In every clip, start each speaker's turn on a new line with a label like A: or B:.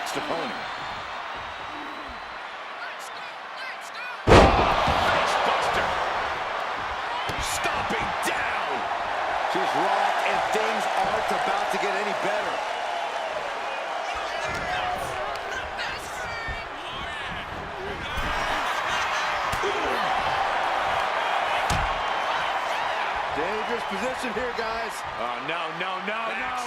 A: next opponent. Facebuster. Stomping down.
B: She's rocked, and things aren't about to get any better. Dangerous position here, guys.
A: Oh, no.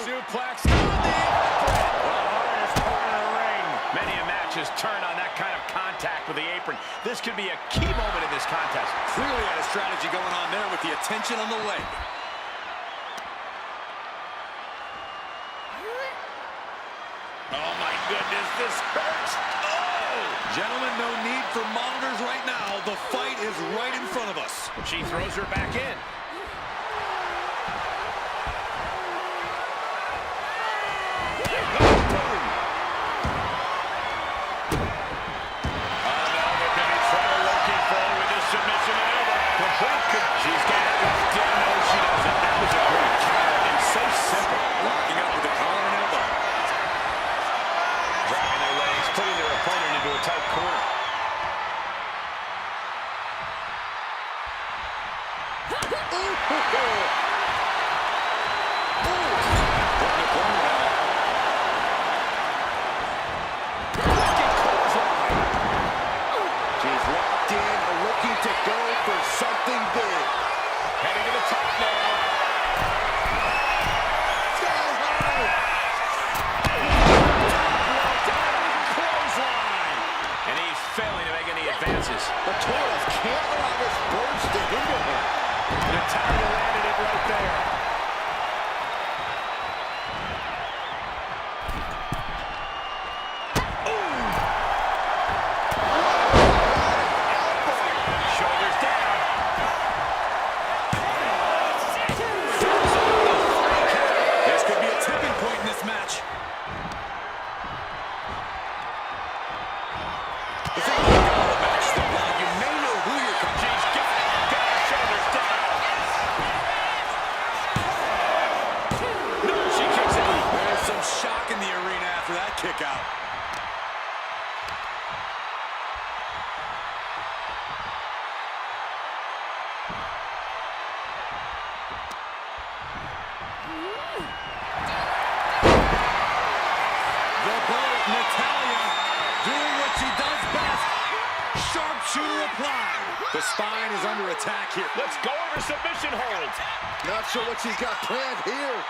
B: Suplex on the apron.
A: The hardest part of the ring. Many a match has turned on that kind of contact with the apron. This could be a key moment in this contest.
B: Clearly had a strategy going on there with the attention on the leg.
A: Oh, my goodness, this hurts. Oh!
B: Gentlemen, no need for monitors right now. The fight is right in front of us.
A: She throws her back in. She's got it locked in. No, she doesn't. That was a great counter and so simple.
B: Locking up with the collar and elbow.
A: Dragging their legs, putting their opponent into a tight corner.
B: She's locked in and looking to go for something big.
A: Heading to the top now.
B: Sky high.
A: Clothesline. And he's failing to make any advances.
B: The Torres can't allow this burst to hinder him.
A: Natalia landed it right there. Shoulders down.
B: This could be a tipping point in this match. The thing about the gauntlet match is that while you may know who you're coming,
A: She's got her shoulders down. No, she kicks out.
B: there's some shock in the arena after that kick out. The boat, Natalia, doing what she does best. Sharpshooter applied. The spine is under attack here.
A: Let's go over submission hold.
B: Not sure what she's got planned here.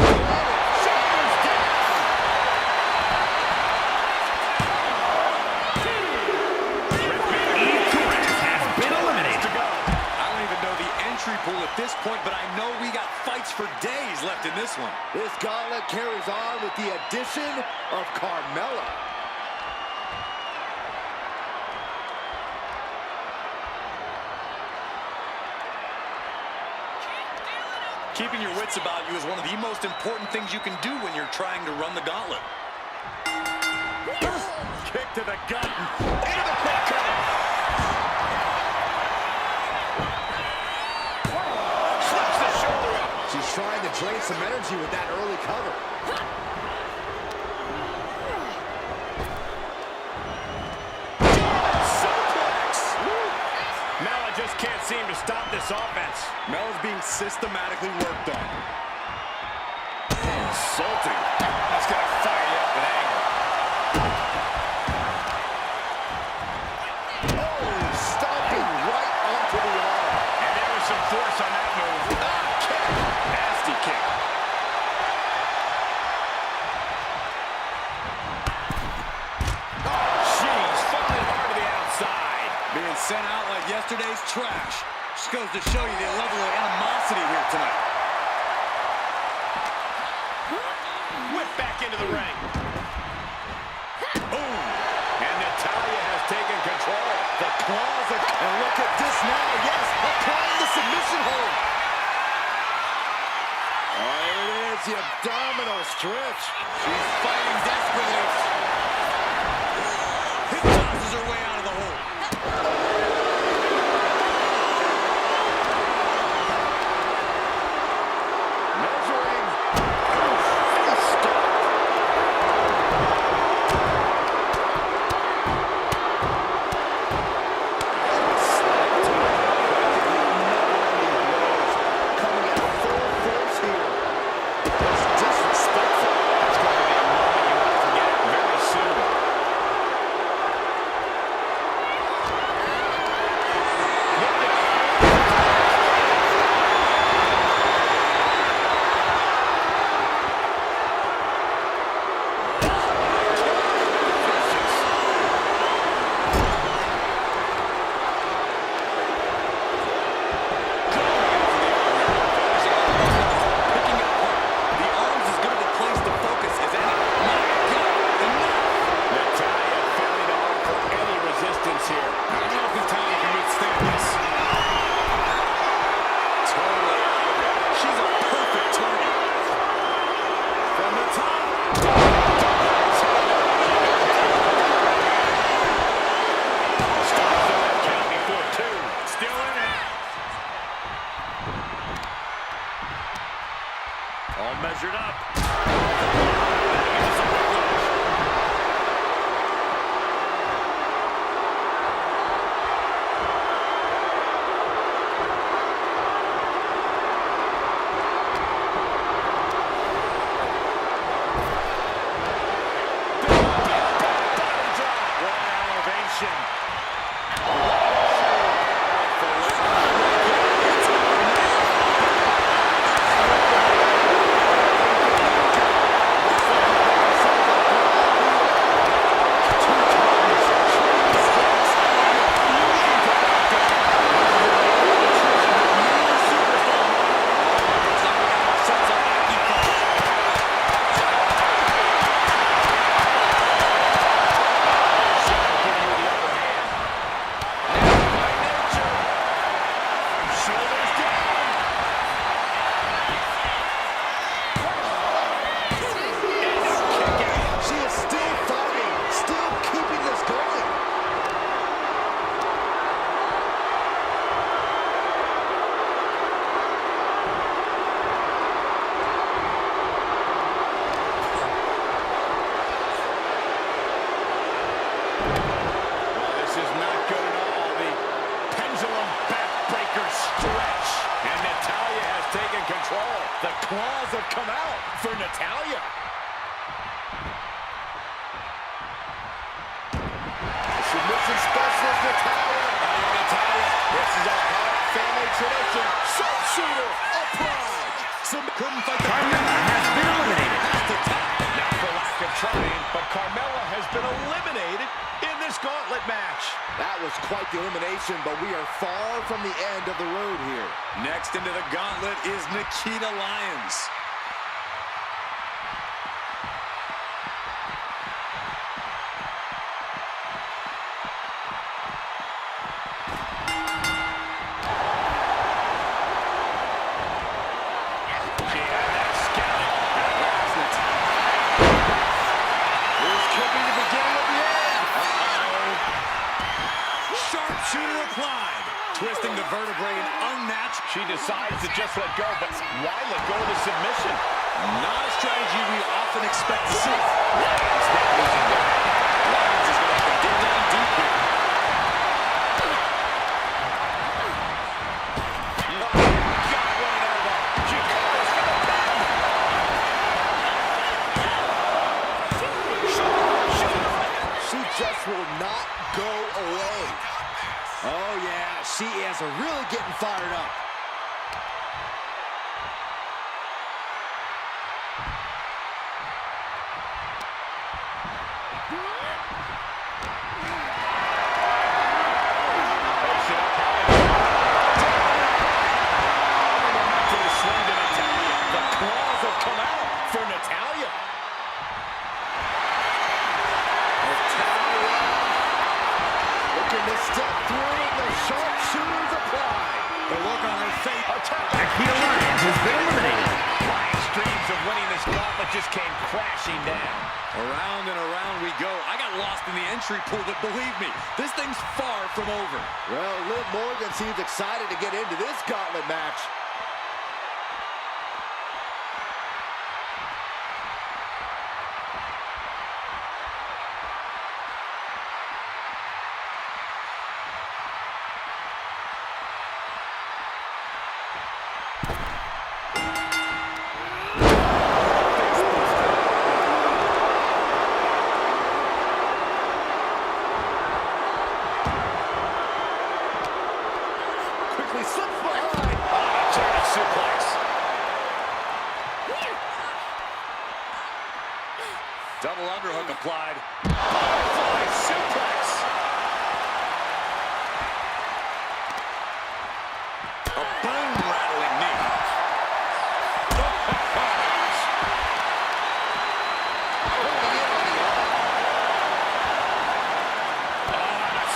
A: Shoulders down. Has been eliminated.
B: I don't even know the entry pool at this point, but I know we got fights for days left in this one. This gauntlet carries on with the addition of Carmella. Keeping your wits about you is one of the most important things you can do when you're trying to run the gauntlet. Kick to the gut. Into the quick cover.
A: Flips the shoulder up.
B: She's trying to drain some energy with that early cover. Suplex.
A: Mela just can't seem to stop this offense.
B: Mela's being systematically worked on.
A: Insulting. That's going to fire you up with anger.
B: Oh, stomping right onto the arm.
A: And there was some force on that move.
B: Kick.
A: Nasty kick. She's falling hard to the outside.
B: Being sent out like yesterday's trash. Just goes to show you the level of animosity here tonight.
A: Whip back into the ring. Boom. And Natalia has taken control.
B: The claws of... And look at this now. Yes, applying the submission hold. Oh, here it is, the abdominal stretch. She's fighting desperately. He tosses her way out of the hole. Measuring. Face stop. control. The claws have come out for Natalya. Submission specialist Natalya. This is a Hart family tradition. Sharpshooter applied. Couldn't fight the
A: Carmella has been eliminated.
B: Has to tap.
A: Not for lack of trying, but Carmella has been eliminated in this gauntlet match.
B: That was quite the elimination, but we are far from the end of the road here. Next into the gauntlet is Nikita Lyons. Shooter applied. Twisting the vertebrae and unmatched.
A: She decides to just let go, but why let go of the submission?
B: Not a strategy we often expect to see.
A: Lyons not losing ground.
B: Lyons is going to have to dig down deep here.
A: Got one elbow. She goes for the pin.
B: She just will not go away. Oh, yeah, she is really getting fired up. The claws have come out for Natalya. Looking to step through, the sharpshooters applied. The look on her face.
A: Nikita Lyons has been eliminated. Lyons' dreams of winning this gauntlet just came crashing down.
B: Around and around we go. I got lost in the entry pool, but believe me, this thing's far from over. Well, Liv Morgan seems excited to get into this gauntlet match. Slips behind.
A: Turning suplex.
B: Double underhook applied. Butterfly suplex. A bone-rattling knee.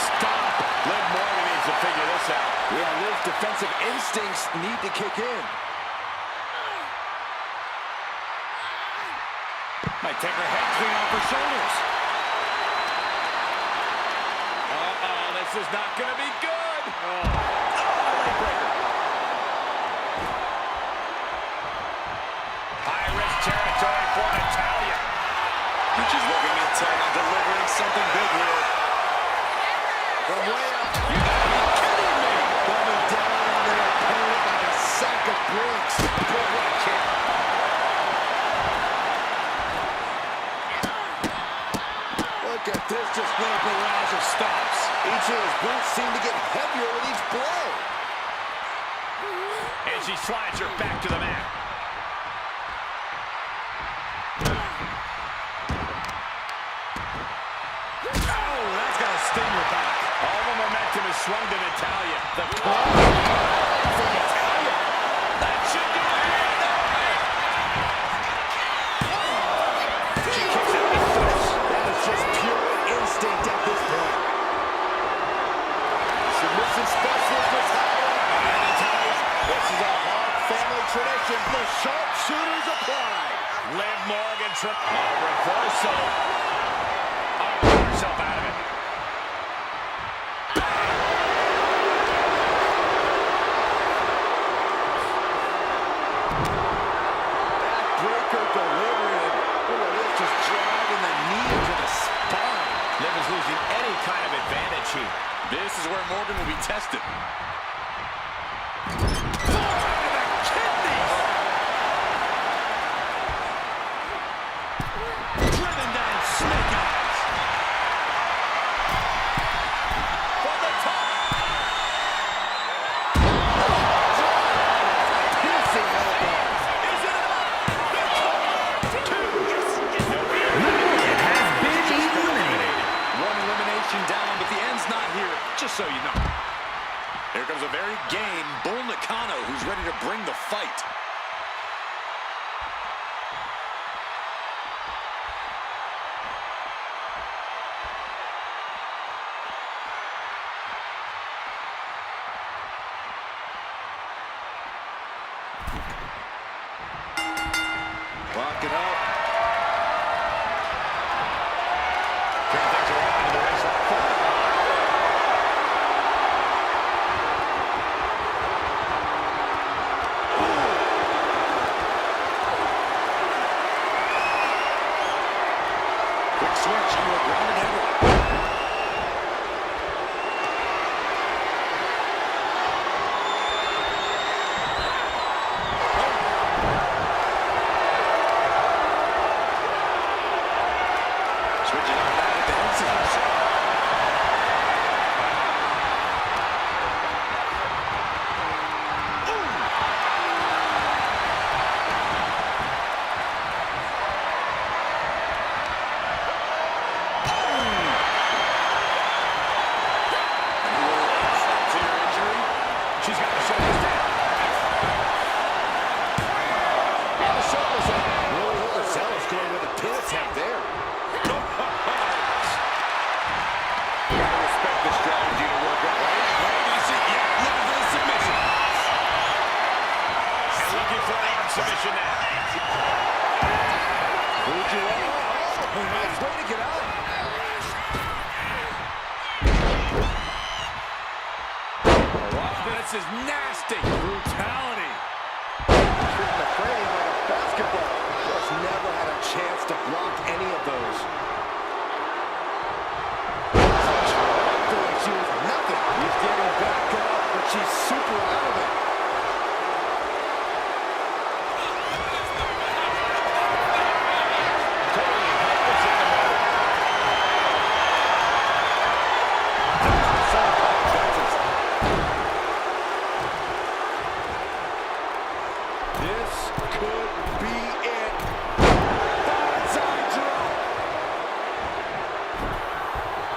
A: Stop. Liv Morgan needs to figure this out.
B: Yeah, Liv's defensive instincts need to kick in. Might take her head clean off her shoulders.
A: This is not going to be good. High-risk territory for Natalya.
B: She's looking intent on delivering something big here. From way up.
A: You gotta be kidding me.
B: Coming down on their opponent like a sack of bricks.
A: Good right kick.
B: Look at this, just one barrage of stops. Each of his boots seem to get heavier with each blow.
A: And she slides her back to the mat.
B: Oh, that's got to sting your back.
A: All the momentum is swung to Natalya. The claw for Natalya. That should do it. She kicks out the first.
B: That is just pure instinct at this point. Submission specialist Natalya. This is a Hart family tradition. The sharpshooters applied.
A: Liv Morgan reversal. Got herself out of it.
B: Backbreaker delivered. Look at this, just driving the knee into the spine.
A: Liv is losing any kind of advantage here.
B: This is where Morgan will be tested.
A: Oh, to the kidneys.
B: Quick switch into a grounded headlock. Switching on that at the head scissors.
A: She's got the shoulders down.
B: And the shoulders up. Really overzealous going with a pin attempt there. Gotta respect the strategy to work out. Maybe you see, yeah, looking for the submission.
A: And looking for an arm submission now.
B: Who'd you want? Oh, nice way to get out. This is nasty. Brutality. Treating the frame like a basketball. Just never had a chance to block any of those. She was nothing. He's getting back up, but she's super out of it.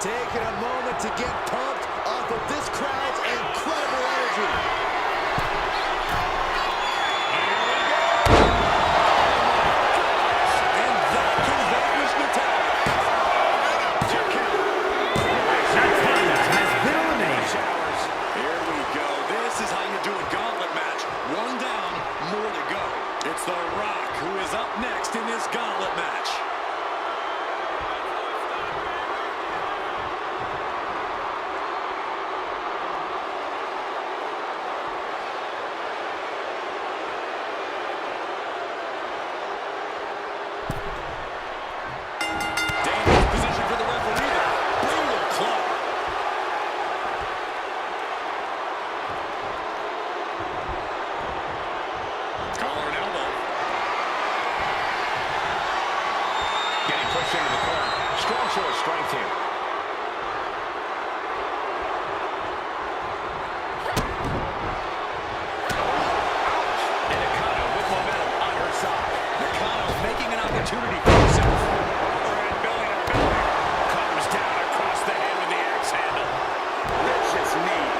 B: Taking a moment to get pumped off of this crowd's incredible energy. Here we go. And that can vanquish Natalia.
A: Has been eliminated.
B: Here we go. This is how you do a gauntlet match. One down, more to go. It's The Rock who is up next in this gauntlet match.
A: Strong show of strength here. And Nakano with momentum on her side. Nakano making an opportunity for herself. Overhead belly to belly. Comes down across the head with the axe handle. Vicious knee.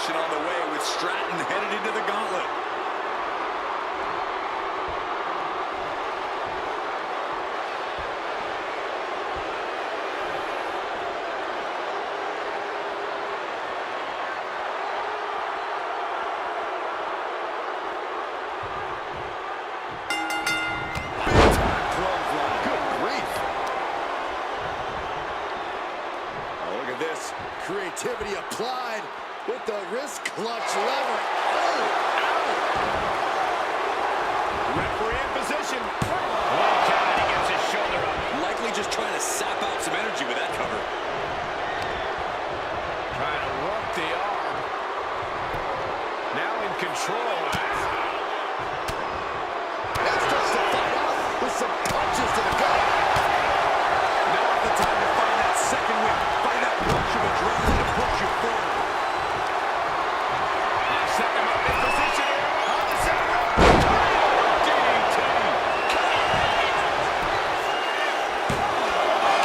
B: action on the way with Stratton headed into the gauntlet.
C: Creativity applied with the wrist clutch lever. Oh,
A: Referee in position. One count, and he gets his shoulder up.
B: Likely just trying to sap out some energy with that cover.
A: Trying to work the arm. Now in control.
C: that starts to fight out with some punches to the gut.
B: Now's the time to find that second win. Find that rush of adrenaline to push you forward.
A: Set him up in position here. On the center. DDT.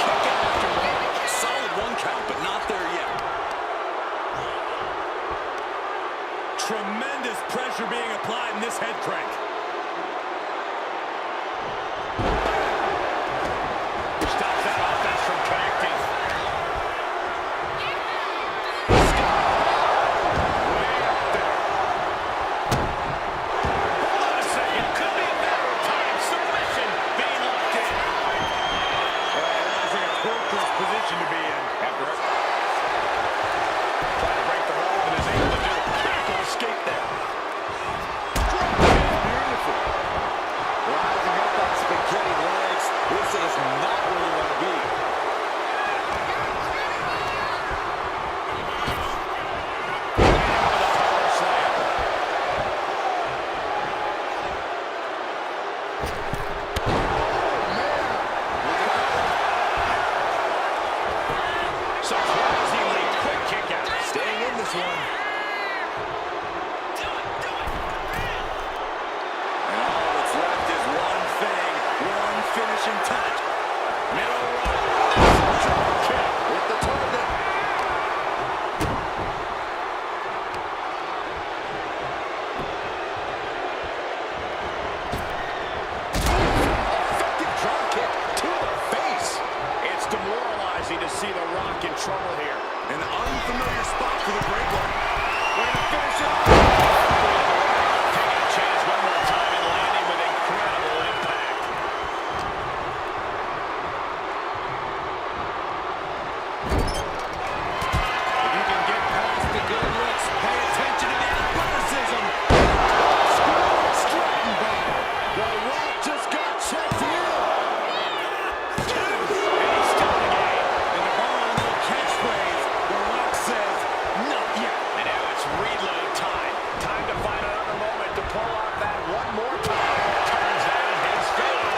B: Kick out after one. Solid one count, but not there yet. Tremendous pressure being applied in this head crank.
A: Stops that offense from connecting. Position to be in. After it. Trying to break the hold and is able to do a critical escape there.
C: Beautiful. Rising up on spaghetti legs. This is not where you want to be.
A: Power slam. Surprisingly quick kick out.
C: Staying in this one.
B: And all that's left is one thing, one finishing touch.
A: Middle rope. Drop kick.
C: With the target. Effective drop kick to the face.
A: It's demoralizing to see The Rock in trouble here.
B: An unfamiliar spot for the Great One.
A: We're going to finish it off. Taking a chance one more time and landing with incredible impact. If you can get past the good looks, pay attention to the athleticism.
C: Stratton by. The Rock just got checked in.
A: And he's still in the game.
B: And to borrow a little catchphrase, The Rock says, not yet.
A: And now it's reload time. Time to find another moment to pull off that one more time. Turns that in his favor.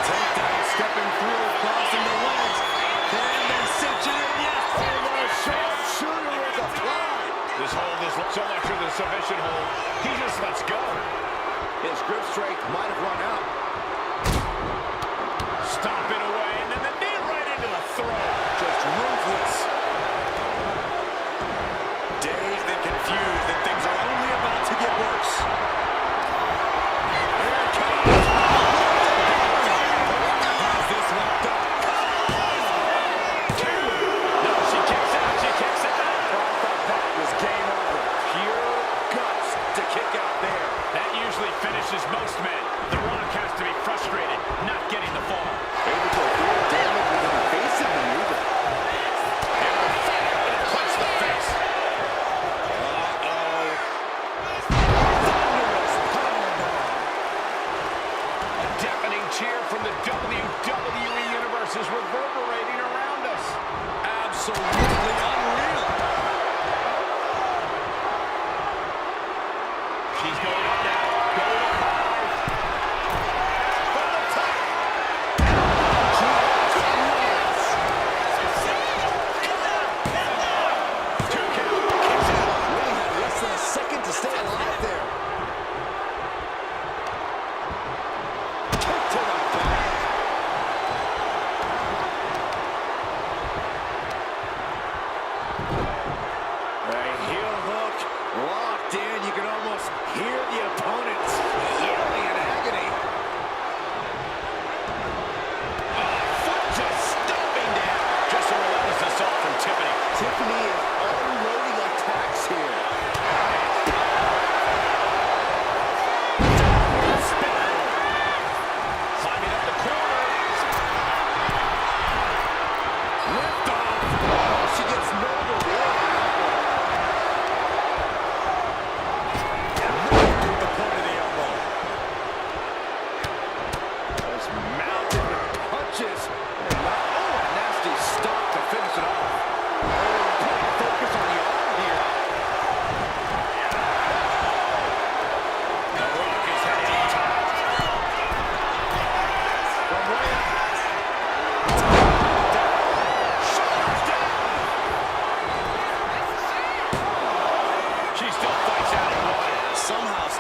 B: Takedown, stepping through, crossing the legs. Can they cinch it in? Yes.
C: Sharpshooter is applied.
A: This hold is so much of the submission hold. He just lets go.
C: His grip strength might have run out.
A: Stomping away, and then the knee right into the throat.
B: Just ruthless. Dazed and confused, and things are only about to get worse. Here it comes. Has this locked up?
A: No, she kicks out, she kicks out.
C: I thought that was game over. Pure guts to kick out there.
A: That usually finishes most men. The Rock has to be frustrated, not getting the fall.
C: Able to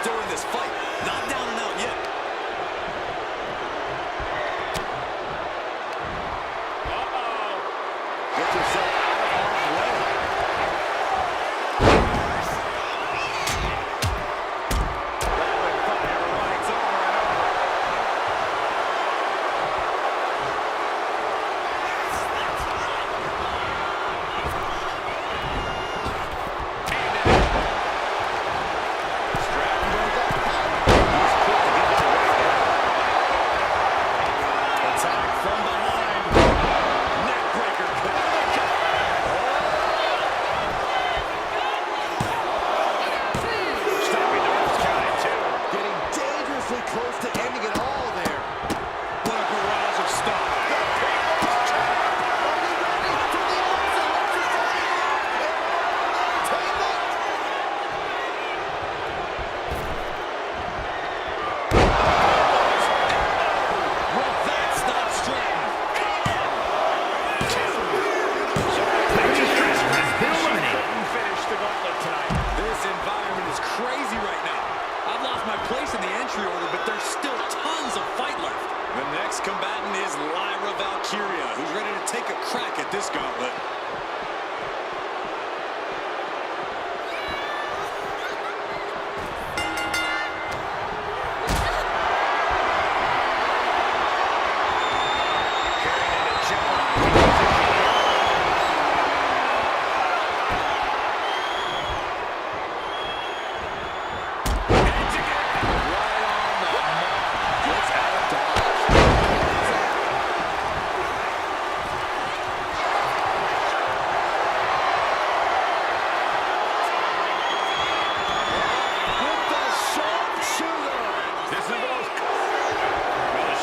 B: still in this fight. Not down and out yet.
C: Get yourself out of harm's way. Rapid fire rides over and over. Stratton goes up high. He's quick to get to the ring. Attack from behind. Neckbreaker.
A: Stopping the ref's count at 2.
C: Getting dangerously close to ending it all there.
A: What a barrage of stars.
B: Well, that's not Stratton.
A: Finish the gauntlet tonight.
B: This environment is crazy right now. I've lost my place in the entry order, but there's still tons of fight left. The next combatant is Valkyria, who's ready to take a crack at this gauntlet.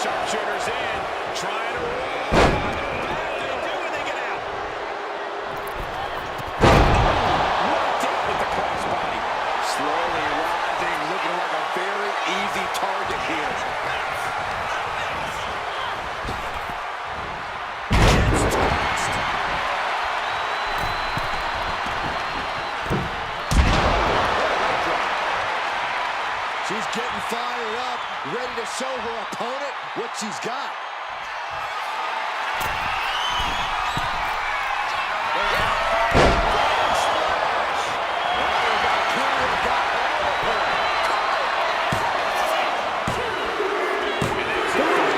A: Sharpshooter's in, trying to roll. They do when they get out. Knocked out with the crossbody.
C: Slowly rising, looking like a very easy target here.
A: Gets tossed.
C: She's getting fired up, ready to show her opponent what she's got.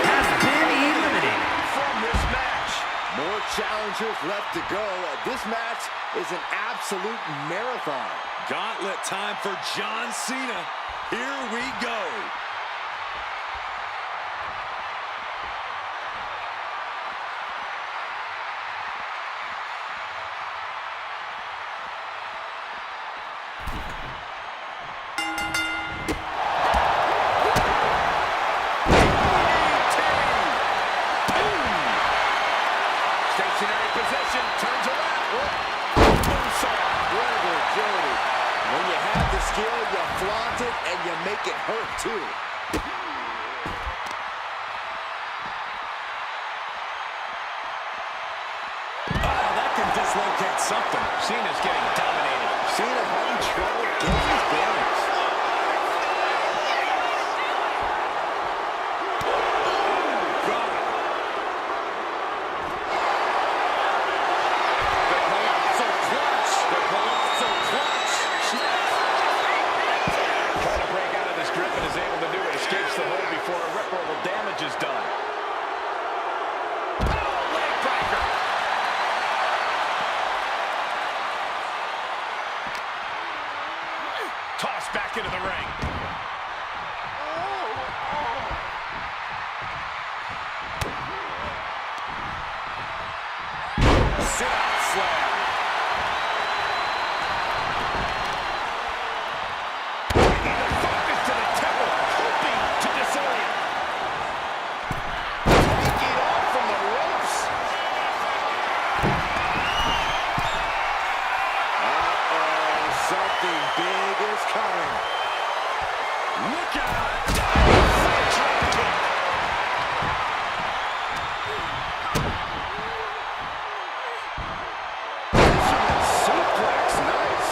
D: Has been eliminated.
A: From this match.
C: More challengers left to go. This match is an absolute marathon.
B: Gauntlet time for John Cena. Here we go.
A: Stationary position, turns around.
C: Incredible agility. When you have the skill, you flaunt it and you make it hurt too.
B: That can dislocate something.
A: Cena's getting dominated.
C: Cena having trouble getting his bearings.
A: Escapes the hold before irreparable damage is done. Leg breaker. Tossed back into the ring. Sit-out slam.
C: Something big is coming.
A: Look out! Suplex, nice.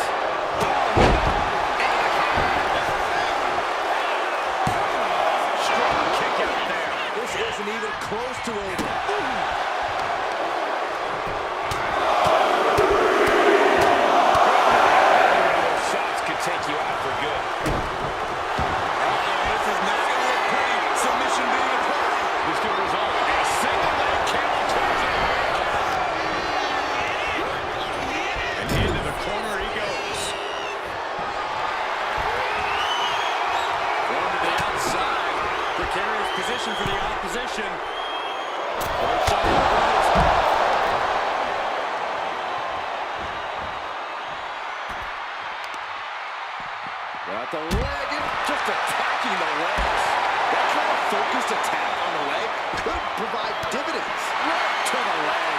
C: Got the leg and just attacking the legs. That kind of focused attack on the leg could provide dividends. Right to the leg.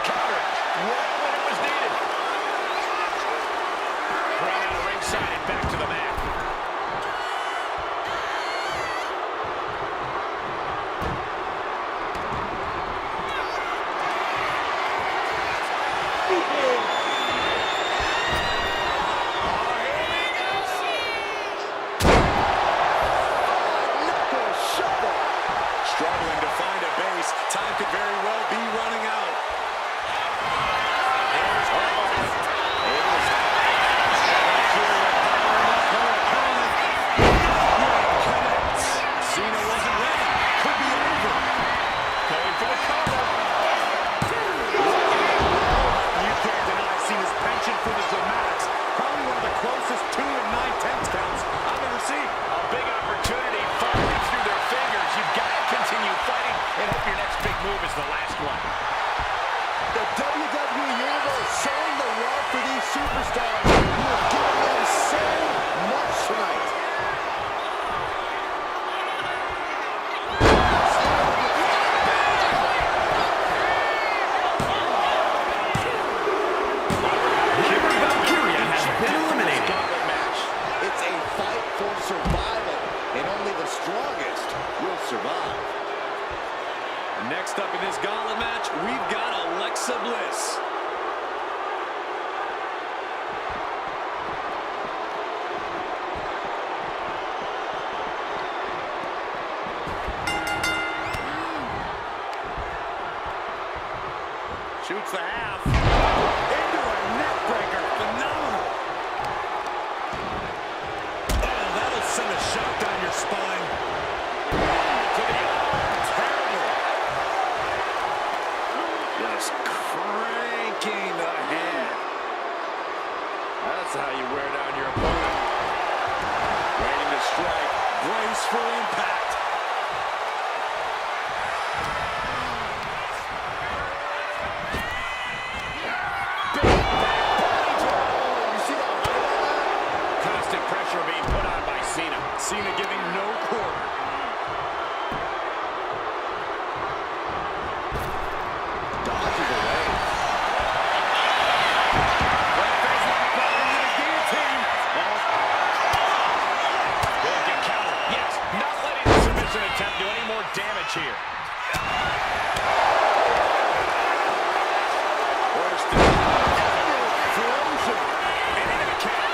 A: Counter. Right when it was needed. Right out of ringside and back to the mat.
B: Struggling to find a base. Time could very well be running out. There's Cena wasn't ready. Could be over.
A: Going for the cover.
B: You can't deny Cena's penchant for the dramatics. Probably one of the closest 2 and 9/10 counts I've ever seen.
A: A big opportunity falling through their fingers. You've got to continue fighting and hope your next big move is the last one.
C: The WWE Universe showing the love for these superstars who have given them so much tonight.
D: Valkyria has been eliminated.
C: Gauntlet match. It's a fight for survival, and only the strongest will survive.
B: Next up in this gauntlet match, we've got Alexa Bliss.
A: Shoots the half.
B: Into a neck breaker. Phenomenal. Oh, that'll send a shock down your spine.
A: To the arm.
B: Terrible. Just cranking the head.
A: That's how you wear down your opponent.
B: Waiting to strike. Brace for impact.
A: Constant pressure being put on by Cena.
B: Cena giving no quarter.
C: Dodges away.
A: Good counter. Yes, not letting the submission attempt do any more damage here. And into the count.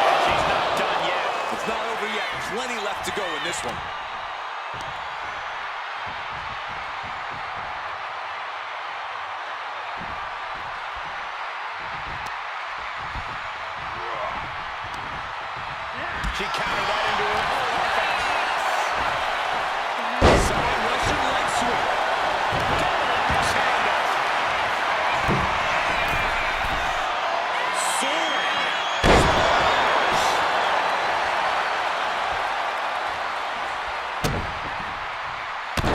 A: And she's not done yet.
B: It's not over yet. Plenty left to go in this one.
A: She countered that into her own offense.
B: Side Russian leg sweep.
A: Mishandle.
B: Soaring.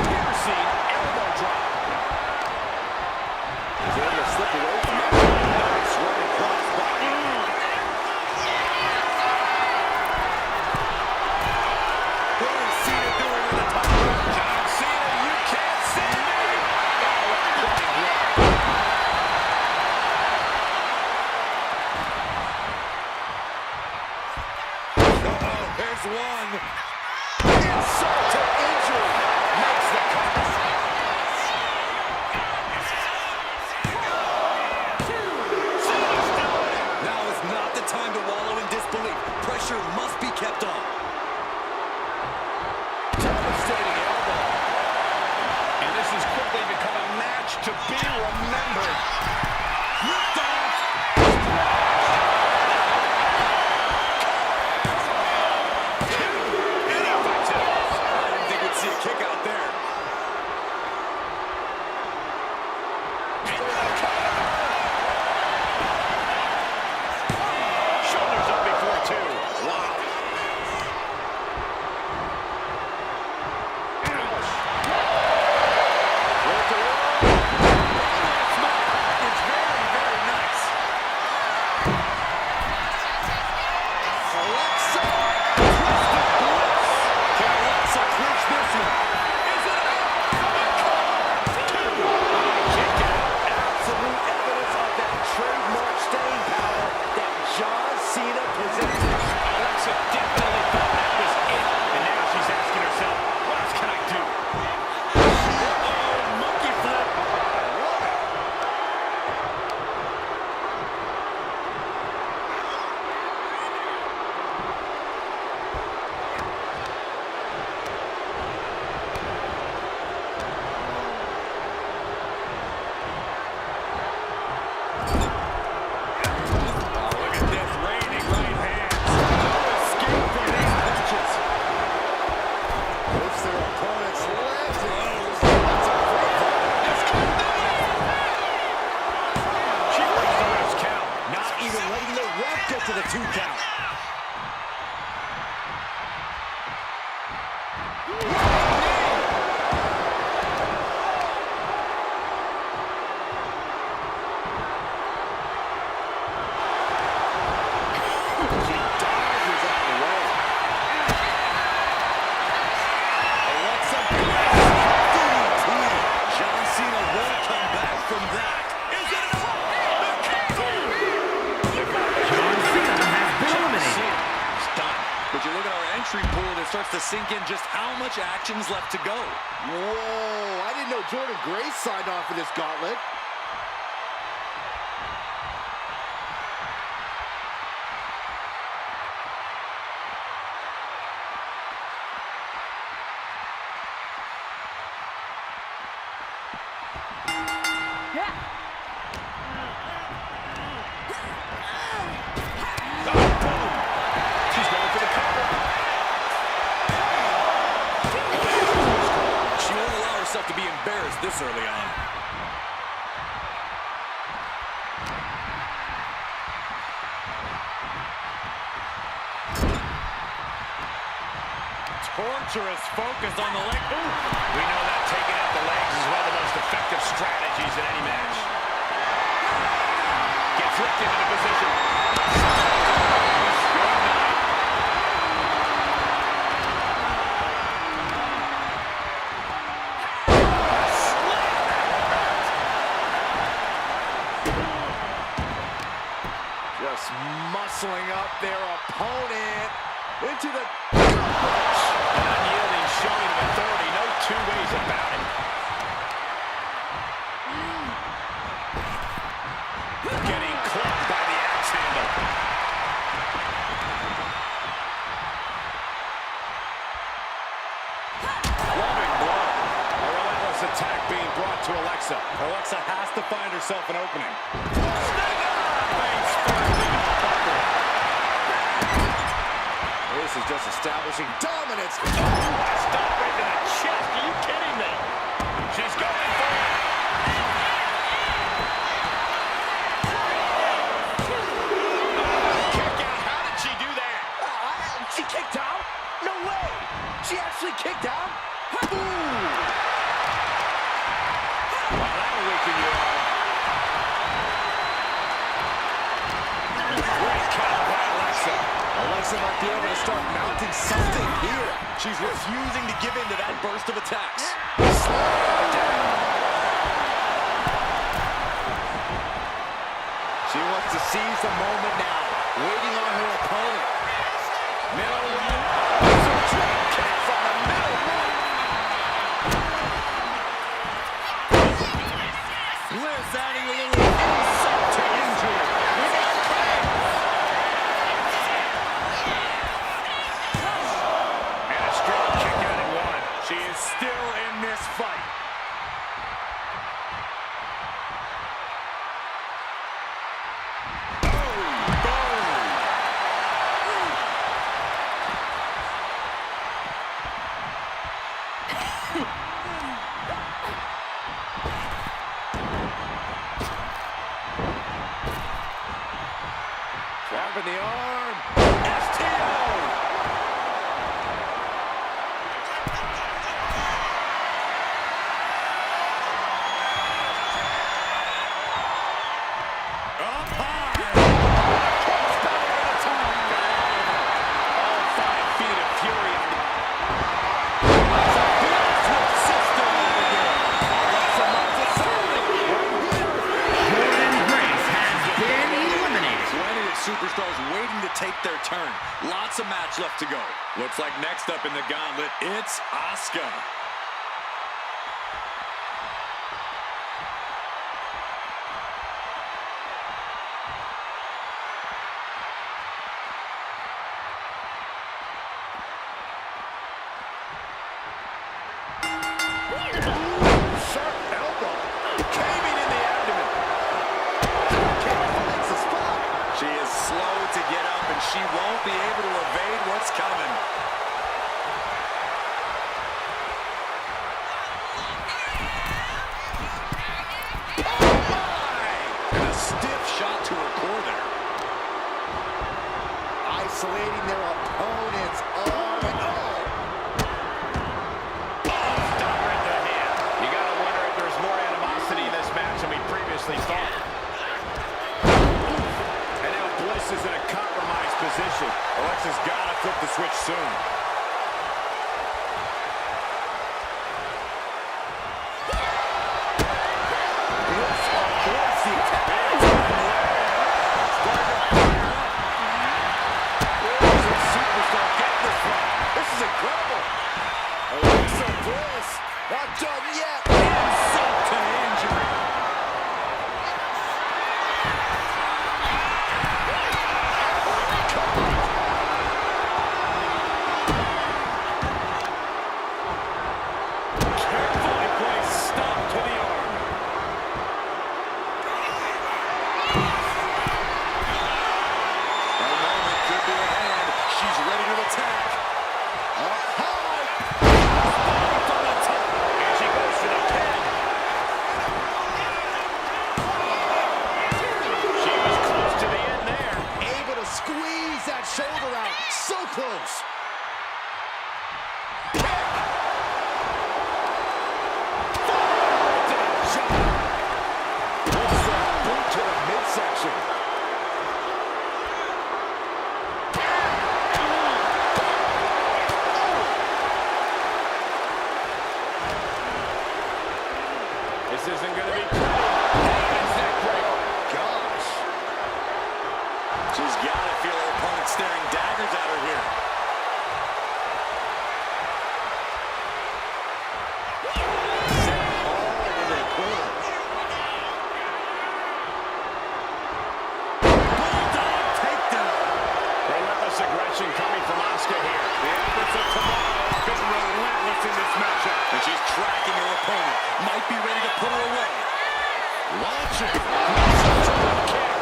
A: Piercing elbow drop.
C: He's able to slip away from that. Nice running crossbody.
B: What is Cena doing in the top rope?
A: John Cena, you can't see me. Oh, what a bloody blow.
B: Uh-oh, there's one.
C: Insult to injury. Makes the cover.
B: Now is not the time to wallow in disbelief. Pressure must be kept on.
C: Devastating elbow.
A: And this has quickly become a match to be remembered.
B: Ripped off.
A: And he fights it off.
B: I didn't think we'd see a kick out there.
A: Shoulders up before two. Wow. Ouch.
C: Get to the 2 count.
B: Starts to sink in just how much action's left to go.
C: Whoa, I didn't know Jordan Grace signed on for this gauntlet.
B: To be embarrassed this early on.
A: Torturous focus on the leg. Ooh. We know that taking out the legs is one of the most effective strategies in any match. Gets ripped into the position.
C: Muscling up their opponent into the
A: unyielding showing of authority, no two ways about it. Getting clubbed by the axe handle. Loving blow. A relentless attack being brought to Alexa.
B: Alexa has to find herself an opening.
C: This is just establishing dominance.
A: Oh, stop right in the chest. Are you kidding me? She's going for it. Kick out. How did she do that?
C: She kicked out? No way. She actually kicked out? Ooh.
A: Well, that'll weaken your arm. Great counter by Alexa.
C: Alexa might be able to start mounting something here.
B: She's refusing to give in to that burst of attacks.
C: She wants to seize the moment now, waiting on her opponent.
A: Middle rope. It's a drop kick from the middle rope.
B: Bliss adding a little insult to injury.
A: She is still in this fight.
C: Trapping the arm.
A: STO.
B: Superstars waiting to take their turn. Lots of match left to go. Looks like next up in the gauntlet, it's Asuka. She won't be able to evade what's coming. Oh my! And a stiff shot to her core there.
C: isolating their opponent's arm. And
A: Stop right to the hand. You got to wonder if there's more animosity in this match than we previously thought. And now Bliss is in a compromised position. Alexa's got to flip the switch soon.
C: Not done yet. Insult to injury.
A: Carefully placed stop to the arm.
B: A moment could be at hand. She's ready to attack.
C: Up high. Squeeze that shoulder out. So close. Puts that boot to the midsection.
A: This isn't going to be pretty.
C: Gosh.
B: She's got to feel her opponent staring daggers at her here.
C: Set hard into the corner.
B: Bulldog takedown.
A: Relentless aggression coming from Asuka here. The efforts of tomorrow have been relentless in this matchup.
B: And she's tracking her opponent. Might be ready to put her away.
C: Launching.
A: Kick.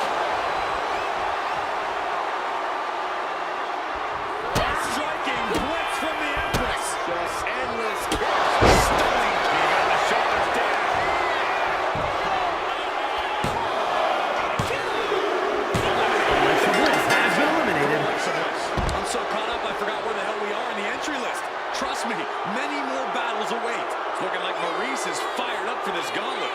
B: Striking blitz from the Empress.
C: Just endless kicks.
A: Stunning. He got the shoulders down.
D: Alexa Bliss has been eliminated.
B: I'm so caught up, I forgot where the hell we are in the entry list. Trust me, many more battles await. It's looking like Maryse is fired up for this gauntlet.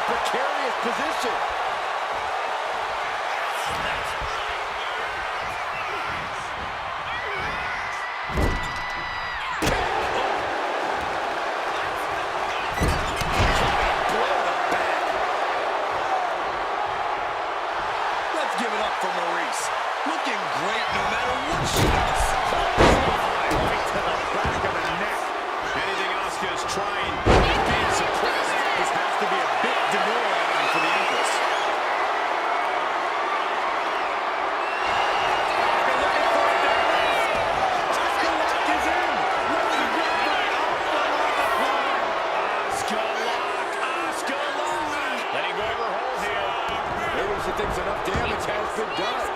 C: precarious position.
B: Let's give it up for Maryse. Looking great no matter what she does.
A: Right to the back of the neck. Anything Asuka is trying is being suppressed. This has to be a bit demoralizing for the Empress. They're looking for it there. Asuka lock is in. Ready to get back off the floor. Asuka lock. Letting go of her hold here.
C: Maybe she thinks enough damage has been done.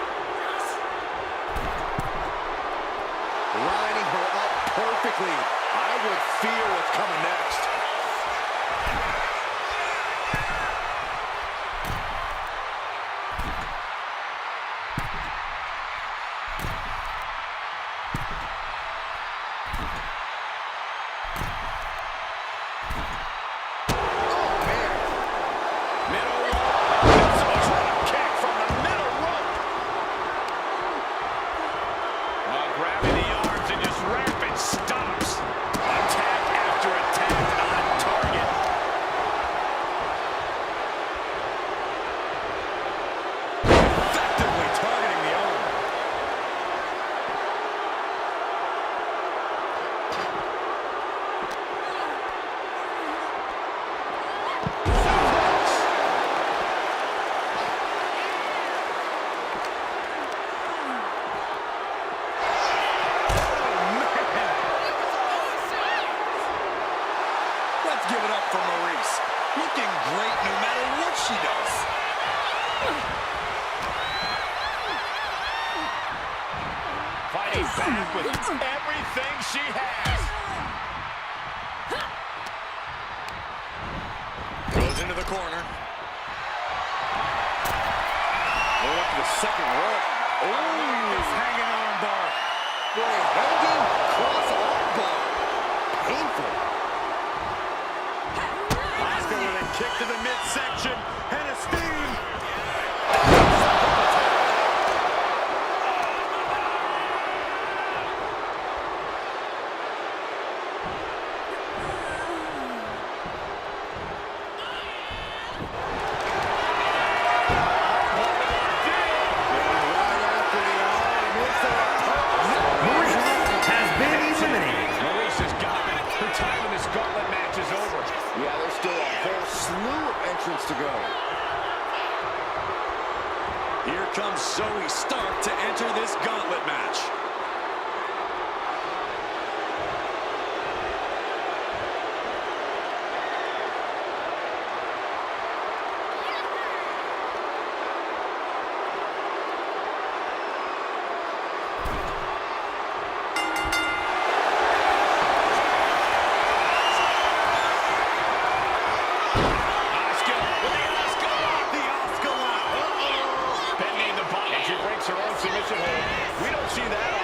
C: Lining her up perfectly. I would feel what's coming next.
B: she does.
A: Fighting back with everything she has.
B: Goes into the corner. Going up to the second rope.
A: Oh, he's hanging on bar.
C: Boy, hanging cross arm bar. Painful.
A: Asuka with a kick to the midsection and a steam. Maryse has got it. Her time in this gauntlet match is over.
C: Yeah, there's still a whole slew of entrants to go.
B: Here comes Zoe Stark to enter this gauntlet match.
A: Her own submission hold. We don't see that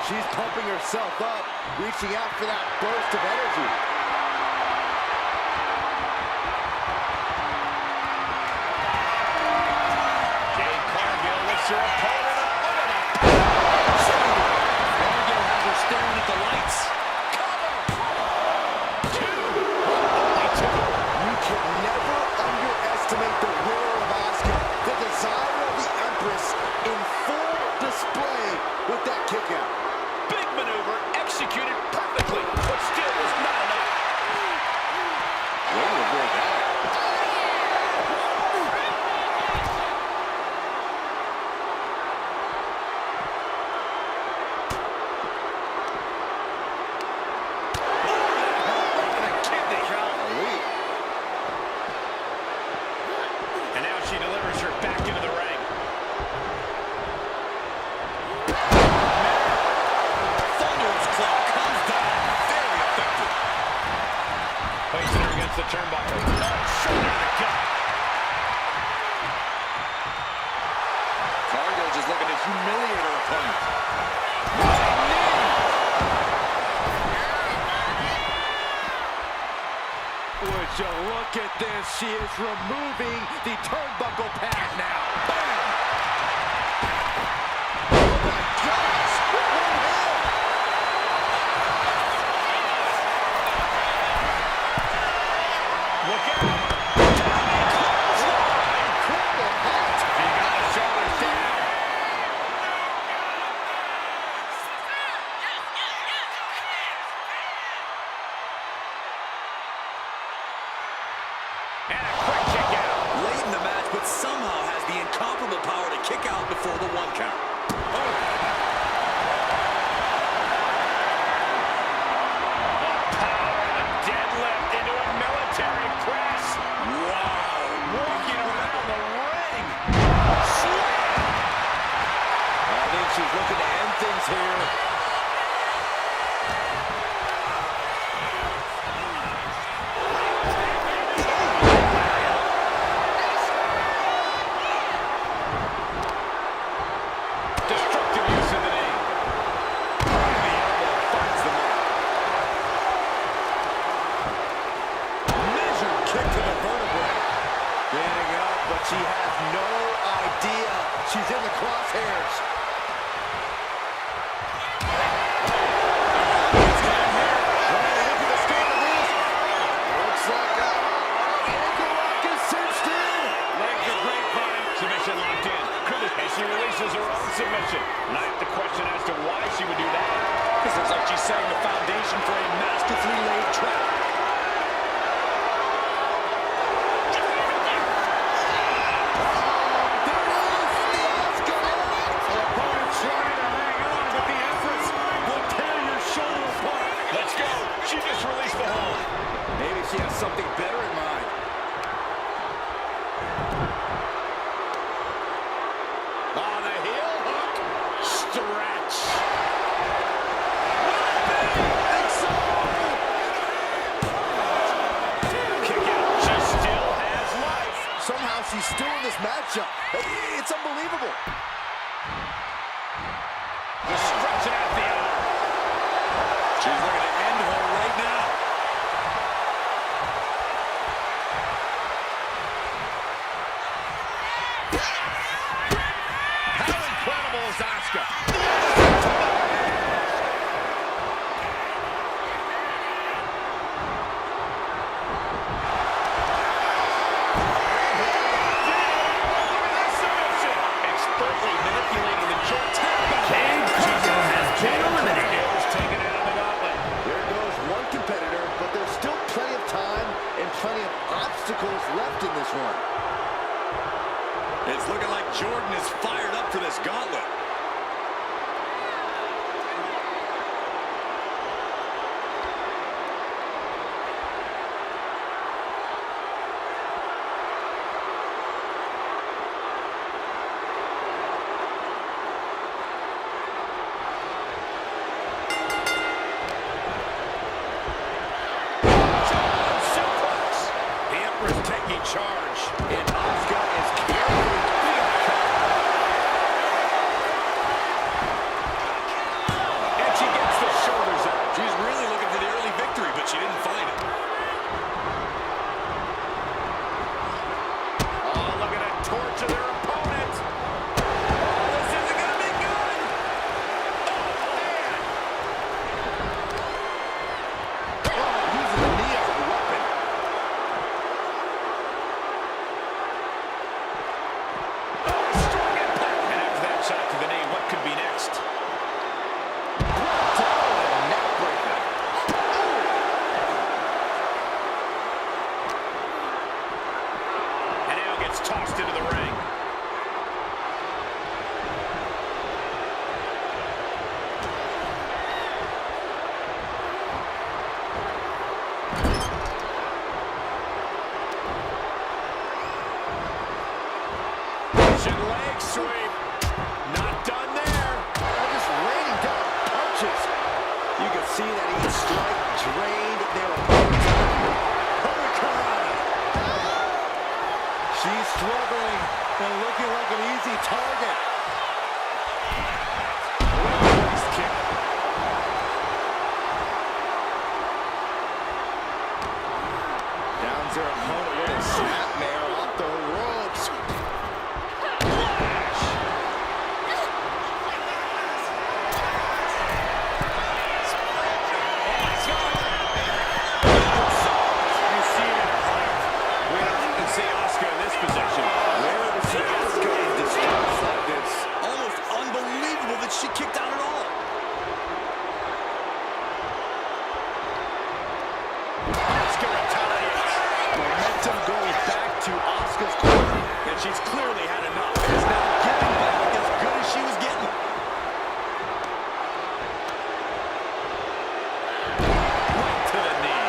C: She's pumping herself up, reaching out for that burst of energy.
A: Jade Cargill lifts her opponent up.
B: Cargill has her staring at the lights.
C: You can never underestimate the will of Asuka, the desire of the Empress in full display with that kick out.
A: Big maneuver, executed perfectly, but still was not enough.
C: Way to avoid that.
A: And now she delivers her back into the ring.
B: Thunderous claw comes down. Very effective.
A: Placing her against the turnbuckle. Shoulder to the gut.
B: Cargill just looking to humiliate her opponent.
C: Would you look at this? She is removing the turnbuckle pad now. Bam! Oh my gosh! What one hit!
A: Look out!
C: Incredible hit!
A: He got the shoulders down. And a quick kick out.
B: Late in the match, but somehow has the incomparable power to kick out before the 1 count.
A: Power of a deadlift into a military press.
B: Wow.
A: Walking around the ring.
C: I think she's looking to end things here.
A: Destructive use of the knee.
C: The elbow finds the mark. Measured kick to the vertebrae. Getting up, but she has no idea she's in the crosshairs. Look at the start of this. Looks like ankle lock is cinched in.
A: Legs are grapevine. Submission locked in. And she releases her own submission. And I have to question as to why she would do that.
B: This looks like she's setting the foundation for a masterfully laid trap.
A: Let's go. She just released the hold.
C: Maybe she has something better in mind.
A: On the heel hook. Stretch. Kick out. She still has life.
C: Somehow she's still in this matchup. It's unbelievable.
A: The stretching out the arm.
B: She's looking to end her right now.
A: How incredible is Asuka? Expertly manipulating the short turnbuckle.
D: Jade Cargill has been eliminated.
A: Taken out of the gauntlet.
C: There goes one competitor, but there's still plenty of time and plenty of obstacles left in this one.
B: It's looking like Jordan is fired up for this gauntlet.
C: Charge. And Asuka is carrying.
A: Russian leg sweep. Not done there.
C: Just raining down punches. You can see that each strike drained their opponent's energy. Hurricane. She's struggling and looking like an easy target.
A: Waist kick.
C: Downs her opponent with a snapmare off the ropes.
B: She kicked out at all.
A: Asuka retaliates.
C: Momentum goes back to Asuka's corner,
A: And she's clearly had enough.
B: Is now giving back as good as she was getting.
A: Right to the knee.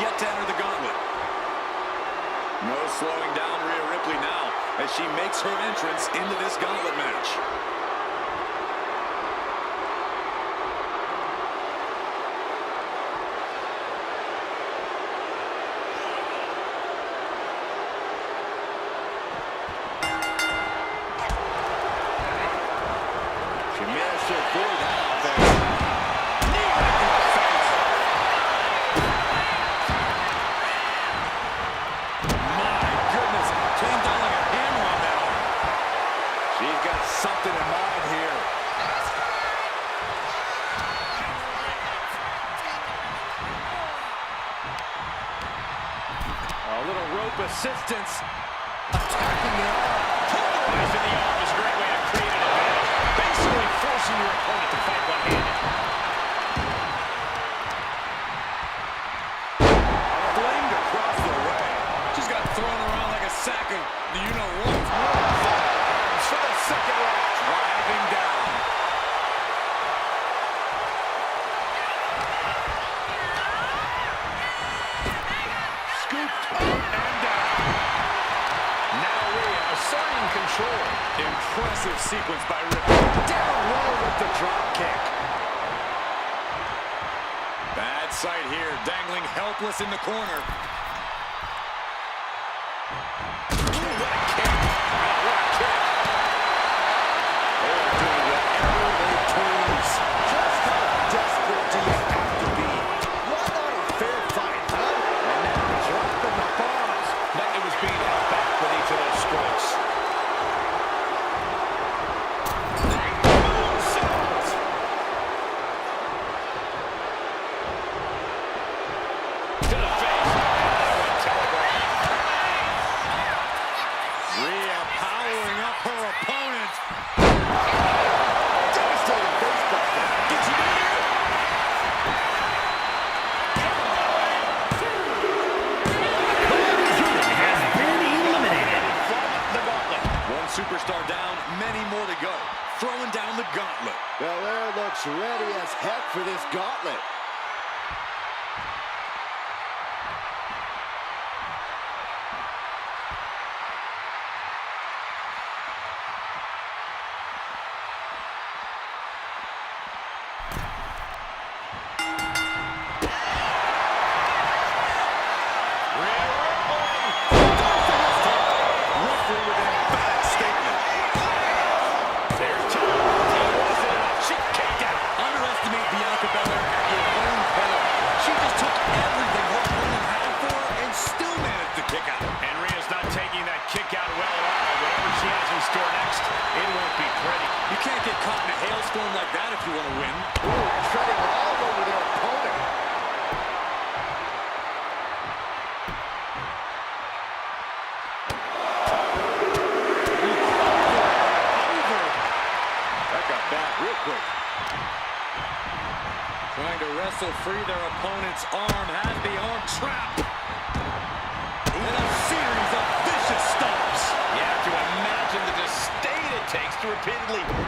B: Yet to enter the gauntlet. No slowing down Rhea Ripley now as she makes her entrance into this gauntlet match.
C: she managed to avoid that offense. Something in mind here. A little rope assistance. Attacking the arm.
A: Polarized in the arm is a great way to create an advantage. Basically forcing your opponent to fight one-handed.
B: Flamed across the way. Just got thrown around like a sack of you-know-what.
A: For the second round.
B: Driving down.
A: Scooped up and down. Now Rhea asserting control.
B: Impressive sequence by Ripley.
C: Down low with the drop kick.
B: Bad sight here, dangling helpless in the corner. Superstar down, many more to go. Throwing down the gauntlet.
C: Belair looks ready as heck for this gauntlet.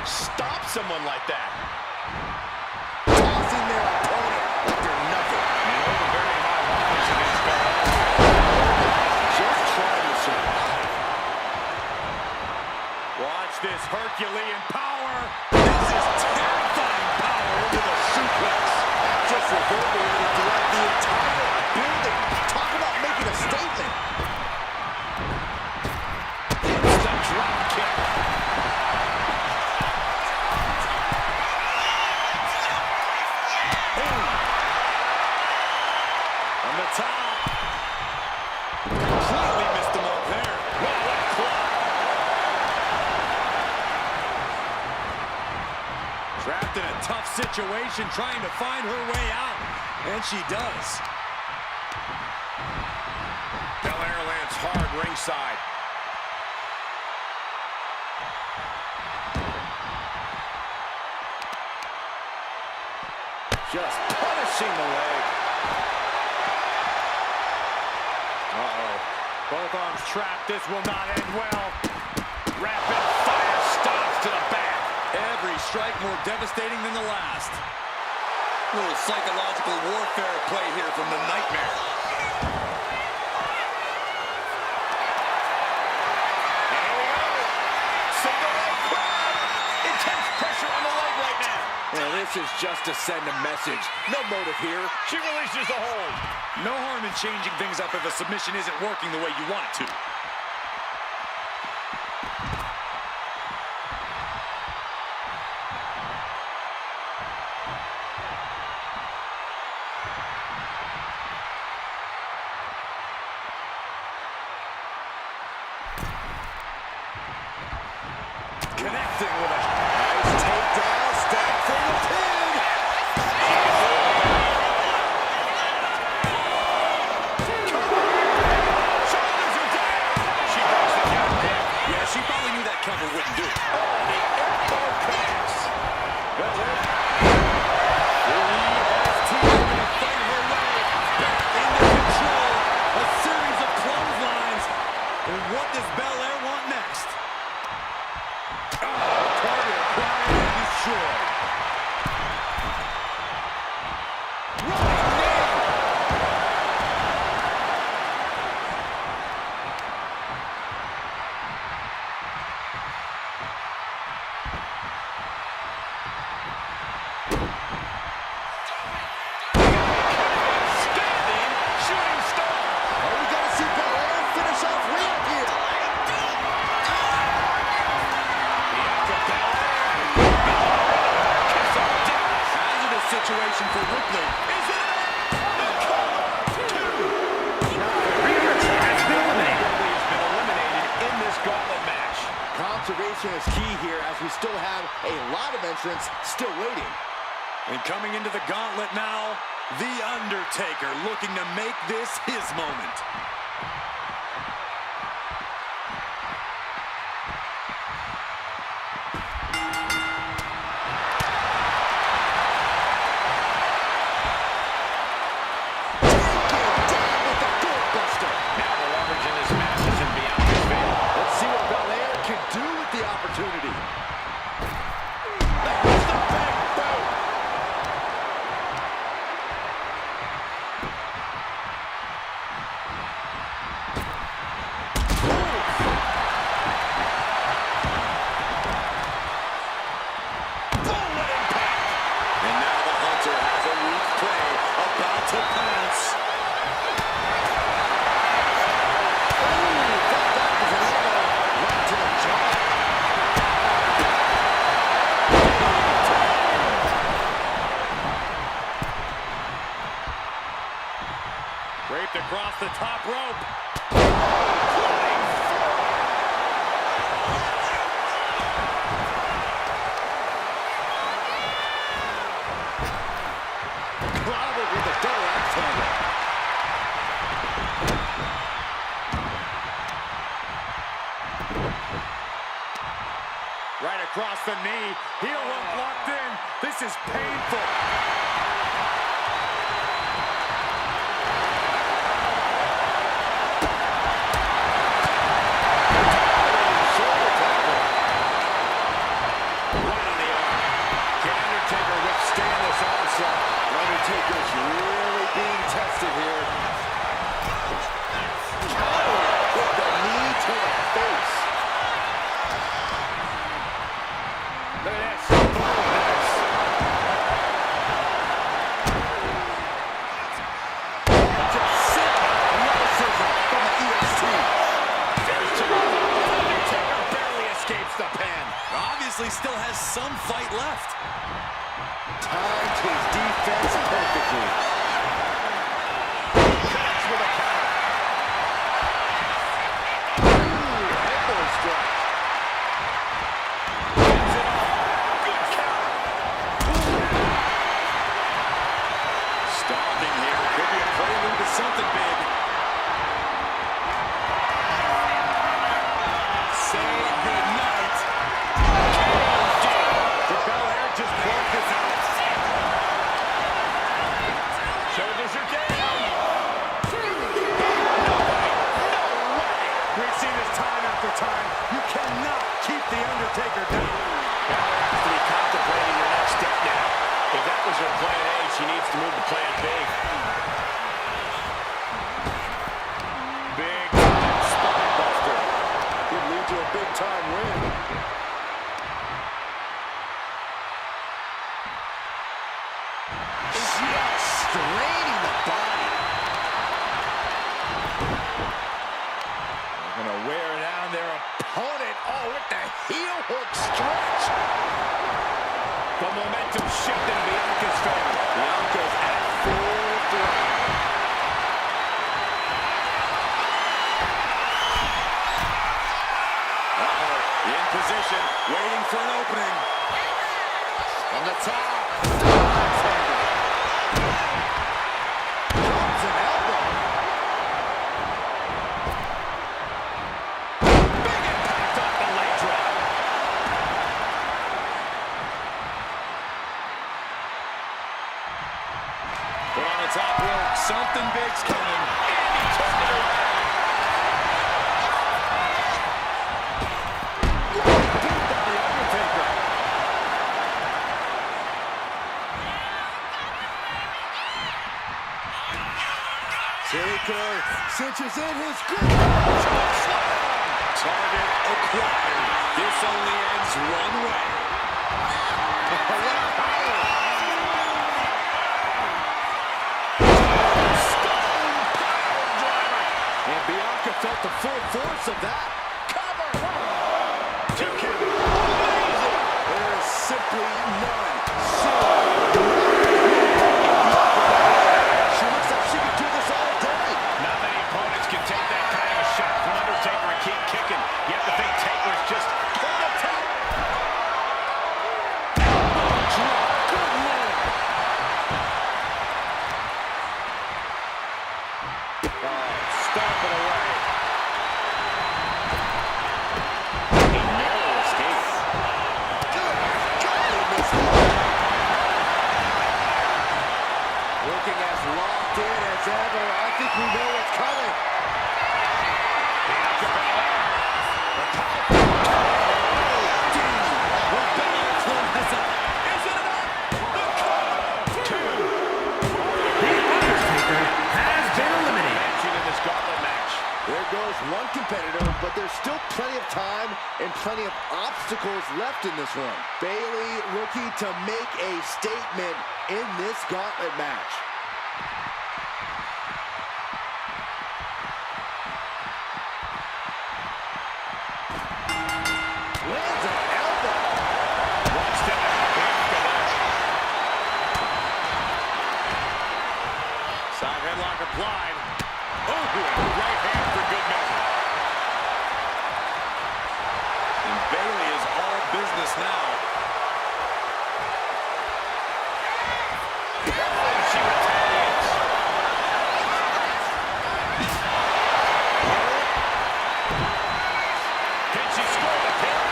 C: stop someone like that? Tossing their opponent like they're nothing.
A: And over very high lines against Belair.
C: Just trying to survive.
A: Watch this Herculean power.
B: This is terrifying power into the suplex.
C: Just reverberated throughout the entire building. Talk about making a statement.
A: It's the drop kick.
B: On the top. Completely missed the mark there.
A: Wow, what a clock.
B: Trapped in a tough situation, trying to find her way out. And she does.
A: Belair lands hard ringside.
C: Just punishing the leg.
A: Uh-oh. Both arms trapped. This will not end well. Rapid fire stops to the back.
B: Every strike more devastating than the last. A little psychological warfare at play here from the Nightmare.
A: Single leg grab. Intense pressure on the leg right now.
C: Well, this is just to send a message. No motive here.
A: She releases the hold.
B: No harm in changing things up if a submission isn't working the way you want it to.
A: Connecting with a
C: Nice takedown. Step for the pin.
A: shoulders are down. She breaks the count there.
B: Yeah, she probably knew that cover wouldn't do it.
A: The elbow pass. Belair.
B: Fight her way back into control. A series of clotheslines. And what does Belair want next?
A: Target acquired and destroyed. Standing shooting star.
C: Are we going to see Belair finish off Rhea here?
B: Hazardous situation for Ripley.
A: Is it the cover?
D: Rhea has been eliminated.
A: Ripley has been eliminated in this gauntlet match.
C: Conservation is key here as we still have a lot of entrants still waiting.
B: And coming into the gauntlet now, The Undertaker looking to make this his moment.
A: Now the leverage in this match is in Bianca's favor.
C: Let's see what Belair can do with the opportunity.
B: And now the Hunter has a weak prey about to pounce.
C: Right to the jaw.
A: Draped across the top rope.
C: Clobbered with a double axe handle.
A: Right across the knee. Heel hook locked in. This is painful. Right
B: has some fight left.
C: Timed his defense perfectly.
A: Connects with a counter.
C: Elbow strike.
A: Gets it off. Good counter.
B: Stomping here. Could be a prelude to something big. Say goodnight.
A: The Bel Air just broke this out. Shoulders are down. No way. We've seen this time after time. You cannot keep The Undertaker down. Now there has to be contemplating your next step now. If that was her plan A, she needs to move to plan B. Big time spine buster.
C: Could lead to a big time win. Just straining the body.
A: They're gonna wear down their opponent. Oh, with the heel hook stretch. The momentum shift in Bianca's favor. Bianca's at full throttle.
B: In position, waiting for an opening.
C: From the top. Comes an elbow.
A: Big impact off the leg drop.
B: Put on the top rope. Something big's coming.
A: And he turned it around. Beat by The Undertaker.
C: Taker cinches in his grip.
B: Target acquired. This only ends one way.
C: And Bianca felt the full force of that.
A: Cover. Two count.
C: There is simply none. She looks like she could do this all day.
A: Not many opponents can take that kind of a shot from Undertaker and keep kicking. You have to think Taker's just from the top.
C: Good Lord.
A: Stomping away. He never escapes.
C: Good golly, Miss Lord. Looking as locked in as ever. I think we know what's coming.
A: Bianca Belair. Raquel. Is it enough? The cover. Two.
D: The Undertaker has been eliminated.
A: Action in this gauntlet match.
C: There goes one competitor, but there's still plenty of time and plenty of obstacles left in this one. Bayley looking to make a statement in this gauntlet match. Lands an elbow.
A: One step ahead. Bianca there. Side headlock applied. Oh, right hand for good measure.
B: And Bayley is all business now.
A: She retaliates. Can she score the pin?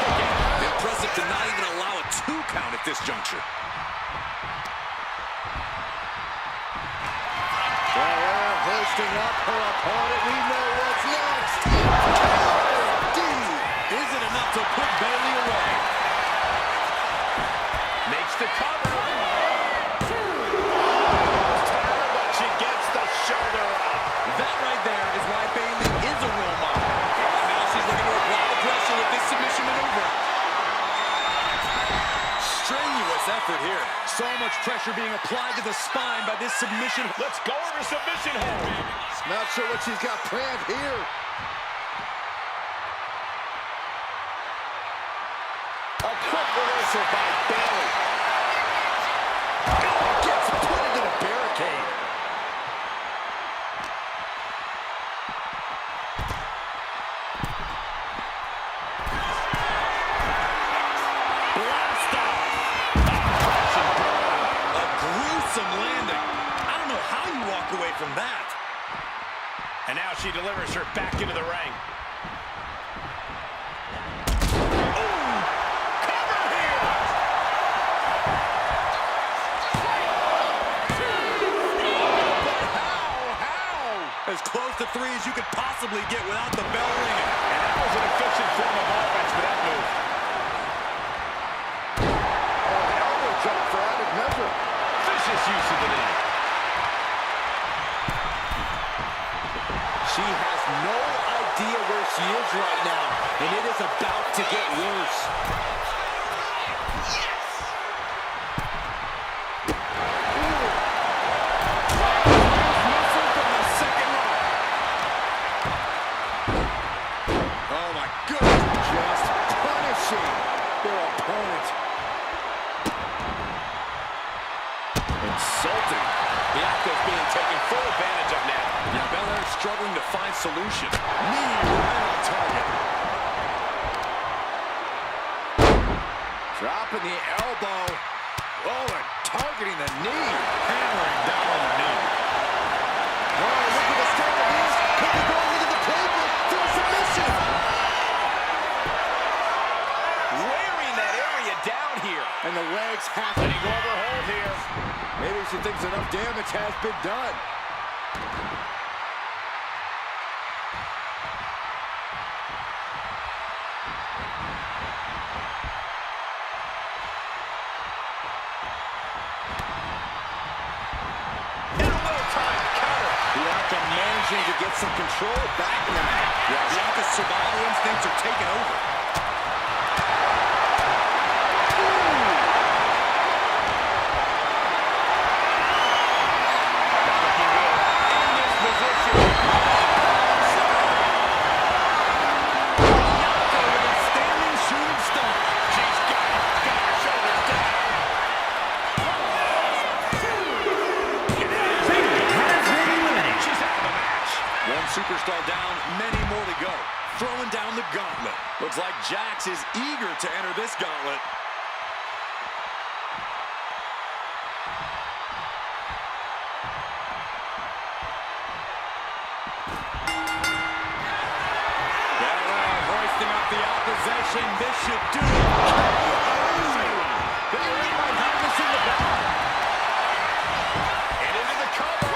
A: Kick out.
B: Impressive to not even allow a 2 count at this juncture.
C: Belair hoisting up her opponent. We know what's next.
B: Is it enough to put Bayley away?
A: Makes the cover. Almost had her, but she gets the shoulder up.
B: That right there is why Bayley is a role model. And now she's looking to apply the pressure with this submission maneuver. Strenuous effort here. So much pressure being applied to the spine by this submission.
A: Let's go over submission hold.
C: Not sure what she's got planned here. reversal by Bayley. Gets put into the barricade.
B: Blast off. A gruesome landing. I don't know how you walk away from that.
A: And now she delivers her back into the ring.
B: As close to 3 as you could possibly get without the bell ringing.
A: And that was an efficient form of offense for that move.
C: Oh, elbow drop for added measure.
A: Vicious use of the knee.
C: She has no idea where she is right now, and it is about to get worse.
A: Insulting. Bianca's being taken full advantage of now.
B: Yeah, Belair's struggling to find solution. Knee right on target.
C: Dropping the elbow. Oh, and targeting the knee.
B: Hammering down on the knee.
C: Oh, look at the state of this. Could be going into the table for a submission.
A: Wearing that area down here.
C: And the legs have to go over hold here. Maybe she thinks enough damage has been done.
A: In a well-timed counter.
C: Bianca managing to get some control back now.
B: Yeah, Bianca's survival instincts are taking over. Superstar down, many more to go. Throwing down the gauntlet. Looks like Jax is eager to enter this gauntlet. Belair hoisting up the opposition. This should do it. Belair might have this in the bag.
A: And into the cover.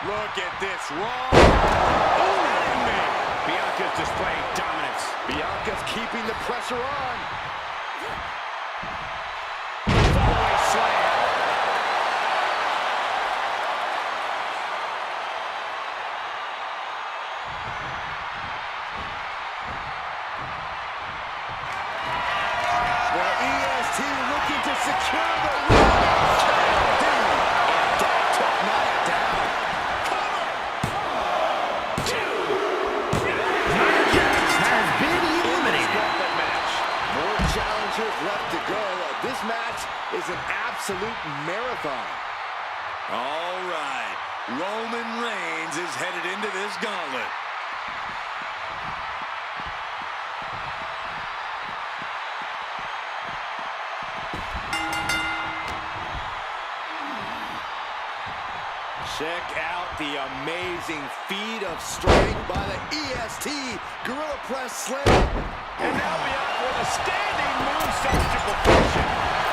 B: Look at this raw.
A: Bianca's displaying dominance.
C: Bianca's keeping the pressure on.
A: Fallaway slam.
C: The EST looking to secure the win. That took Nia down.
D: Has been eliminated.
C: More challengers left to go. This match is an absolute marathon.
B: All right. Roman Reigns is headed into this gauntlet.
C: Check out the amazing feat of strength by the EST Gorilla Press Slam.
A: And now Bianca with a standing moonsault to perfection.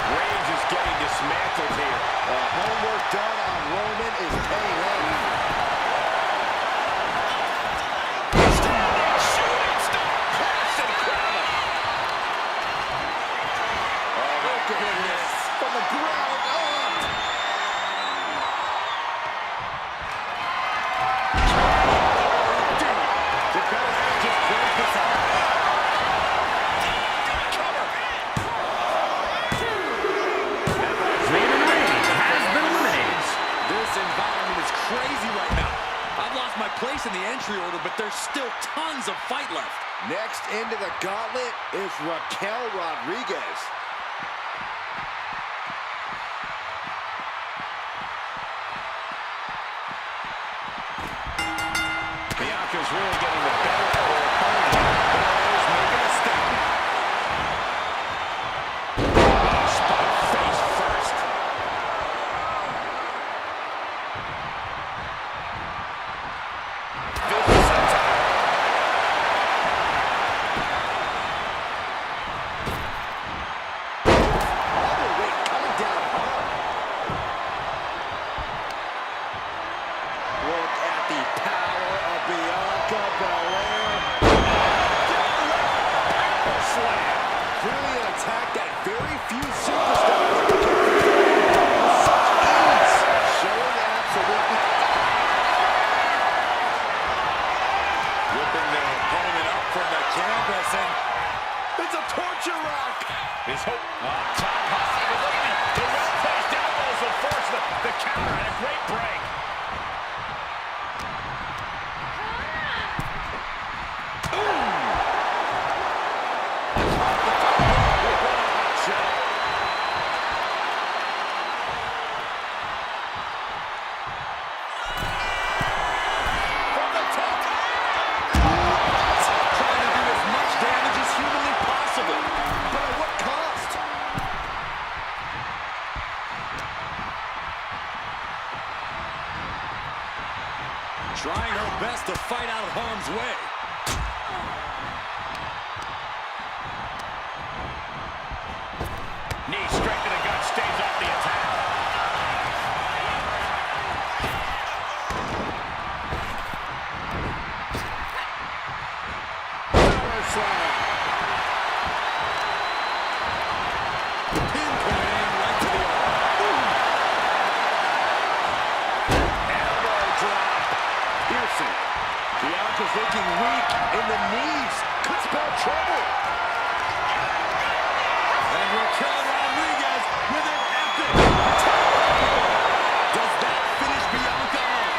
A: Reigns is getting dismantled here.
C: The homework done on Roman is paying off.
A: Standing shooting star press incredible.
C: Oh, look at this. From the ground up.
B: Crazy right now. I've lost my place in the entry order, but there's still tons of fight left.
C: Next into the gauntlet is Raquel Rodriguez.
A: Bianca's really getting the better of her opponent. Bellows making a statement. Oh, spot face first. His hope top possibility. The well-placed elbows will force the counter and a great break. From the top.
B: Trying to do as much damage as humanly possible.
C: But at what cost?
B: Trying her best to fight out of harm's way.
A: Knee straight to the gut, stays off the attack.
C: Power slam.
B: Pinpoint right to the arm.
A: Elbow drop.
C: Piercing. Bianca's looking weak in the knees. Could spell trouble.
B: And Raquel Rodriguez with an epic. Does that finish Bianca off?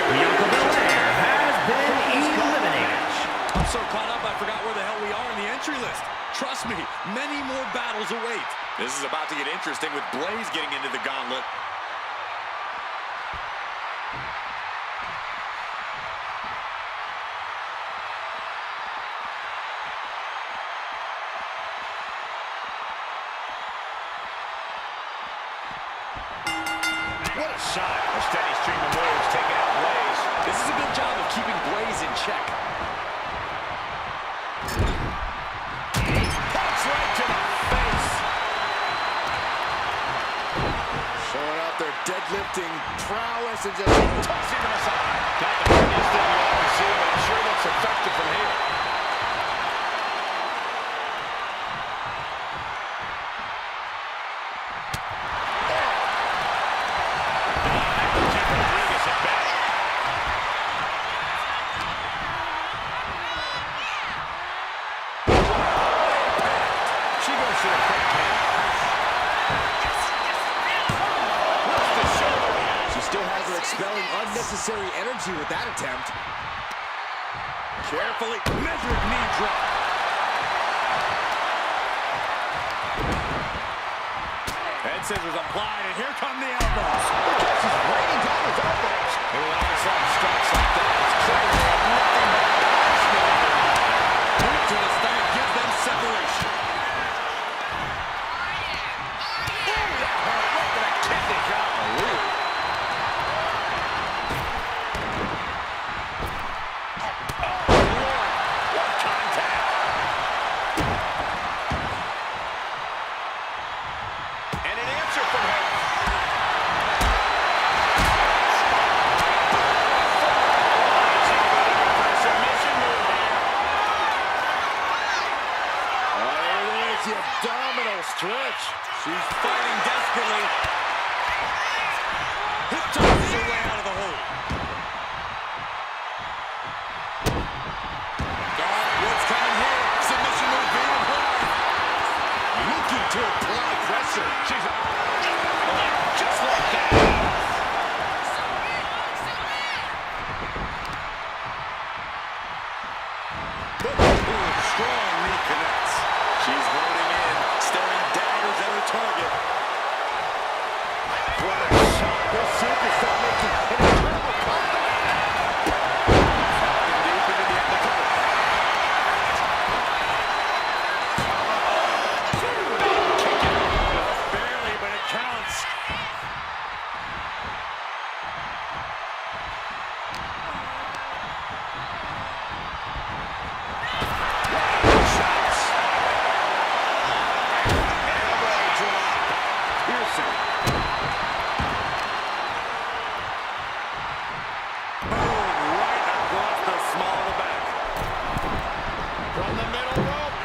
D: Bianca Belair has been eliminated.
B: I'm so caught up I forgot where the hell we are in the entry list. Trust me, many more battles await.
A: This is about to get interesting with Blaze getting into the gauntlet. What a shot. A steady stream of moves taking out Blaze.
B: This is a good job of keeping Blaze in check.
A: Punch right to the face.
C: Showing out their deadlifting prowess and just
A: Tossing him aside. Not the prettiest thing you ever see, but it sure looks effective from here. Rodriguez at bat. She goes to the quick count. What's the shoulder?
C: she still has her expelling unnecessary energy with that attempt.
B: Carefully measured knee drop. Head scissors applied, and here come the elbows.
C: She's raining down his elbows.
A: And when all of a sudden strikes like that, it's clear they have nothing but passion.
B: Boot to the stomach gives them separation.
A: Ooh, that hurt right to the kidney.
C: the abdominal stretch.
B: She's fighting desperately. Hip tosses her way out of the hole. What's coming here? Submission move being applied.
C: Looking to apply pressure.
A: She's just like that.
B: Strong knee connects. She's holding in, staring daggers at her target.
C: What a shot. This superstar making an incredible comeback.
B: Deep into the uppercut.
A: Barely, but it counts.
C: Shots. Elbow drop. Piercing.
A: Boom, right across the small of the back. From the middle rope.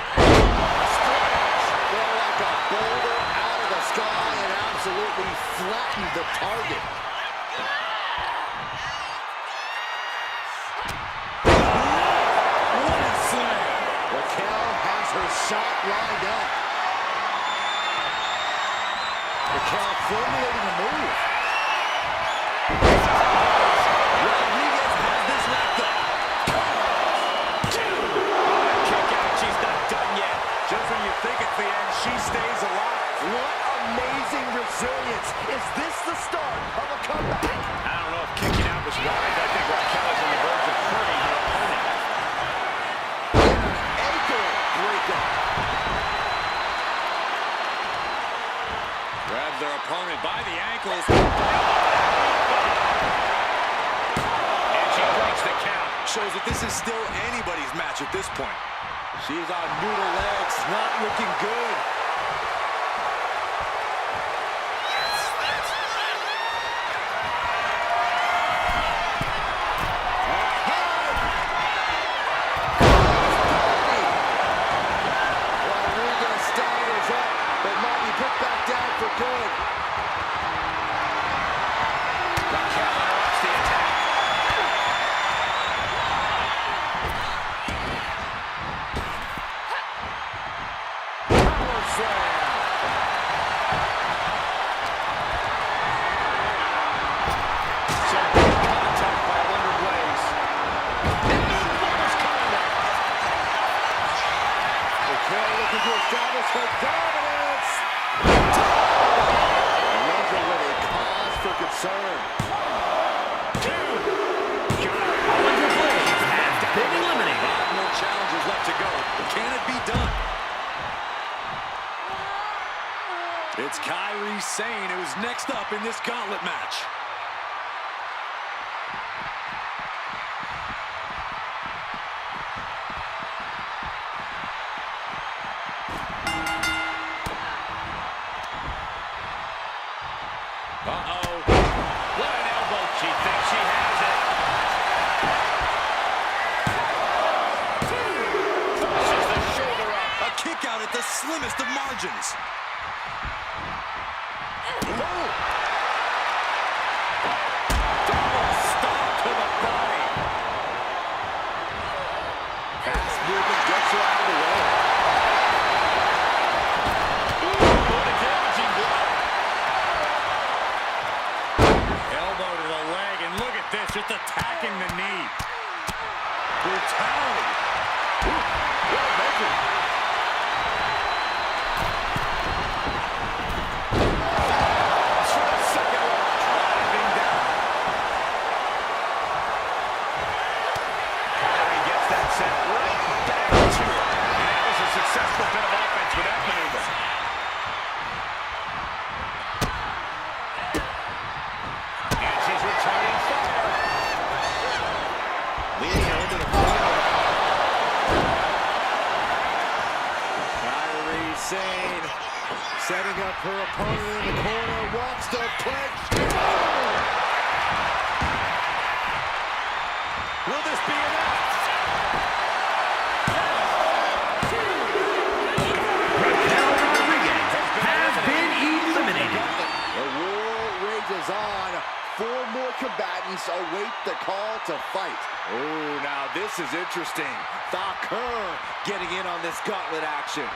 C: Splash. Throw like a boulder out of the sky and absolutely flattened the target.
B: What a slam.
C: Raquel has her shot lined up. Raquel formulating a move.
B: Rodriguez has this wrapped up.
A: Kick out, she's not done yet. Just when you think it's the end, she stays alive.
C: What amazing resilience. Is this the start of a comeback?
A: I don't know if kicking out was wise. I think Raquel is on the verge of hurting her opponent.
C: Ankle breaker.
B: Grabs their opponent by the ankles.
A: And she breaks the count.
B: Shows that this is still anybody's match at this point.
C: She's on noodle legs, not looking good. Rodriguez staggers up, but might be put back down for good.
A: Raquel interrupts the attack.
C: Power slam.
A: Some big contact by Wonder Blaze. And the Blaze coming back.
C: Raquel looking to establish her dominance. Wonder with a cause for concern.
D: Wonder Blaze has been eliminated.
B: 5 more challenges left to go. Can it be done? It's Kyrie Sane who's next up in this gauntlet match.
A: Uh-oh. What an elbow. She thinks she has it. Pushes the shoulder up.
B: A kick out at the slimmest of margins.
A: Double stop to the body.
C: Fast movement gets her out of the way.
A: What a damaging blow. Elbow to the leg, and look at this, just attacking the knee. Brutality.
C: What a measure.
A: For the second one. Driving down. Kyrie gets that set right back to her. And that was a successful bit of offense with that maneuver. And she's returning fire. Leading her into the corner.
C: Kyrie Sane setting up her opponent in the corner, wants to clinch.
A: Will this be enough?
D: Raquel
C: combatants await the call to fight. Oh, now this is interesting. Valkyria getting in on this gauntlet action.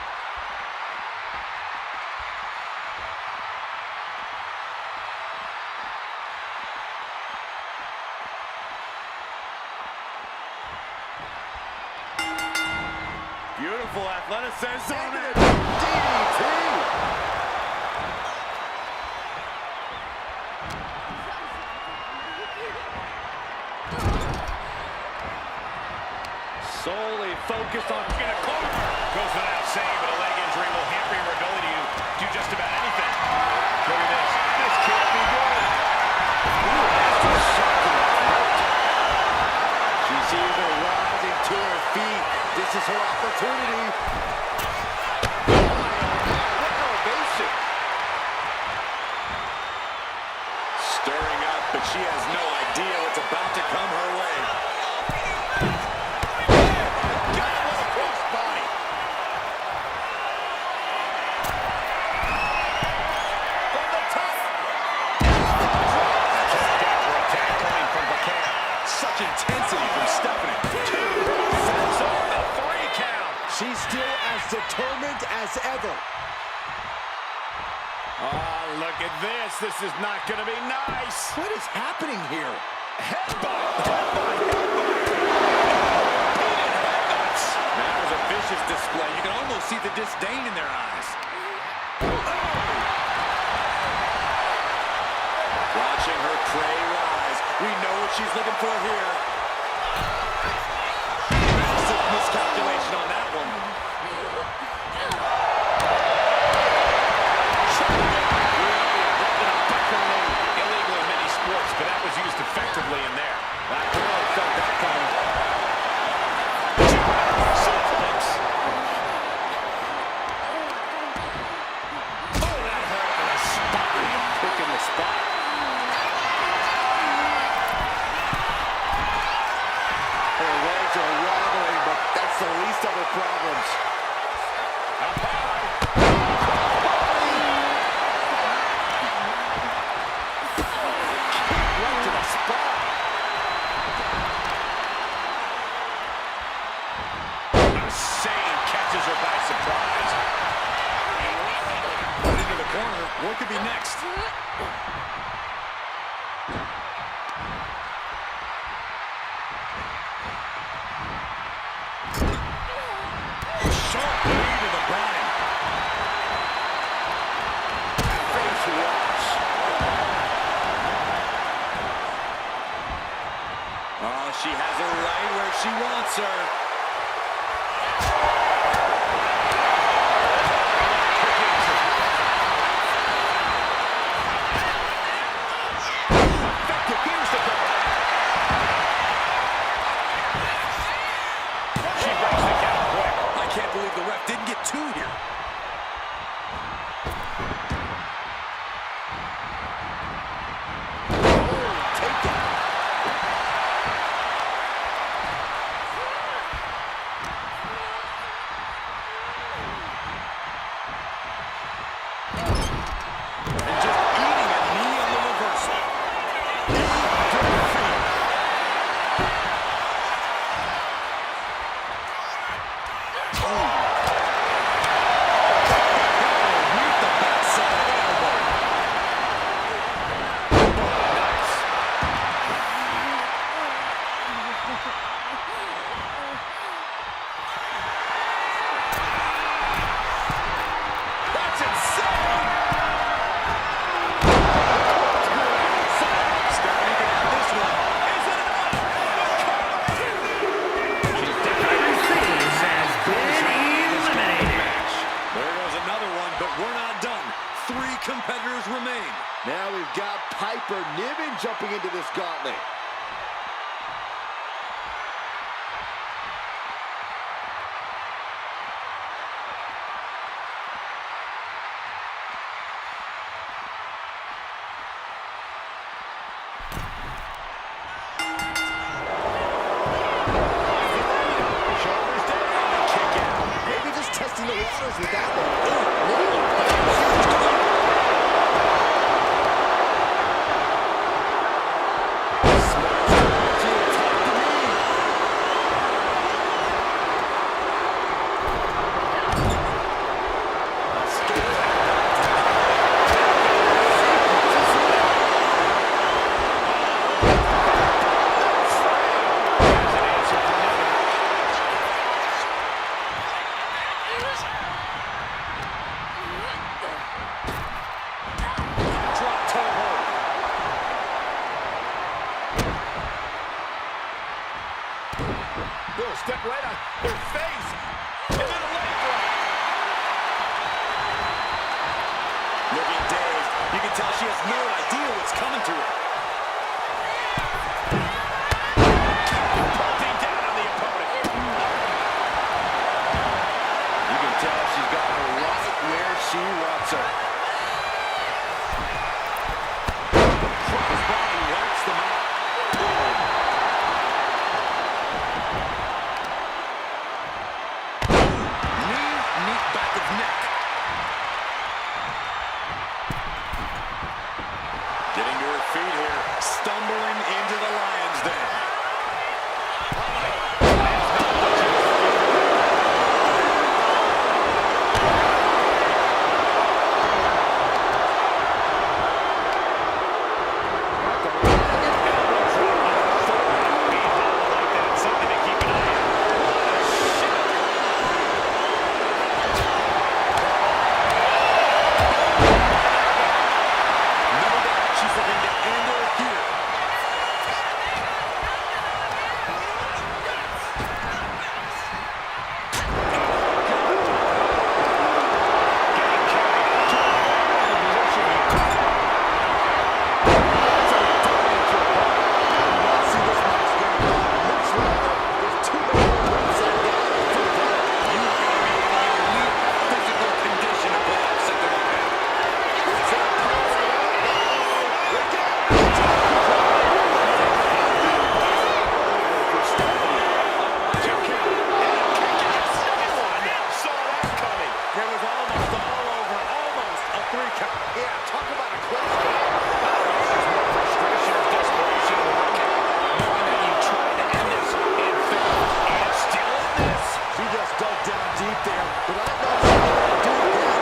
A: Beautiful athleticism.
C: DDT.
A: Solely focused on in a corner. Goes without saying, but a leg injury will hamper your ability to do just about anything. Look at this. This can't be good.
C: Ooh, that's a shot to the throat. She's even rising to her feet. This is her opportunity. Oh, what elevation.
B: Stirring up, but she has no idea what's about to come her way. Intensity from Stephanie.
A: Sets up the 3 count.
C: She's still as determined as ever.
A: Oh, look at this. This is not going to be nice.
C: What is happening here?
A: Headbutt.
B: That was a vicious display. You can almost see the disdain in their eyes. Watching her prey rise. We know what she's looking for here. Massive miscalculation on that one.
A: Illegal in many sports, but that was used effectively in there. That girl felt that coming. Suplex. Oh, that hurt in the spine. Quick in the spot.
C: Her legs are wobbling, but that's the least of her problems.
A: Up high.
C: Right to the spot.
A: Sane catches her by surprise.
B: Put into the corner. What could be next?
A: Sharp knee to the body.
C: Face wash.
B: Oh, she has her right where she wants her.
A: She breaks the count quick.
B: I can't believe the ref didn't get 2 here.
C: Take that.
B: And just eating a knee on the reversal. Meet the backside elbow.
A: That's insane.
B: Stephanie can have this one.
A: Is it enough? She's down.
D: Kyrie Sane has been eliminated.
B: There goes another one, but we're not done. 3 competitors remain.
C: Now we've got Piper Niven jumping into this gauntlet. Shoulders down. Kick out. Maybe just testing the waters with that one. Step right on her face. And then a leg drop.
B: Looking dazed. You can tell she has no idea what's coming to her.
A: Punching down on the opponent.
C: You can tell she's got her right where she wants her.
B: Crossbody wipes them out. Knee back of neck. Getting to her feet here, stumbling into the lion's den.
A: Something to keep an eye on.
B: No doubt she's looking to end her here. Physical condition to pull off something like that.
A: Saw that coming.
C: It was almost all over. Almost a 3 count. Yeah, talk about a close call.
A: Frustration or desperation in the ring now. Knowing that you tried to end this and failed. And still in this.
C: She just dug down deep there, but I know she's going to do it again.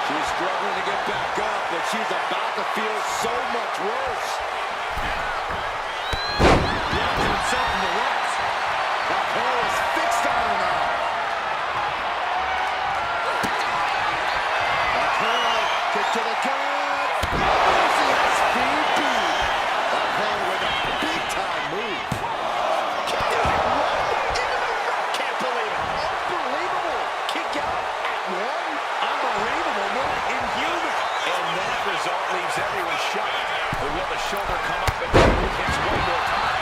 C: She's struggling to get back up, but she's about to feel so much worse. Locked himself in the ropes. Raquel is fixed on her now. Raquel, kick to the gut. She has speed. Raquel with a big-time move. Kick out. Into the rock. Can't believe it. Unbelievable. Kick out. One. Unbelievable. More inhuman.
A: And that result leaves everyone shocked. But will the shoulder come up and the move hits one more time?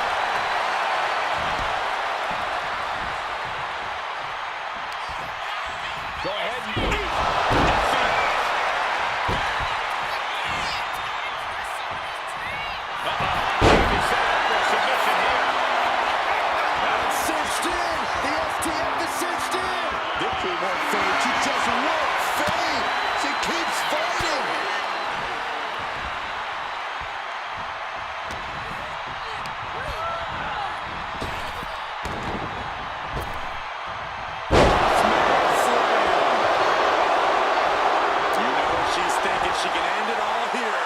A: Go ahead and eat. Submission here.
C: Cinched in. The STF is cinched in. Victory won't fade. She just won't fade. She keeps fighting.
B: You know she's thinking she can end it all here.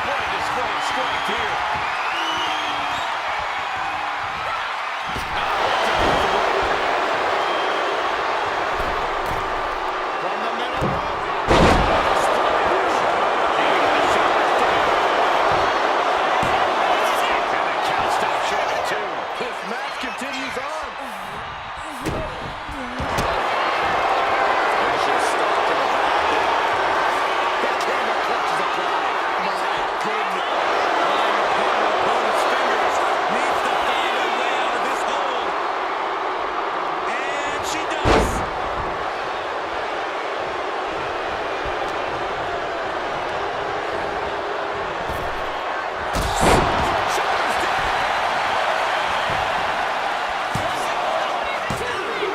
A: What a display of strength here. From the middle. And the count stops short of 2.
C: This match continues on.
B: And she'll stop to the back.
C: That camera clutches a flag. My goodness.
B: Her opponent's fingers needs to find a way out of this hole. And she does.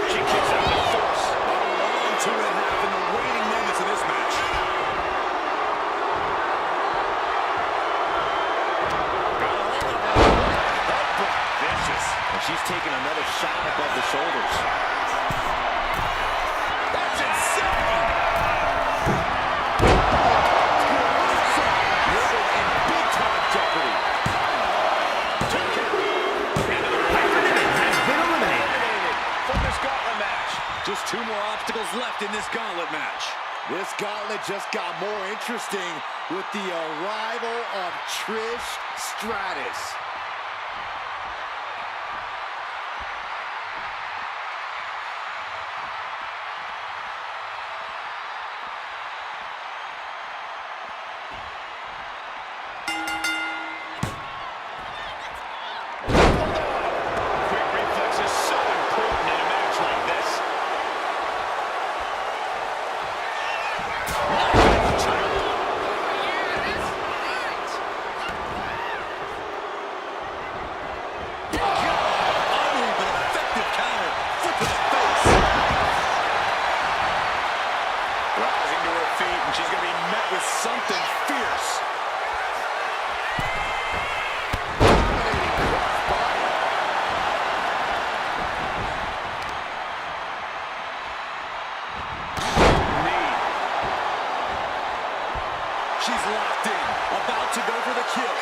A: She kicks out with force.
B: A long 2.5 in the waiting moments of this match.
A: Vicious.
C: And she's taking another shot above the shoulders.
B: That's insane.
C: So
B: battles left in this gauntlet match.
C: This gauntlet just got more interesting with the arrival of Trish Stratus.
A: Quick reflex is so important in a match like this. Rising to her feet, and she's going to be met with something fierce.
B: She's locked in, about to go for the kill.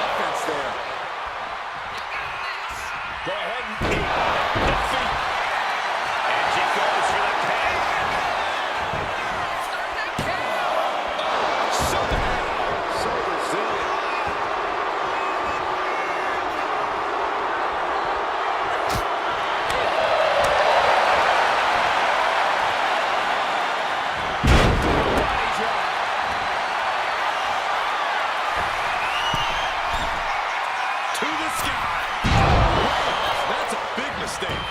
C: Offense there.
A: Go ahead and eat defeat. And she goes for the pin.
C: So resilient. Body drop.
B: To the sky. That's a big mistake.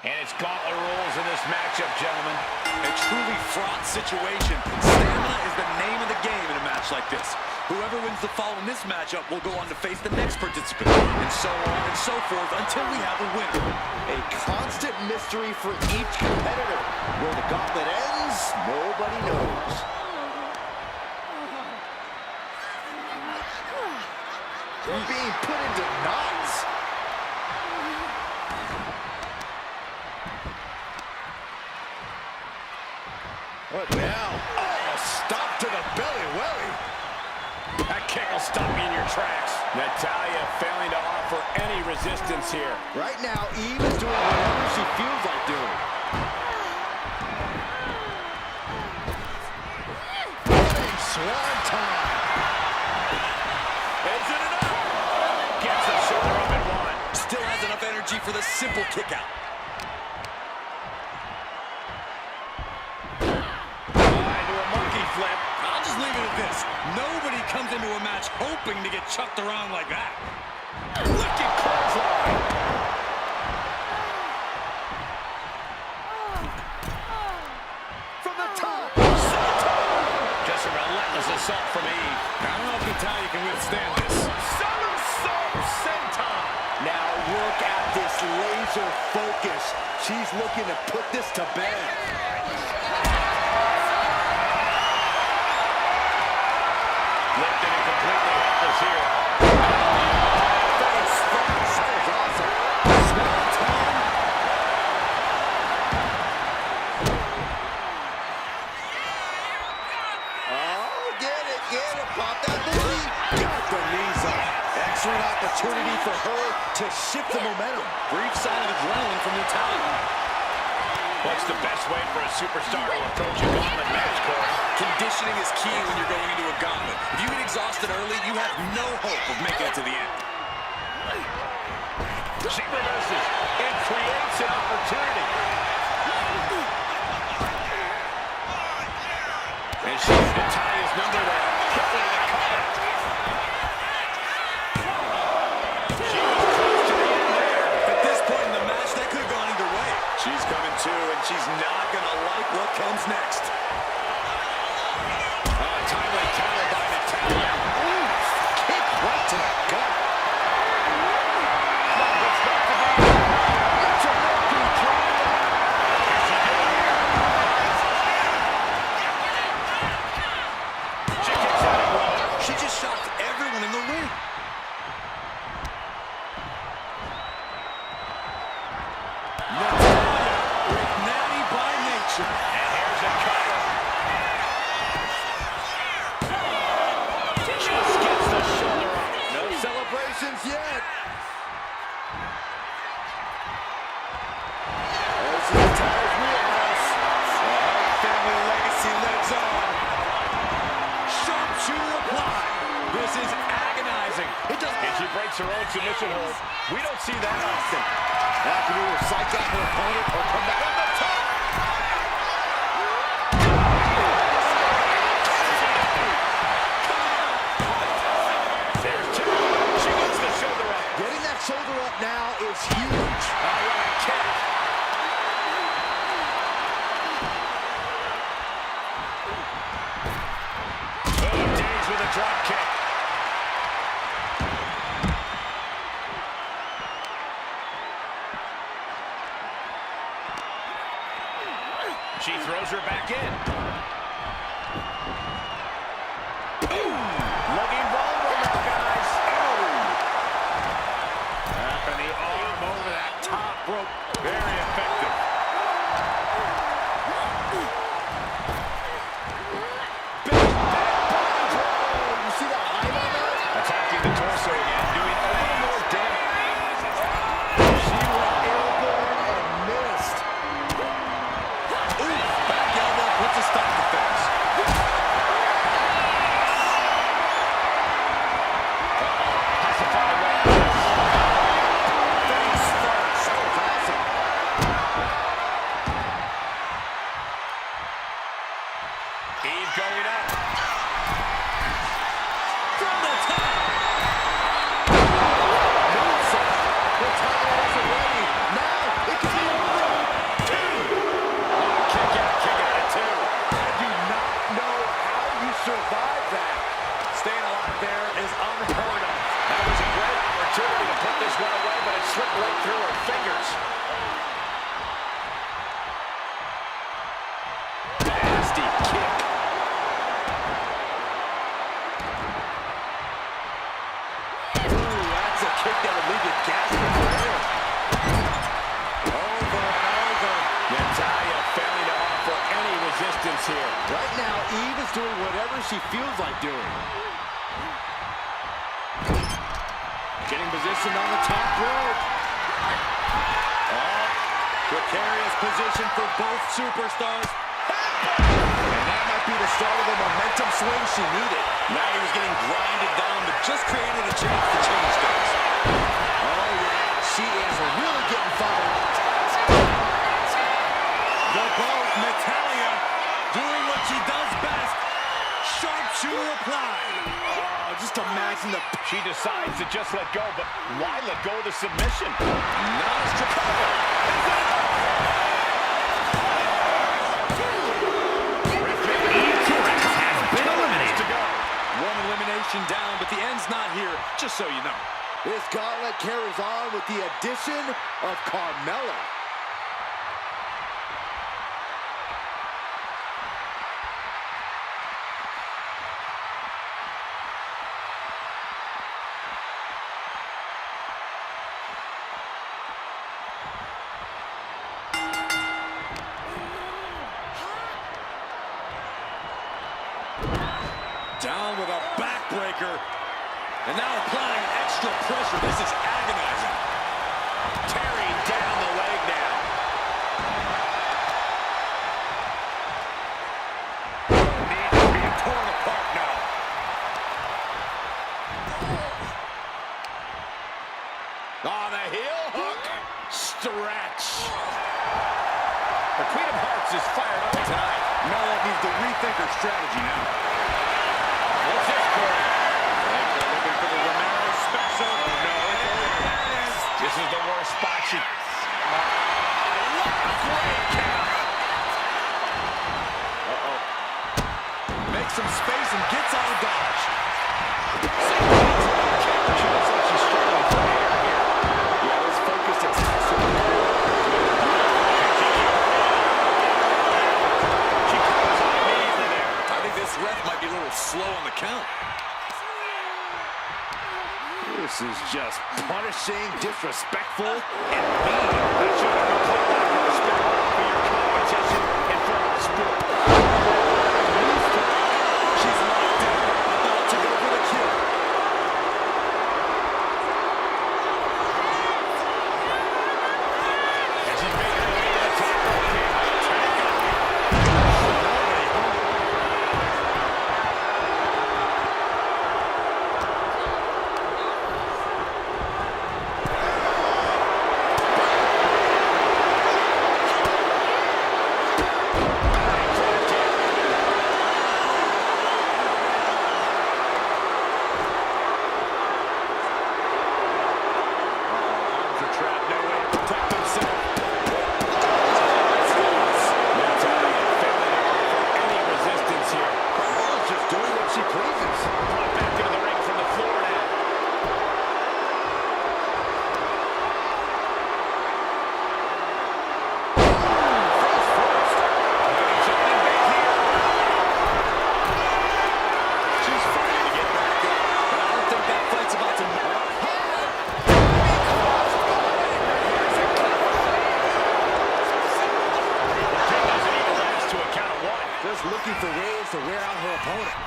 A: And it's gauntlet rules in this matchup, gentlemen.
B: A truly fraught situation. Stamina is the name of the game in a match like this. Whoever wins the fall in this matchup will go on to face the next participant, and so on and so forth until we have a winner.
C: A constant mystery for each competitor. Where the gauntlet ends, nobody knows. We're being put into knots. What now? Oh, stop to the belly, welly.
A: That kick will stop you in your tracks. Natalya failing to offer any resistance here.
C: Right now, Eve is doing whatever she feels like doing. Running swan time.
A: Is it enough? Gets the shoulder up and one.
B: Still has enough energy for the simple kick out.
A: Flip.
B: I'll just leave it at this. Nobody comes into a match hoping to get chucked around like that.
A: Lifted clothesline.
C: From the top.
A: Just a relentless assault from Eve.
B: I don't know if Natalya can withstand this.
A: Somersault senton.
C: Now look at this laser focus. She's looking to put this to bed.
A: Lifted and completely helpless here.
C: Face first. That was awesome. Swan time. Oh, get it. Pop that booty. Got the knees up. Excellent opportunity for her to shift the momentum.
B: Brief sign of adrenaline from Natalya.
A: What's the best way for a superstar to approach a gauntlet match, Corey?
B: Conditioning is key when you're going into a gauntlet. If you get exhausted early, you have no hope of making it to the end.
A: She reverses and creates an opportunity. And she has Natalya's number there. Quickly the cover. She was close to the end there.
B: At this point in the match, that could have gone either way. She's coming to, and she's not going to like what comes next.
A: Timely counter by Natalya.
C: Kick right to the gut.
B: She just shocked everyone in the ring. Natalya, natty by nature.
A: And here's a cover. Just gets the shoulder up.
C: No celebrations yet. There's Natalya's wheelhouse.
B: The Hart family legacy lives on. Sharpshooter applied. This is agonizing.
A: And she breaks her own submission hold. We don't see that often.
C: That can either psych out her opponent or come back on the top.
A: There's two. She gets the shoulder up.
C: Getting that shoulder up now is huge.
A: What a kick. Oh, Days with a drop kick. She throws her back in. Looking vulnerable now, guys. Wrapping the arm over that top rope. Very effective. Big back body drop.
C: You see that height on that?
A: Attacking the torso again, doing a little more damage.
C: She went airborne and missed.
B: Back elbow puts a stop to things.
A: Pacified right.
C: Face first. That was awesome.
A: Eve going up.
B: From the top.
C: Moonsault. Natalya wasn't ready. Now it could be over. survive that.
A: Staying alive there is unheard of. That was a great opportunity to put this one away, but it slipped right through her fingers. Nasty kick.
C: Ooh, that's a kick that would leave you gasping for air. Over and over.
A: Natalya failing to offer any resistance here.
C: Right now, Eve is doing whatever she feels like doing.
A: Getting positioned on the top rope.
B: Oh, precarious position for both superstars.
C: And that might be the start of the momentum swing she needed.
B: Now he was getting grinded down, but just created a chance to change things.
C: Oh, yeah, she is really getting fired up.
B: The boat, Natalya, doing what she does best. Sharpshooter applied.
A: Oh, just imagine she decides to just let go, but why let go of the submission?
B: Not a cover.
D: has been eliminated.
B: To go. One elimination down, but the end's not here, just so you know.
C: This gauntlet carries on with the addition of Carmella.
B: Down with a backbreaker. And now applying extra pressure. This is agonizing.
A: Tearing down the leg now. Needs to be torn apart now. On the heel hook. Stretch. The Queen of Hearts is fired up tonight.
B: Mella needs to rethink her strategy now.
A: What's this for?
B: They're looking for the Romero special.
A: Oh, no.
B: There it is.
A: This is the worst spot she... Great count.
B: Uh-oh. Makes some space and gets out of dodge.
A: She looks like she's struggling for air here.
C: Yeah, this focused attack.
A: She comes on her knees in there.
B: I think this ref might be a little slow on the count.
C: This is just punishing, disrespectful,
A: And mean. That shows a complete lack of respect for your competition and for our sport.
B: She's locked in, about to go for the kill.
A: And she's making her way to the top rope here. Arms are trapped, no way to protect himself. Natalya failing to offer any resistance here.
C: Carmella's just doing what she pleases.
A: Brought back into the ring from the floor now. Jumping big here.
B: She's fighting to get back up, but I don't think that fight's about to...
A: It doesn't even last to a count of one.
C: Just looking for ways to wear out her opponent.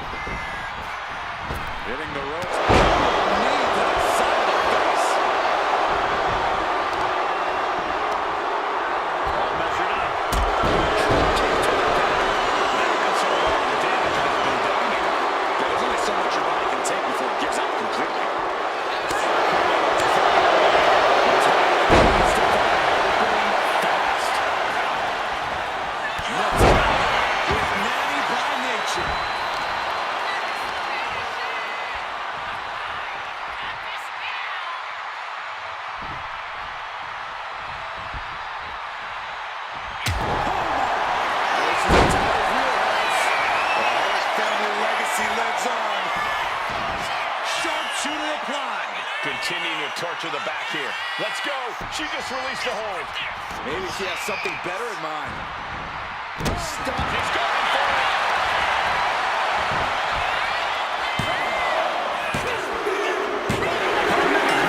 B: Hitting the ropes. Knee to the side of the face.
A: All measured up. Not so long the damage has been done here.
B: There's only so much your body can take before it gives out completely. With natty by nature.
A: torture the back here. Let's go. She just released the hold.
C: Maybe she has something better in mind. Stop.
A: She's going for it.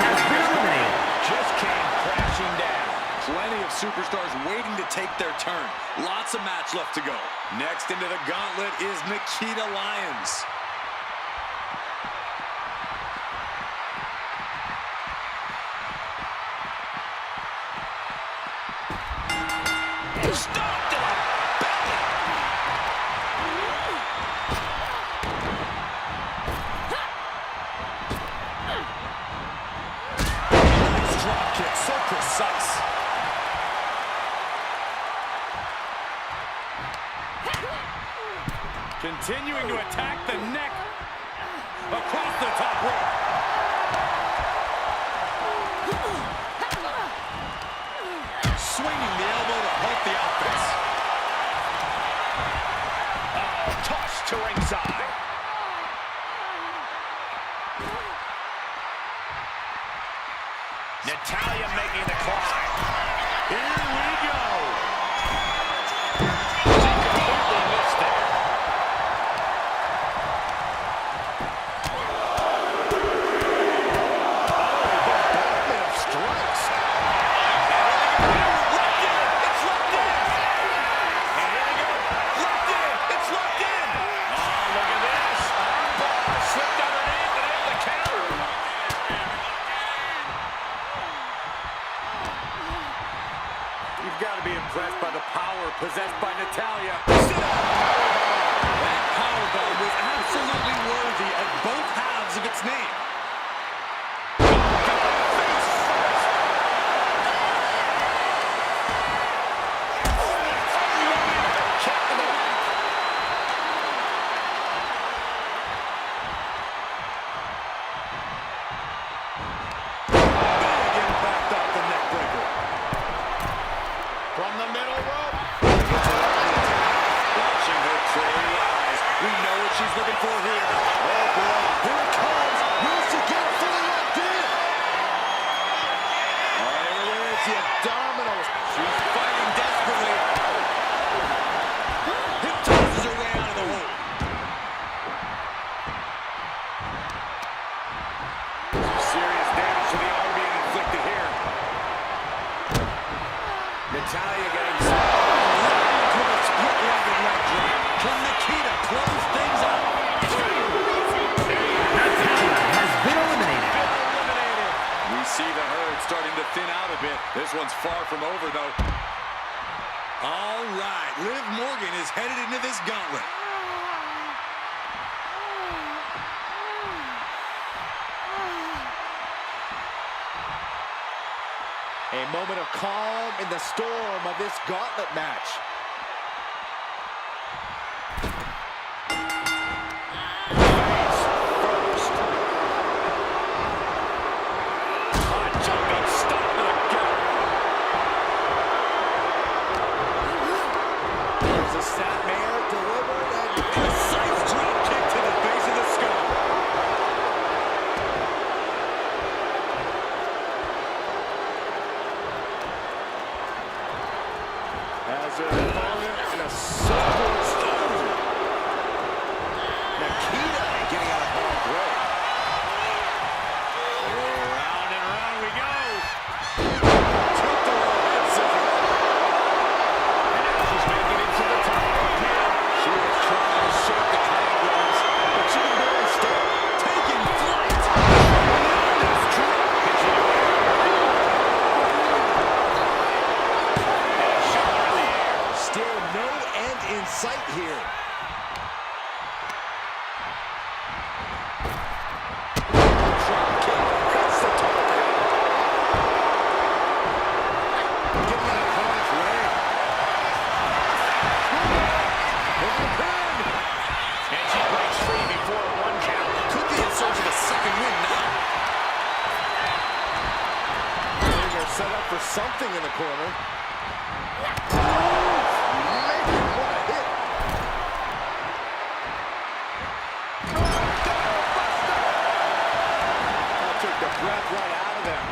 D: Has been eliminated.
A: Just came crashing down.
B: Plenty of superstars waiting to take their turn. Lots of match left to go. Next into the gauntlet is Nikita Lyons.
A: Stopped to the belly. Nice drop kick, so precise. Continuing to attack the neck across the top rope.
B: Swinging the elbow to halt the offense.
A: Toss to ringside. Natalya making the climb. Here we go. She completely missed there. Bombardment of strikes. Locked in. It's locked in. And here we go. Locked in. It's locked in. Oh, look at this. Armbar slipped underneath and able to counter.
C: You've got to be impressed by the power possessed by Natalya.
B: That powerbomb was absolutely worthy of both halves of its name.
C: Big impact off the neck breaker.
A: From the middle rope.
B: Watching her trail the eyes. We know what she's looking for here.
C: Oh boy, here it comes. Will she get it fully locked in? Oh, here it is, the abdominals.
B: She's fighting desperately. Hip tosses her way out of the hole.
A: Some serious damage to the arm being inflicted here. Natalya getting
B: To a split-legged leg drop. Can Nikita close things out?
D: Natalya has been eliminated.
B: We see the herd starting to thin out a bit. This one's far from over, though. All right, Liv Morgan is headed into this gauntlet.
C: A moment of calm in the storm of this gauntlet match.
A: jumping stop to the gut.
C: There's a snapmare delivered and
B: Precise drop kick to the base of the skull.
C: has her opponent in a super stone. Nikita getting out of harm's way.
A: Round and round we go.
C: Took the head scissors.
A: And now she's making it to the top rope here.
C: She was trying to shake the cobwebs, but she can barely stop.
B: Taking flight.
C: Tremendous drop. Still no end in sight here. Drop kick hits the target. Getting out of harm's way. Over the pin.
A: And she breaks free before a 1 count.
B: Could be in search of a second win now.
C: They're set up for something in the corner. That took the breath right out of them.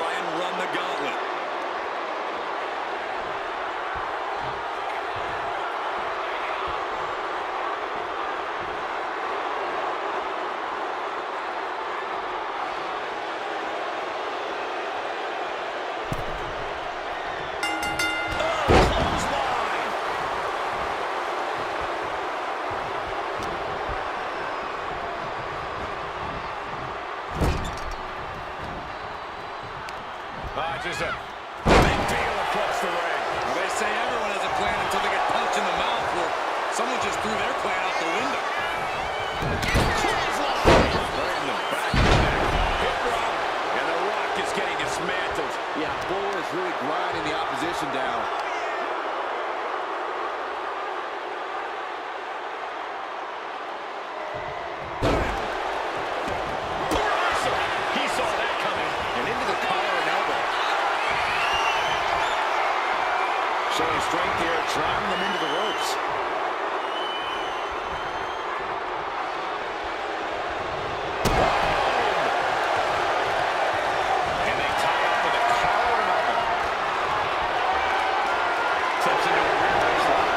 B: try and run the gauntlet.
A: Just a big deal across the ring.
B: Well, they say everyone has a plan until they get punched in the mouth. Well, someone just threw their plan out the window.
A: Right in the back of the neck. Hip drop. And the Rock is getting dismantled.
C: Yeah, Bull is really grinding the opposition down.
A: He saw that coming.
C: And into the collar and elbow. Showing strength here, driving them into the ropes.
A: And they tie up with a collar and elbow. Steps into a rear waist lock.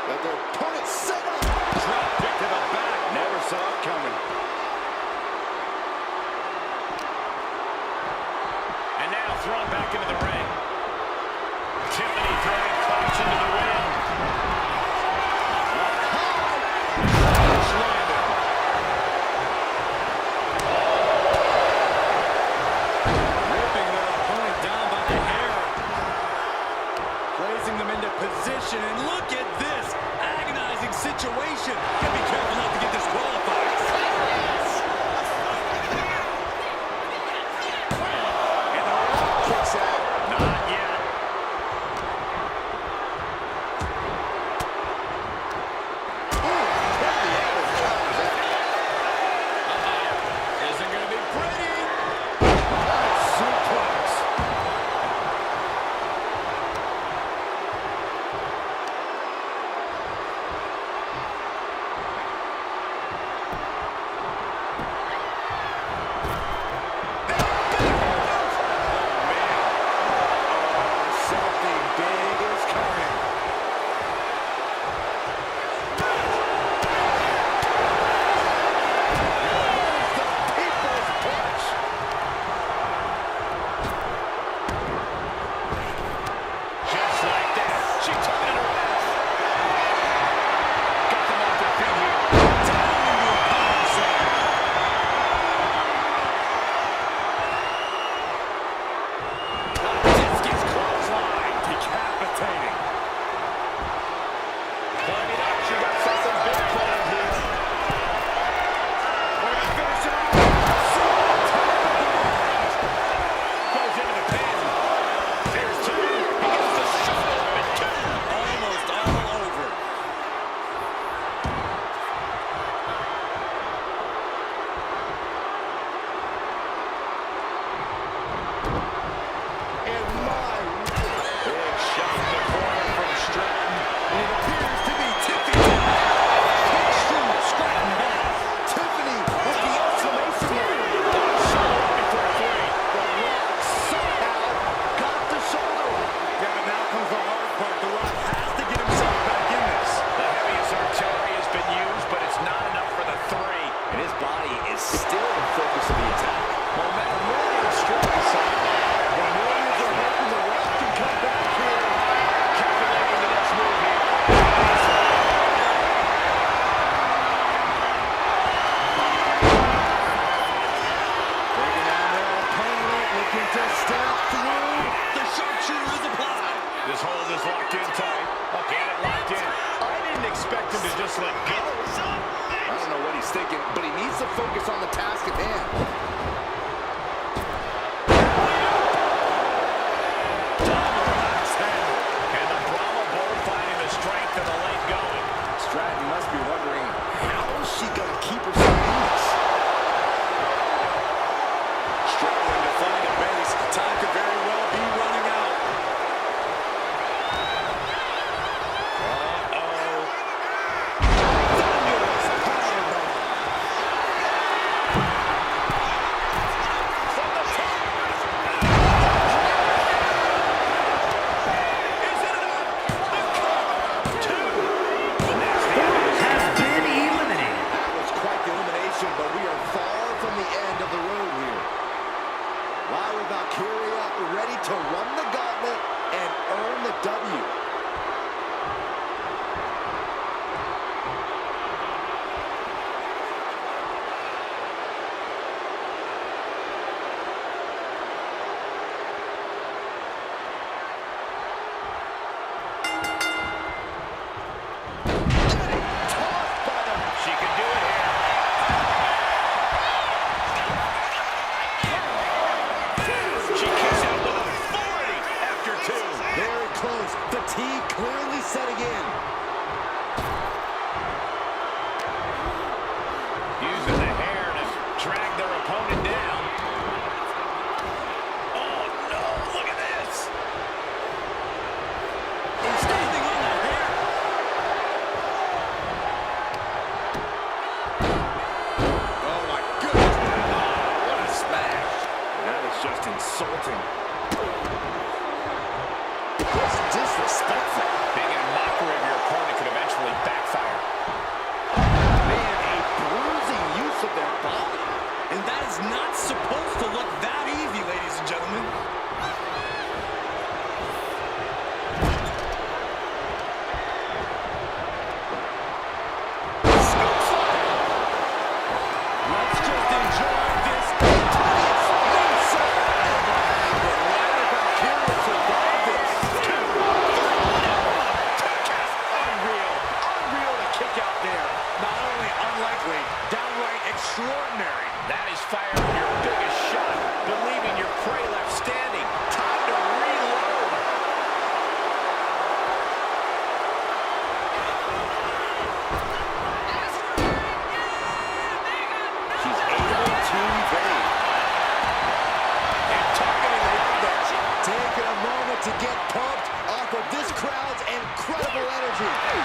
C: Got their opponent set up.
B: Drop kick to the back.
C: Never saw it coming.
A: And now thrown back into the ring. Tiffany throwing clutch into the wind.
B: Ripping their opponent down by the hair. Placing them into position. And look at this agonizing situation. Gotta be careful not to get disqualified.
C: And the ref kicks out.
A: Not yet.
B: Isn't gonna be pretty.
C: Suplex. Something big is coming. The people's push.
A: Just like that. She took it in her mouth. Got them off their feet here.
B: Down into a power slam.
A: Discus clothesline. Decapitating. Climbing up. She got something big planned here. We're going to finish it off. Goes into the pin. There's two. He gets the shoulder and two.
B: Almost all over.
C: And my
A: Big shot in the corner from Stratton.
B: And it appears to be Tiffany. Extreme Stratton back.
C: Tiffany with the exclamation mark.
A: Shoulder up before three.
C: The Rock somehow got the shoulder up.
B: Yeah, but now comes the hard part. The Rock has to get himself back in this.
A: The heaviest artillery has been used, but it's not enough for the three.
C: And his body is still the focus of the attack. Momentum really on Stratton's side. The Warriors are hoping the Rock can come back here.
A: Calculating the next move here.
C: Bringing down their opponent, looking to step through.
B: The sharpshooter is applied.
A: This hold is locked in tight. Get it locked in. I didn't expect him to just let go.
C: I don't know what he's thinking, but he needs to focus on the task at hand.
A: And the Brahma Bull finding the strength of the late going.
C: Stratton must be wondering, how is she going to keep herself in this?
B: Struggling to find a base. Time could very well be running out.
D: Has been eliminated.
C: That was quite the elimination, but we are far from the end of the road here. Valkyria ready to run the gauntlet and earn the W.
A: She can do it here. She kicks out with authority after two.
C: Very close. Fatigue clearly setting in.
A: Using the hair to drag their opponent down. Oh no, look at this.
B: Standing on the hair. Oh my goodness.
A: What a smash.
C: That is just insulting. That's disrespectful.
A: Being a mockery of your
C: charging.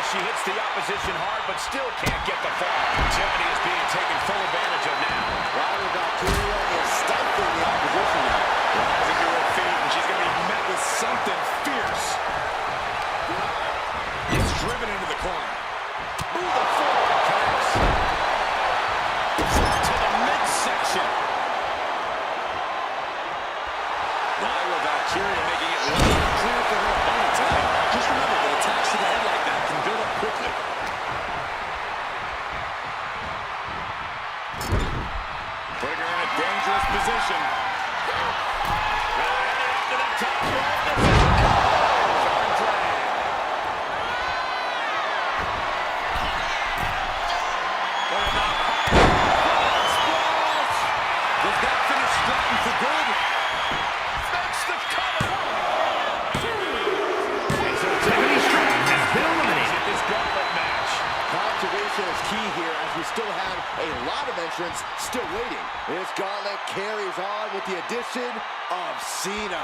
A: She hits the opposition hard, but still can't get the fall. Opportunity is being taken full advantage of now.
C: Valkyria is stifling the opposition now.
B: Rising to her feet, and she's going to be met with something fierce. It's driven into the corner.
C: Ooh, the forward connects.
B: To the midsection. Valkyria making it loud and clear for her opponent tonight. Just remember, the attacks to the head like that can build up quickly. Putting her in a dangerous position.
A: Right to the top rope.
B: Does that finish Stratton for good?
A: Makes the cover.
D: Kyrie Sane has been eliminated.
A: This gauntlet match.
C: Conservation is key here as we still have a lot of entrants still waiting. This gauntlet carries on with the addition of Cena.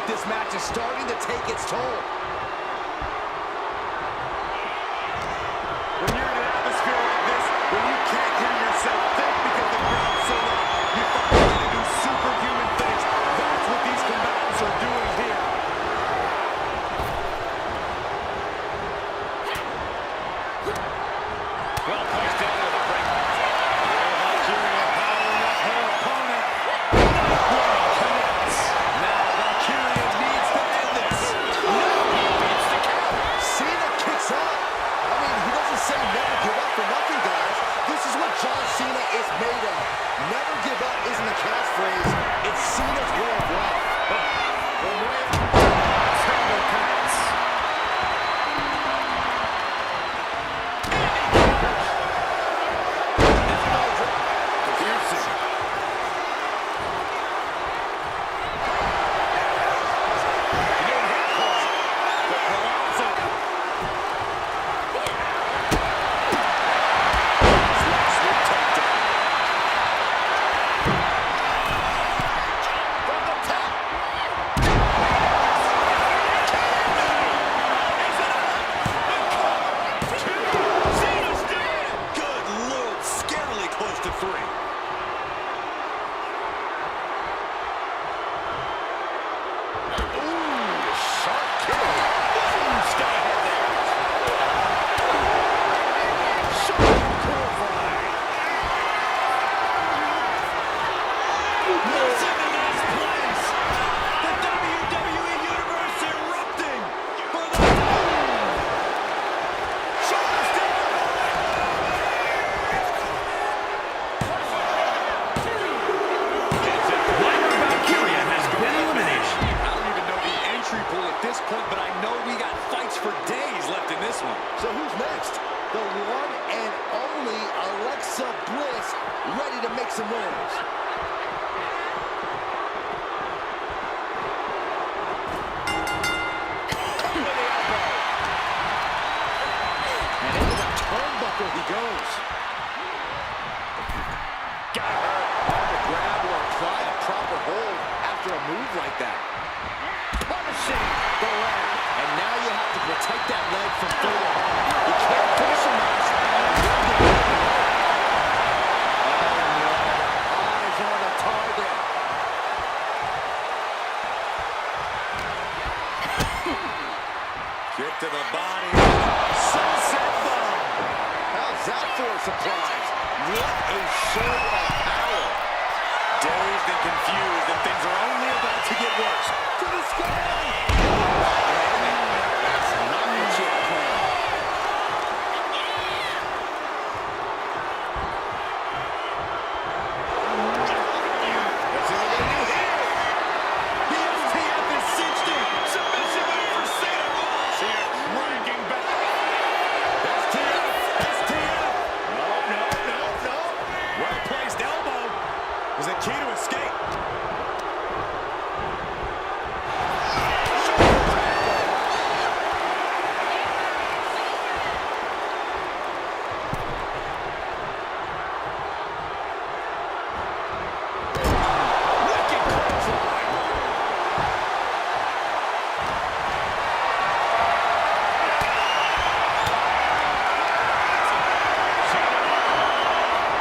C: This match is starting to take its toll.
B: When you're in an atmosphere like this, when you can't hear yourself think because the crowd's so loud, you find a way to do superhuman things. That's what these combatants are doing here.
A: Well placed down with a break.
B: Valkyria powering up her opponent. Connects. Now Valkyria needs to end this.
A: Beats the count.
C: Cena kicks out. I mean, he doesn't say never give up for nothing, guys. This is what John Cena is made of. Never give up isn't a catchphrase. It's Cena's way of life. So who's next? The one and only Alexa Bliss, ready to make some waves. And into the turnbuckle he goes.
A: Got her.
C: Hard to grab or apply a proper hold after a move like that. Punishing the leg. And now you have to protect that leg from further harm. You can't finish a match.
B: it works. To the sky.
C: That's not what you had planned.
B: Let's see what they do here. The STF is 60. Submission move for Cena.
A: Cena dragging back.
B: STF. No. Well-placed elbow is a key to escape. Wicked clothesline.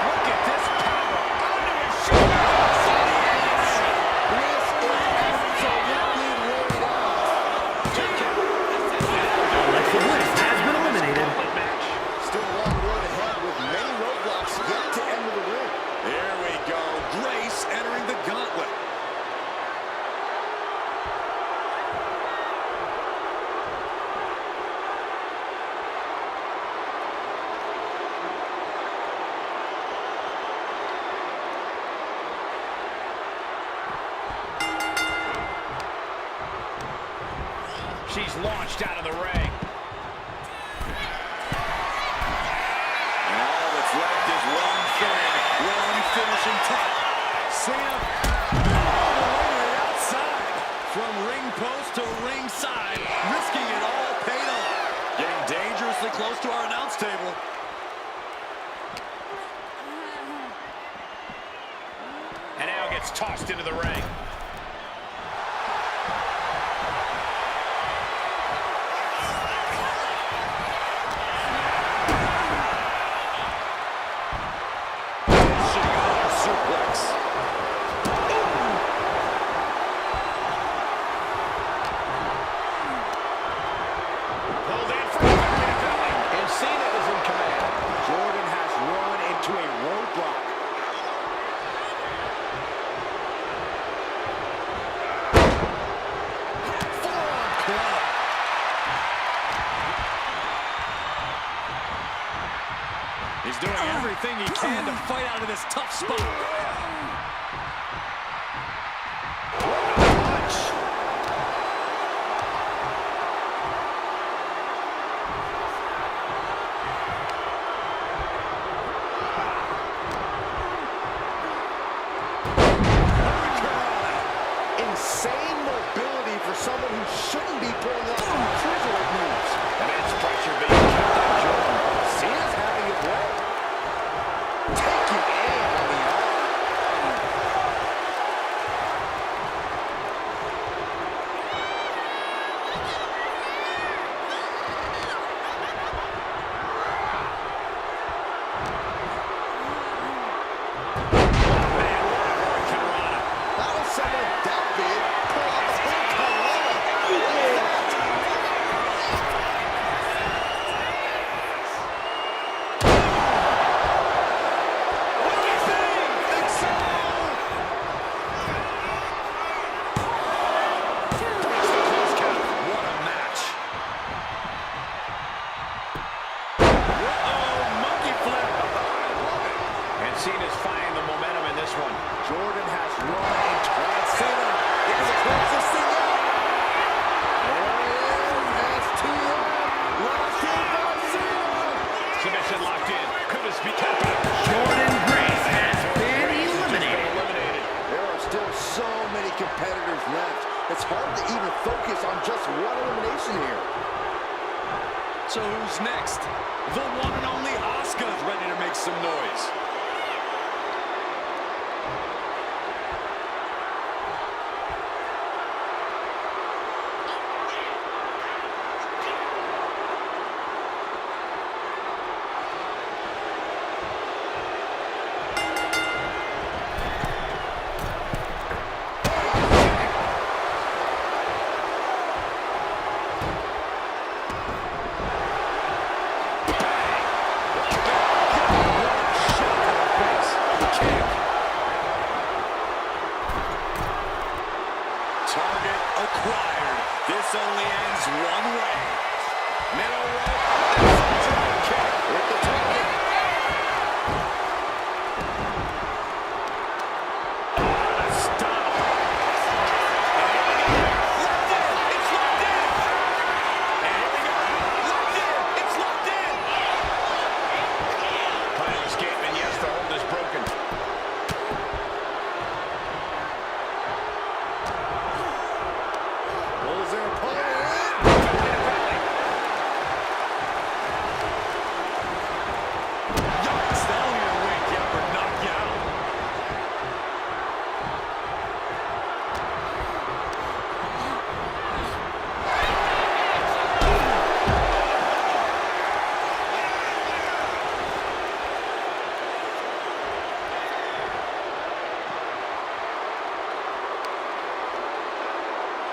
B: Look at this power. Onto his shoulders.
C: Bliss is absolutely laid out.
D: Alexa Bliss has been eliminated.
C: Still a long road ahead with many roadblocks yet to enter the ring.
B: Here we go. Grace entering the gauntlet.
A: She's launched out of the ring.
B: And all that's left is one thing, one finishing touch. Cena all the way to the outside. From ring post to ringside, risking it all paid off. Getting dangerously close to our announce table.
A: And now gets tossed into the ring.
B: Suplex.
A: Pulled in for a belly.
C: And Cena is in command. Jordan has run into a roadblock.
B: Forearm club. He's doing everything he can to fight out of this tough spot. Punch.
C: Insane mobility for someone who shouldn't be pulling off cruiserweight moves.
A: Immense pressure being kept on Jordan.
C: Cena's having his way. Taking aim on the arm. That was someone that big. Pull off a big Carolina.
B: required. This only ends one way.
C: Middle rope. Kick with the target.
A: Stop.
B: Locked in. It's locked in. And here we go. Locked in. It's locked in.
A: Trying to escape, and yes, the hold is broken.
C: Pulls their opponent in.
B: Yikes, that'll either wake you up or knock you out.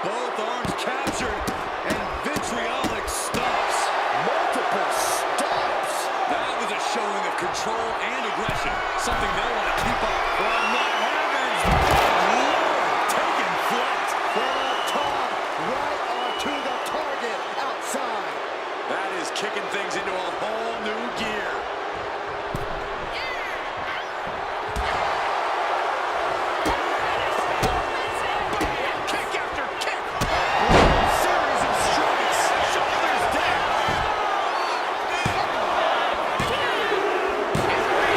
B: Both arms captured, and vitriolic stops.
C: Multiple stops.
B: That was a showing of control and aggression, something they'll want to keep up.
C: From the heavens,
B: Lord, taking flight.
C: from up top, right onto the target outside.
B: That is kicking things into a whole new gear. Kick after kick. Series of strikes. Shoulders down.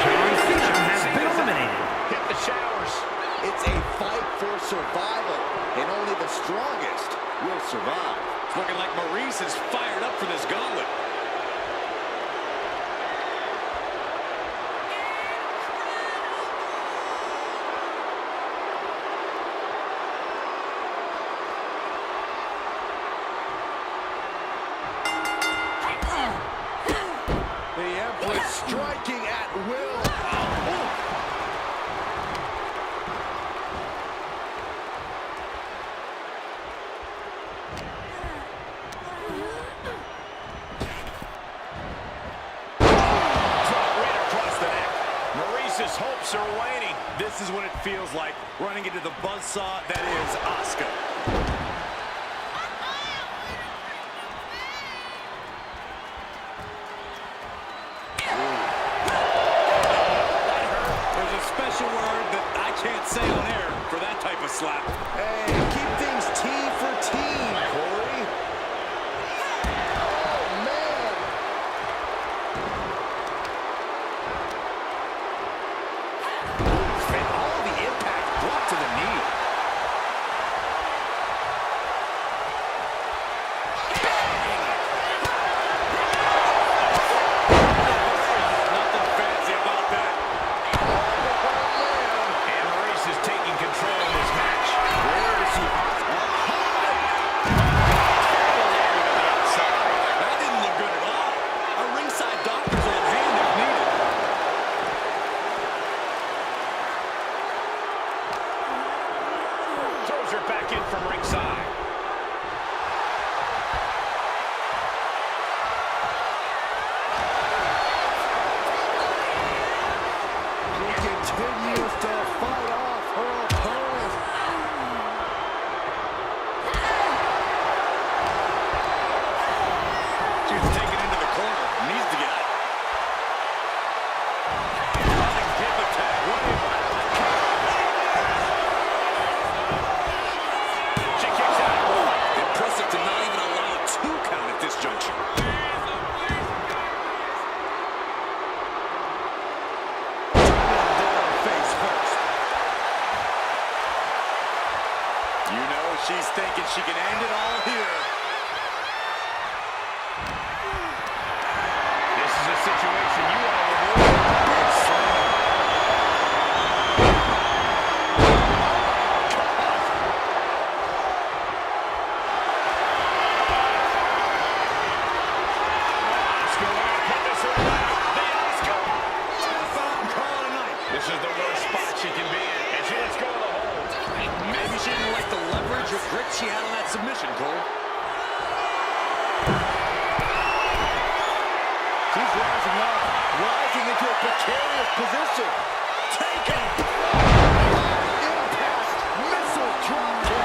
D: Kyrie Sane has been eliminated.
A: Hit the showers.
C: It's a fight for survival, and only the strongest will survive.
B: It's looking like Maryse is fired up for this gauntlet.
C: The Empress striking at will.
A: Drop right across the neck. Maryse's hopes are waning.
B: This is what it feels like, running into the buzzsaw that is Asuka. There's a special word that I can't say on air for that type of slap.
C: Hey, keep things T for team, Corey. Oh, man.
A: And all the impact brought to the knee.
B: Nothing fancy about that.
A: And Maryse is taking control of this match.
C: Where is he?
B: That didn't look good at all. A ringside doctor's on hand if needed.
A: Throws her back in from ringside.
C: She continues to fight off her opponent.
B: She's taken into the corner. Needs to get out. Running hip attack.
A: She kicks out.
B: Impressive to not even allow a 2 count at this juncture. Down face first. You know she's thinking she can end it all here.
A: This is a situation you want to avoid.
B: Big slam.
A: Asuka want to put this one back. The Asuka.
B: Tap out and call it a night.
A: This is the worst spot she can be in. And she lets go of the hold.
B: Maybe she didn't like the leverage or grip she had on that submission, Cole.
C: She's rising up, rising into a precarious position.
B: Taken.
C: Impact missile drop kick.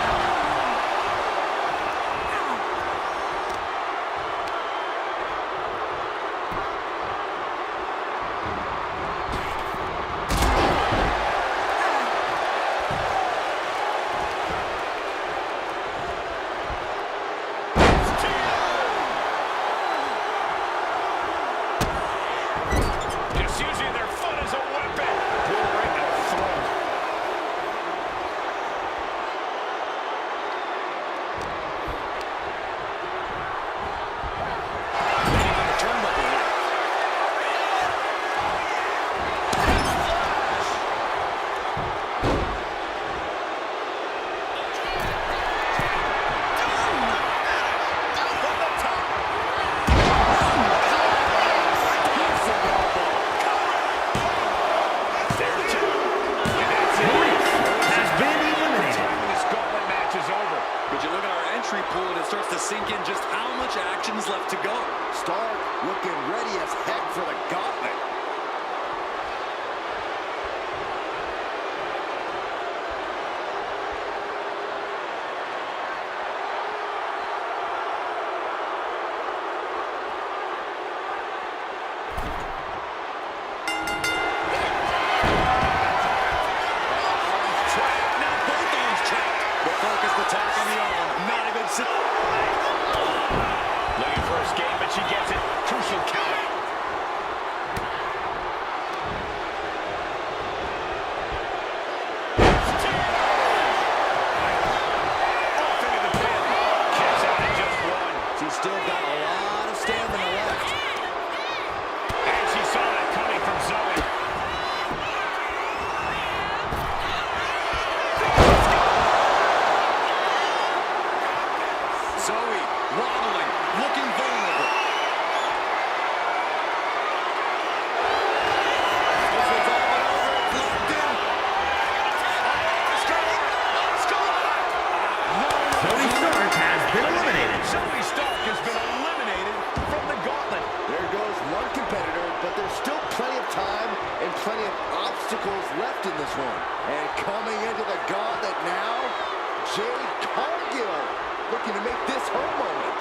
C: plenty of obstacles left in this one. And coming into the gauntlet now, Jade Cargill looking to make this her moment.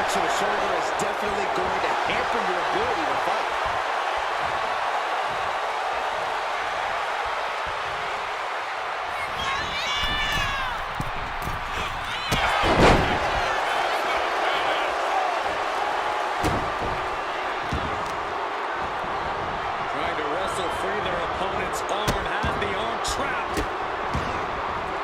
C: To the shoulder is definitely going to hamper your ability to fight.
B: Trying to wrestle free their opponent's arm, has the arm trapped.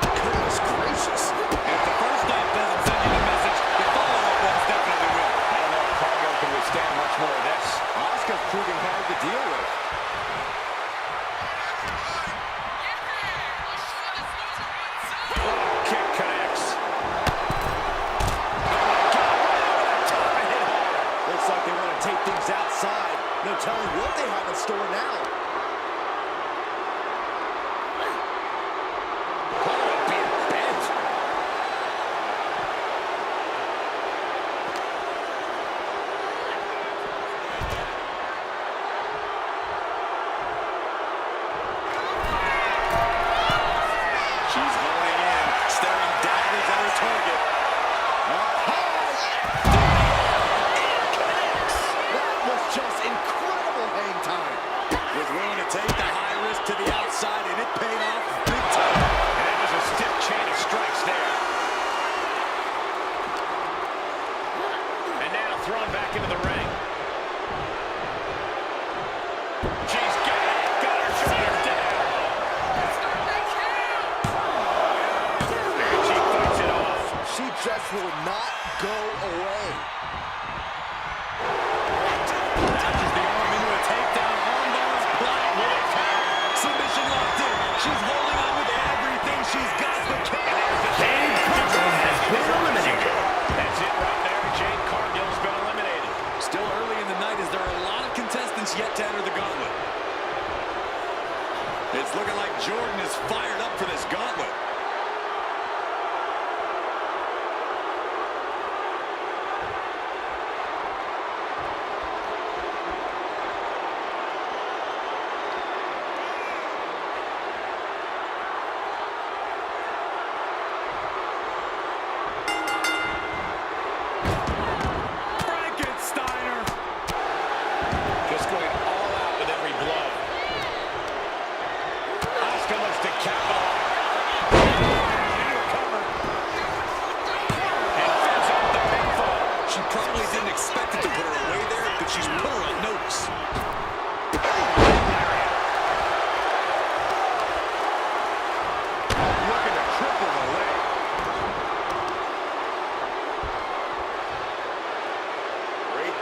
C: Goodness gracious.
B: If the first stop doesn't send you the message, the follow-up one's definitely will.
A: I don't know if Cargill can withstand much more of this.
C: Asuka's proving hard to deal with.
A: Kick connects.
C: Looks like they want to take things outside. No telling what they have in store now.
A: Thrown back into the ring. She's got her shoulders down. And she fights it off.
C: She just will not go away.
B: Touches the arm into a takedown. Armbar applied with a tap. Submission locked in. She's holding on with everything she's got.
D: Jade Cargill has been eliminated.
A: That's it right there. Jade Cargill's been eliminated.
B: Still early in the night as there are a lot of contestants yet to enter the gauntlet. It's looking like Jordan is fired up for this gauntlet.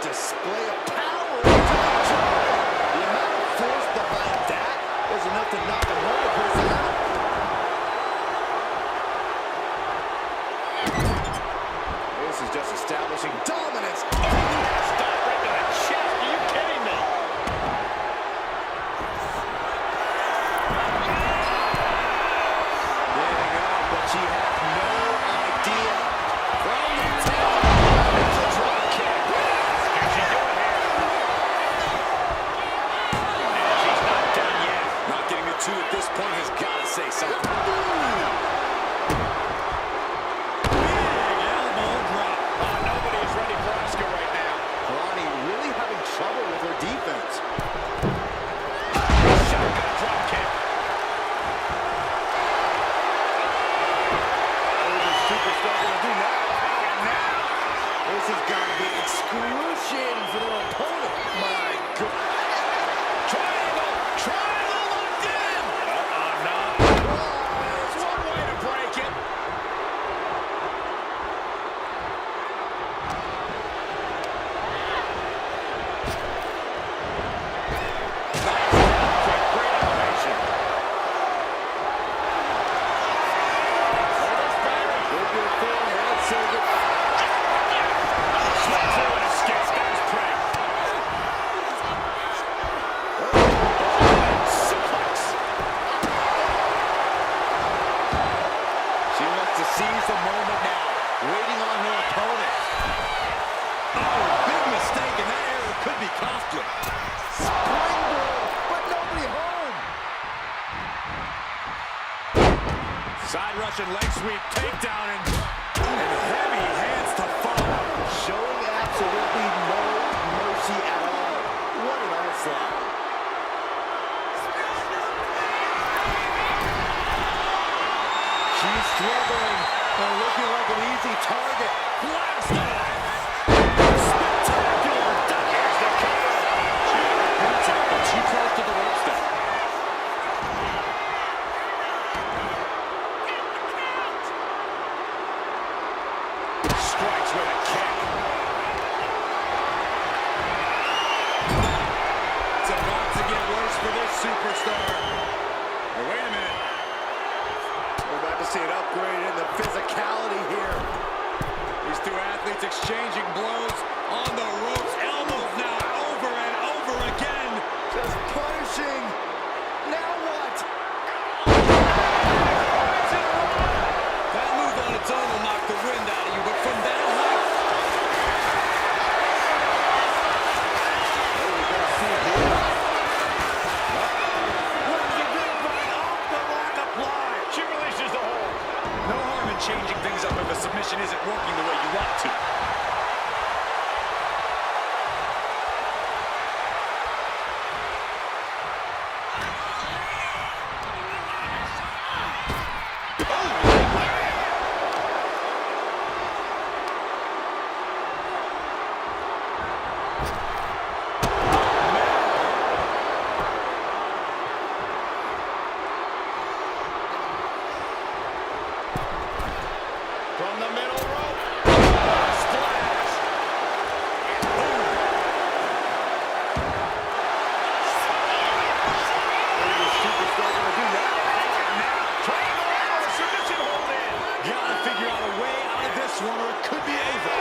C: Display of power. The amount of force behind that is enough to knock another person out. This is just establishing dominance.
A: Stop right to the chest. Are you kidding me?
C: Getting up, but she has no idea. From the top, it's a drop kick. Two at this point has got to say something. Big
B: elbow drop.
A: Nobody's ready for Asuka right now.
C: Ronnie really having trouble with her defense.
A: Shotgun drop kick.
C: What is this superstar going to do now? And now, this has got to be excruciating for
B: Side Russian leg sweep, takedown, and heavy hands to follow.
C: Showing absolutely no mercy at all. What an onslaught. She's struggling and looking like an easy target.
B: Blast off! Spectacular! Here's the cover. But too close to the ropes there. Strikes with a kick. It's about to get worse for this superstar. Oh, wait a minute.
C: We're about to see an upgrade in the physicality here.
B: These two athletes exchanging blows on the ropes. Elbows now over and over again.
C: Just punishing. Now what?
B: That move on its own will knock the wind out of you, but from that height...
C: What are we going to see here? What is it doing? Off the lock applied.
B: She releases the hold. No harm in changing things up if a submission isn't working the way you want to.
C: From the middle rope.
B: Splash! Boom!
C: What is this superstar going to do now?
B: Submission hold in. Gotta figure out a way out of this one or it could be over.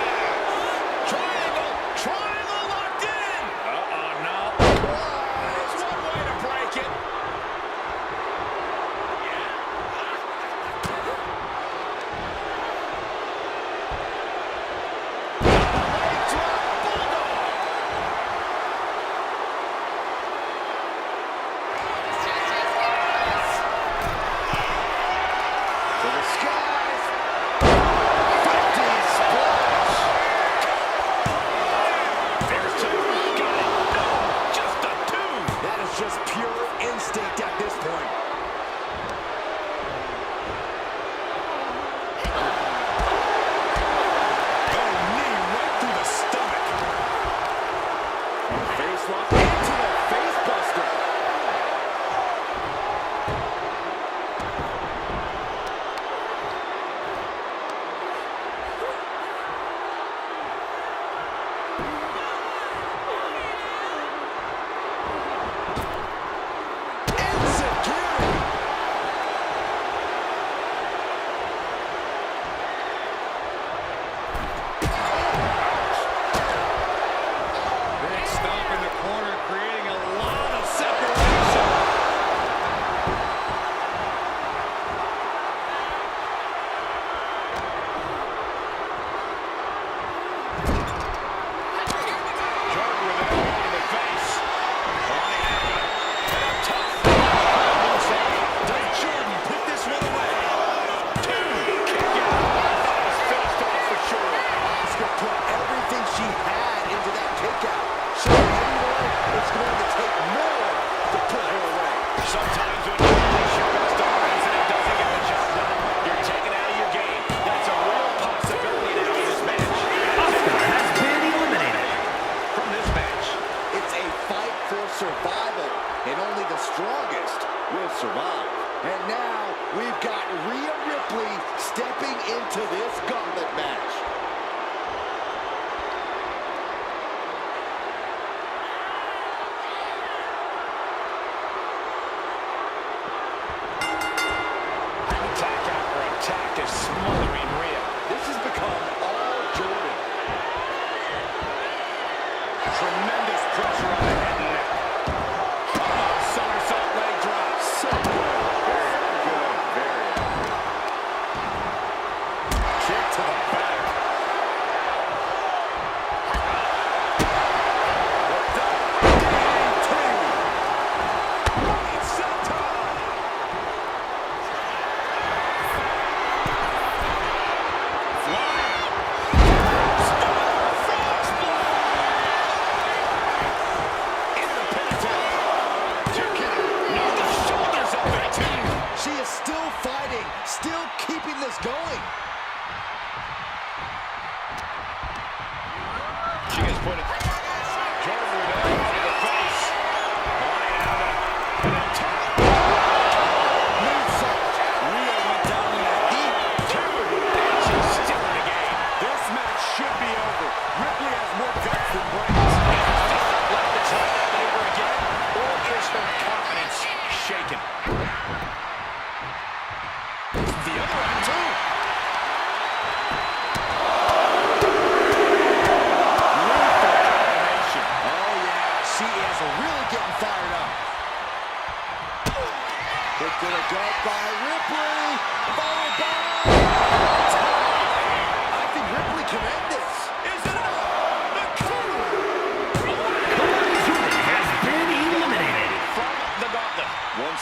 B: Triangle! Triangle locked in! Uh-oh, no. There's one way to break it.
C: To the skies. 50 splash.
B: There's two. Got it. No, just a two.
C: That is just pure instinct at this point.
B: Oh, knee right through the stomach.
C: Face lock into the face buster. Insecurity.
B: Big stomp in the corner, creating a lot of separation. Jordan with a knee in the face. Flying after it. And a tough moonsault. Does Jordan put this one away? Two. Kick out.
C: Was finished off for sure. Asuka put everything she had into that kickout. Showing everyone it's going to take more to put her away.
B: Sometimes when you release your best offense and it doesn't get the job done, you're taken out of your game. That's a real possibility now in this match.
D: Asuka has been eliminated.
B: From this match,
C: It's a fight for survival, and only the strongest will survive. And now we've got Rhea Ripley stepping into this gauntlet match.
B: attack after attack is smothering Rhea.
C: This has become all Jordan.
B: Tremendous pressure on the head and neck. Somersault leg drop.
C: So good. Very good. Very good.
B: Kick to the back.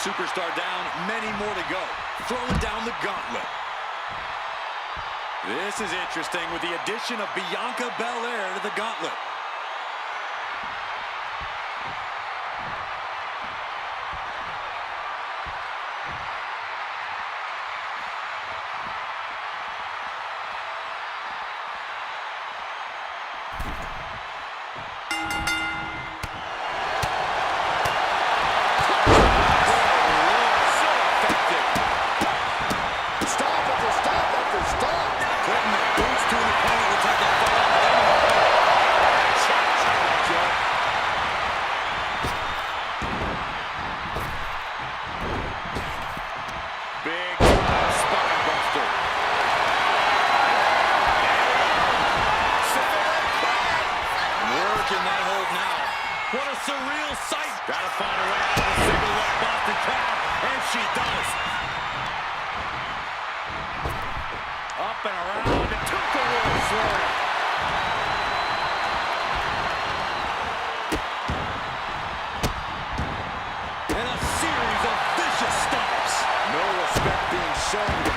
B: superstar down, many more to go. Throwing down the gauntlet. This is interesting with the addition of Bianca Belair to the gauntlet. What a surreal sight. Gotta find a way out of the single leg Boston Crab, and she does. Up and around, and took the world slowly. And a series of vicious stomps.
C: No respect being shown.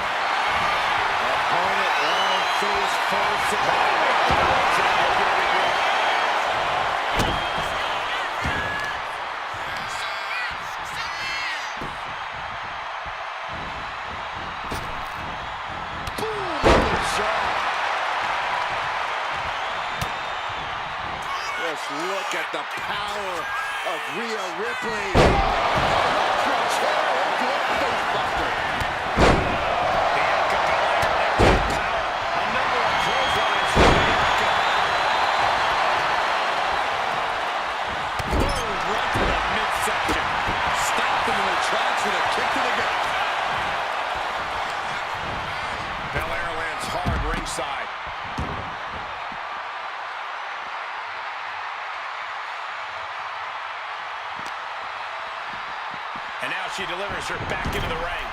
C: Opponent on face first. Just look at the power of Rhea Ripley.
A: A number of clotheslines from Bianca.
B: Boom, right to the midsection. Stop them in their tracks with a kick to the gut.
A: Belair lands hard ringside. And now she delivers her back into the ring.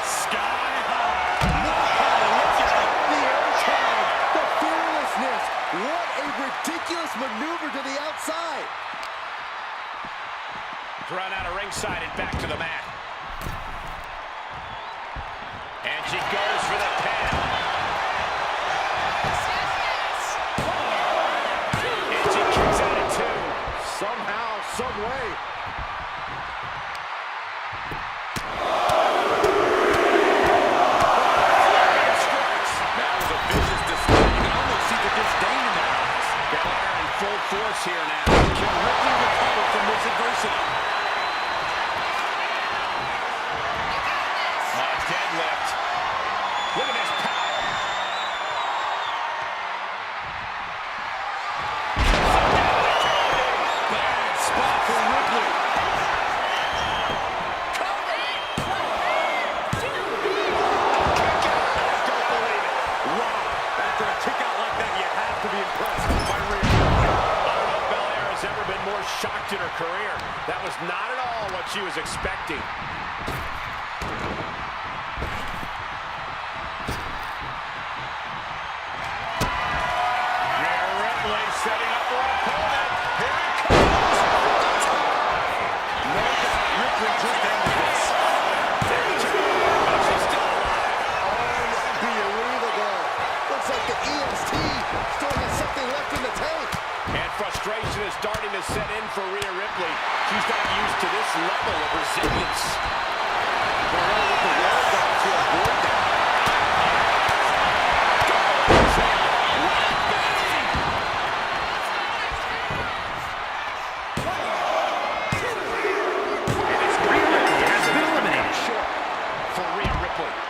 B: Sky high.
C: Look at the air tag, the fearlessness. What a ridiculous maneuver to the outside.
A: Thrown out of ringside and back to the mat. And she goes for the pin. And she kicks out at two.
C: Somehow, some way.
B: That was a vicious display. You can almost see the disdain in their eyes.
A: Belair in full force here now.
B: Can Ripley recover from this adversity?
A: Deadlift. Look at this power.
B: Bad spot for Ripley.
A: Don't believe it.
B: Wow. After a kick out like that, you have to be impressed by Rhea.
A: I don't know if Belair has ever been more shocked in her career. That was not at all what she was expecting. Setting up her opponent. Here it comes.
B: No doubt Ripley just ended this.
A: She's still alive.
C: Unbelievable. Looks like the EST still has something left in the tank.
A: And frustration is starting to set in for Rhea Ripley. She's not used to this level of resilience.
C: With the wall down to avoid that.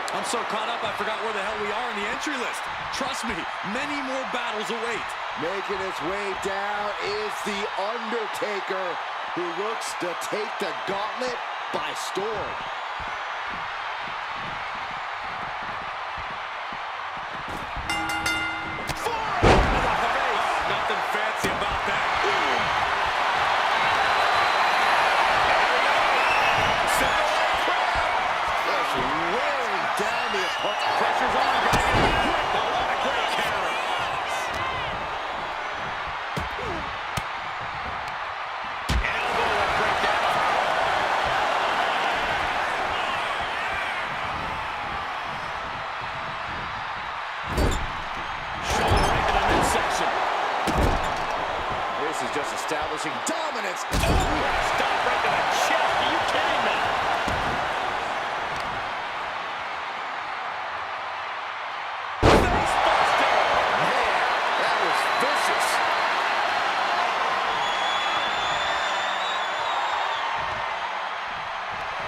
B: I'm so caught up, I forgot where the hell we are in the entry list. Trust me, many more battles await.
C: Making its way down is the Undertaker, who looks to take the gauntlet by storm.
B: Nothing fancy about that.
C: Just wearing down the Pressure's on. Gotta get it quick. Oh, what a great counter.
A: Elbow will break that up. Shoulder right to the midsection.
C: This is just establishing dominance.
A: Stop right to the chest. Are you kidding me?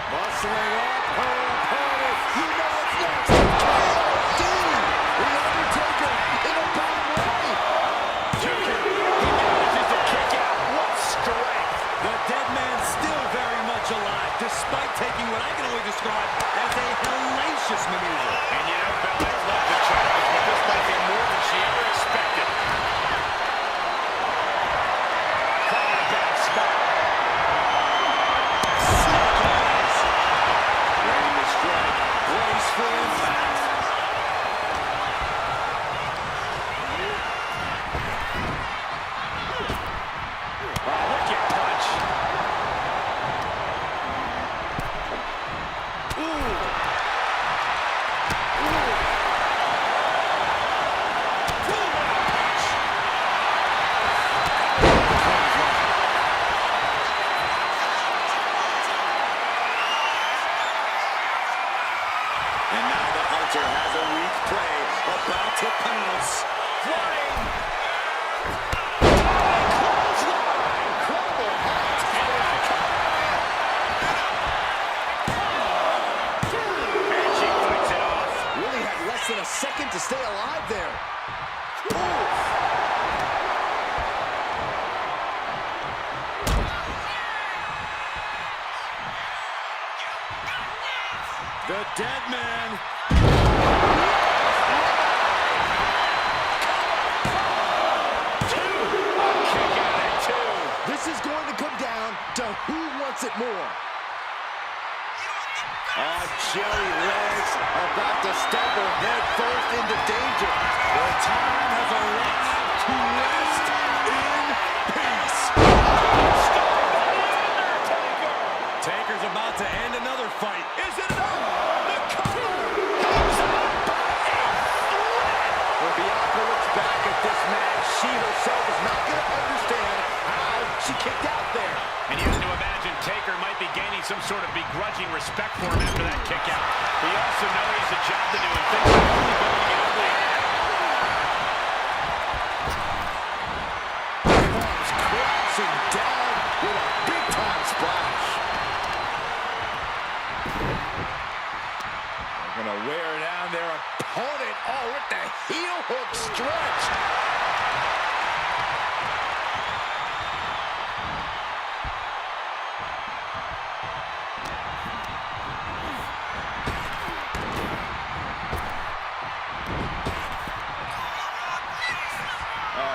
C: Bustling up her opponent. You know what's next. KOD. The Undertaker in a bad way.
A: He manages to kick out. What strength.
B: The dead man's still very much alive, despite taking what I can only describe as a hellacious maneuver.
A: And you know, Bayley's love the challenge, but this might be more than she ever expected. Caught in a bad spot.
C: Ready to strike.
B: Brace for impact.
A: Wicked punch.
B: And now the Hunter has a weak prey about to pounce.
A: Flying.
C: Incredible height.
A: And she fights it off.
C: Really had less than a second to stay alive there.
B: The dead man.
A: Kick out at 2.
C: This is going to come down to who wants it more. Oh, jelly legs about to stumble head first into danger.
B: The time has arrived to rest in peace. Taker's about to end another fight.
A: Is it enough? The cover.
C: When Bianca looks back at this match, she herself is not going to understand how she kicked out there.
A: And you have to imagine Taker might be gaining some sort of begrudging respect for him after that kick out. But you also know he has a job to do and things are only going to get ugly.
C: Comes crashing down with a big-time splash. They're going to wear down their opponent. Oh, with the heel hook stretch.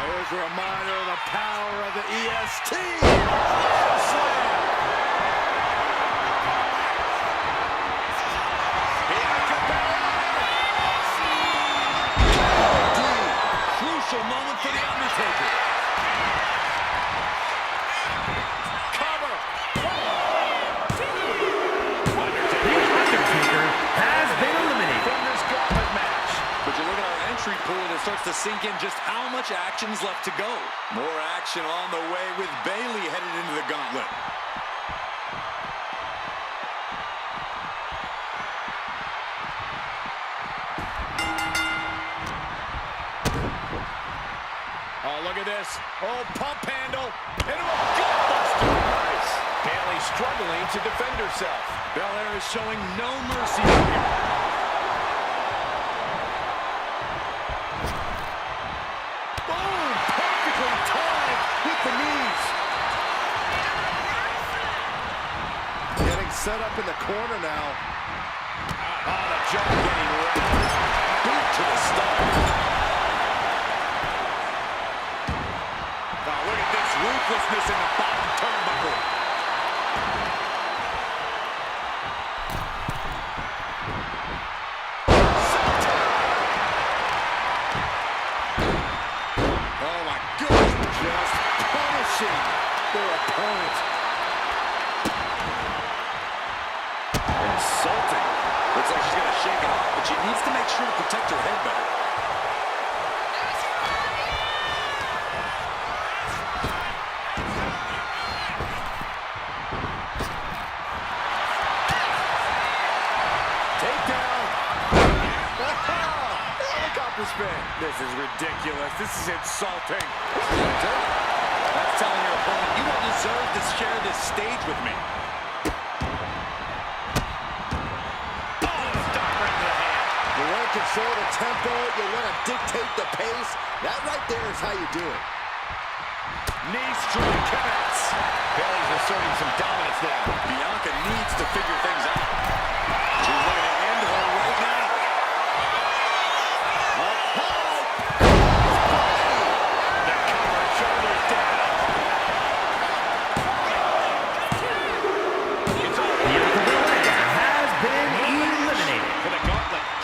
C: Here's a reminder of the power of the EST. Slam. Bianca Belair.
B: Crucial moment for the Undertaker.
C: Cover.
D: The Undertaker has been eliminated.
A: From this gauntlet match.
B: But you look at our entry pool and it starts to sink in just how much action's left to go. More action on the way with Bayley headed into the gauntlet.
A: Oh, look at this. Oh, pump handle. Into a gutbuster. Nice. Bayley struggling to defend herself.
B: Belair is showing no mercy here.
C: Boom. Perfectly timed with the knees. Getting set up in the corner now.
A: Oh, the jaw getting wrecked.
B: Boot to the stomach.
A: Now look at this ruthlessness in the bottom turnbuckle.
B: sure to protect her head better.
C: This is ridiculous. This is insulting.
B: That's telling your opponent, you don't deserve to share this stage with me.
A: Oh, stopper into the hand.
C: You want to control the tempo. You want to dictate the pace. That right there is how you do it.
A: Knee strike connects. Bayley's asserting some dominance now.
B: Bianca needs to figure things out. She's looking to end her right now.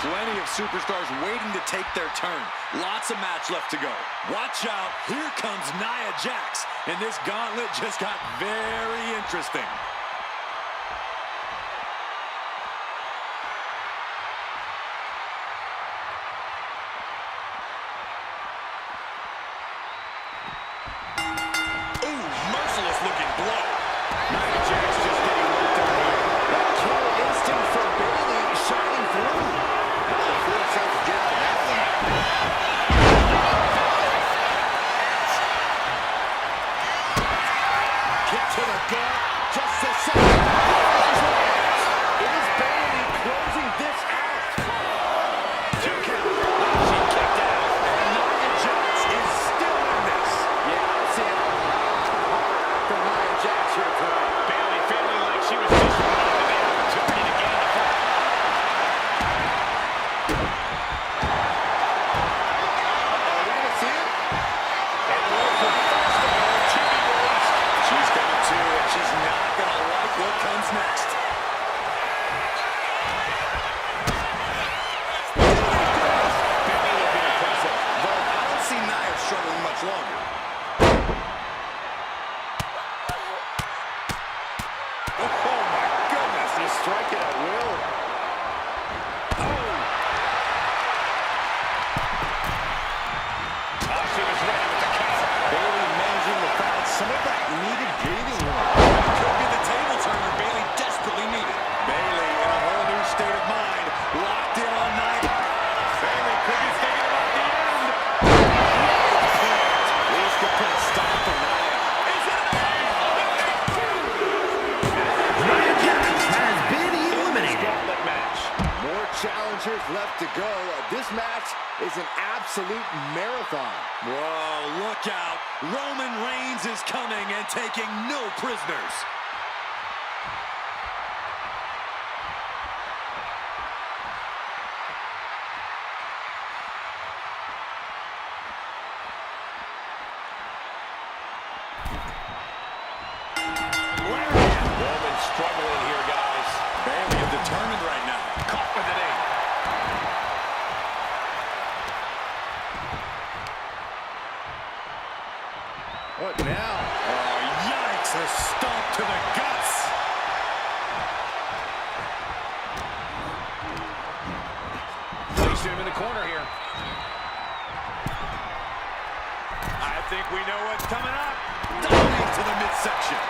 B: Plenty of superstars waiting to take their turn. Lots of match left to go. Watch out. Here comes Nia Jax. And this gauntlet just got very interesting. Ooh, merciless looking blow.
C: Nia Jax just getting worked on here. That kill instinct from Bayley shining through. Kick to the gut, just a second. Is Bayley closing this out?
A: 2 count. She kicked out.
C: And Nia Jax is still in this. Yeah, I'm seeing a lot from Nia Jax here tonight.
A: Bayley feeling like she was just robbed of the opportunity to gain the fight.
B: She's not going to like what comes next.
A: Bayley will be impressive.
B: But I don't see Nia struggling much longer. Oh my goodness.
C: You strike it at will.
A: Oh, she was ready with the counter.
C: Bayley managing to find some of that needed breathing room.
B: Could be the table turner Bayley desperately needed. Bayley in a whole new state of mind. Locked in on Nia.
A: Bayley could be thinking about the end.
C: Least could put a stop to Nia.
D: Nia Jax has been eliminated.
A: Gauntlet match.
C: More challengers left to go. This match is an absolute marathon.
B: Whoa, look out. Roman Reigns is coming and taking no prisoners.
A: Roman struggling here, guys.
B: Bayley is determined right now.
A: Caught with an knee.
C: What now?
B: Oh, yikes. A stomp to the guts.
A: Placing him in the corner here. I think we know what's coming up.
B: Diving to the midsection.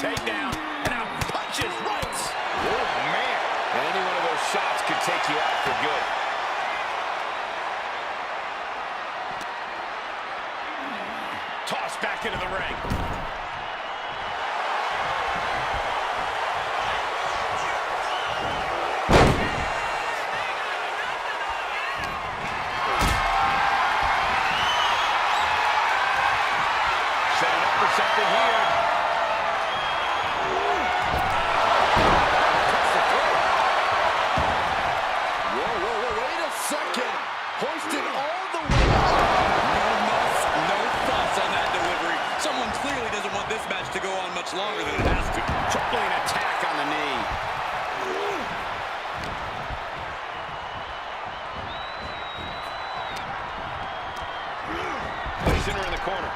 A: Takedown. And now punches right. Oh, man. And any one of those shots could take you out for good. Tossed back into the ring. Setting up for something here.
C: Hoisted all the way up.
B: No thoughts on that delivery. Someone clearly doesn't want this match to go on much longer than it has to.
A: Tripling attack on the knee. Placing her in the corner.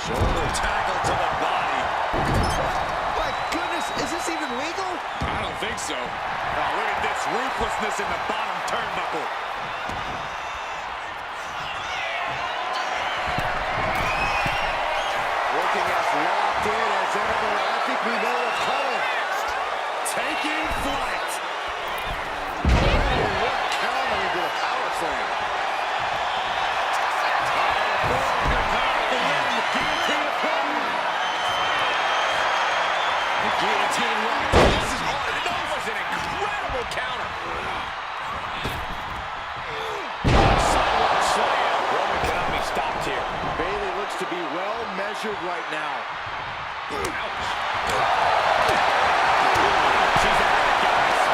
B: Shoulder tackle to the body.
C: My goodness, is this even legal?
B: I don't think so. Oh, look at this ruthlessness in the bottom turnbuckle.
C: Looking as locked in as ever. I think we know what's coming.
B: Taking flight.
C: Oh, what counter into the power slam.
A: Guillotine right. This is hard. That was an incredible counter. Sidewalk slam. Roman cannot be stopped here.
C: Bayley looks to be well measured right now.
A: Ouch. She's out of it, guys.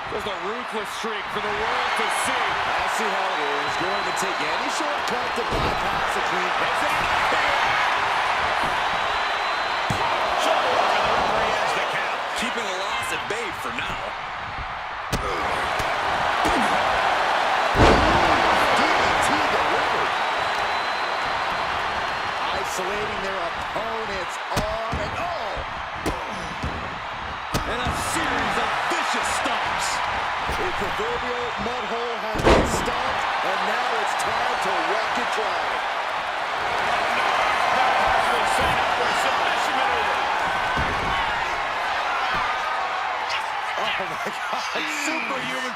B: Just a ruthless streak for the world to see.
C: I see how it is. Going to take any shortcut to bypass the clean.
A: Is it enough here? Shoulder, and the referee ends the count.
B: Keeping the loss at bay for now.
C: DDT delivered. Isolating their opponent's arm and
B: And a series of vicious stomps.
C: the proverbial mud hole has been stomped, and now it's time to walk it dry.
A: Partially set up for a submission maneuver.
C: Oh my God, superhuman.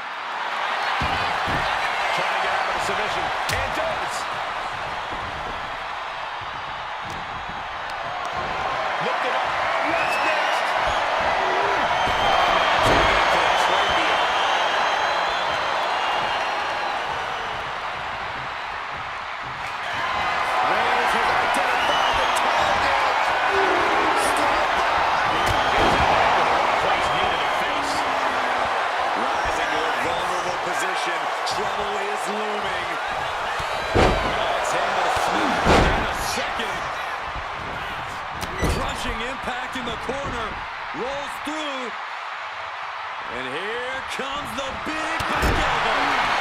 A: Trying to get out of the submission. And does. Lift it up. What's next?
C: Maryse has identified the target. Stop
A: Place knee to the face.
B: Rising to a vulnerable position. Trouble is looming. It's handled smooth in a second. Crushing impact in the corner. Rolls through. And here comes the big back elbow.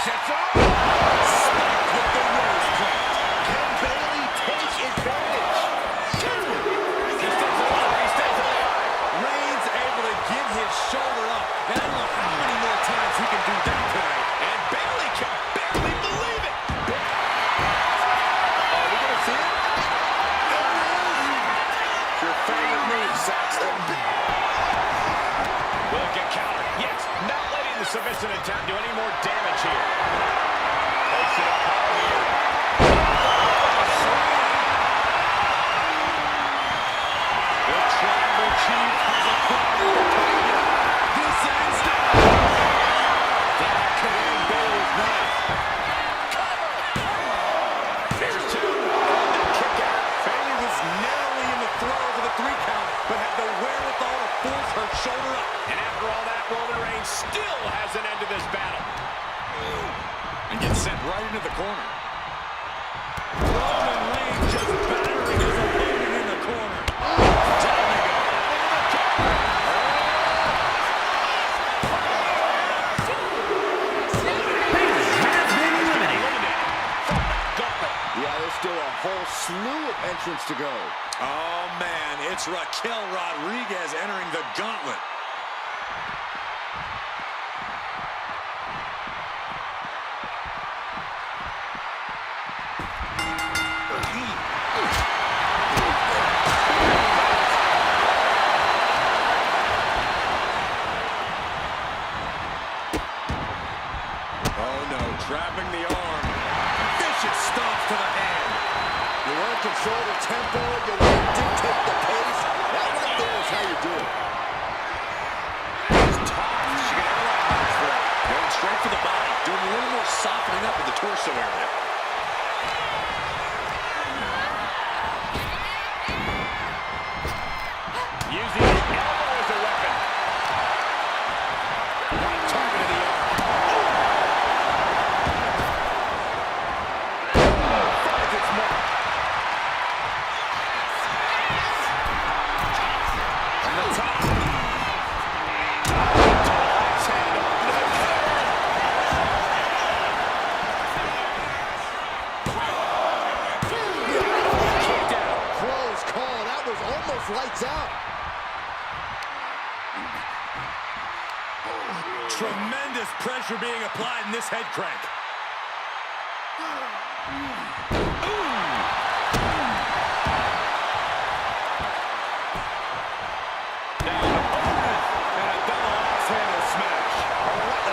A: Sets up.
B: Spiked with the rose plant.
C: Can Bayley take advantage?
A: He stays alive. He stays alive.
B: Reigns able to get his shoulder up. And I don't know how many more times he can do that tonight.
A: And Bayley can barely believe it.
C: Are we gonna see it? There it is.
B: Your favorite move, Saxton.
A: Look at counter. Yes, not letting the submission attempt do any more damage here. Takes it up high here.
B: The tribal chief has acquired the target. This ends the... That could end Bayley's night.
A: There's two. And kick out.
B: Bayley was narrowly in the throes of the 3 count, but had the wherewithal to force her shoulder up.
A: And after all that, Roman Reigns still has an end to this battle.
B: And gets sent right into the corner. Roman Reigns just battering his opponent in the corner. Down they go.
D: Has been eliminated.
C: Yeah, there's still a whole slew of entrants to go.
B: Oh, man, it's Raquel Rodriguez entering the gauntlet. Oh, no, trapping the arm. Vicious stomps to the hand.
C: You want to control the tempo, you want to dictate the pace. That right there is how you do it.
B: It's tough. She got everyone moves for it. Going straight for the body. Doing a little more softening up in the torso area.
A: Using the elbow as a weapon. Right target of the arm.
C: is lights out.
B: Tremendous pressure being applied in this head crank.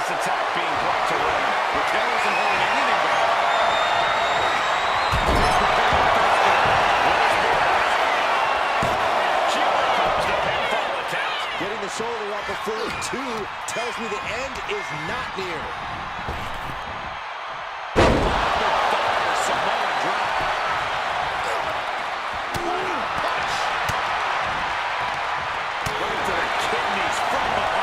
A: Attack being brought to Roman. Raquel isn't holding anything back. She overcomes the pinfall attempt.
C: Getting the shoulder up before 2 tells me the end is not near.
A: Samoan drop. Punch. Right to the kidneys from behind.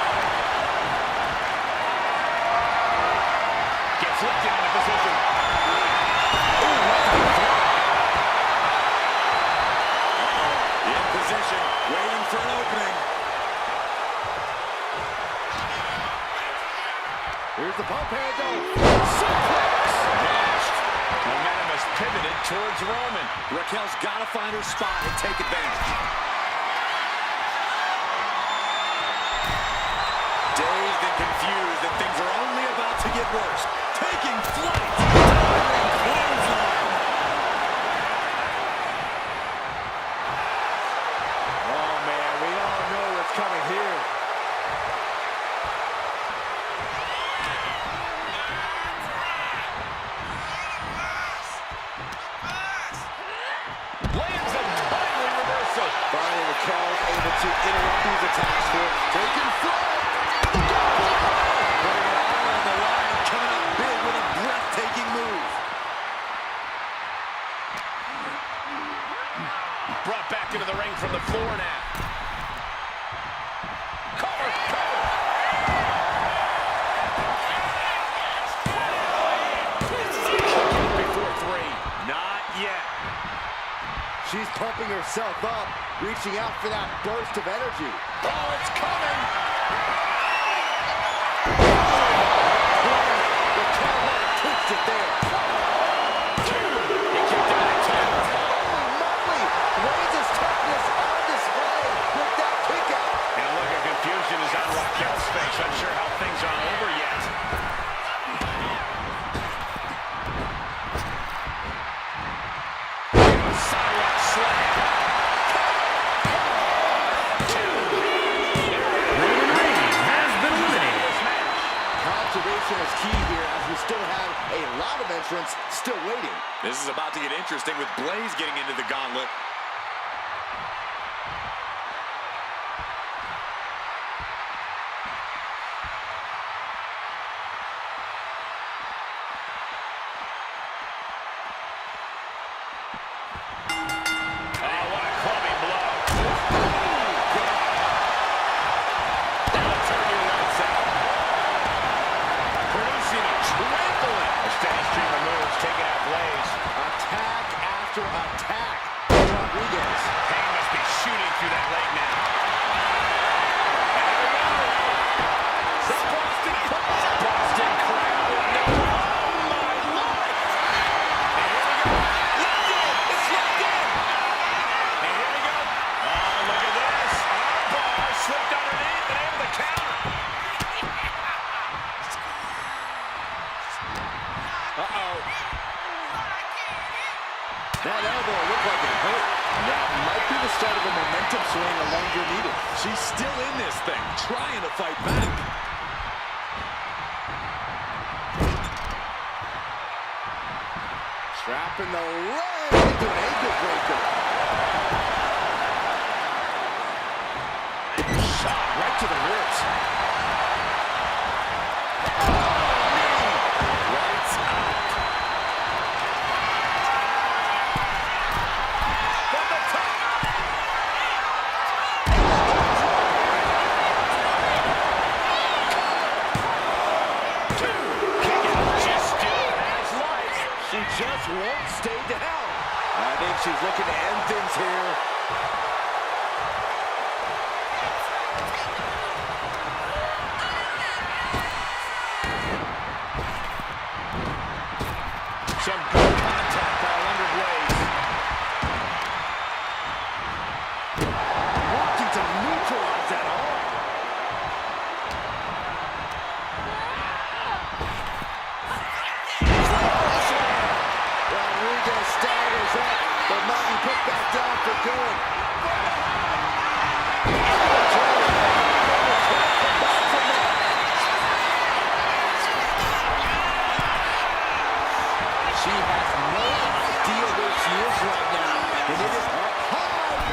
A: Lifted into position.
B: In position, waiting for an opening.
C: Here's the pump handle.
A: Suplex. Launched. Momentum has pivoted towards Roman.
B: Raquel's got to find her spot and take advantage. Dazed and confused that things are only about to get worse. Taking flight. Clothesline.
C: Oh, man, we all know what's coming here.
A: Lands a timely reversal.
C: Finally, Raquel able to interrupt these attacks here. Taking flight.
B: Putting it all on the line, coming up big with a breathtaking move.
A: Brought back into the ring from the floor now. Cover, cover. Before 3. Not yet.
C: She's pumping herself up, reaching out for that burst of energy.
A: Oh, it's coming.
C: Raquel might have twitched it there.
A: 2. He kicked out at 2.
C: Holy moly! Reigns' toughness on display with that kick out.
A: And a look of confusion is on Raquel's face. Unsure how things aren't over yet. Sidewalk slam. 2.
D: Roman Reigns has been eliminated.
C: Conservation is key here as we still have a lot of entrants still waiting.
B: This is about to get interesting with Blaze getting into the gauntlet.
C: That elbow looked like it hurt. That might be the start of a momentum swing no longer needed.
B: She's still in this thing, trying to fight back.
C: Trapping the leg into an ankle breaker. Shot right to the ribs.
B: Lights out.
A: From the top. Two. Kick out. She still has life.
C: She just won't stay down. I think she's looking to end things here.
A: Some good contact by Wonder Blaze.
C: just staggers up, but might be put back down for good. She has no idea where she is right now, and it is hard.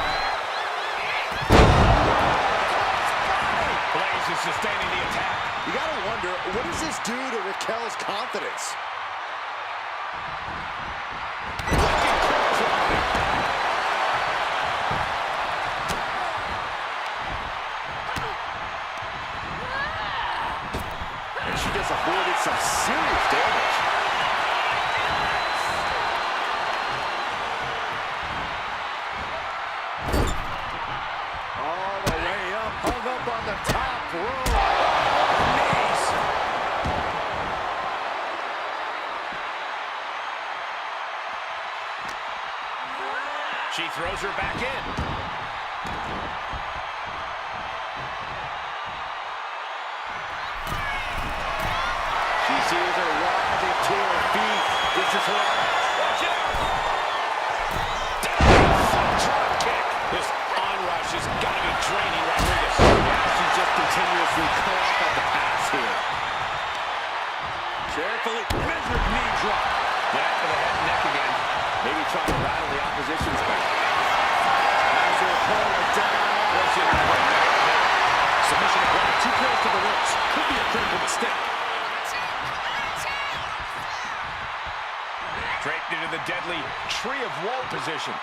A: Blaze is sustaining the attack.
C: You gotta wonder, what does this do to Raquel's confidence? And she just avoided some serious damage. All the way up, hung up on the top rope.
A: She throws her back in.
C: She sees her rising to her feet. This is her.
A: Watch out! Drop kick. This onrush has got to be draining Rodriguez.
C: Yeah, she's just continuously caught at the pass here.
B: Carefully measured knee drop.
A: Back to the head and neck again.
C: Maybe trying to rattle the opposition's back. Has her opponent down.
B: Submission applied. Too close to the ropes. Could be a critical mistake.
A: Draped into the deadly tree of woe position.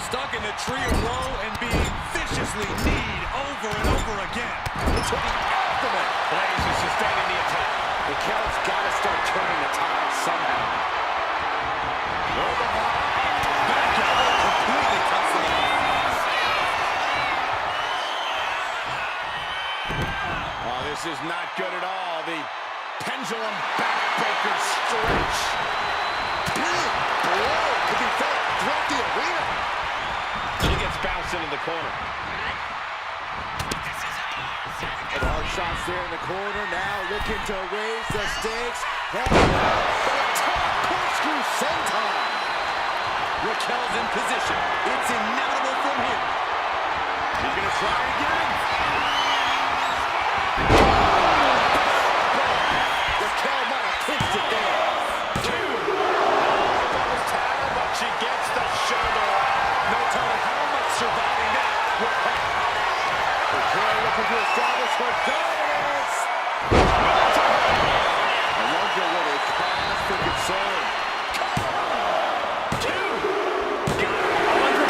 B: Stuck in the tree of woe and being viciously kneed over and over again.
C: To the abdomen.
A: Blaze is sustaining the attack.
C: Raquel's got to start turning the tide somehow.
B: Back elbow completely cuts them off.
A: Oh, this is not good at all. The pendulum backbreaker stretch.
C: Big blow could be felt throughout the arena.
A: She gets bounced into the corner.
C: And hard shots there in the corner. Now looking to raise the stakes. But a top corkscrew senton.
B: Raquel's in position. It's inevitable from here.
A: She's going to try again.
C: Raquel might have pinched it there.
A: Almost had her, but she gets the shoulder.
B: No telling how much surviving that will help.
C: Raquel looking to establish her dominance. I wonder what a cause for concern.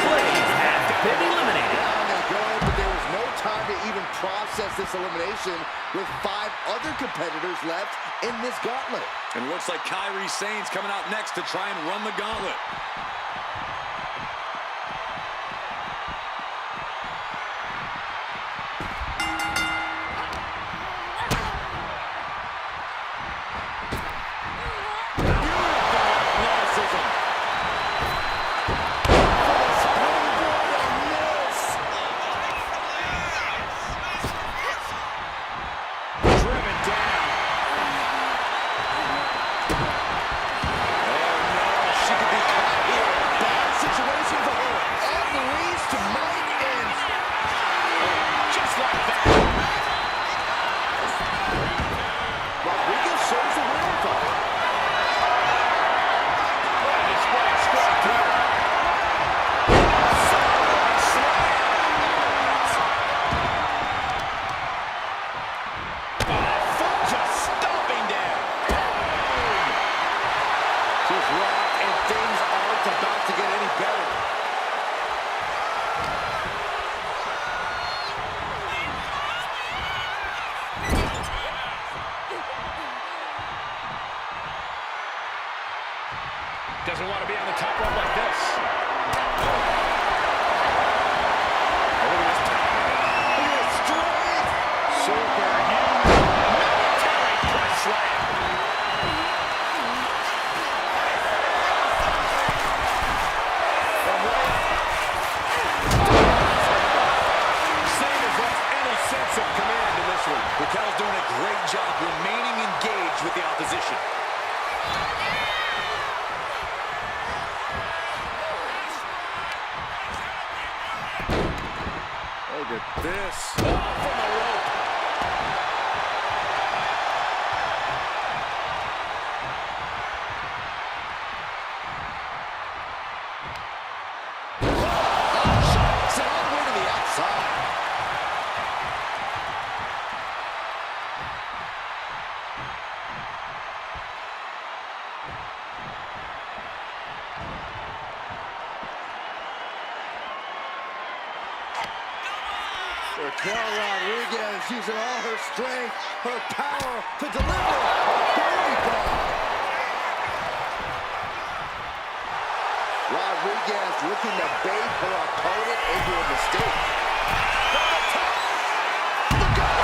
D: Blaze has been eliminated.
C: Down they go, but there was no time to even process this elimination with 5 other competitors left in this gauntlet.
B: And it looks like Kyrie Sane's coming out next to try and run the gauntlet.
A: Doesn't want to be on the top rope like this.
B: Raquel's doing a great job remaining engaged engage with the opposition.
C: Look at this.
B: Oh, from the rope.
C: It's all the way to the outside. Raquel Rodriguez using all her strength, her power to deliver a Bayley bomb. Rodriguez looking to bait her opponent into a mistake. From the top. Look out!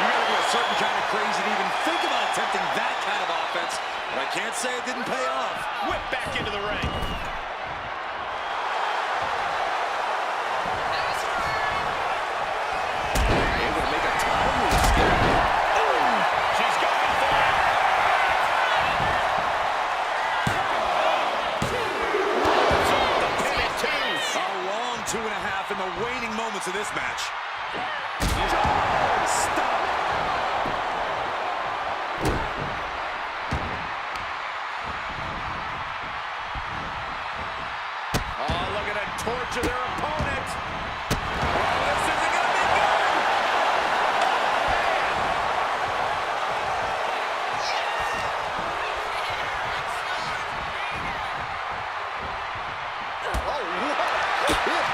B: You gotta be a certain kind of crazy to even think about attempting that kind of offense. But I can't say it didn't pay off.
A: Whip back into the ring.
B: In the waning moments of this match.
C: Stop!
A: Oh, look at it torture their opponent. Oh, this isn't going to be good.
C: Oh, what a hit!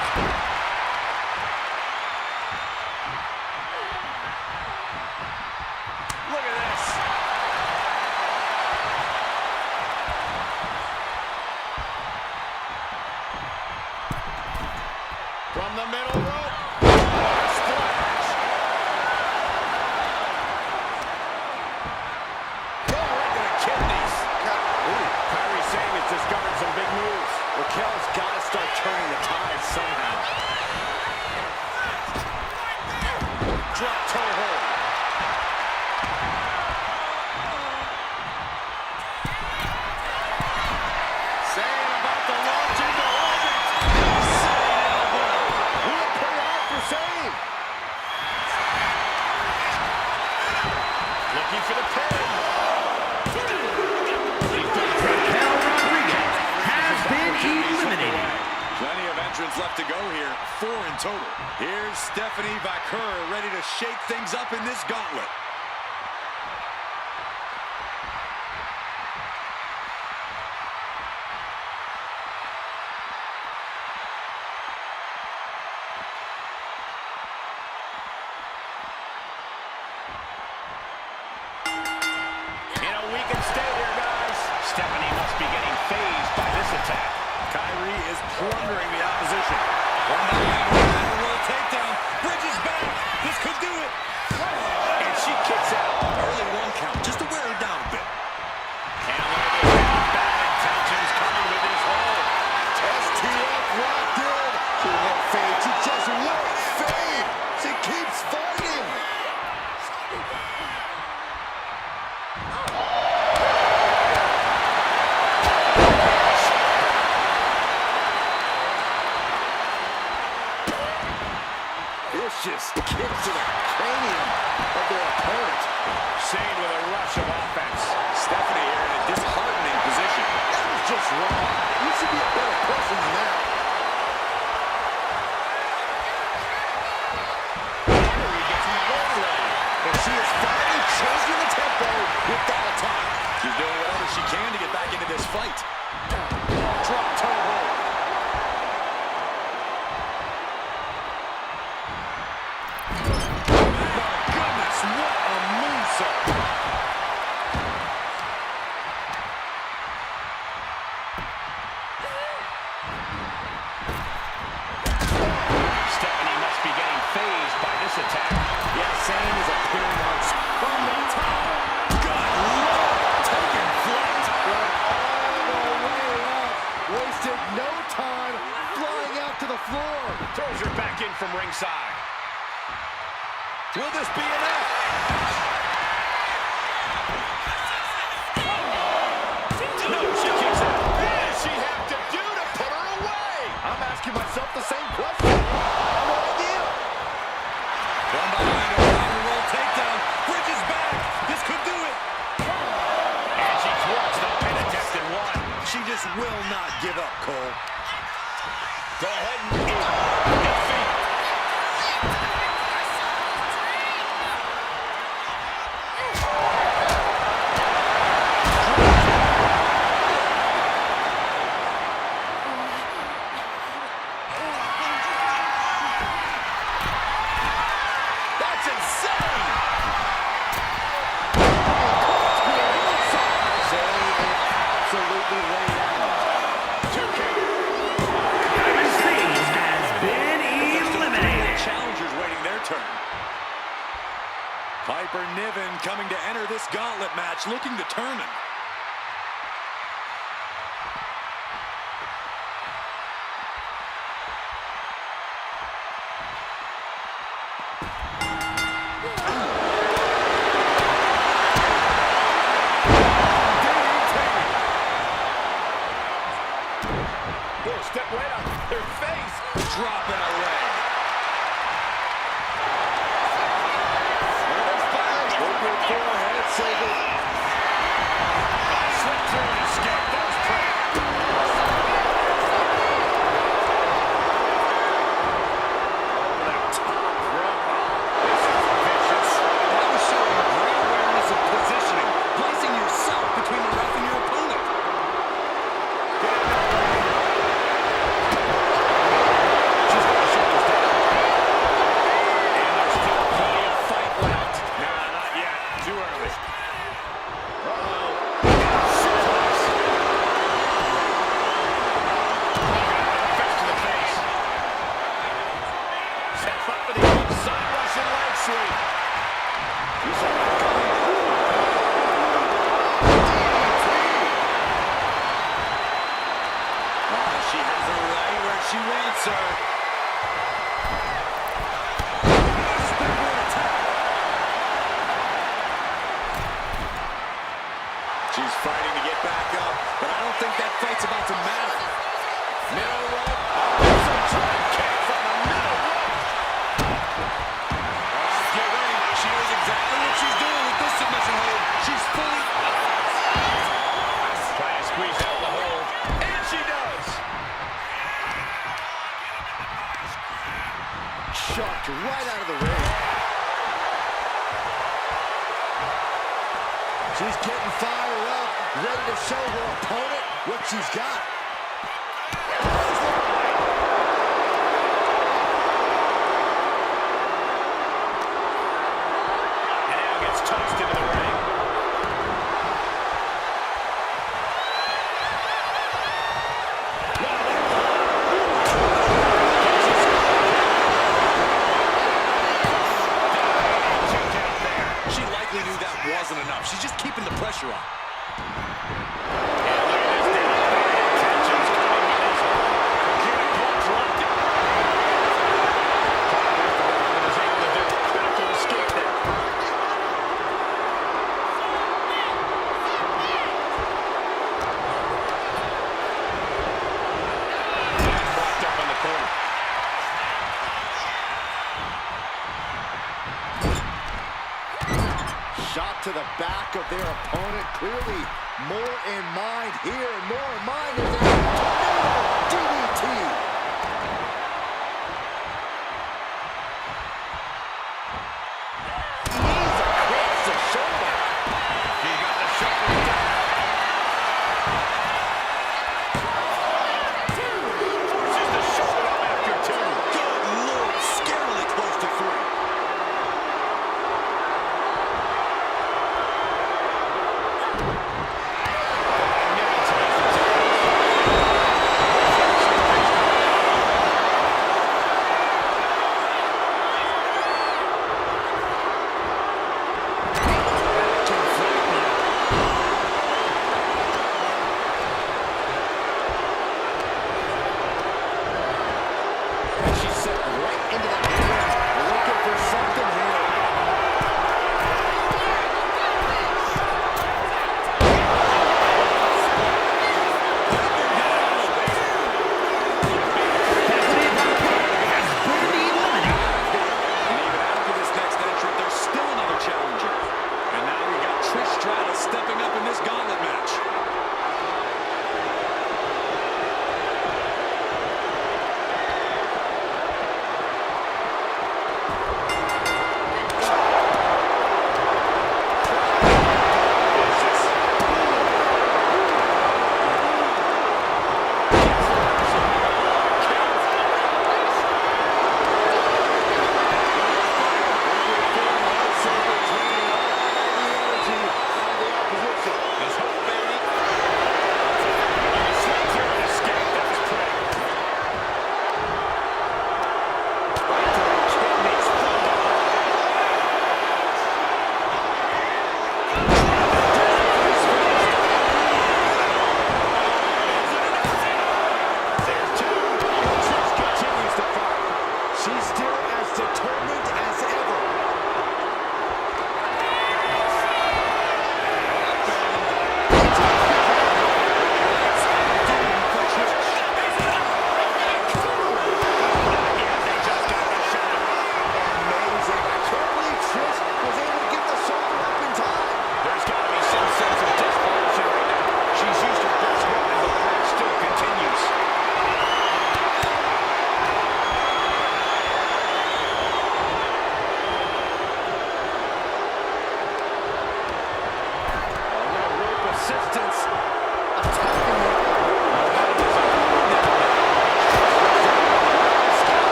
A: Look at this. From the middle rope. Splash. Oh, right to the kidneys. Kyrie Sane has discovered some big moves.
C: Raquel's got to start turning the tide somehow.
A: Drop toe hold. Sane about to launch into orbit.
C: Will pay off for Sane.
A: Looking for the pin.
D: Raquel Rodriguez has been eliminated.
B: Plenty of entrants left to go here. 4 in total. Here's Stephanie Valkyria ready to shake things up in this gauntlet.
A: We can stay here, guys. Stephanie must be getting phased by this attack.
B: Kyrie is plundering the opposition. One by one, roll takedown. Bridges back. This could do it.
A: And she kicks out.
B: Early 1 count, just to wear her down a bit.
A: And look at this. Bad intentions coming with this hold.
C: STF locked in. She won't fade. She just won't fade. She keeps fighting. Vicious kicks to the cranium of their opponent.
A: Sane with a rush of offense.
B: Stephanie here in a disheartening position.
C: That was just wrong. You should be a better person than that.
A: Kyrie gets in the road ready.
C: But she is finally changing the tempo with that attack.
B: She's doing whatever she can to get back into this fight.
A: Drop toe hold.
B: Goodness, what a moonsault.
A: Stephanie must be getting phased by this attack.
C: Yes, Sane is appearing on from the top.
B: Good Lord, taking flight.
C: Going all the
B: will not give up, Cole.
A: Go ahead and eat defeat.
C: That's insane! Absolutely laid out.
A: 2K.
D: Kyrie Sane has been eliminated.
B: Challengers waiting their turn. Piper Niven coming to enter this gauntlet match, looking determined.
A: Step right on their face.
B: Dropping a leg.
A: Slip through and escape. That was pretty. That top rope. This is vicious.
B: That was showing great awareness of positioning, placing yourself between the ref and your opponent.
A: She's got the shoulders down. And there's still plenty of fight left. Nah, not yet. Too early. Uh-oh. Suplex. Fist to the face. Set up for the outside Russian leg sweep. You saw that coming.
B: She has her right where she wants her. She's fighting to get back up, but I don't think that fight's about to matter.
A: Middle rope. There's a drop kick from the middle rope.
B: Get ready. She knows exactly what she's doing with this submission hold. She's fully...
A: Trying to squeeze out the hold. And she does.
C: Chucked right out of the ring. She's getting fired up, ready to show her opponent what she's got.
A: And now gets tossed into the ring.
B: She likely knew that wasn't enough. She's just keeping the pressure on.
A: And look at this down. Tension's coming with this hold. Forget it, gloves locked in. Is able to do a critical escape there. Locked up on the corner.
C: Shot to the back of their opponent. Clearly more in mind here, and more in mind is a DDT. Knees across the shoulder.
A: He got the shoulders down. Forces the shoulder up after two.
B: Good Lord, scarily close to 3.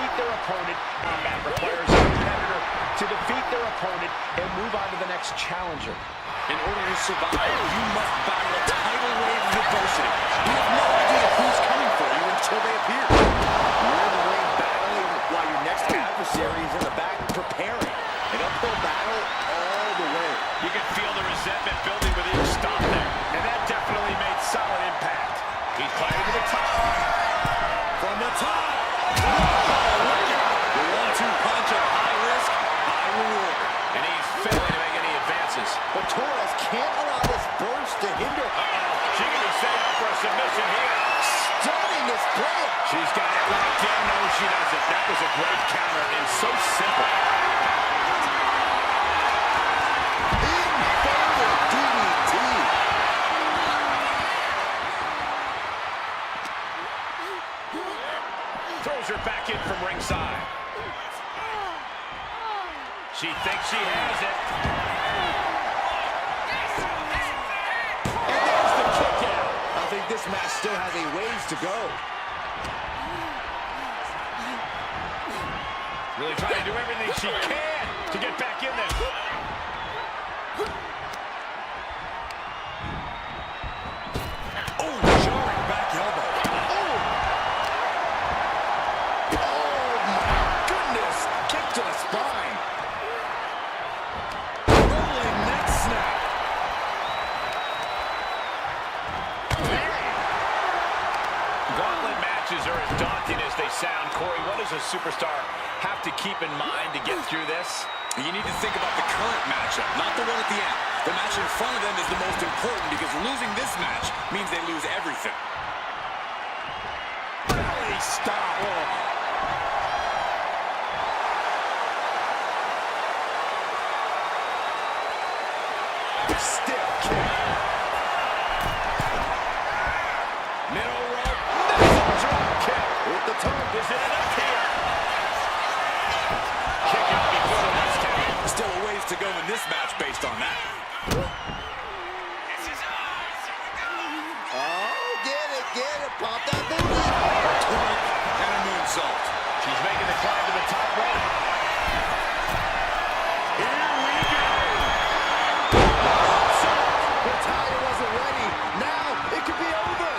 A: defeat their opponent. Combat requires a competitor to defeat their opponent and move on to the next challenger.
B: In order to survive, you must battle a tidal wave of adversity. You have no idea who's coming for you until they appear.
C: You're in the ring battling while your next adversary is in the back preparing. An uphill battle all the way.
A: You can feel the resentment building with each stop there. And that definitely made solid impact. He's climbing to the top.
B: From the top. Oh, look out. The 1-2 punch of high risk, high reward.
A: And he's failing to make any advances.
C: But Torres can't allow this burst to hinder.
A: She can be set up for a submission here.
C: Stunning display.
A: She's got it locked in. No, she doesn't. That was a great counter and so simple.
C: Inferno DDT.
A: Throws her back in from ringside. She thinks she has it.
C: And there's the kick out. I think this match still has a ways to go.
A: Really trying to do everything she can to get back in there.
B: Oh, jarring back elbow.
C: Oh my goodness. Kick to the spine.
B: Rolling neck snap.
A: Gauntlet matches are as daunting as they sound. Corey, what does a superstar have to keep in mind to get through this?
B: You need to think about the current matchup, not the one at the end. The match in front of them is the most important because losing this match means they lose everything.
C: Belly stop. Stiff kick.
A: Middle rope. Massive drop kick.
C: With the tongue.
A: Is it enough here? Kick out before the next count.
B: Still a ways to go in this match based on that.
C: Oh, get it. Pop that booty.
B: Twerk and a moonsault.
A: She's making the climb to the top rope. Here we go.
C: The title wasn't ready. Now it could be over.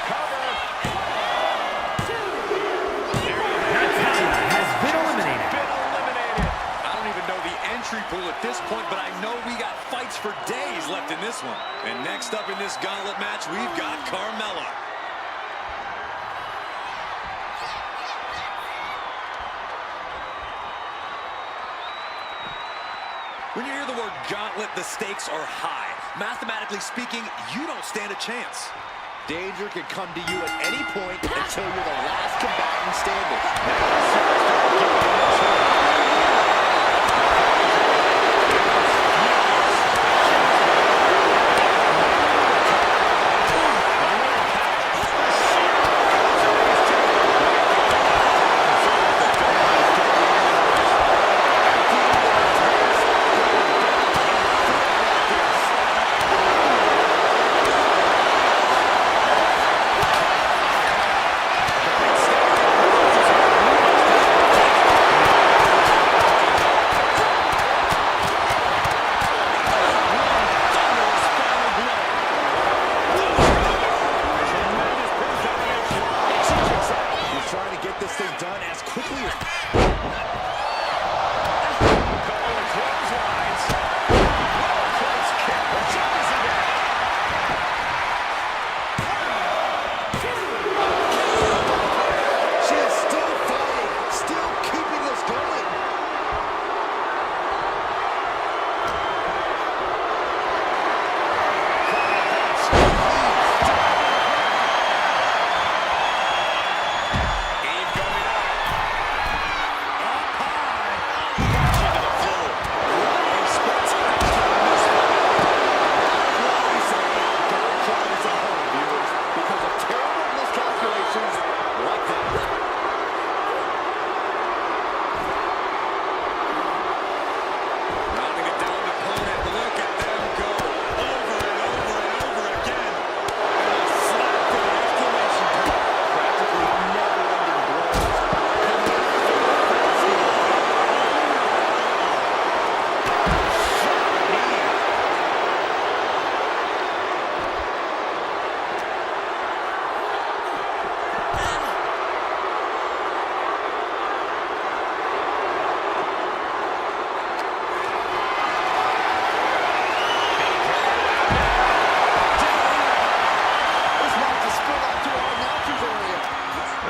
A: Cover.
D: Natalya has been eliminated.
A: Been eliminated.
B: I don't even know the entry pool at this point, but I know we got fights for days left in this one. And next up in this gauntlet match, we've got Carmella. When you hear the word gauntlet, the stakes are high. Mathematically speaking, you don't stand a chance.
C: Danger can come to you at any point until you're the last combatant standing.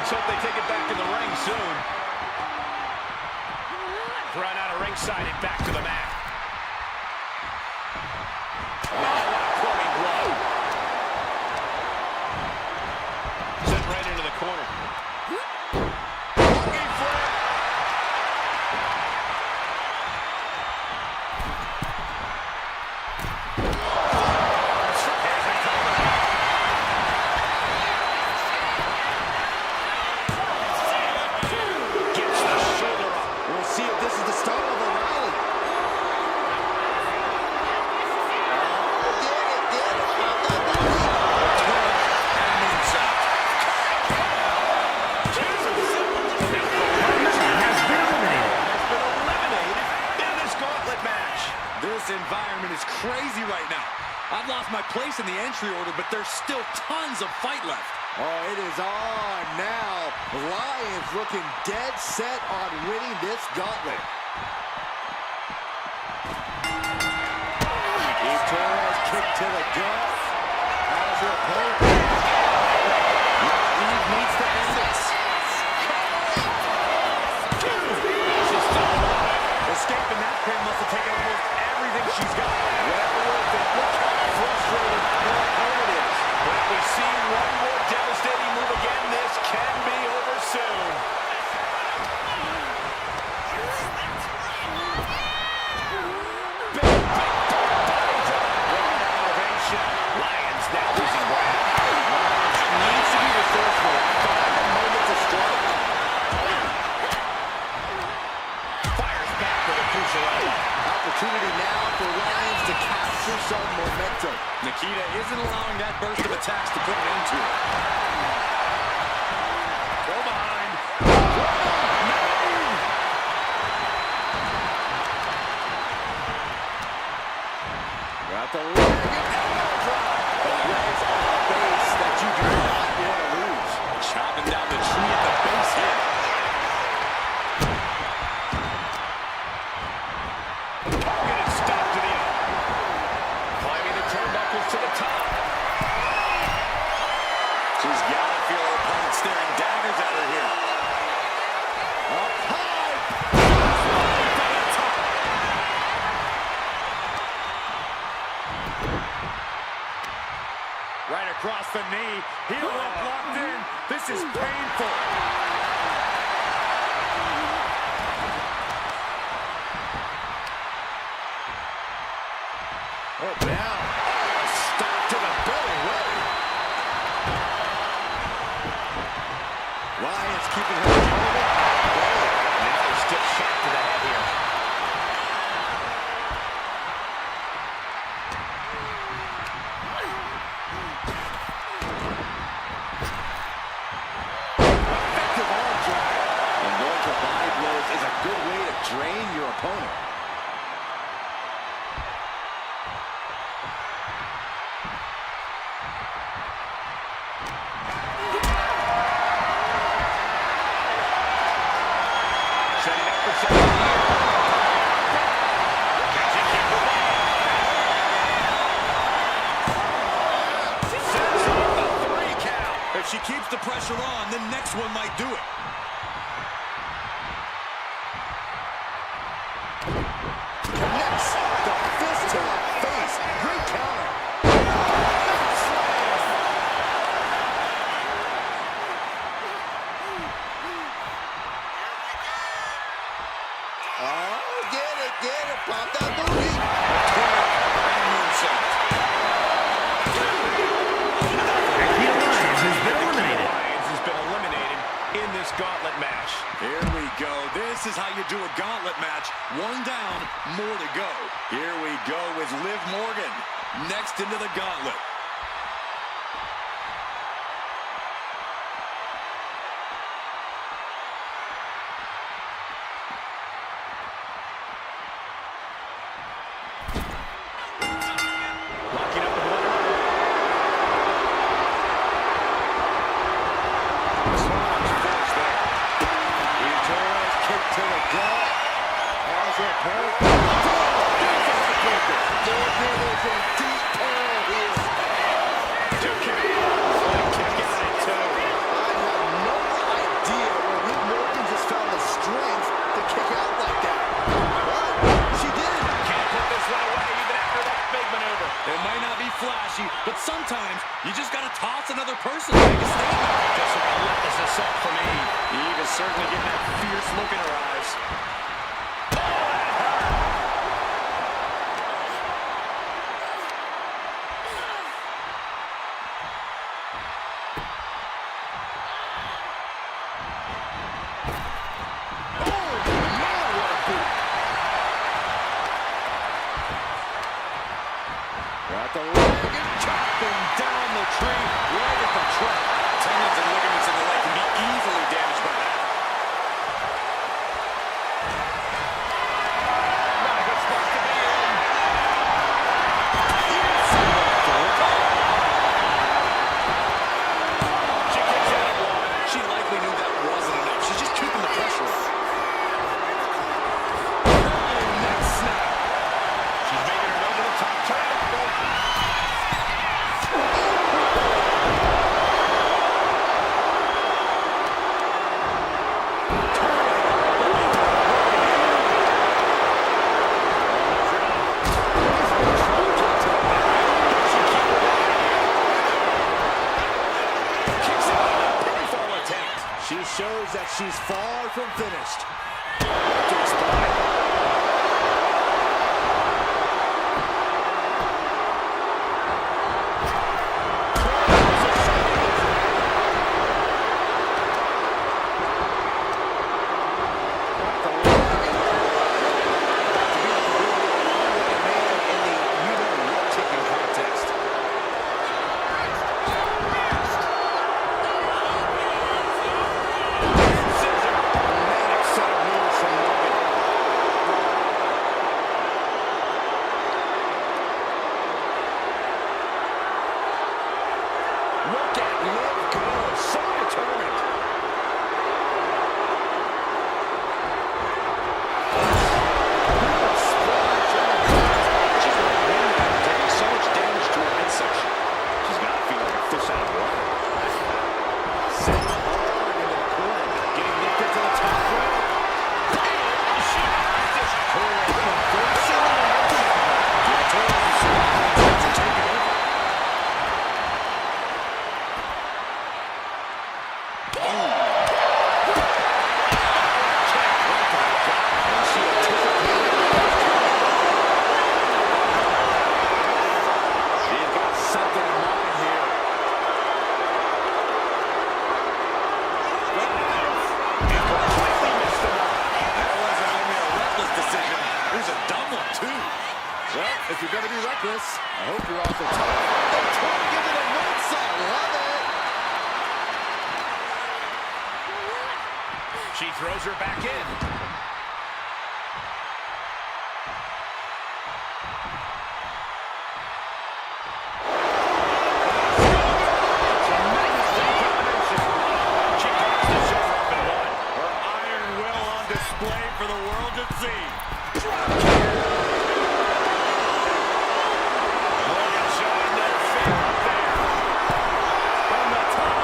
A: Let's hope they take it back in the ring soon. Thrown out of ringside and back to the mat. Oh, what a clubbing blow. Sent right into the corner. Looking for it. Gets the shoulder up.
C: We'll see if this is the start of a rally.
B: Environment is crazy right now. I've lost my place in the entry order, but there's still tons of fight left.
C: Oh, it is on now. Lions looking dead set on winning this gauntlet. Torres kick to the gut. How's your opponent? Eve needs to end this.
A: Escaping that pin must have taken almost everything she's got. Whatever it is, look how frustrated her opponent is. But if we see one more devastating move again, this can be over soon. Big body drop. Right elevation. Lions now losing ground. Lions needs to be resourceful. Find a moment to strike. Fires back with a crucial.
C: Opportunity now for Lions to capture some momentum.
B: Nikita isn't allowing that burst of attacks to put an end to it.
A: Go behind.
C: Got the leg and elbow drop. The legs on the base that you do not want to lose.
B: Chopping down the tree at the base here.
A: Targeted stop to the arm. Climbing the turnbuckles to the top.
B: She's got to feel her opponent staring daggers at her here.
C: Up high.
A: Right across the knee. Heel hook locked in. This is painful. Oh, down. Oh, a stop to the belly. Ready.
C: Lions keeping her opponent.
A: Another stiff shot to the head here.
C: Effective arm drag. And going for body blows is a good way to drain your opponent.
A: Setting up for second gear. Catching kick away. Sends off the 3 count.
B: If she keeps the pressure on, the next one might do it.
C: Connects the fist to the face. Great counter. Oh, get it. Pop that booty.
D: Lions has been eliminated.
A: Lions has been eliminated in this gauntlet match.
B: Here we go. This is how you do a gauntlet match. One down, more to go. Here we go with Liv Morgan next into the gauntlet.
A: Locking up the blood. Swan's force there.
C: Torres kick to the gut. How's her opponent? Morgan is in deep peril here.
B: look in her eyes.
C: Got the leg and chopping down the tree right at the trunk.
B: Tendons and ligaments in the leg can be easily damaged by that.
C: Not a good spot to be in.
B: She kicks out at one. She likely knew that wasn't enough. She's just keeping the pressure on.
C: Neck snap.
A: She's making her way to the top turnbuckle.
B: Kicks out on a pinfall attempt.
C: She shows that she's far from finished.
B: To the spine.
C: Look at Liv go. So determined.
B: She's not winning that, taking so much damage to her midsection. She's got to feel like a fish out of water.
C: Sent hard into the corner. Getting lifted to the top rope. And she has this curl reversing the momentum. Towards the surroundings to take it over. She's got something in mind here.
B: Completely missed the mark. That wasn't only a reckless decision. It was a dumb one, too.
C: Well, if you're going to be reckless, I hope you're also tough. They're trying to give it a moonsault. Love it.
A: She throws her back in. She pops the shoulder up and one. Her iron will on display for the world to see. Morgan showing no fear up there. From the top.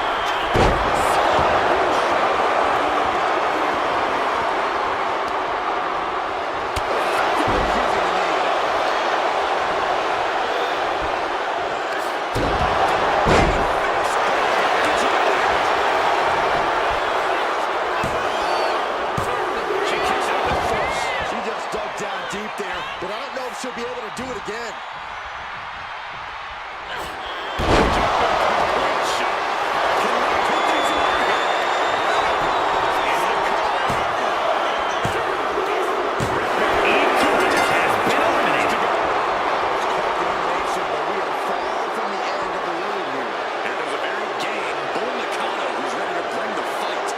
A: She kicks out with force.
C: She just dug down deep there, but I don't know if she'll be able to do it again.
A: Great shot. Can we put things in order here? Is the cover. Just has been eliminated.
C: It's quite the elimination, but we are far from the end of the road here.
B: And there's a very game Bull Nakano who's ready to bring the fight.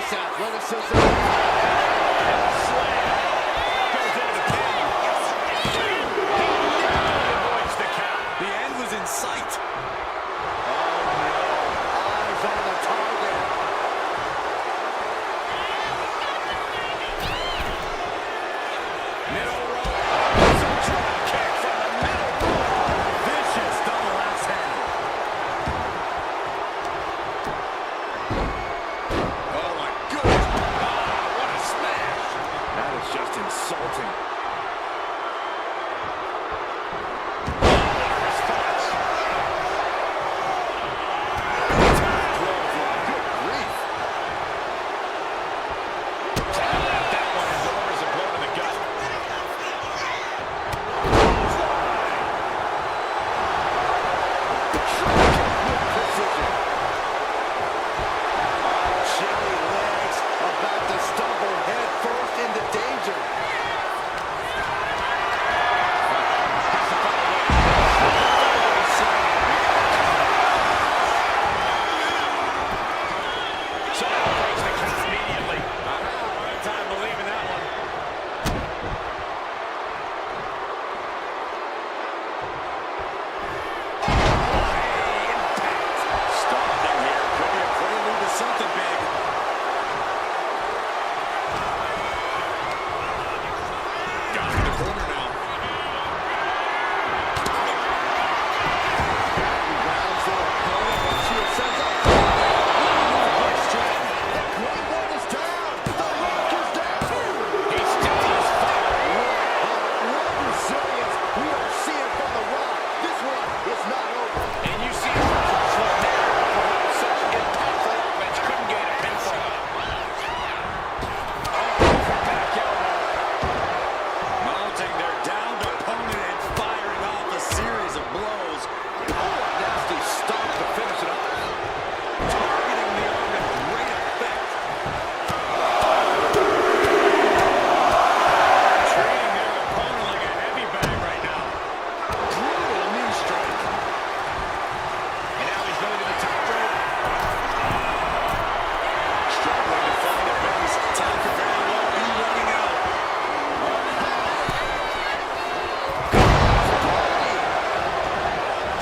C: This athleticism.
A: Slam. Goes into the pin. He avoids the count.
B: The end was in sight.
C: Eyes on the target.
A: Middle rope. Some drop kick from the middle rope. Vicious double axe handle.
B: Oh my goodness.
A: What a smash. That is just insulting. Response.
C: Good grief.
A: That one delivers a blow to the gut.
C: Precision. Chilly legs about to stumble head first into danger.
A: So that breaks the count immediately. Hard time believing that one.
B: Starting here. Could be a prelude to something big. Got to the corner now.
C: Rounds their opponent, but she sends up. The Great One is down. The Rock is down.
A: He still has fire.
C: What resilience we are seeing from the Rock. This one is not over.
A: And you see a flow there for how such impactful offense couldn't get a pinfall. Back elbow.
B: Mounting their downed opponent and firing off a series of blows.
C: Nasty stop to finish it off.
B: Targeting the arm to great effect.
A: Treating their opponent like a heavy bag right now.
C: Brutal knee strike.
A: And now he's going to the top rope.
B: Struggling to find a base. Time could very well be running out.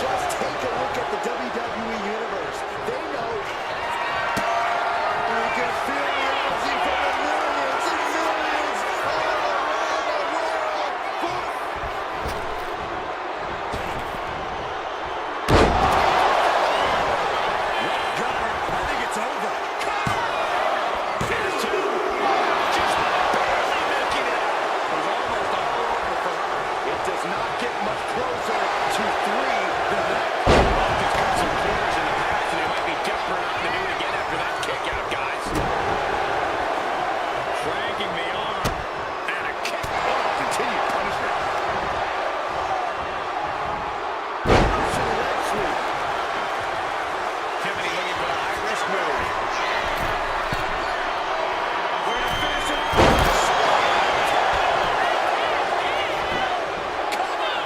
C: Just take a look at the WWE Universe. They know we can feel the energy from the millions and millions all around the world.
B: Got her. I think it's over.
A: Here's two. Just barely making it.
C: It was almost all over for her. It does not get much closer to 3 than that.
A: Just got some corners in the past, and they might be desperate enough to do it again after that kick out, guys. Cranking the arm. And a kick. Oh, continued punishment.
C: Leg sweep.
A: Tiffany looking for a high-risk move. We're going to finish it off. Come on.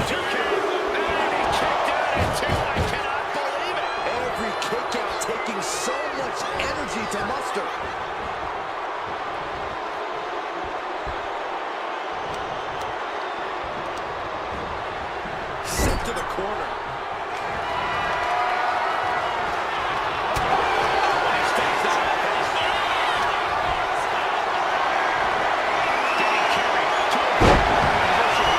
A: 2 count. And he kicked out at 2. I cannot believe it.
C: Every kick out taking so much energy to muster.
B: Sent to the corner.
A: He stays on offense. Getting carried to a position.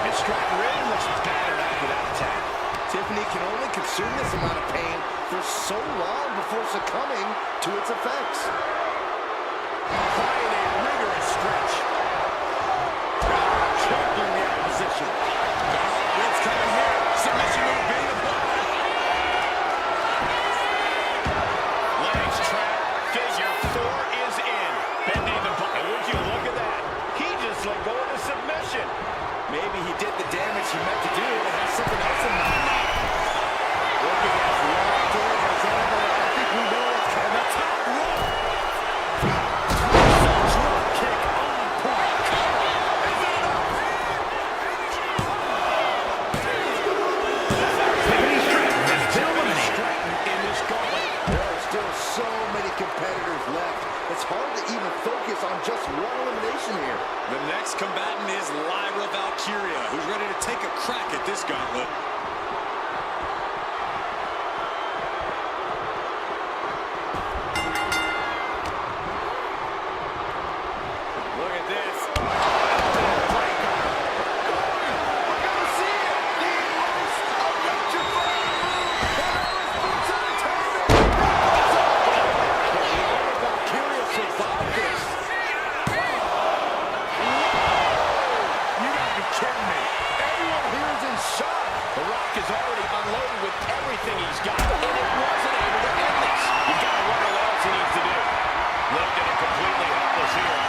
A: And Stratton really looks battered after that attack.
C: Tiffany can only consume this amount of pain for so long before succumbing to its effects.
A: Applying a rigorous stretch. Juggling the opposition.
B: What's coming here? Submission move being applied.
A: Legs trap. Figure 4 is in. Bending the button. And would you look at that? He just let go of the submission.
C: Maybe he did the damage he meant to do and has something else in mind. Looking as locked in as ever. I think we know what's coming. The top rope.
A: Drop kick on point. Is it enough?
C: even focus on just one elimination here.
B: The next combatant is Valkyria, who's ready to take a crack at this gauntlet.
C: Look at this.
A: Everything he's got, and it wasn't able to end this. You gotta wonder what else he needs to do. Looked at it completely helpless here.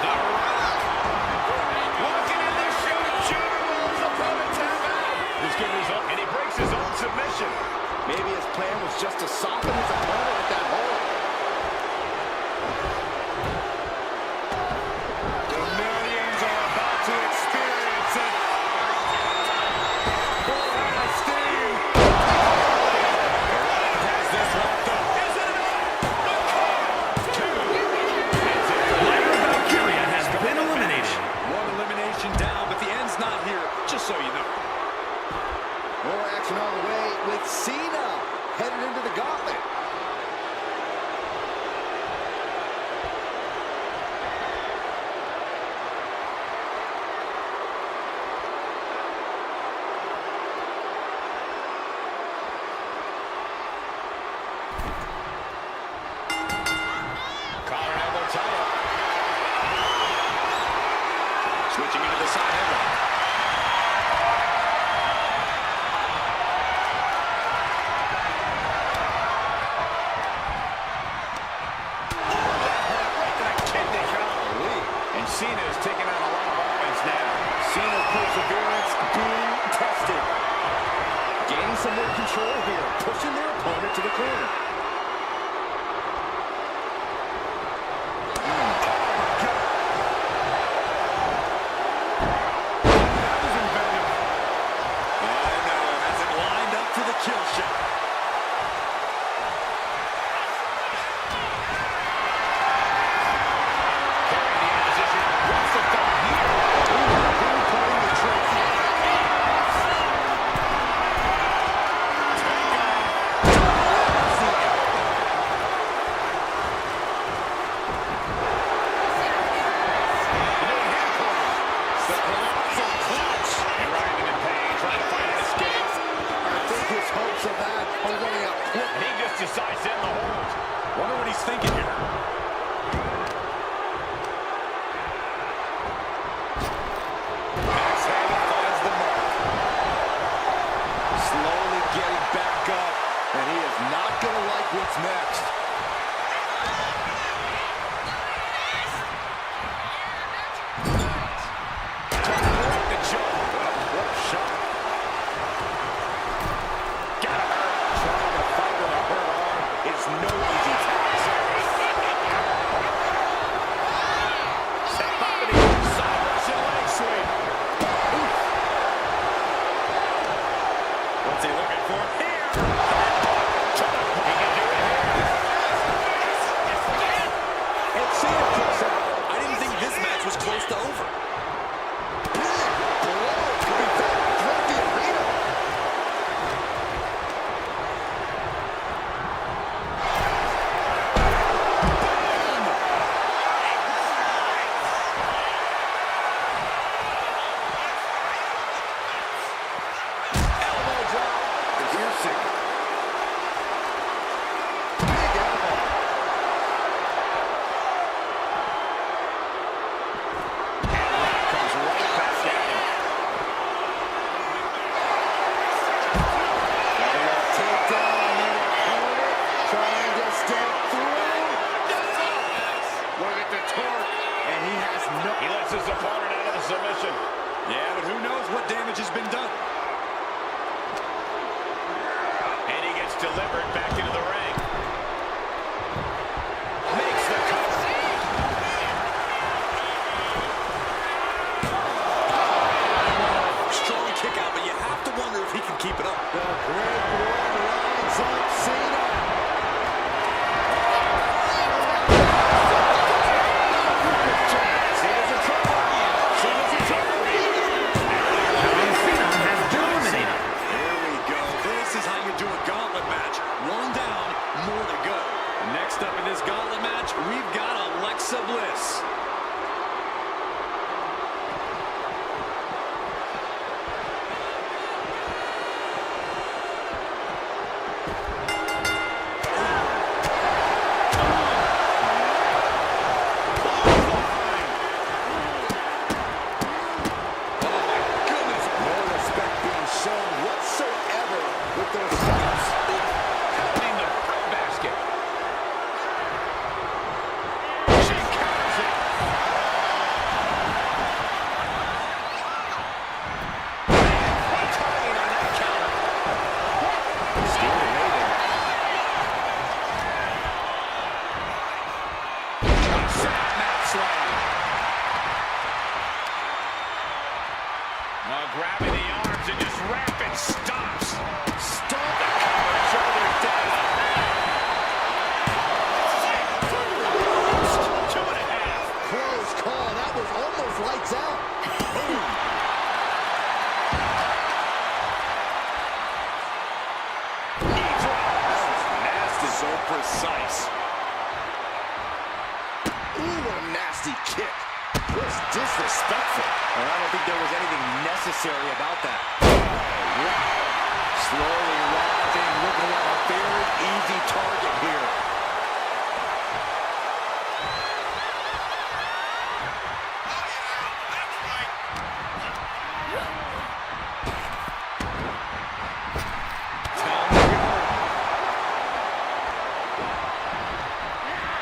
A: The Rock. Walking in this show, Junior's opponent tap out. This good result, and he breaks his own submission.
C: Maybe his plan was just to soften his opponent with that hold.
B: So you know.
C: More action on the way with Cena headed into the gauntlet.
A: Collar and elbow tie-up.
B: Switching into the side headlock.
A: Cena is taking on a lot of offense now.
C: Cena's perseverance being tested. Gaining some more control here, pushing their opponent to the corner.
A: That was inventive.
B: I know, has it lined up for the kill shot.
A: Decides in the hold.
B: Wonder what he's thinking here.
C: Axe handle finds the mark. Slowly getting back up, and he is not going to like what's next.
A: The jump. What a shot. Got him. Trying to fight with a hurt arm is no easy task. Step up and he side Russian leg sweep. What's he looking for here? He can do it here.
C: And Cena kicks out.
B: I didn't think this match was close to over.
A: He lets his opponent out of the submission.
B: Yeah, but who knows what damage has been done.
A: And he gets delivered back into the ring. Makes the cover.
B: Strong kick out, but you have keep it up.
C: The great one lines up Cena. Cena's in trouble. Cena's in trouble.
D: And Cena has been eliminated.
B: Here we go. This is how you do a gauntlet match. One down, more to go. Next up in this gauntlet match, we've got Alexa Bliss.
A: Grabbing the arms and just rapid stops. Stop the cover, shoulder down. 2.5.
C: Close call. That was almost lights out. Boom.
A: Knee drop.
B: Nasty, so precise.
C: Ooh, what a nasty kick. Just disrespectful.
B: And I don't think there was anything necessary about that.
C: Slowly rising, looking like a very easy target here.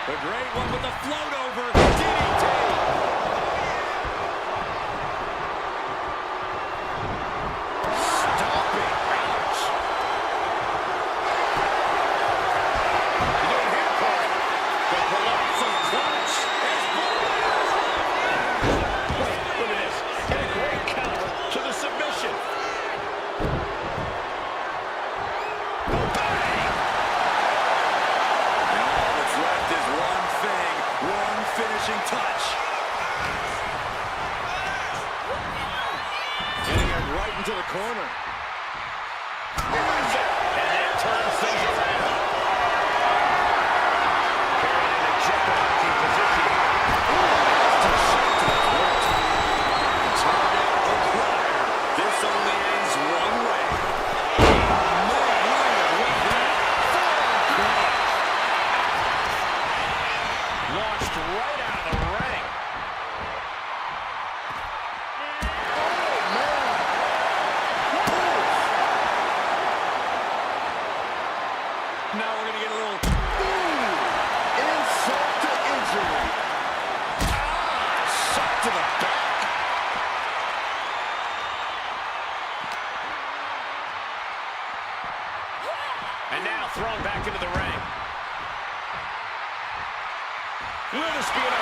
B: The great one with the float over. DDT. Touch.
C: Getting it right into the corner.
A: And that turns things around. Carried in a jeopardizing position.
B: Target acquired. This only ends one way.
A: Launched right out of the ring.
B: Now we're going to get a little...
C: Insult to injury.
A: Shot to the back. And now thrown back into the ring. With a spear.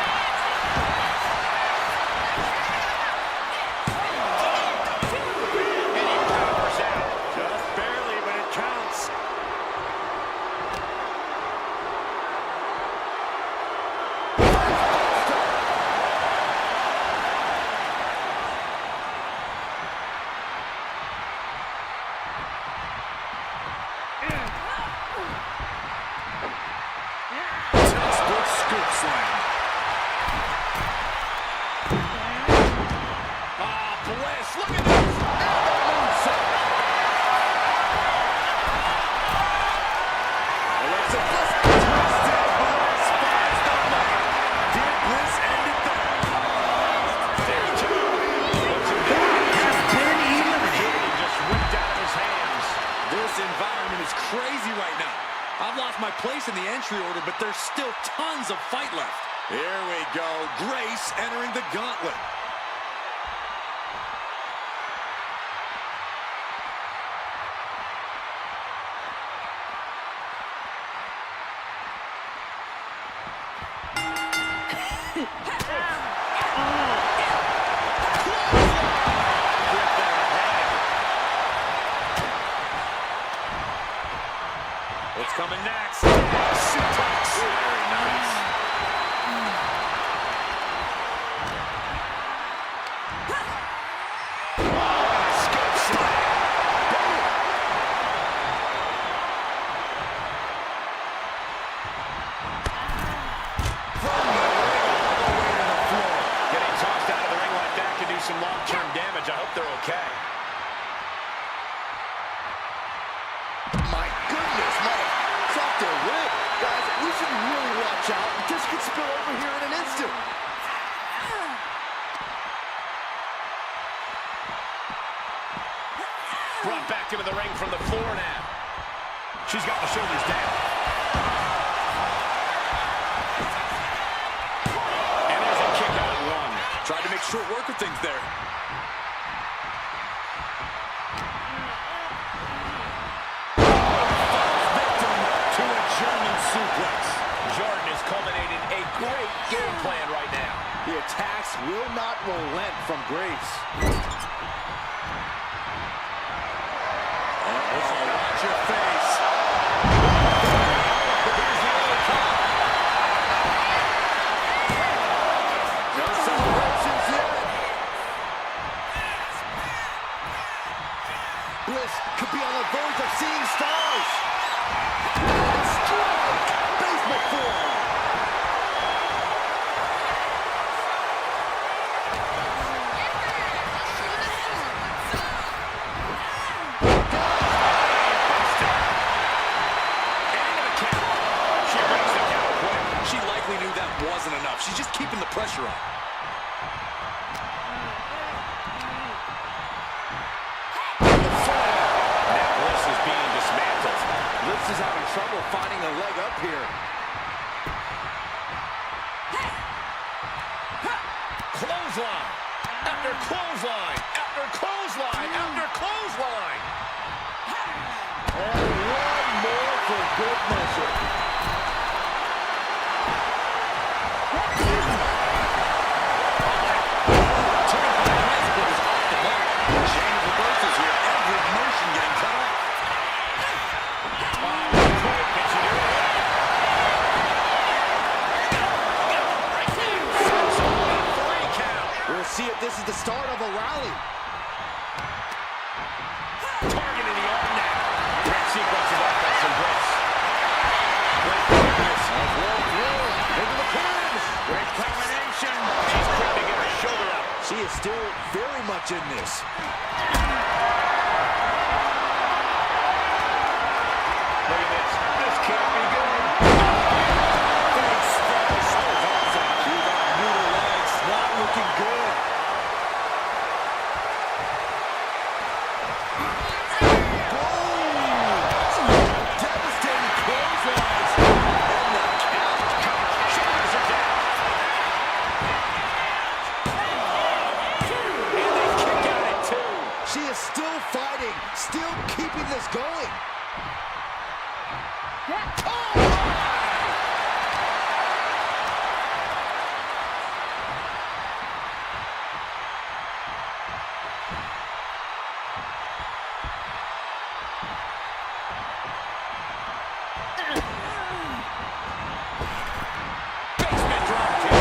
A: And he powers out.
B: Just barely, but it counts. Textbook scoop slam.
A: Bliss, look at this.
C: Alexa Bliss twisted.
B: Bliss finds the money. Did Bliss end it there?
A: There's two.
D: Has been eliminated.
A: He just ripped out of his hands.
B: This environment is crazy right now. I've lost my place in the entry order, but there's still tons of fight left. Here we go. Grace entering the gauntlet.
A: coming next. Suplex.
B: Very nice.
A: Some long-term damage. I hope they're okay.
C: My goodness, might have dropped their rib. Guys, we should really watch out. This could spill over here in an instant.
A: Brought back into the ring from the floor now. She's got the shoulders down. And there's a kick out at one.
B: Tried to make short work of things there.
A: Victim to a German suplex. Jordan is culminating a great game plan right now.
C: The attacks will not relent from Grace.
B: Watch your face.
C: Bliss could be on the verge of seeing stars. Strike! Basement form.
A: She breaks the count quick.
B: She likely knew that wasn't enough. She's just keeping the pressure on.
C: Bliss is having trouble finding a leg up here.
A: Clothesline. After clothesline. After clothesline. After clothesline.
C: And one more for good measure.
B: Chain reversals here. Every motion getting cut off.
C: We'll see if this is the start of a rally.
A: Targeting the arm now. Great sequence of offense from Bliss. Great quickness.
C: Into the pins.
A: Great combination. She's quick to get her shoulder up.
C: She is still very much in this.
A: Look at this. This can't be good.
C: Face first. She's on noodle legs. Not looking good. Devastating clotheslines. And the count.
A: Shoulders are down. And they kick out at two.
C: She is still fighting, still keeping this going.
A: Basement drop kick.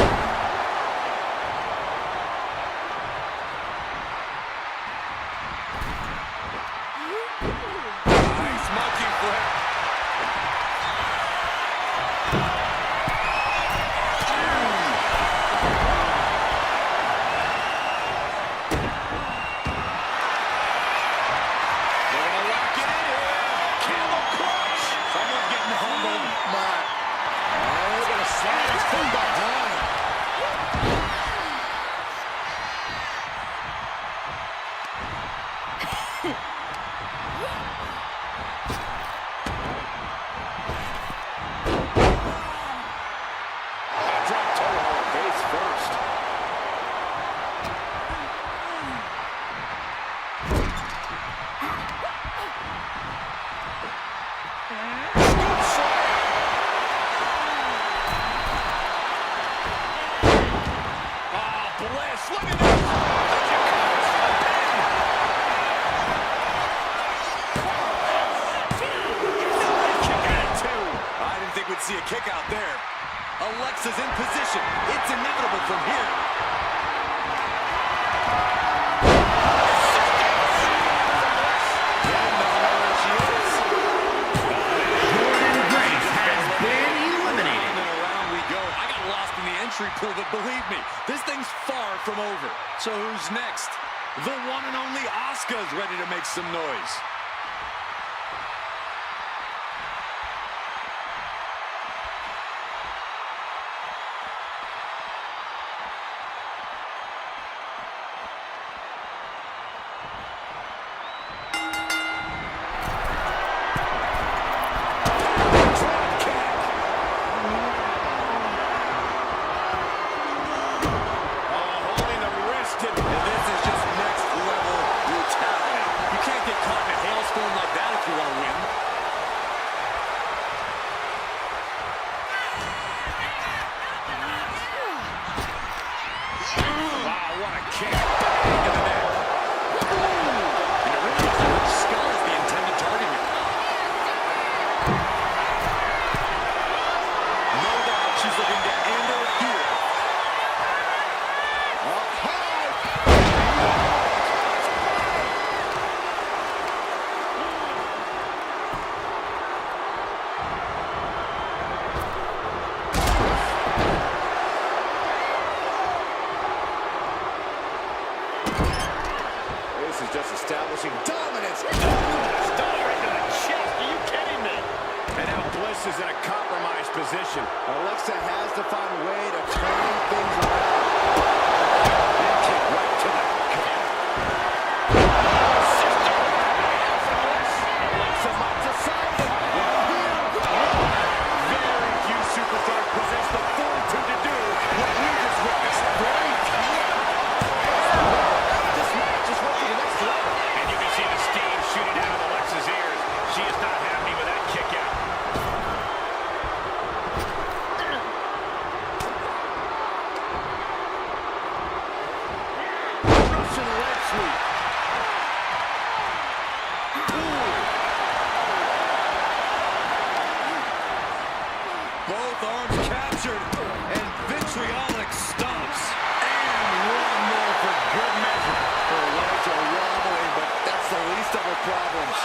B: Nice monkey flip. see a kick out there. Alexa's in position. It's inevitable from here. Pool, but believe me, this thing's far from over. So who's next? The one and only Asuka's ready to make some noise.
C: Establishing dominance.
A: Star into the chest. Are you kidding me? And now Bliss is in a compromised position.
C: Alexa has to find a way to turn things around. And kick right to the gut. Alexa might decide it.
A: Very few superstars possess the fortitude to do what we just witnessed.
C: This match just went to the next level.
A: And you can see the steam shooting out of Alexa's ears. She is not happy with that kick out.
C: Russian leg sweep.
B: Both arms captured, and vitriolic stomps. And one more for good measure.
C: Her legs are wobbling, but that's the least of her problems.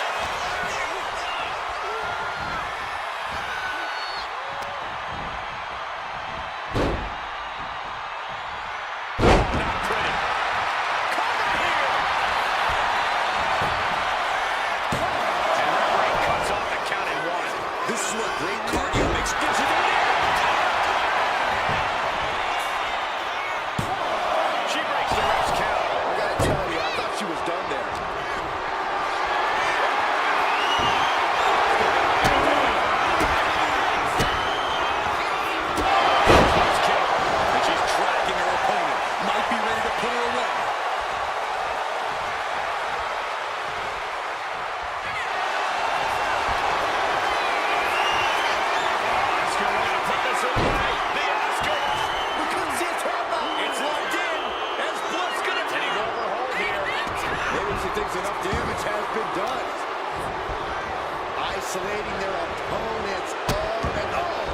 A: Not pretty. Cover here. And referee cuts off the count in one.
B: This is what great cardio makes digital.
A: She breaks the ref's count.
C: I gotta tell you, I thought she was done there.
B: And she's tracking her opponent. Might be ready to put her away.
A: Asuka ready to put this away. The Asuka.
C: We couldn't see a tap out.
A: It's locked in. As Bliss gonna take over hold here.
C: Maybe she thinks enough damage has been done. Isolating their opponents all and all.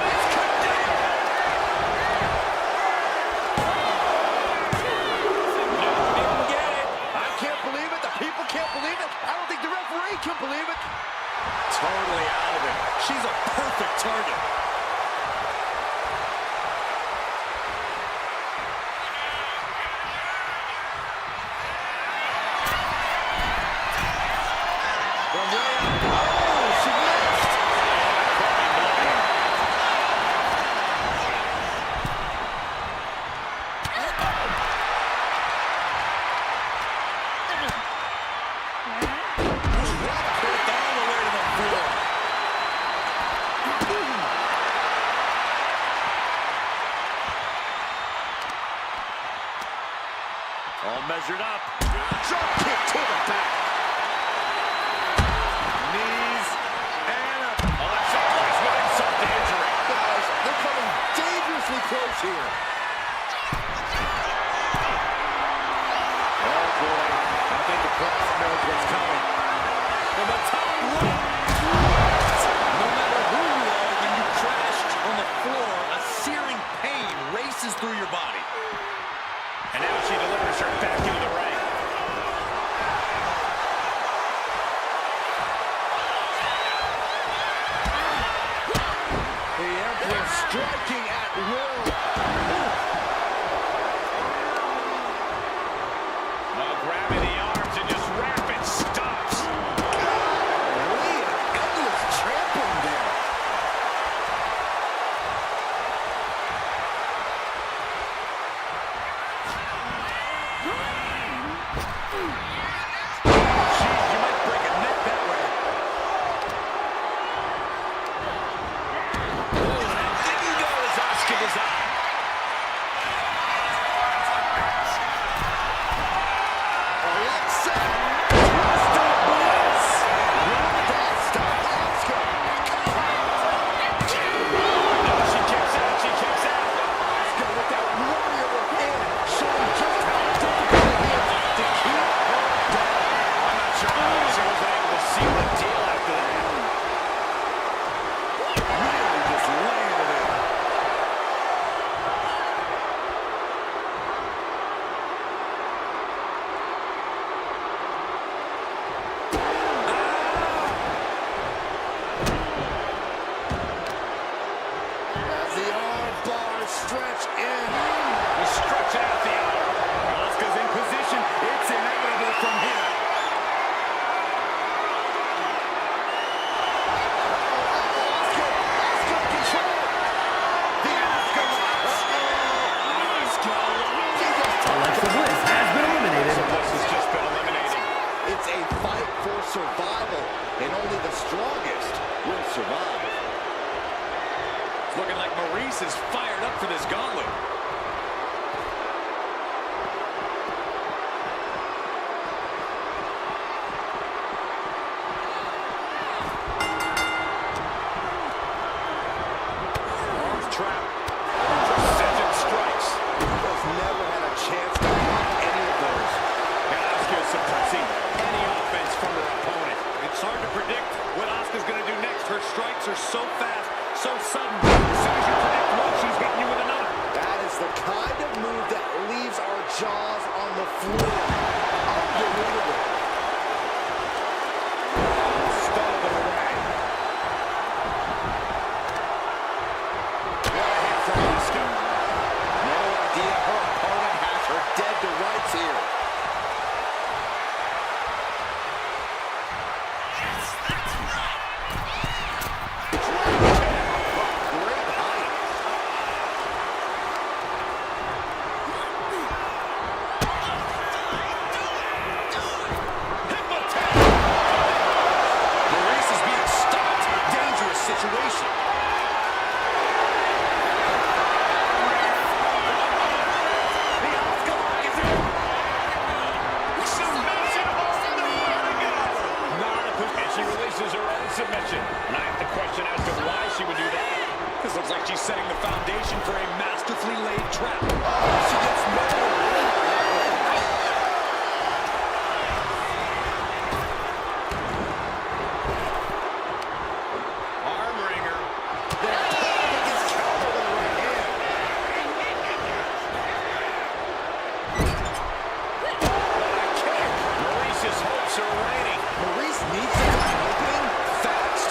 A: It's cut down. Didn't get it.
C: I can't believe it. The people can't believe it. I don't think the referee can believe it.
B: Totally out of it. She's a perfect target.
C: From way out. Oh, she missed.
B: Put all the way to the floor. Maryse is fired up for this gauntlet.
A: Trap. Precision strikes.
C: Has never had a chance to block any of those.
A: And Asuka is suppressing any offense from her opponent. It's hard to predict what Asuka's going to do next. Her strikes are so fast, so sudden. As soon as you predict one, she's hitting you with another.
C: That is the kind of move that leaves our jaws on the floor. Unbelievable.
A: Stomping away. What a hit from Asuka.
C: No idea her opponent has her dead to rights here. Great height.
B: Maryse is being stopped. Dangerous situation.
A: The Asuka submission hold. Not a push, and she releases her own submission. And I have to question as to why she would do that.
B: This looks like she's setting the foundation for a masterfully laid trap.
C: She gets
A: Arm wringer. Maryse's hopes are waning.
C: Maryse needs to find an opening fast.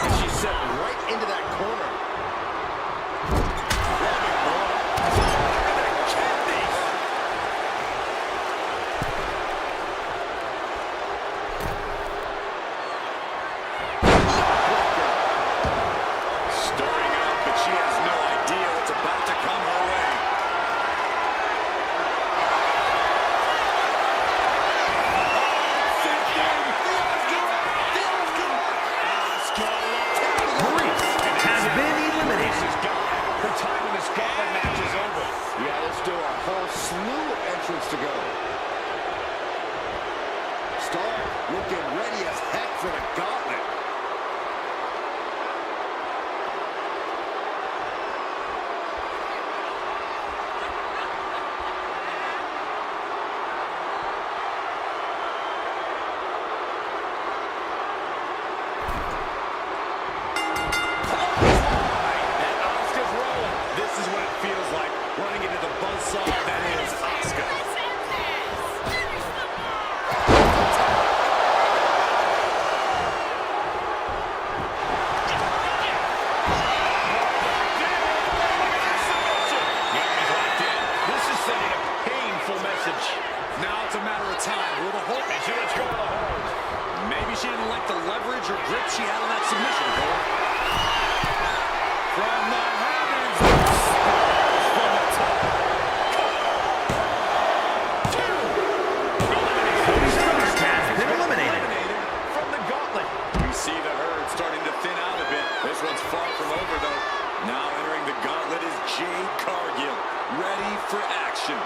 C: And she's set right into that corner.
B: Stirring up, but she has no idea what's about to come her way.
D: Maryse has been eliminated.
A: She's got it. Her time in this gauntlet match is over.
C: Yeah, there's still a whole slew of entrants to go. Stark looking ready as heck for the gauntlet.
A: And Asuka's rolling. This is what it feels like, running into the buzzsaw that is Asuka. He's locked in. This is sending a painful message.
B: Now it's a matter of time. Will the hold?
A: And she lets go of the hold.
B: Maybe she didn't like the leverage or grip she had on that submission, Cole.
A: From the heavens, from the top.
D: Zoe Stark has been eliminated.
A: From the gauntlet.
B: We see the herd starting to thin out a bit. This one's far from over, though. Now entering the gauntlet is Jade Cargill, ready for action.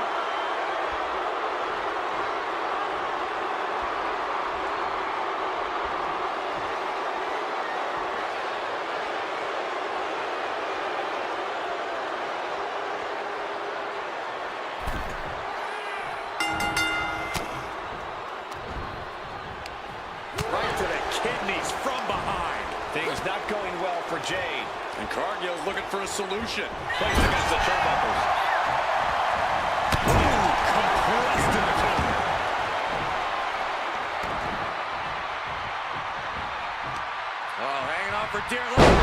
A: Right to the kidneys from behind. Things not going well for Jade.
B: And Cargill's looking for a solution.
A: Placed against the turnbuckles. Compressed in the corner. Oh, hanging on for dear life.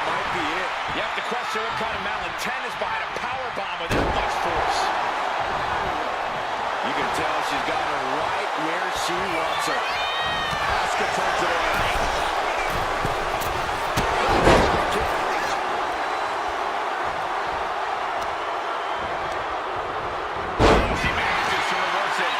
A: Might be it. You have to question what kind of malintent is behind a power bomb with that much force.
C: You can tell she's got her right where she wants her. Asuka turns it around.
A: She manages to reverse it.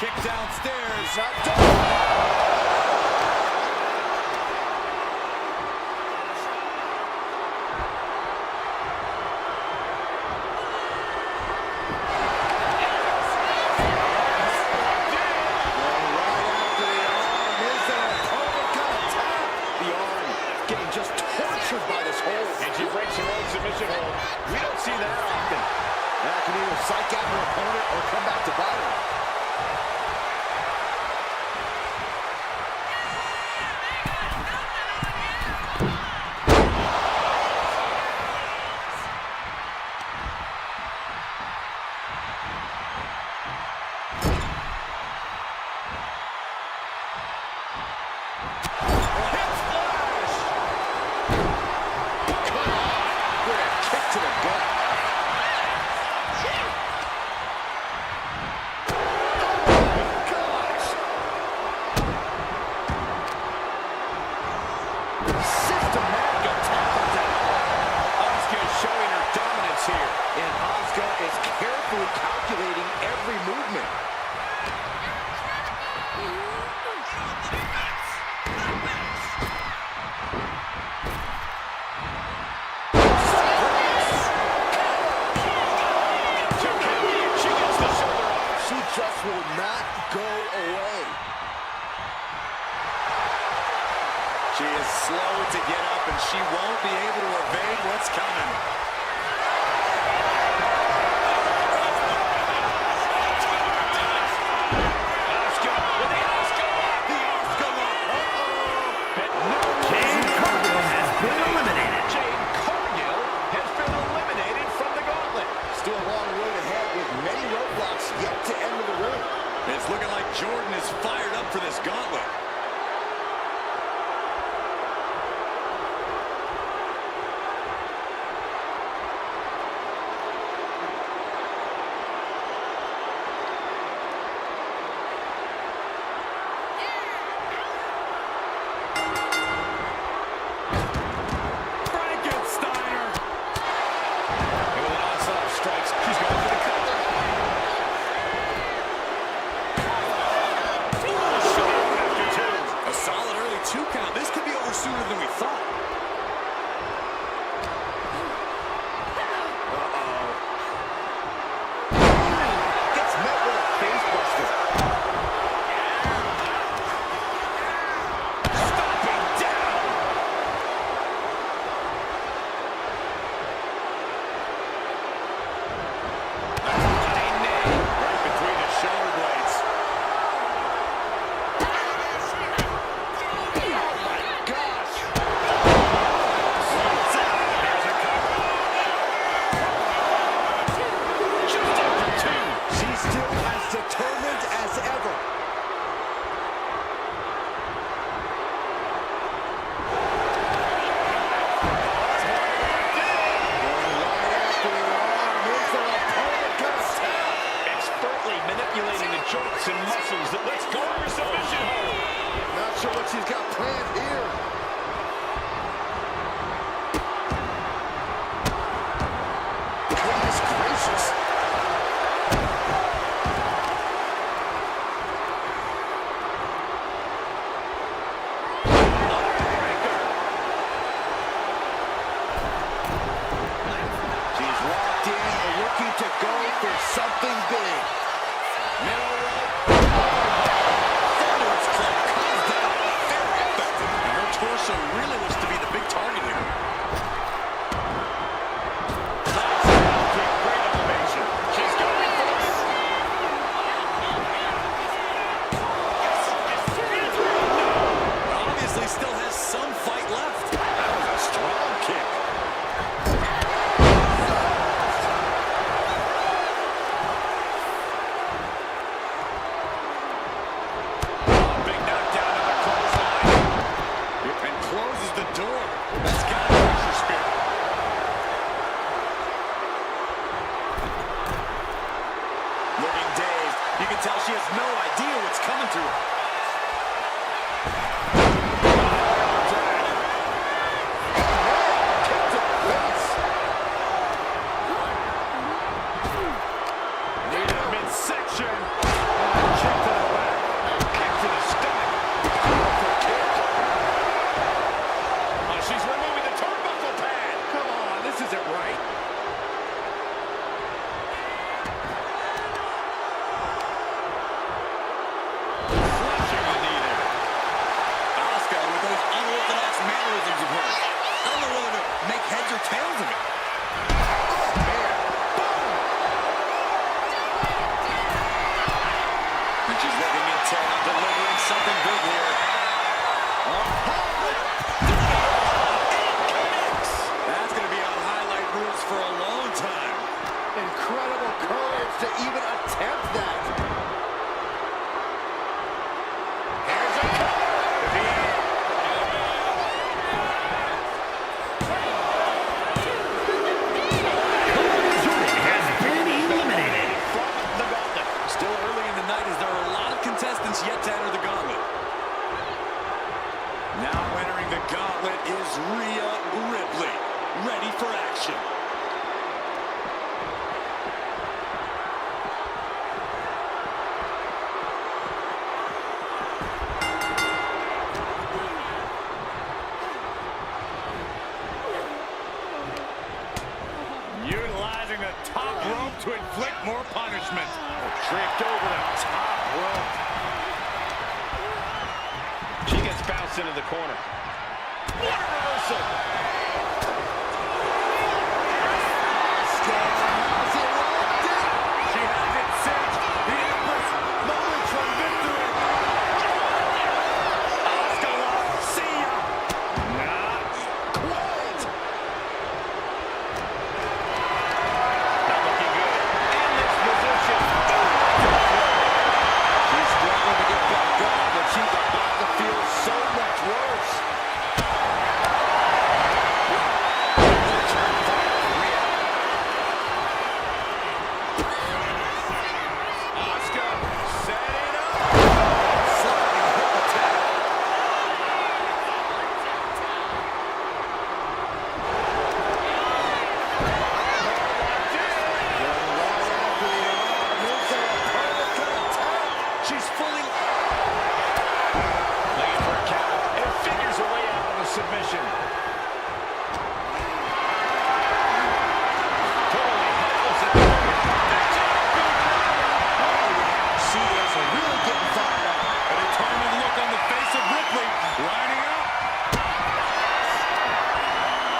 B: Kick downstairs.
C: Not done. By this hold.
A: And she breaks her own submission hold. We don't see that often.
C: That can either psych out her opponent or come back to bite her. Calculating every movement.
A: She gets the shoulder up.
C: She just will not go away.
B: She is slow to get up, and she won't be able to evade what's coming.
D: Jade Cargill has been eliminated.
A: Jade Cargill has been eliminated from the gauntlet.
C: Still a long road ahead with many roadblocks yet to enter the ring.
B: It's looking like Jordan is fired up for this gauntlet. Sooner than we thought.
C: Gets met with a face buster.
A: Stomping down. Running knee right between the shoulder blades.
C: Determined as ever.
A: Expertly manipulating the joints and muscles that lets go of her submission hold.
C: Not sure what she's got planned here. Goodness gracious. To go for something big.
B: Middle rope. Thunderous club comes down. Very effective. And her torso really looks to be the big target here.
A: Great elevation. She's going for it.
B: Obviously still has some fight left.
A: That was a strong kick.
B: Tell she has no idea what's coming to her.
A: Need a midsection. Kick to the
C: to even attempt that. Here's a
D: Has been eliminated.
A: From the gauntlet.
B: Still early in the night as there are a lot of contestants yet to enter the gauntlet. Now entering the gauntlet is Rhea Ripley, ready for action.
A: Utilizing the top rope to inflict more punishment. Tripped over the top rope. She gets bounced into the corner. What a reversal! She has it cinched. The Empress moments from victory. Asuka lost. See ya. Not quite. Not looking good. In this position.
C: She's struggling to get back up, but she's about to feel so much worse.
A: Asuka setting up.
C: Sliding hip attack.
A: She's fully looking for a count and figures a way out of the submission. Totally helpless at the moment.
C: Cena's really getting fired up.
B: A determined look on the face of Ripley, lining up.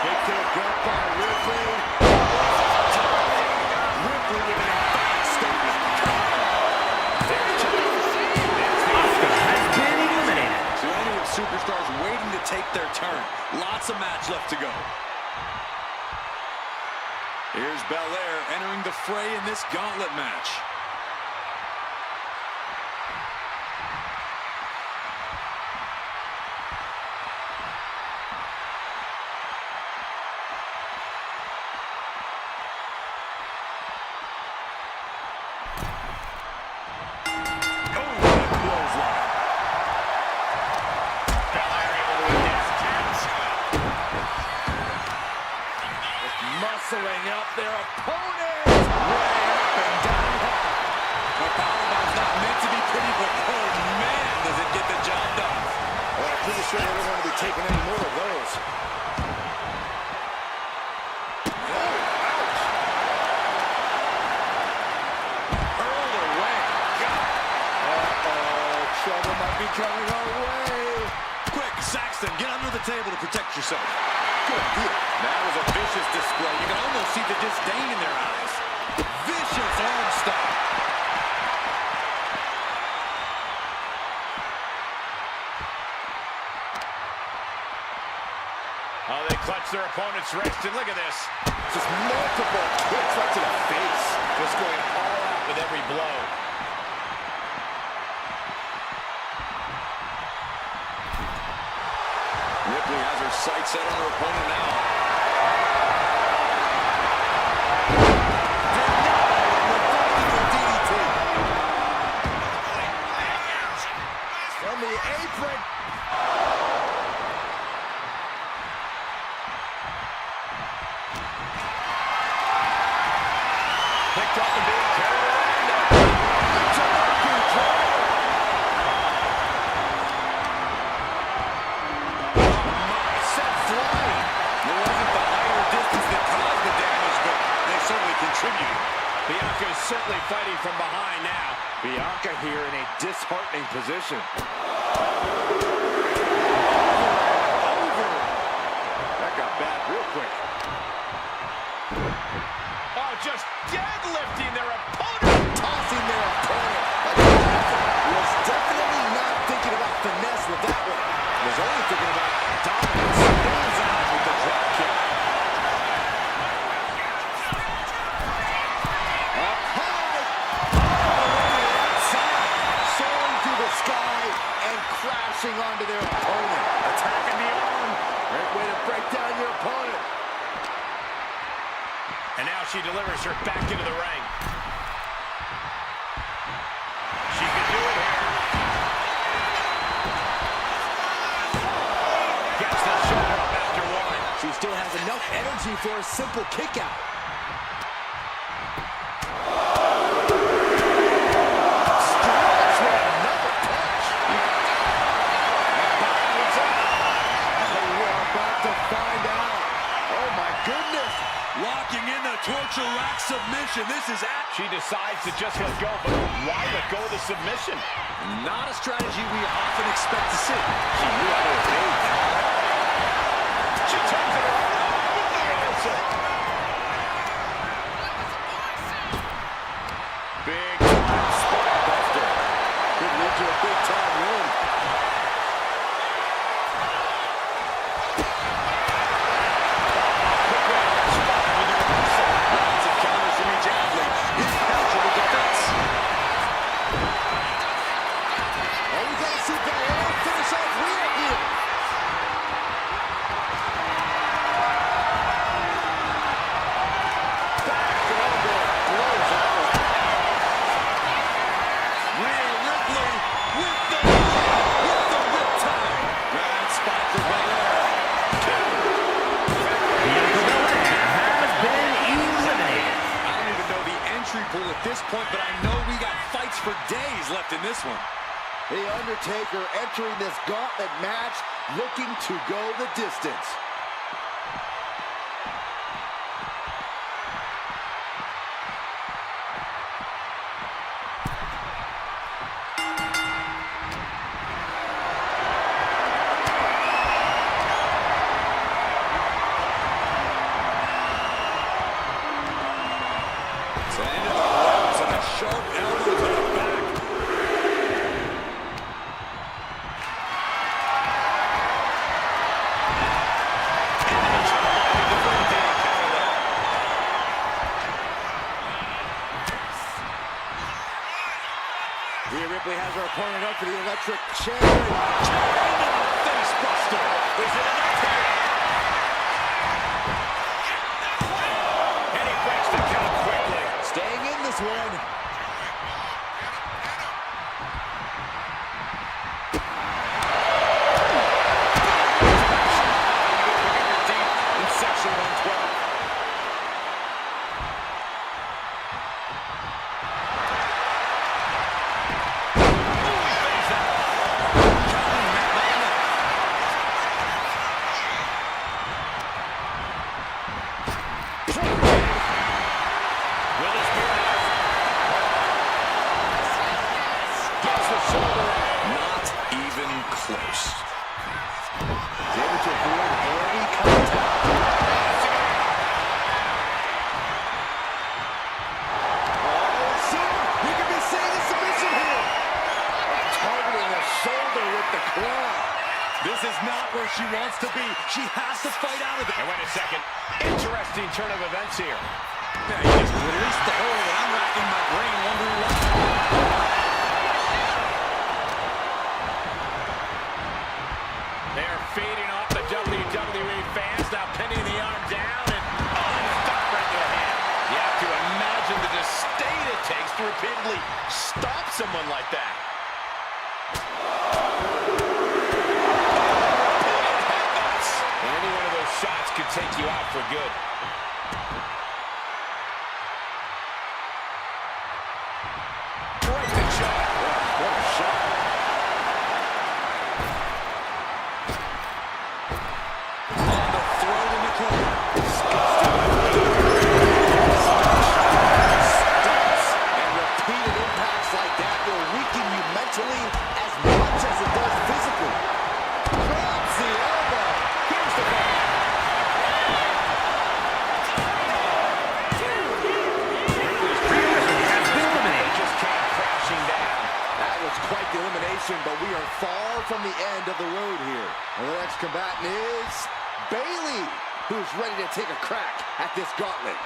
C: Kick to the gut by Ripley. Ripley with an emphatic statement.
D: Has been eliminated.
B: So any of superstars waiting to take their turn. Lots of match left to go. Here's Belair entering the fray in this gauntlet match.
C: Muscling up their opponent. Way up and down.
B: The powerbomb's not meant to be pretty, but oh man, does it get the job done.
C: Well, I'm pretty sure they don't want to be taking any more of those.
B: Hurled away.
C: Uh-oh, trouble might be coming our way.
B: Quick, Saxton, get under the table to protect yourself.
C: Good deal.
B: That was a vicious display. You can almost see the disdain in their eyes. Vicious arm stomp.
A: Oh, they clutch their opponent's wrist, and look at this.
C: Just multiple kicks right to the face.
A: Just going all out with every blow.
B: Ripley has her sights set on her opponent now.
C: From the apron.
A: Picked up and being carried around.
C: Set flying.
B: It wasn't the higher distance that caused the damage, but they certainly contributed.
A: Bianca is certainly fighting from behind now.
C: Bianca here in a disheartening position. Over. That got bad real quick.
A: Oh, just deadlifting their opponent.
C: Tossing their opponent. Was definitely not thinking about finesse with that one. Was only thinking about dominance. Bullseye with the drop kick. Up high.
A: And now she delivers her back into the ring. She can do it here. Gets the shoulder up after one.
C: She still has enough energy for a simple kick out.
B: Locking in the torture rack submission. This is
A: She decides to just let go, but why let go of the submission?
B: not a strategy we often expect to see.
A: She knew how to evade that. She turns it around with the answer. Big time spot buster.
C: Could lead to a big time win.
B: At this point, but I know we got fights for days left in this one.
C: The Undertaker entering this gauntlet match looking to go the distance. Rhea Ripley has her opponent up for the electric chair.
A: Face buster. Is it enough here? And he breaks the count quickly.
C: Staying in this one.
A: In section 112.
B: This is not where she wants to be. She has to fight out of it.
A: And wait a second. Interesting turn of events here.
B: Yeah, you just released the hold, and I'm racking my brain wondering why.
A: They are feeding off the WWE fans, now pinning the arm down, and stop right to the hand. You have to imagine the disdain it takes to repeatedly stop someone like that. Any one of those shots could take you out for good. Breaks the shot. What a shot.
B: On the throat in the corner.
C: And repeated impacts like that will weaken you mentally as much as it does physically. Drops the elbow.
A: Here's the ball. Just came crashing down.
C: That was quite the elimination, but we are far from the end of the road here. And the next combatant is Bayley, who's ready to take a crack at this gauntlet.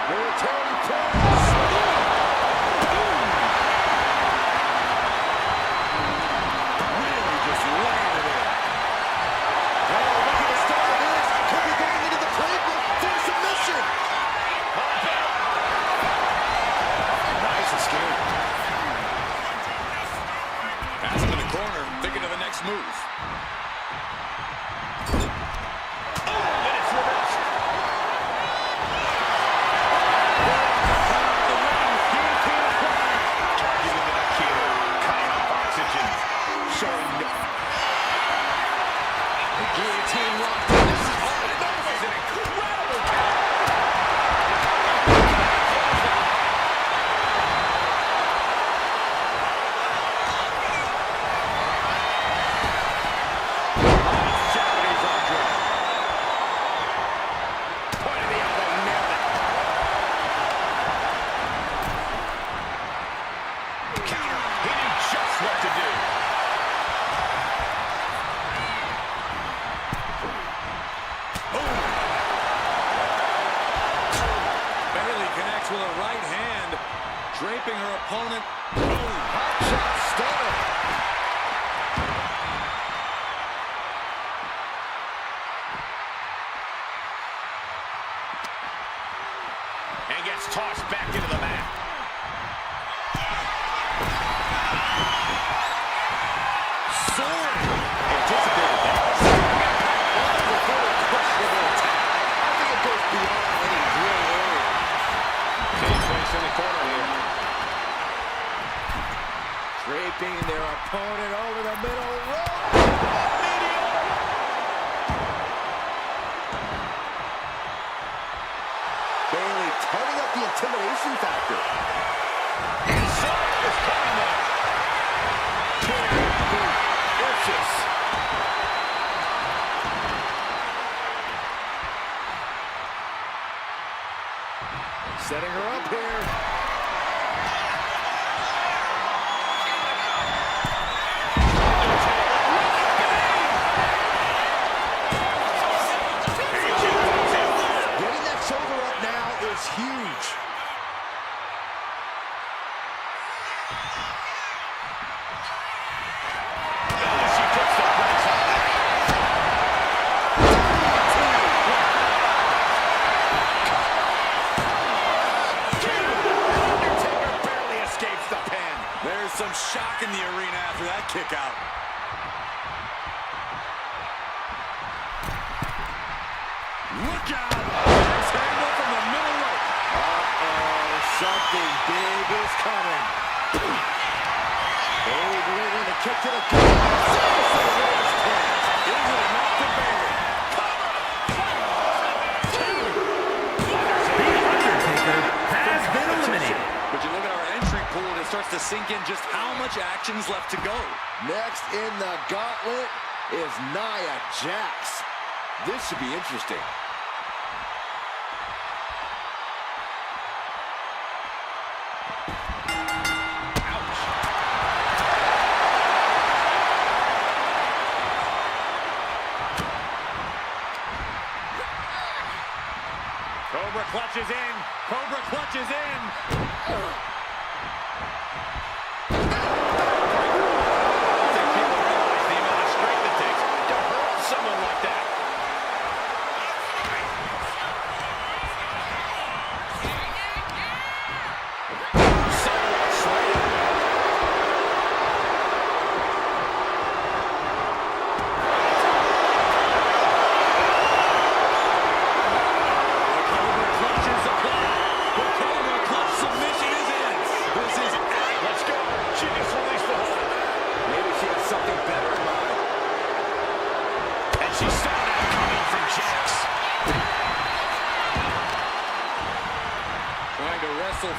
C: Military press.
B: next move. With a right hand, draping her opponent. Boom! Hot shot started.
A: And gets tossed back into the mat.
C: Soaring. Anticipated that. Questionable attack. I think it goes beyond any real area. In the corner here. Draping their opponent over the middle rope. Bayley turning up the intimidation factor.
A: And so is coming there.
C: Vicious. Setting her up here. Getting that shoulder up now is huge.
A: She puts the brakes on that.
B: There's some shock in the arena after that kick out. Look out! Nice handle from the middle rope.
C: Uh-oh, something big is coming. Bayley delivering the kick to the gut.
B: Is it enough for Bayley?
D: The Undertaker has been eliminated.
B: But you look at our entry pool and it starts to sink in just how much action is left to go.
C: Next in the gauntlet is Nia Jax. This should be interesting.
A: Cobra clutches in. Cobra clutches in.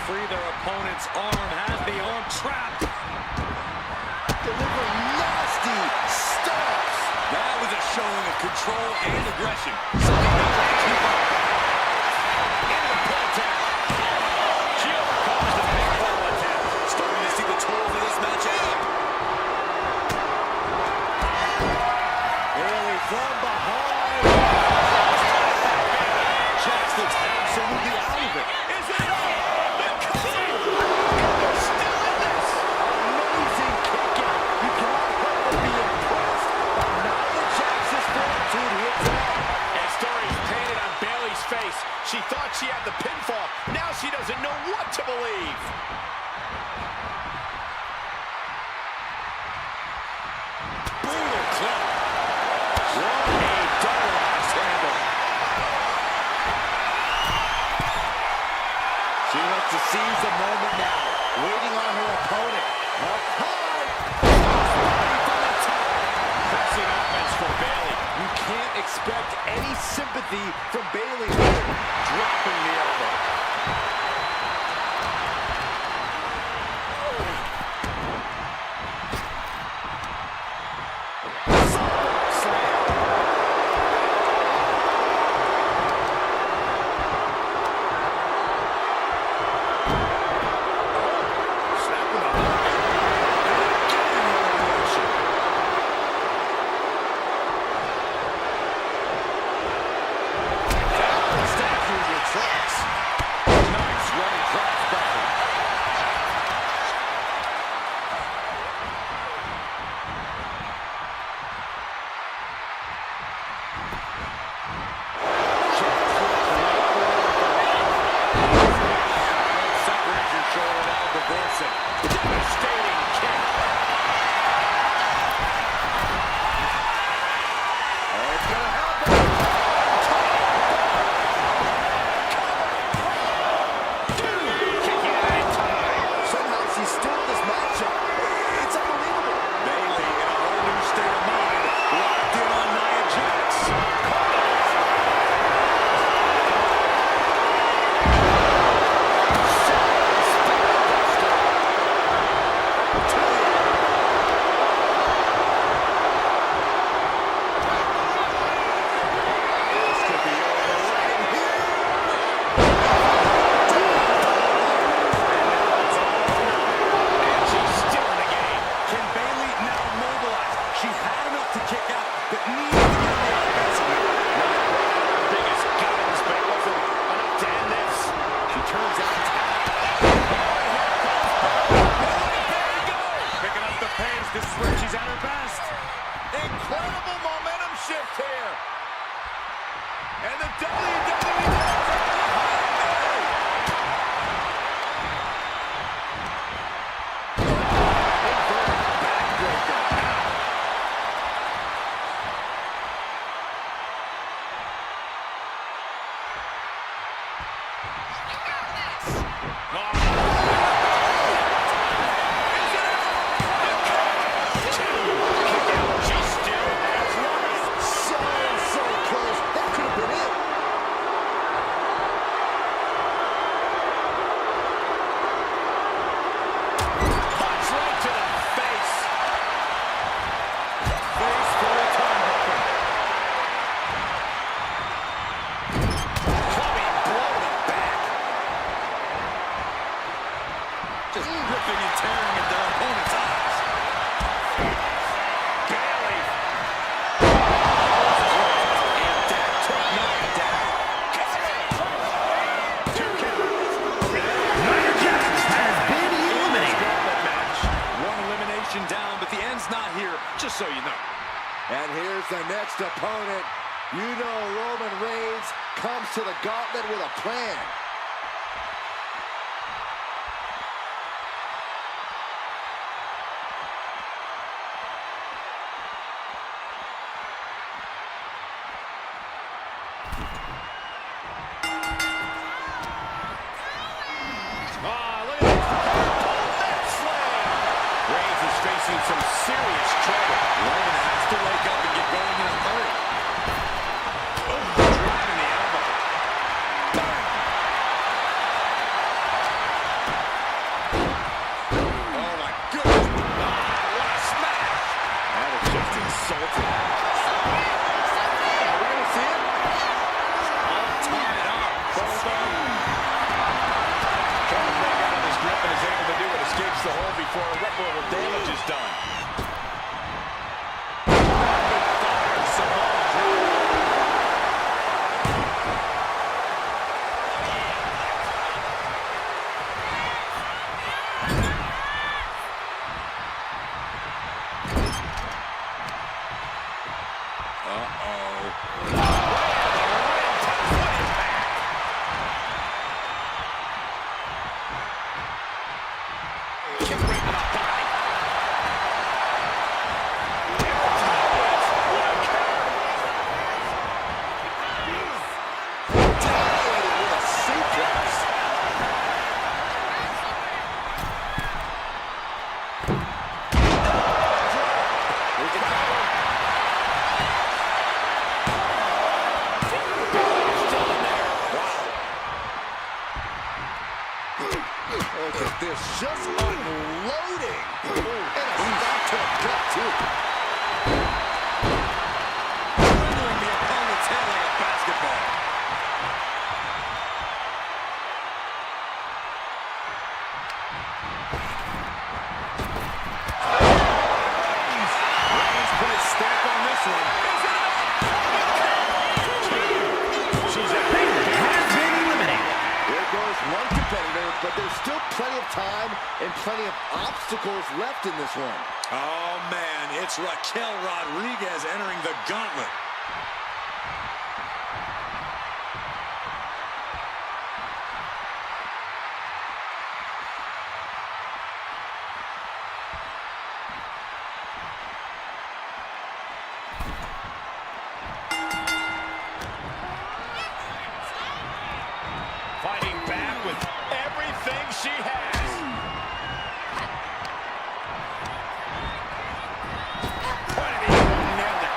B: Free their opponent's arm, has the arm trapped.
C: Delivering nasty stuff.
B: That was a showing of control and aggression. Something they want to keep up.
A: Into the pull tap. She overcomes the big ball attempt.
B: Starting to see the tools of this match out.
C: Bayley from behind. Jax looks absolutely out of it.
A: Is it all?
B: ripping and tearing at their opponent's eyes.
A: Bayley.
B: And that took Nia down.
D: Nia Jax has been eliminated.
B: Match. One elimination down, but the end's not here, just so you know.
C: And here's the next opponent. You know Roman Reigns comes to the gauntlet with a plan.
B: Reigns is facing some serious trouble. Roman has to wake up and get going in a hurry. Oh, driving the elbow. Bam! Oh, my goodness. What a smash. That is just insulting. Are we going to see it? All tied up. Both of them.
A: Trying to break out of his grip and is able to do it. Escapes the hold before irreparable damage is done.
C: Look at this, just unloading. And a stop to the gut, too.
B: Rendering the opponent's head like a basketball. Reigns put his stamp on this one.
A: She's a
D: Bayley has been eliminated.
C: There goes one competitor, but there's still plenty of time and plenty of obstacles left in this one.
B: Oh, man, it's Raquel Rodriguez entering the gauntlet.
A: fighting back with everything she has. Nailed it.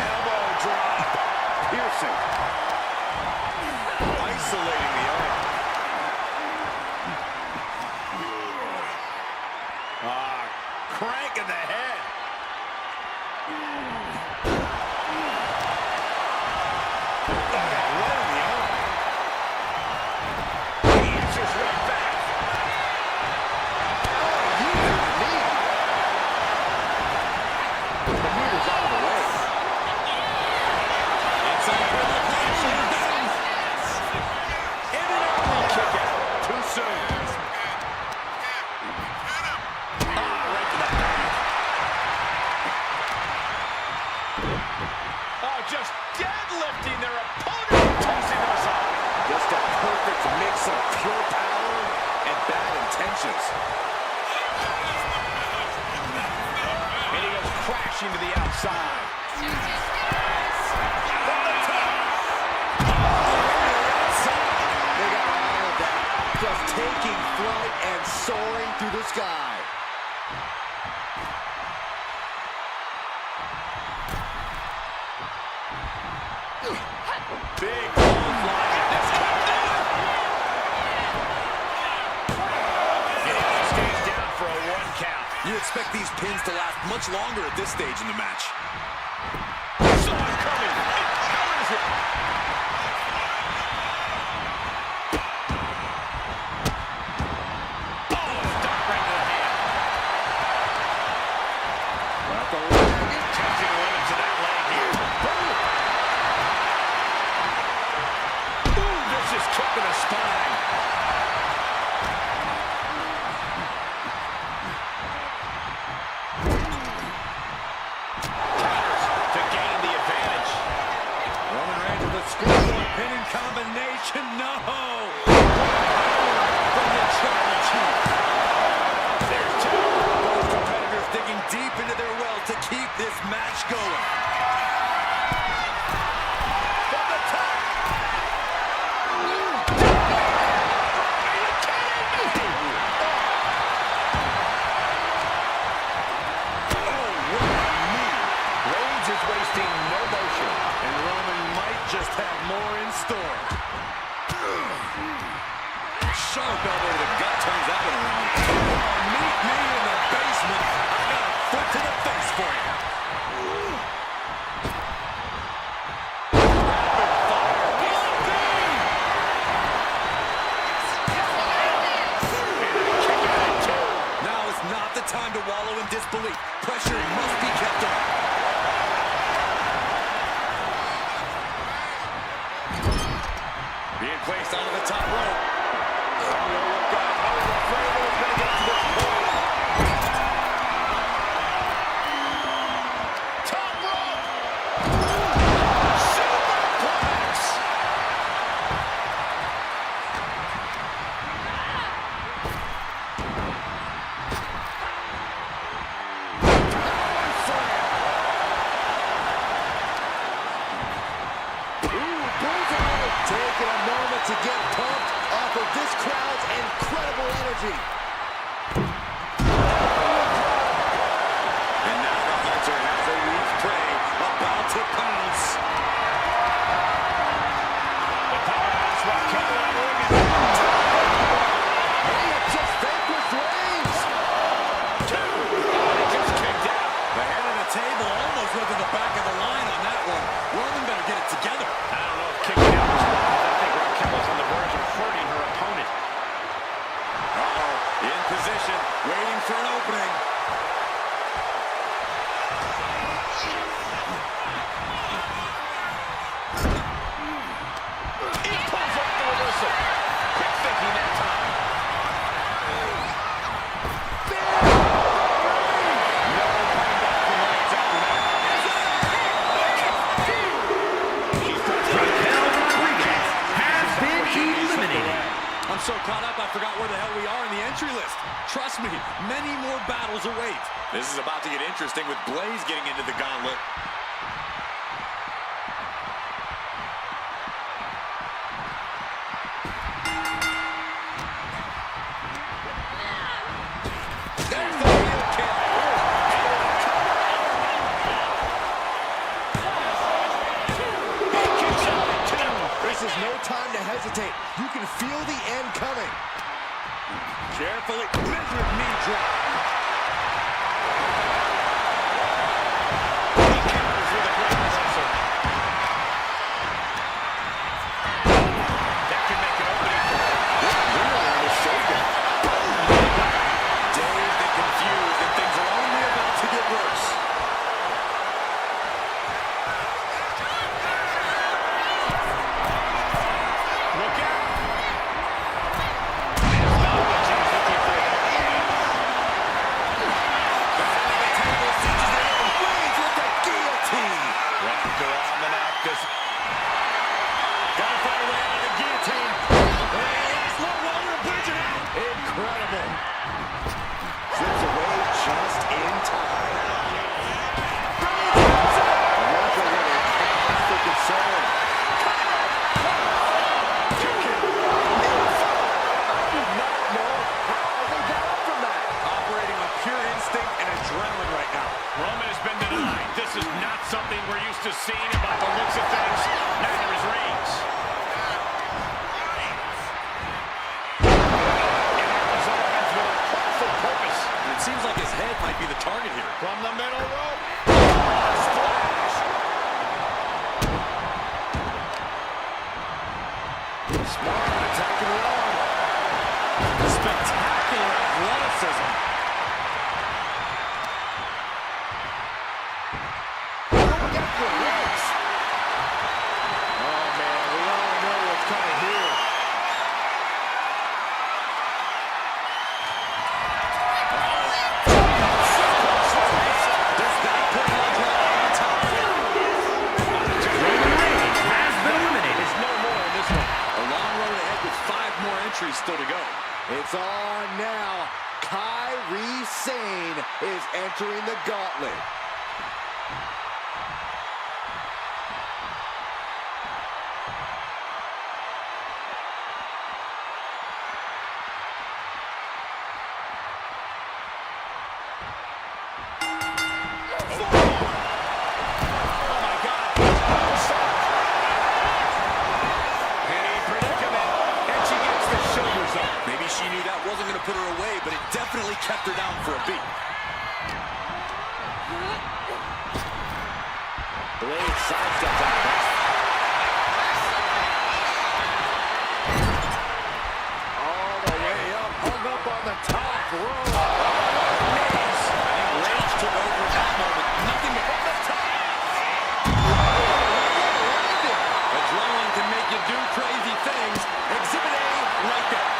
A: Elbow drop. Piercing.
B: Isolating the arm.
A: Crank in the head. pushing to the outside.
C: They got all of that. Just taking flight and soaring through the sky.
B: Big fly in this one.
A: Stays down for a 1 count.
B: You expect these pins to last much longer at this stage in the match.
A: Saw it coming. It counters it. Oh, stop right to the hand.
C: Not the leg.
A: Testing the limits of that leg here. Ooh, this is kick to the spine. To gain the advantage.
C: Roman Reigns with a screwball pinning combination. No! From the tribal chief.
A: There's two.
C: Both competitors digging deep into their well to keep this match going. From the top.
A: Reigns is wasting no motion.
C: And Roman might just have more in store.
B: Sharp elbow to the gut turns that one around.
C: Meet me in the basement. I got a foot to the face for you.
B: Now is not the time to wallow in disbelief. Pressure must be kept on. Being placed onto the top rope.
A: Top rope. Superplex.
C: Taking a moment to get pumped off of this crowd's incredible energy.
B: And now the hunter has a weak prey about to pounce.
A: The powerhouse Raquel and Morgan.
C: They have just vanquished Reigns.
A: It just kicked out.
B: The head of the table almost went to the back of the line on that one. Roman better get it together.
A: I don't know if kicking out was wrong. I think Raquel is on the verge of hurting her opponent.
B: Uh-oh, in position, waiting for an opening.
A: He pulls off the reversal. Quick thinking that time. No coming back from Reigns after that. She's got
D: Raquel Rodriguez has been eliminated.
B: I'm so caught up, I forgot where the hell we are in the entry list. Trust me, many more battles await. This is about to get interesting with Blaze getting into the gauntlet.
C: There's the heel kick. This is no time to hesitate. You can feel the end coming.
B: Carefully, measured knee drop.
A: He counters with a great reversal. That can make an opening for her.
B: Dazed and confused, and things are only about to get worse.
A: Look out. That's not what she was looking for.
B: The head of the table cinches it in. Reigns with the guillotine.
A: Wrapped around the neck. Gotta find a way out of the guillotine. Last one while we're bridging out.
C: Incredible. Slips away just in time.
A: something we're used to seeing about the looks of things. Neither is Reigns.
B: It seems like his head might be the target here.
A: From the middle rope.
C: Smart attacking the arm.
B: Spectacular athleticism.
C: Oh, man, we all know what's coming here.
B: This back put Ledger on top.
D: Roman Reigns has been eliminated.
A: There's no more in this one.
B: A long road ahead with 5 more entries still to go.
C: It's on now. Kyrie Sane is entering the gauntlet.
B: Maybe she knew that wasn't going to put her away, but it definitely kept her down for a beat.
C: Blade sidesteps out of that. All the way up, hung up on the top rope.
B: Rage took over at that moment. Nothing but from the top. Adrenaline can make you do crazy things. Exhibit A right there.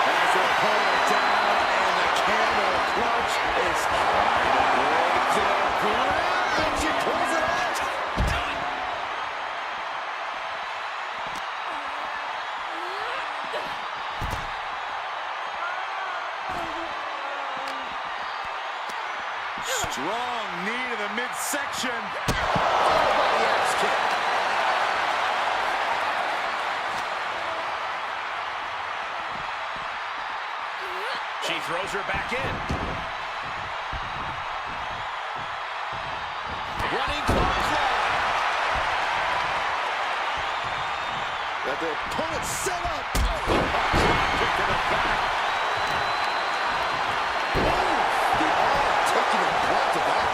C: As they pull it down, and the camel clutch is hard. Right to the ground, and she pulls it off.
A: Strong knee to the midsection.
C: Body axe kick.
A: She throws her back in.
C: Running clothesline. Got the opponent set up. Kick to the back. The arm taking a block to that.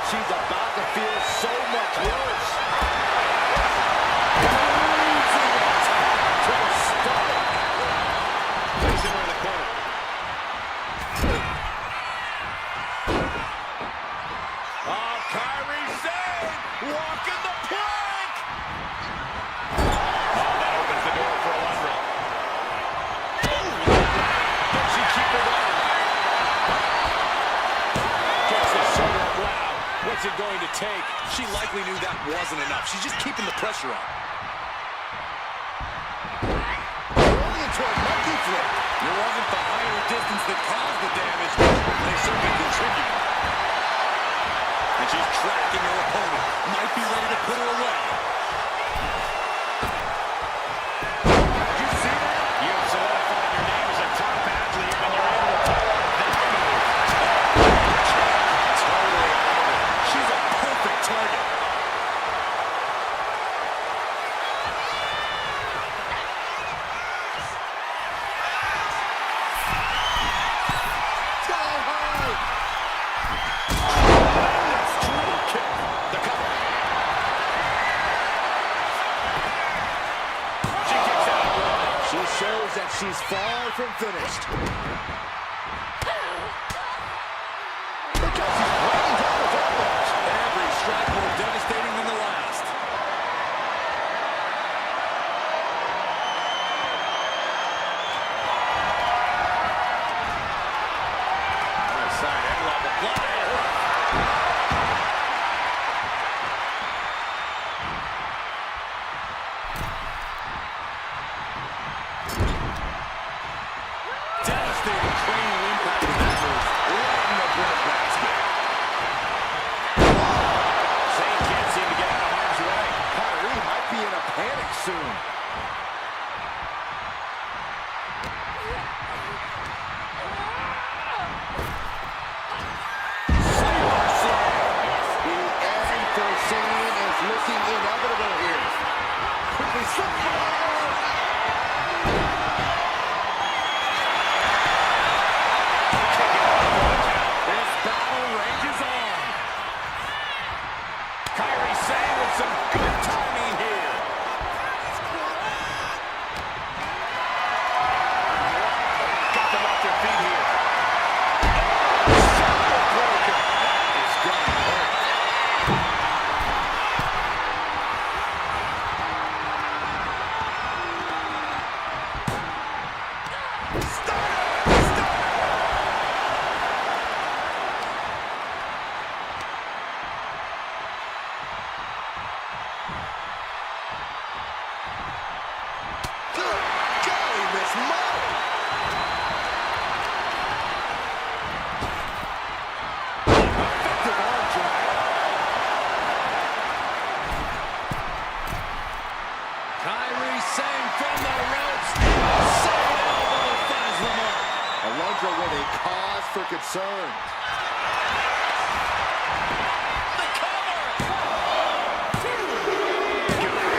C: She's about to feel so much worse. Losing attack to the stomach.
A: Placing her in the corner. Oh, Kyrie Sane walking the plank. Oh, that opens the door for a left row. Can she keep it up? Gets the shoulder up. Wow. What's it going to take?
B: She likely knew that wasn't enough. She's just keeping the pressure on.
C: Rolling into a monkey flip.
B: It wasn't the higher distance that caused the damage. They certainly contributed. And she's tracking her opponent. Might be ready to put her away.
A: Did you see that? You have solidified your name as a top athlete when you're able to pull off that move.
B: Totally. She's a perfect target.
C: shows that she's far from finished. Look how she's raining down with elbows.
B: Every strike more devastating than the last.
A: Side headlock applied.
B: Devastating cranial impact with that move. Right in the breadbasket.
A: Sane can't seem to get out of harm's way.
C: Kyrie might be in a panic soon. Sane is looking inevitable here. Quickly slipped.
A: This battle rages on. Kyrie Sane with some good timing here. Got them off their feet here.
C: It's gonna hurt. Golly, Miss Mo! Effective arm drag.
B: Kyrie Sane from the ropes. Sane elbow finds the mark.
C: Alundra with a cause for concern.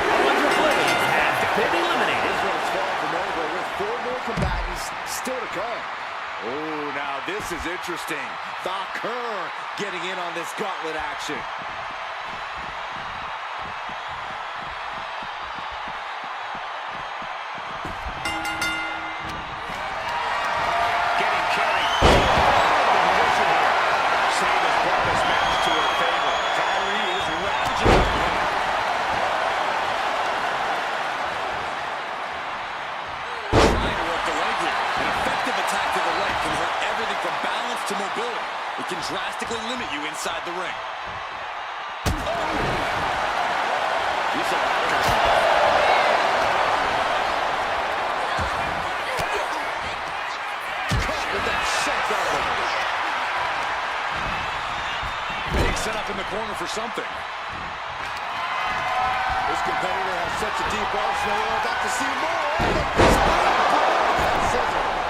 D: Alundra Blaze has been eliminated.
C: This one's far from over with 4 more combatants still to come. Oh, now this is interesting. Valkyria getting in on this gauntlet action.
A: Getting carried. Position here. Sane has brought this match to her favor. Kyrie is ravaging her here.
B: Trying to work the leg here. An effective attack to the leg can hurt everything from balance to mobility. It can drastically limit you inside the ring.
C: You saw that. Caught with that sharp elbow.
B: Being set up in the corner for something.
C: This competitor has such a deep arsenal. We're about to see more.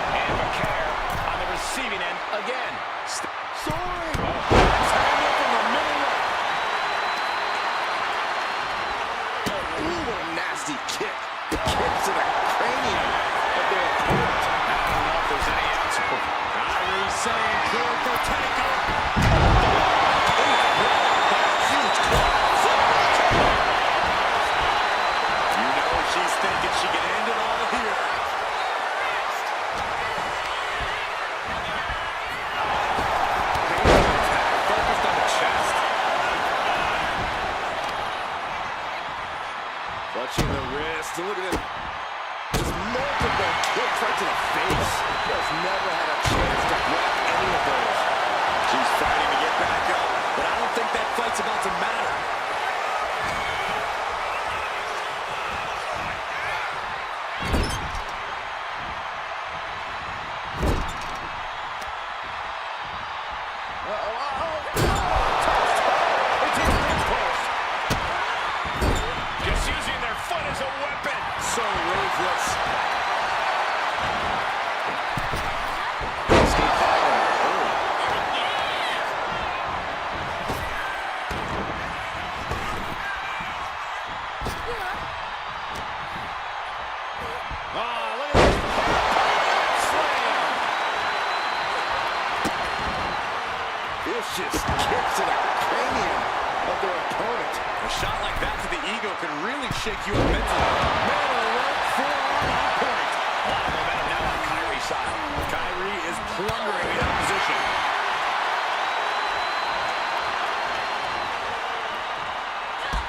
A: And McCare on the receiving end again.
C: Soaring.
A: Tangle from the middle rope.
C: Ooh, what a nasty kick. The kick to the cranium of their opponent.
A: I don't know if there's any answer.
B: Kyrie Sane clear for takeoff. You know she's thinking she can end it all here.
A: Focused on the chest.
C: Clutching the wrist. Look at it. Just multiple kicks right to the face. Just never had a chance to block any of those.
B: She's fighting to get back up, but I don't think that fight's about to matter.
A: Just using their foot as a weapon.
C: So ruthless. Vicious kick to the cranium of their opponent.
B: A shot like that to the ego can really shake you up mentally. Man, a right forearm on point. plundering the opposition.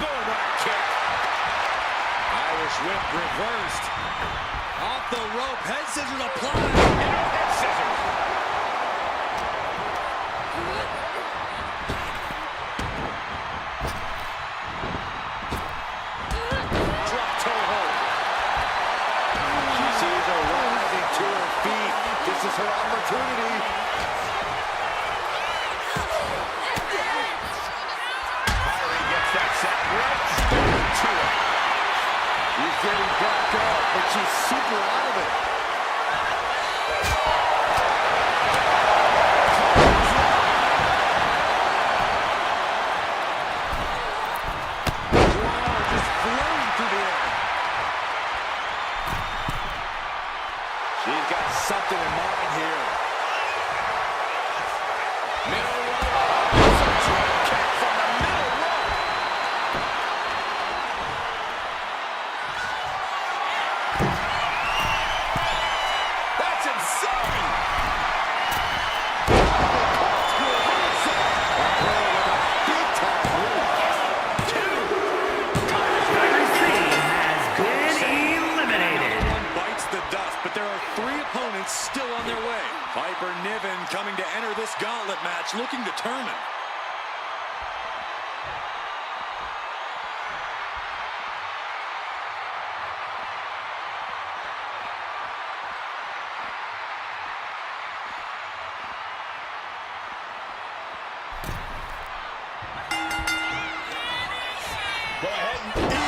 A: Boom, what a kick.
B: Irish whip reversed. Off the rope, head scissors applied.
A: Head scissors.
B: Drop toe hold.
C: She sees her rising to her feet. This is her opportunity.
A: Kyrie gets that set right to it.
C: She's getting back up, but she's super out of it. Wow, just floating through the air. She's got something in mind here.
A: Middle rope. It's a drop kick from the middle rope. That's insane.
D: Kyrie Sane has been eliminated.
B: One bites the dust, but there are 3 opponents still on their way. Piper Niven coming to enter this gauntlet match looking determined.
A: Go ahead and defeat.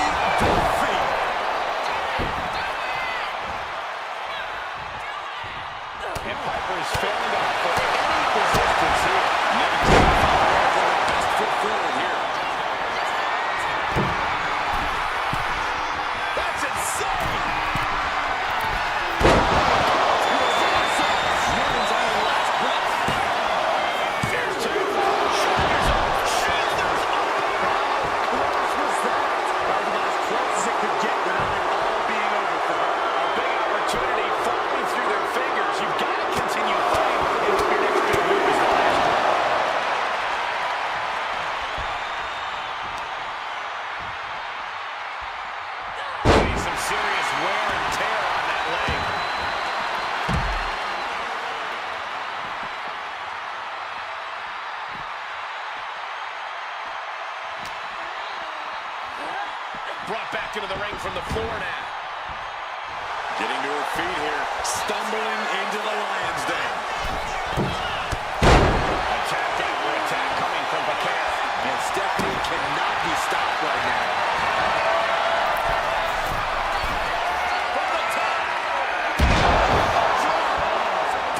A: And Piper is failing to offer any resistance here.
B: Niven trying to follow up with her best foot forward here.
A: That's insane.
B: Niven's on her last breath.
A: There's 2. Shoulders up. Shoulders up.
C: Close was that?
A: That was about as close as it could get without it all being over for her. A big opportunity falling through their fingers. You've got to continue fighting and hope your next big move is the last one. Getting some serious wear and tear on that leg. Brought back into the ring from the floor now.
B: Getting to her feet here, stumbling into the lion's den.
A: Attack after attack coming from Raquel.
C: And Stephanie cannot be stopped right now.
A: From the top.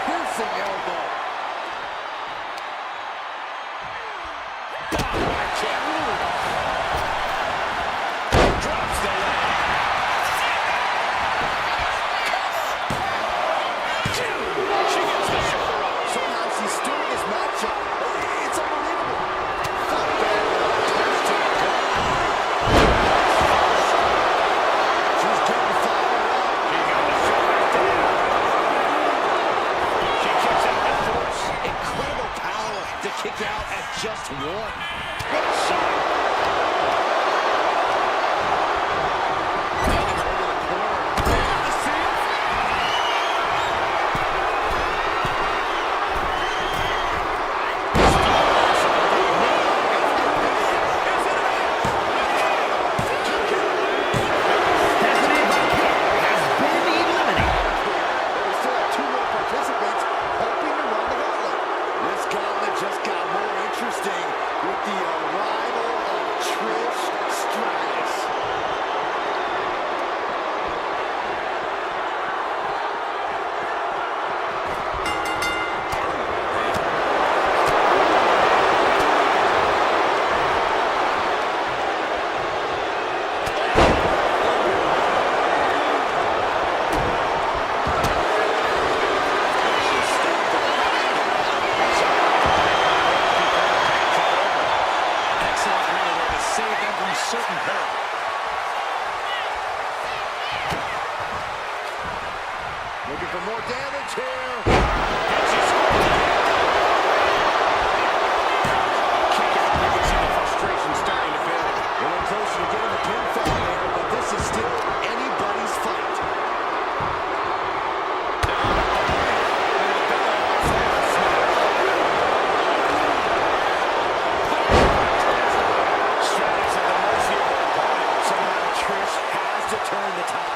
C: Piercing elbow.
A: Bomb by kick. Drops the leg. She gets the shoulder up.
C: Somehow she's steering this matchup. It's unbelievable. She's getting fired up.
A: She got the shoulder down. She kicks out with force.
C: Incredible power to kick out at just 1. What a shot. Taking her to the corner. You see it?
D: Stephanie has been eliminated.
C: We still have 2 more participants hoping to run the gauntlet. This gauntlet just got more interesting with the arrival of Trish Stratus.
B: Excellent maneuver to save them from certain peril.
C: Looking for more damage here.
A: And she
C: turn the tide.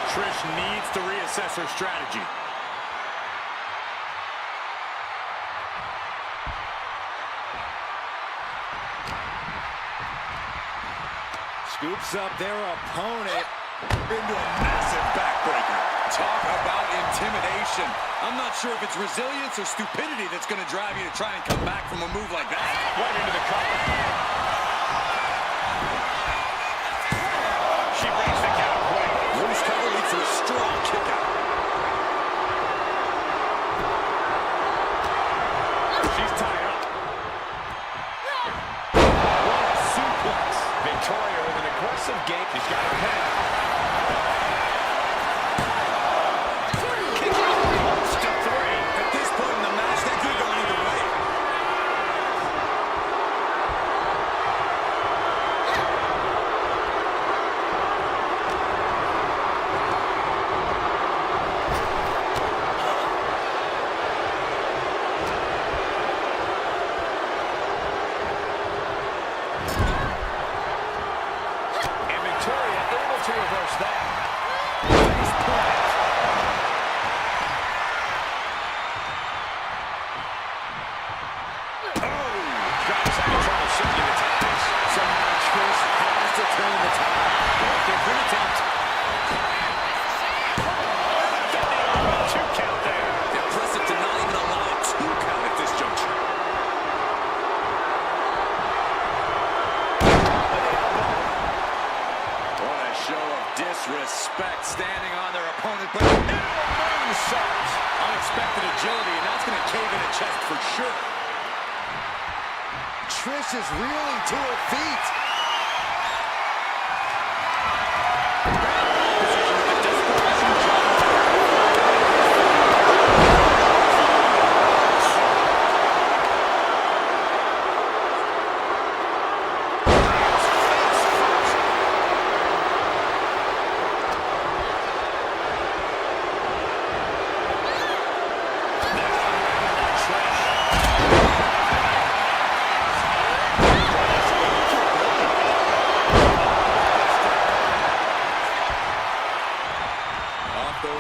B: Trish needs to reassess her strategy.
C: Scoops up their opponent into a massive backbreaker.
B: Talk about intimidation. I'm not sure if it's resilience or stupidity that's going to drive you to try and come back from a move like that.
A: Right into the cover. She breaks the count quick.
B: Loose cover leads to a strong kick out.
A: She's tied up. What a suplex. Victoria with an aggressive gait. She's got her head. Kick out. Holds to 3.
B: At this point in the match, they could go either way.
A: And Victoria able to reverse that. Nice point. Trish having trouble shifting the ties.
C: Somehow Trish has to turn the tide.
B: Different attempt.
A: Two count there.
B: Impressive to not even allow a 2 count at this juncture. What a show of disrespect standing on their opponent, but
A: Moonsault.
B: unexpected agility, and that's going to cave in a chest for sure.
C: Trish is reeling to her feet.
B: Position with the desperation jump.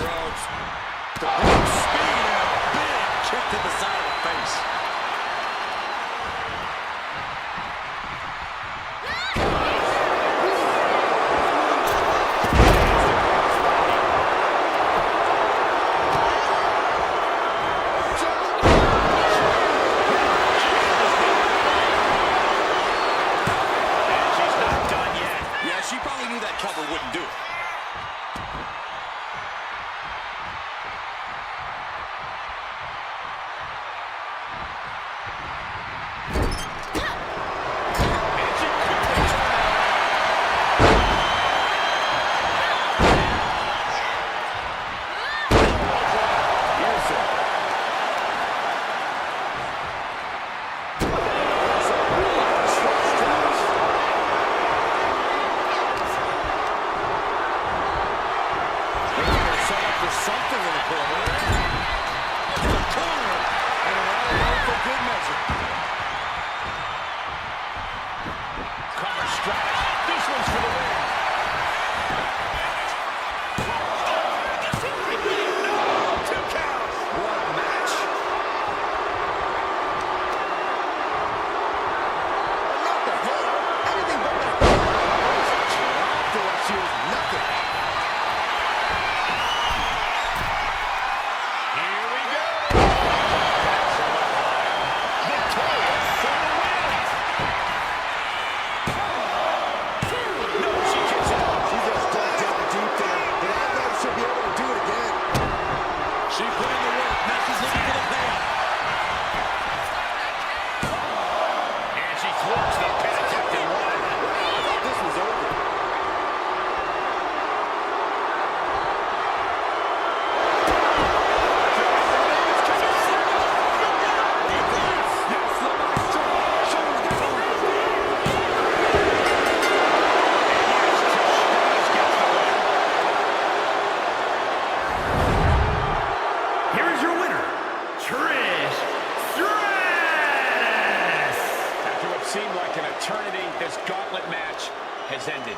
B: ropes. The big speed and a big kick to the side of the face. She probably knew that cover wouldn't do it. Something in the corner. In the corner. And around for good measure.
A: Cover Stratus. This one's for the win. No, 2 counts.
C: What a match. Not the head. Anything but that. Dropped like she was nothing.
B: She put in the work. Now she's looking for the payoff.
A: And she thwarts the pin attempt in one.
C: I thought this was over.
D: Here's your winner, Trish Stratus.
A: After what seemed like an eternity, this gauntlet match has ended.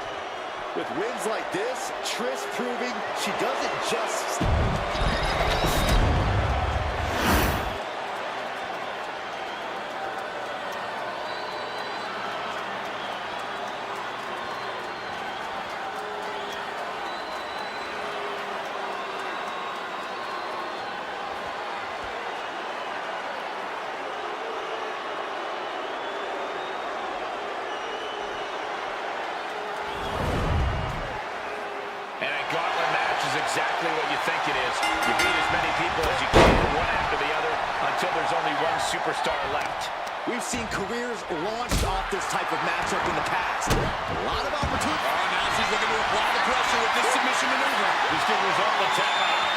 C: With wins like this, Trish proving she doesn't just...
A: Exactly what you think it is. You beat as many people as you can, one after the other, until there's only one superstar left.
C: We've seen careers launched off this type of matchup in the past. A lot of opportunity.
B: Oh, now she's looking to apply the pressure with this submission maneuver.
A: This could result in a tap out.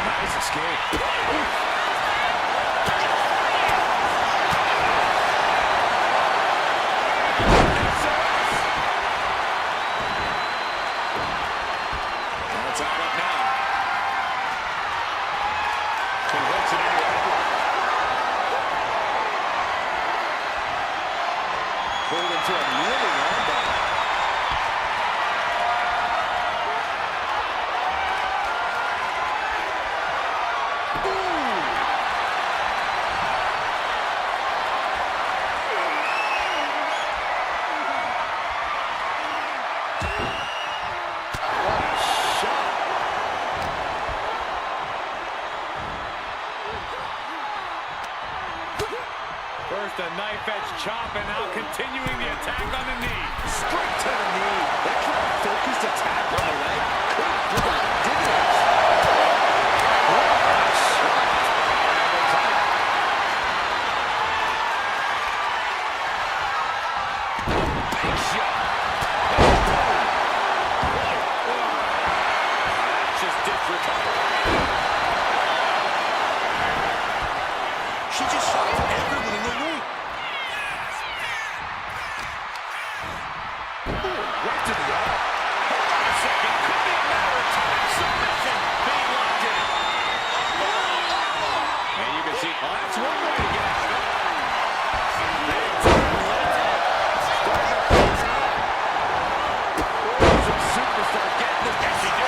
B: Nice escape.
C: Pulled into a kneeling armbar.
A: First a knife edge chop, and now continuing the attack on the knee.
C: Straight to the knee. That kind of focused attack on the leg could provide dividends. What a shot.
A: Big shot.
B: Just disregarded. She just shot everyone in the ring.
A: Right to the arm. Hold on a second. Could be a matter of time. Submission being locked in. And you can see, oh, that's one way to get out of it. Big time left. Starting to close out. Some superstar getting this. Yes, he did.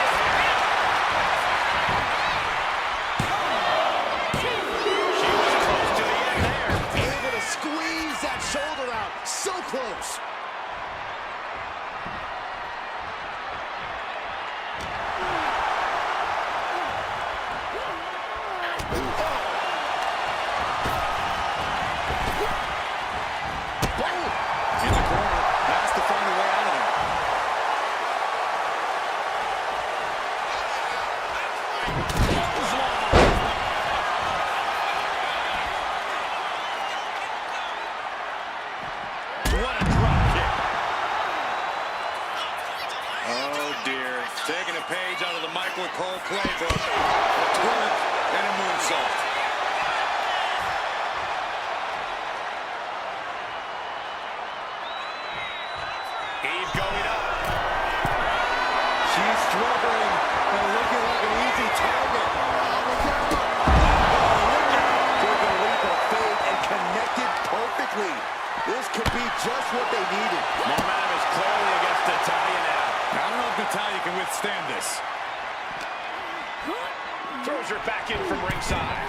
A: throws her back in from ringside.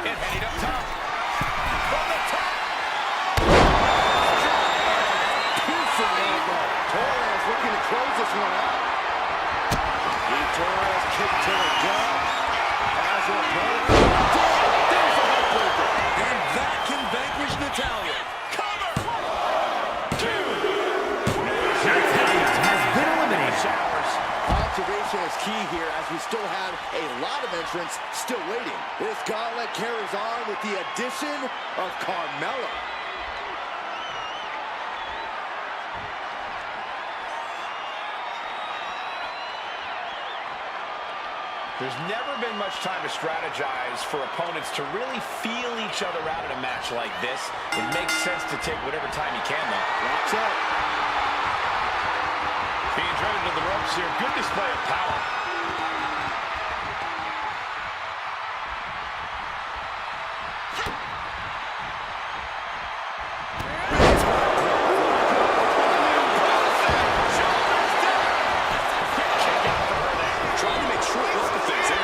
A: And heading up top. From the top.
C: Piercing elbow. Torres looking to close this one out. Torres kick to the gut. Has her opponent. There's a heartbreaker.
B: And that can vanquish Natalya.
A: Cover.
D: Natalya has been eliminated.
C: Observation is key here as we still have a lot of entrants still waiting. This gauntlet carries on with the addition of Carmella.
A: There's never been much time to strategize for opponents to really feel each other out in a match like this. It makes sense to take whatever time you can, though.
C: Watch out.
A: Being driven to the ropes here. Good display of power.
B: Trying to make short work of things here.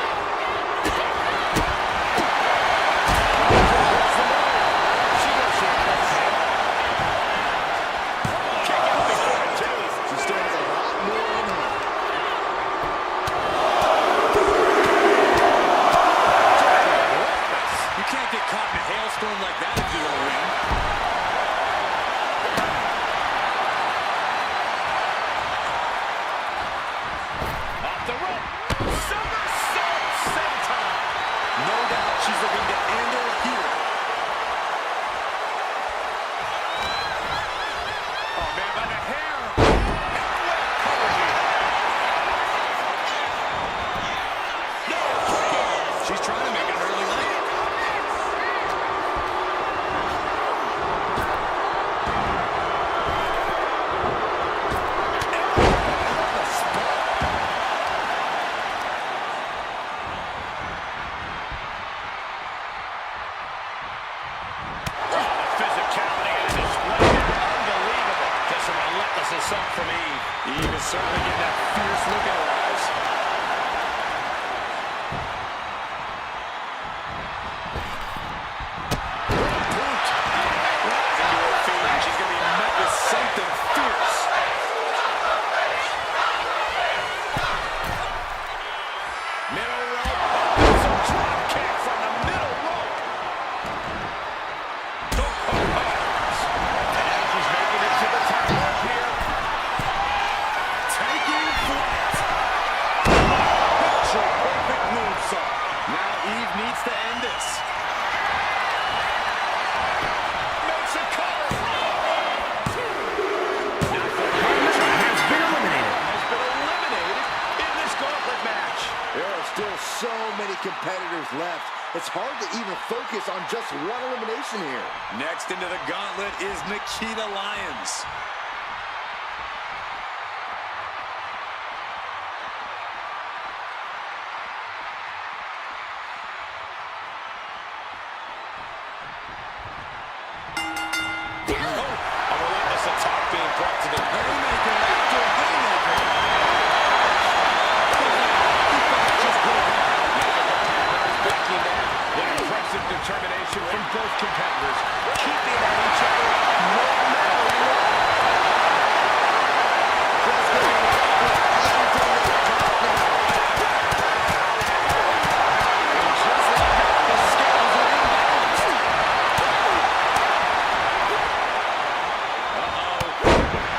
C: She still has a lot more in her.
B: You can't get caught in a hailstorm like that if you're in a ring.
A: Off the rope. Somersault senton.
B: No doubt she's looking to end her here.
A: Oh, man, by the hair.
B: She's trying to make it an early night.
A: Physicality on display. Unbelievable. Just a relentless assault from Eve.
B: Eve is certainly getting that fierce look in her eyes. Rising to her feet, and she's going to be met with something fierce.
A: Middle rope. There's a drop kick from the middle rope. And she's making it to the top rope here.
B: Taking flight.
C: Picture perfect moonsault.
B: Now Eve needs to end this.
A: Makes a cover.
D: Carmella has been eliminated.
A: Has been eliminated in this gauntlet match.
C: There are still so many competitors left. It's hard to even focus on just one elimination here.
B: Next into the gauntlet is Nikita Lyons.
A: A relentless attack being brought to the
B: Haymaker after haymaker.
A: backing down. An impressive determination from both competitors, keeping at each other no matter what. And just like that, the scales are imbalanced.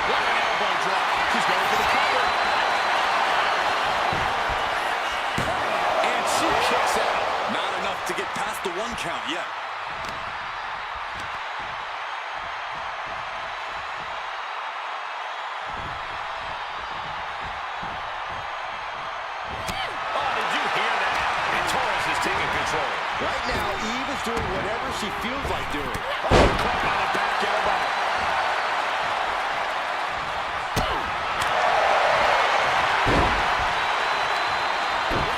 A: What an elbow drop. She's going for the cover.
B: And she kicks out. Not enough to get past the 1 count yet.
A: Oh, did you hear that? And Torres is taking control.
C: Right now, Eve is doing whatever she feels like doing.
A: Oh, caught on the back elbow.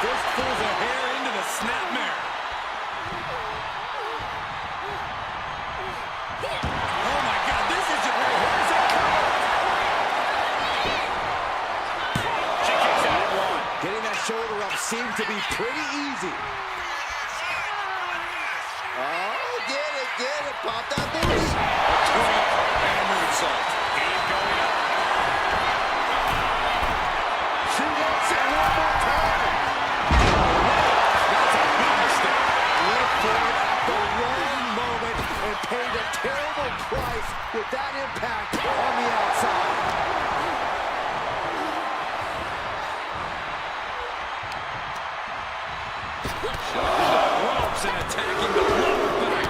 B: Fistfuls of hair into the snapmare. Oh my God, this is just where's it coming?
A: She kicks out at 1.
C: Getting that shoulder up seem to be pretty easy. Oh, get it, pop that booty.
B: And a moonsault.
A: Keep going up.
C: She wants it one more time.
B: That's a big mistake.
C: Went for it at the wrong moment and paid a terrible price with that impact on the outside.
B: Ropes and attacking the lower back.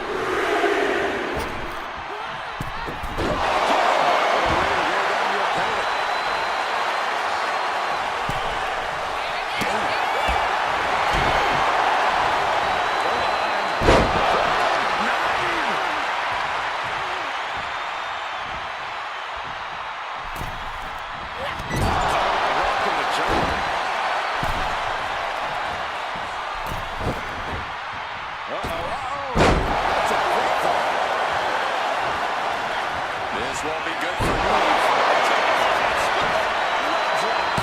B: This won't be good for Niven.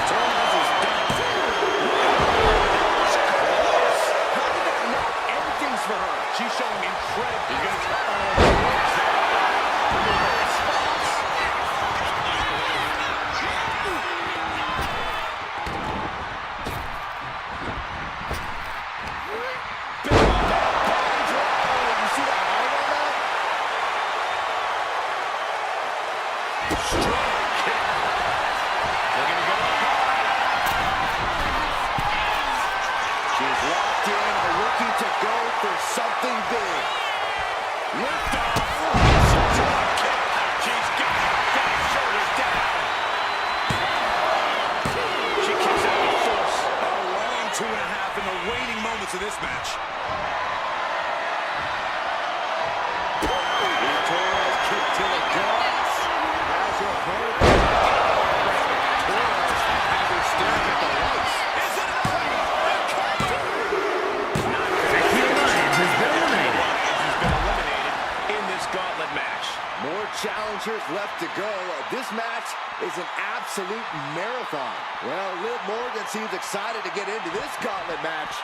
B: Torres is done.
C: How did that not end things for her?
B: She's showing incredible.
A: He's going to try.
C: Something big.
A: Lift off. She's got it. Shoulders down. She kicks out with force.
B: A long 2.5 in the waning moments of this match.
C: Torres kick to the guts. As her opponent. Torres has her staring at the lights.
B: Is it enough?
D: Has been eliminated.
A: He's been eliminated in this gauntlet match.
C: More challengers left to go. This match is an absolute marathon. Well, Liv Morgan seems excited to get into this gauntlet match.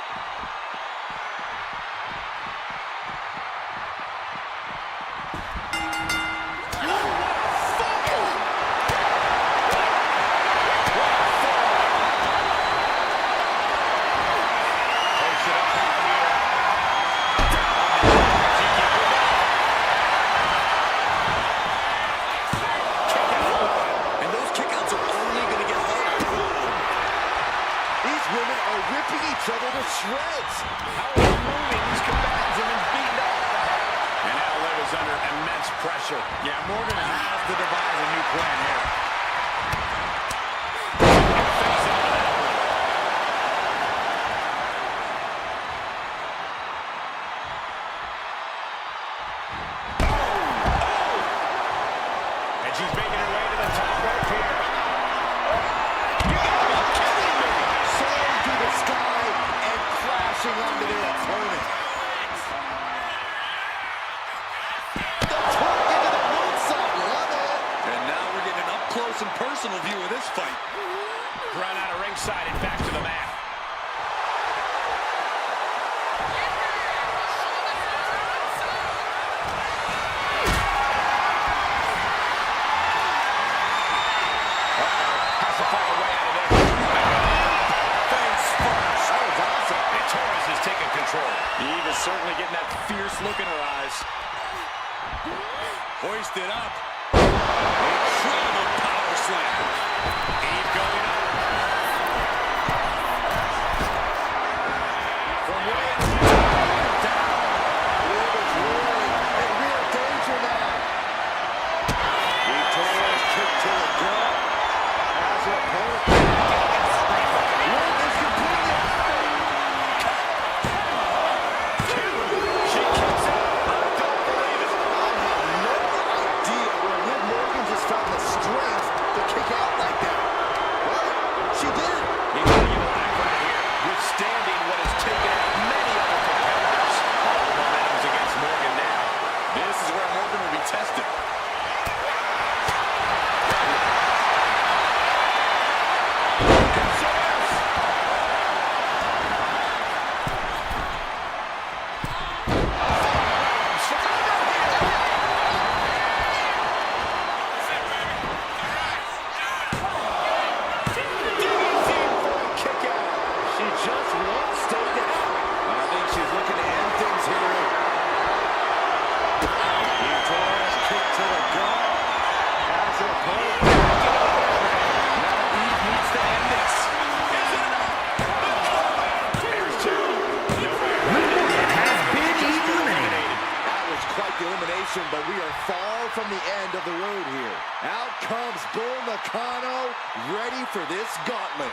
C: Shreds.
A: How are moving these combatants have been beaten up. And now Liv is under immense pressure.
B: Yeah, Morgan has to devise a new plan here.
A: And she's making her way to the top rope here.
C: Soaring through the sky and crashing onto their opponent. The torque into the moonsault, love it.
B: And now we're getting an up-close and personal view of this fight.
A: Run out of ringside and back to the mat. Has to find a way out of this.
B: Face first.
C: That was awesome.
A: And Torres is taking control.
B: Eve is certainly getting that fierce look in her eyes. Hoisted up. Incredible power slam.
A: Eve going up.
C: From way down. Liv is rolling in real danger now. Torres kick to the gut. As her opponent. Liv is completely
A: She kicks out. I don't believe it.
C: I have no idea where Liv Morgan just found the strength to kick out like that. Wow, from the end of the road here. Out comes Bull Nakano, ready for this gauntlet.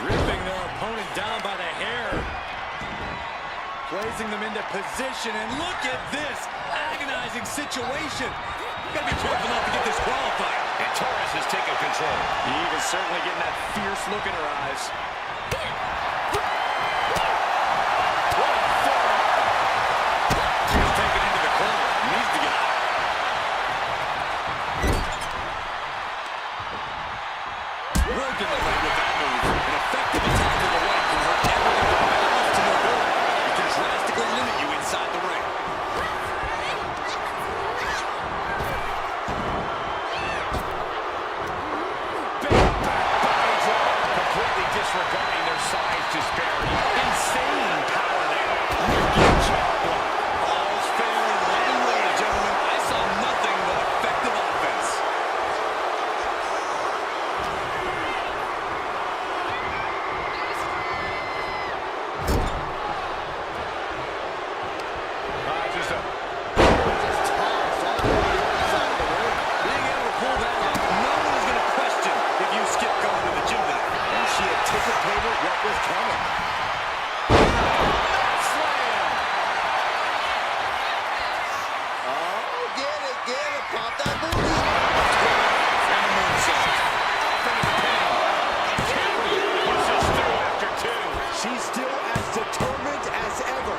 B: Ripping their opponent down by the hair. Placing them into position, and look at this agonizing situation. Gotta be careful not to get disqualified.
A: And Torres has taken control.
B: Eve is certainly getting that fierce look in her eyes. She's taken into the corner. Needs to get out. Broken the leg with that move. An effective attack to the right can hurt everything from balance to mobility. It can drastically limit you inside the ring.
A: Completely disregarding their size disparity. Insane power there. Wicked jaw block.
B: All's fair in love and war, gentlemen. I saw nothing but effective offense. Being able to pull that off, no one is going to question if you skip going to the gym tonight.
C: And she anticipated what was coming. Slam! Oh, get it, pop that booty.
B: And a moonsault.
A: Pushes through after two.
C: She's still as determined as ever.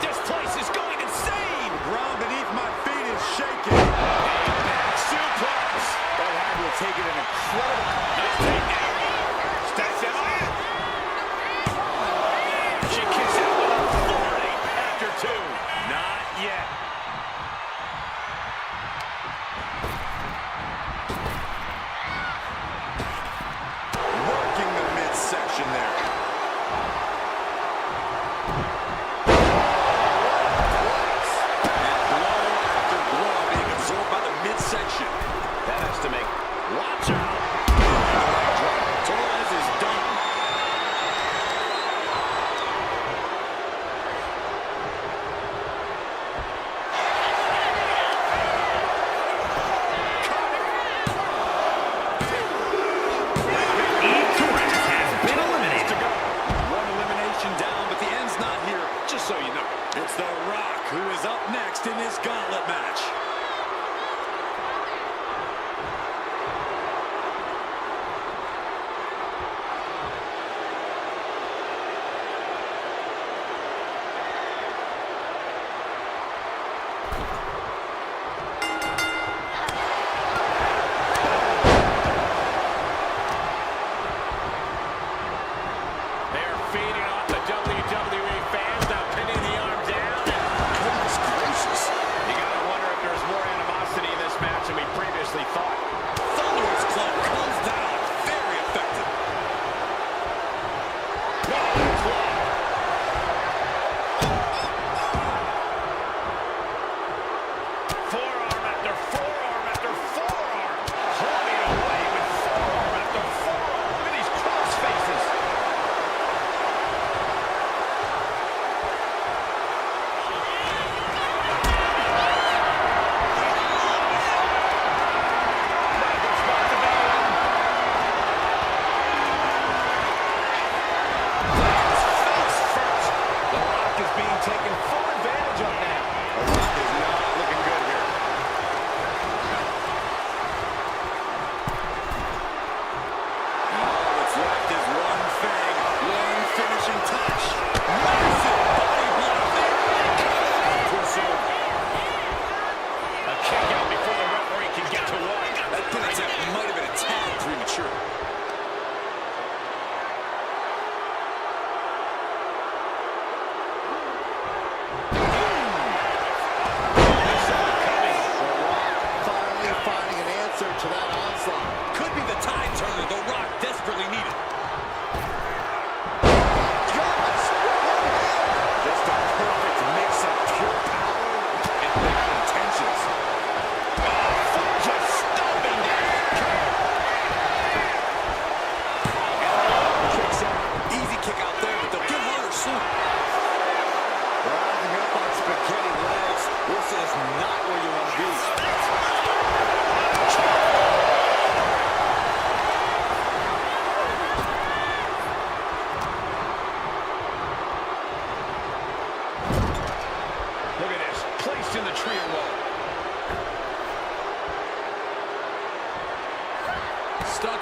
A: This place is going insane.
B: Ground beneath my feet is shaking.
A: Back suplex.
C: That had to have taken an incredible...
A: Nice takedown. Stacks him up. She kicks out with authority after two. Not yet.
B: Working the midsection there. And blow after blow being absorbed by the midsection.
A: That has to make. Watch out.
B: Torres is done.
D: Torres has been eliminated.
B: One elimination down, but the end's not here, just so you know. It's The Rock who is up next in this gauntlet match.
A: They're feeding off the WWE fans. Now pinning the arm down.
B: Goodness gracious.
A: You gotta wonder if there's more animosity in this match than we previously thought.
B: Thunderous Club comes down. Very effective.
A: Forearm after forearm after forearm. Holding away with forearm after forearm. Look at these cross faces.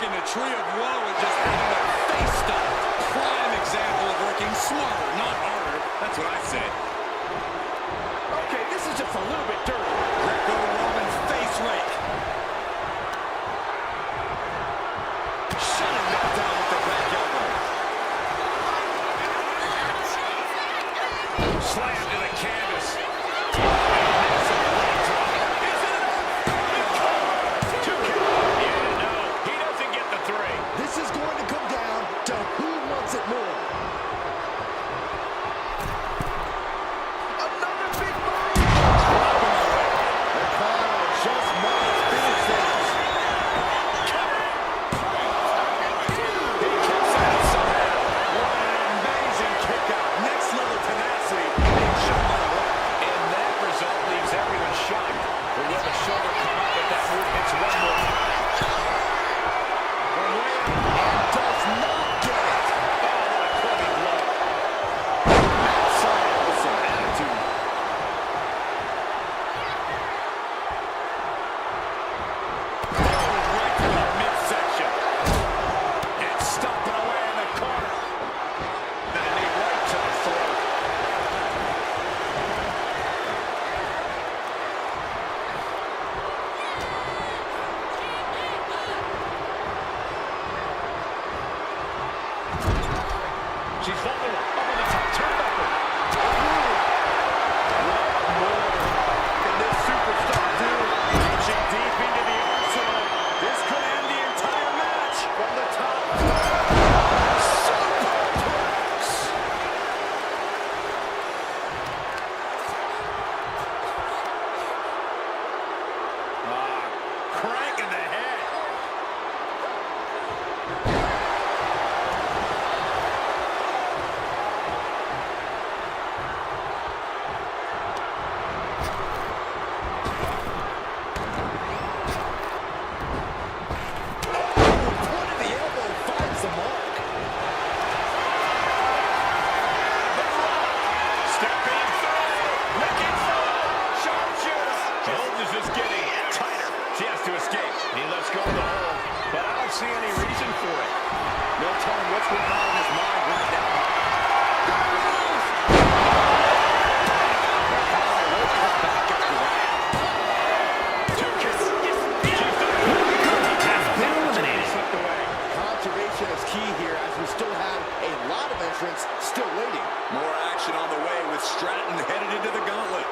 B: working the tree of woe and just having their face stopped. Prime example of working smarter, not harder. That's what I say.
C: Okay, this is just a little bit dirty.
B: Greco-Roman face rake. Shutting that down with the back elbow.
A: Slam to the canvas.
C: This is going to come down to who wants it more. Another big move. Raquel just might finish this.
B: He kicks out somehow. What an amazing kick out. Next level tenacity. Being shown by the ref.
A: And that result leaves everyone shocked. But will the shoulder come up if that move hits one more time?
C: And does not get it.
A: Oh, what a clubbing blow.
C: Outside with some attitude.
A: Right to the midsection. And stomping away in the corner. And a knee right to the throat. She's vulnerable. Up on the top turnbuckle.
C: What more can this superstar do?
A: Reaching deep into the arsenal.
B: This could end the entire match.
C: From the top. Superplex.
A: Crank in the head.
C: Point of the elbow finds the mark.
A: Stepping through. Looking for sharpshooter. The hold is just getting tighter. She has to escape. He lets go of the hold, but I don't see any reason for it.
C: No telling what's going on in his mind right now.
D: Has been eliminated.
A: Slipped away.
C: Conservation is key here as we still have a lot of entrants still waiting.
B: More action on the way with Stratton headed into the gauntlet.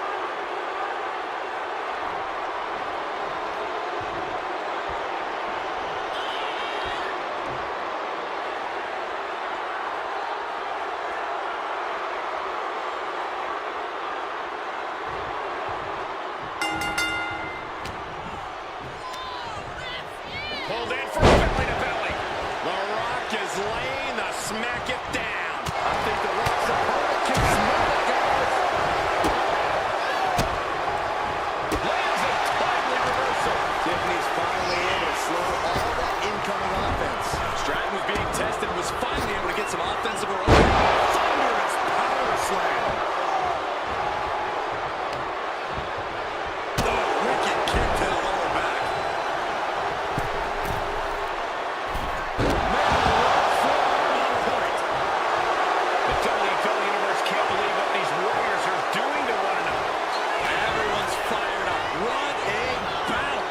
A: Pulled in for belly to belly. The Rock is laying the smack it down.
C: I think the Rock's opponent can smell it, guys.
A: Lands a timely reversal.
C: Tiffany's finally in to slow all that incoming offense.
B: Stratton was being tested, was finally able to get some offense of her own. Thunderous power slam. Oh, wicked kick to the lower back.
A: The WWE Universe can't believe what these Warriors are doing to one another.
B: Everyone's fired up. What a battle.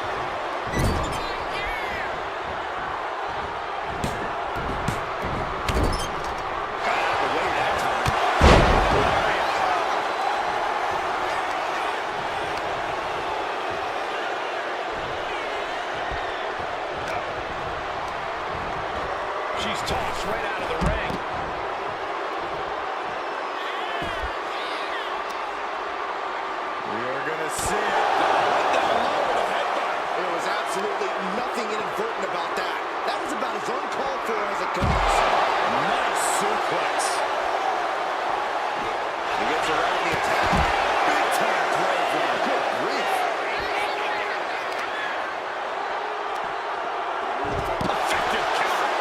C: Got out of the way that time.
A: She's tossed right out of the ring.
C: We are going to see it. Right down low with a headbutt. There was absolutely nothing inadvertent about that. That was about as uncalled for as it comes.
A: Nice suplex.
C: He gets her right in the attack. Big time grave one. Good grief.
A: Effective counter.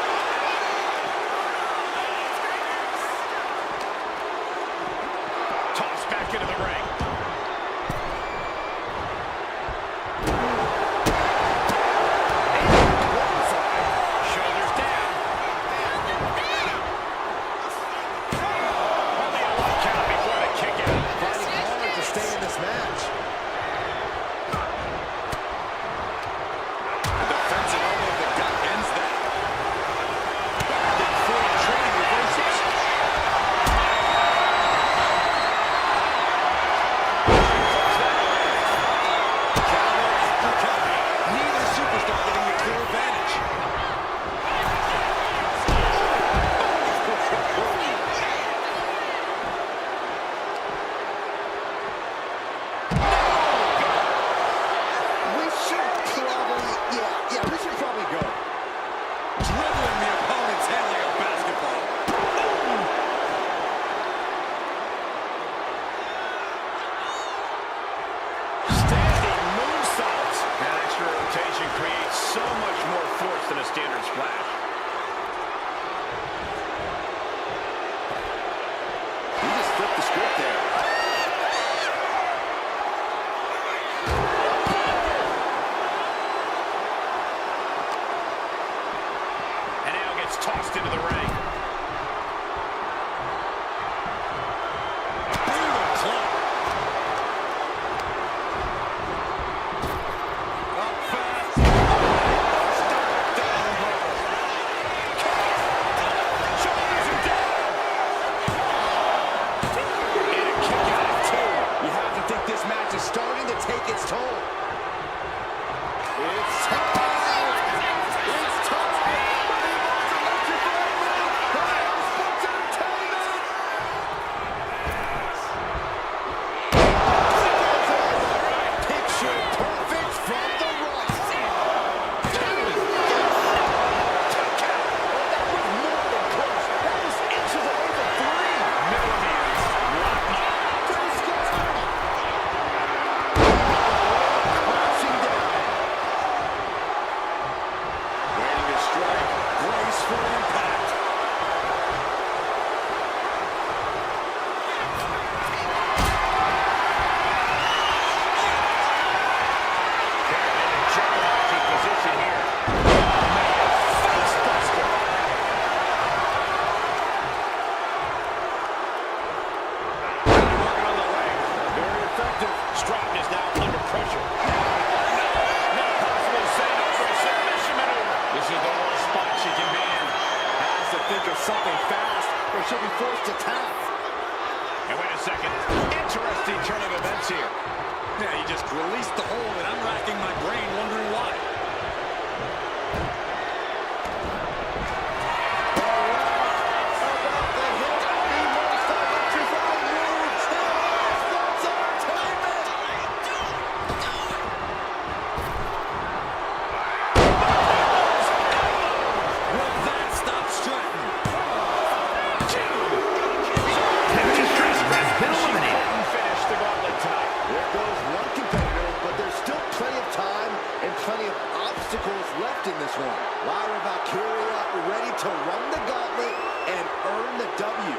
C: obstacles left in this one. Lyra Valkyria ready to run the gauntlet and earn the W.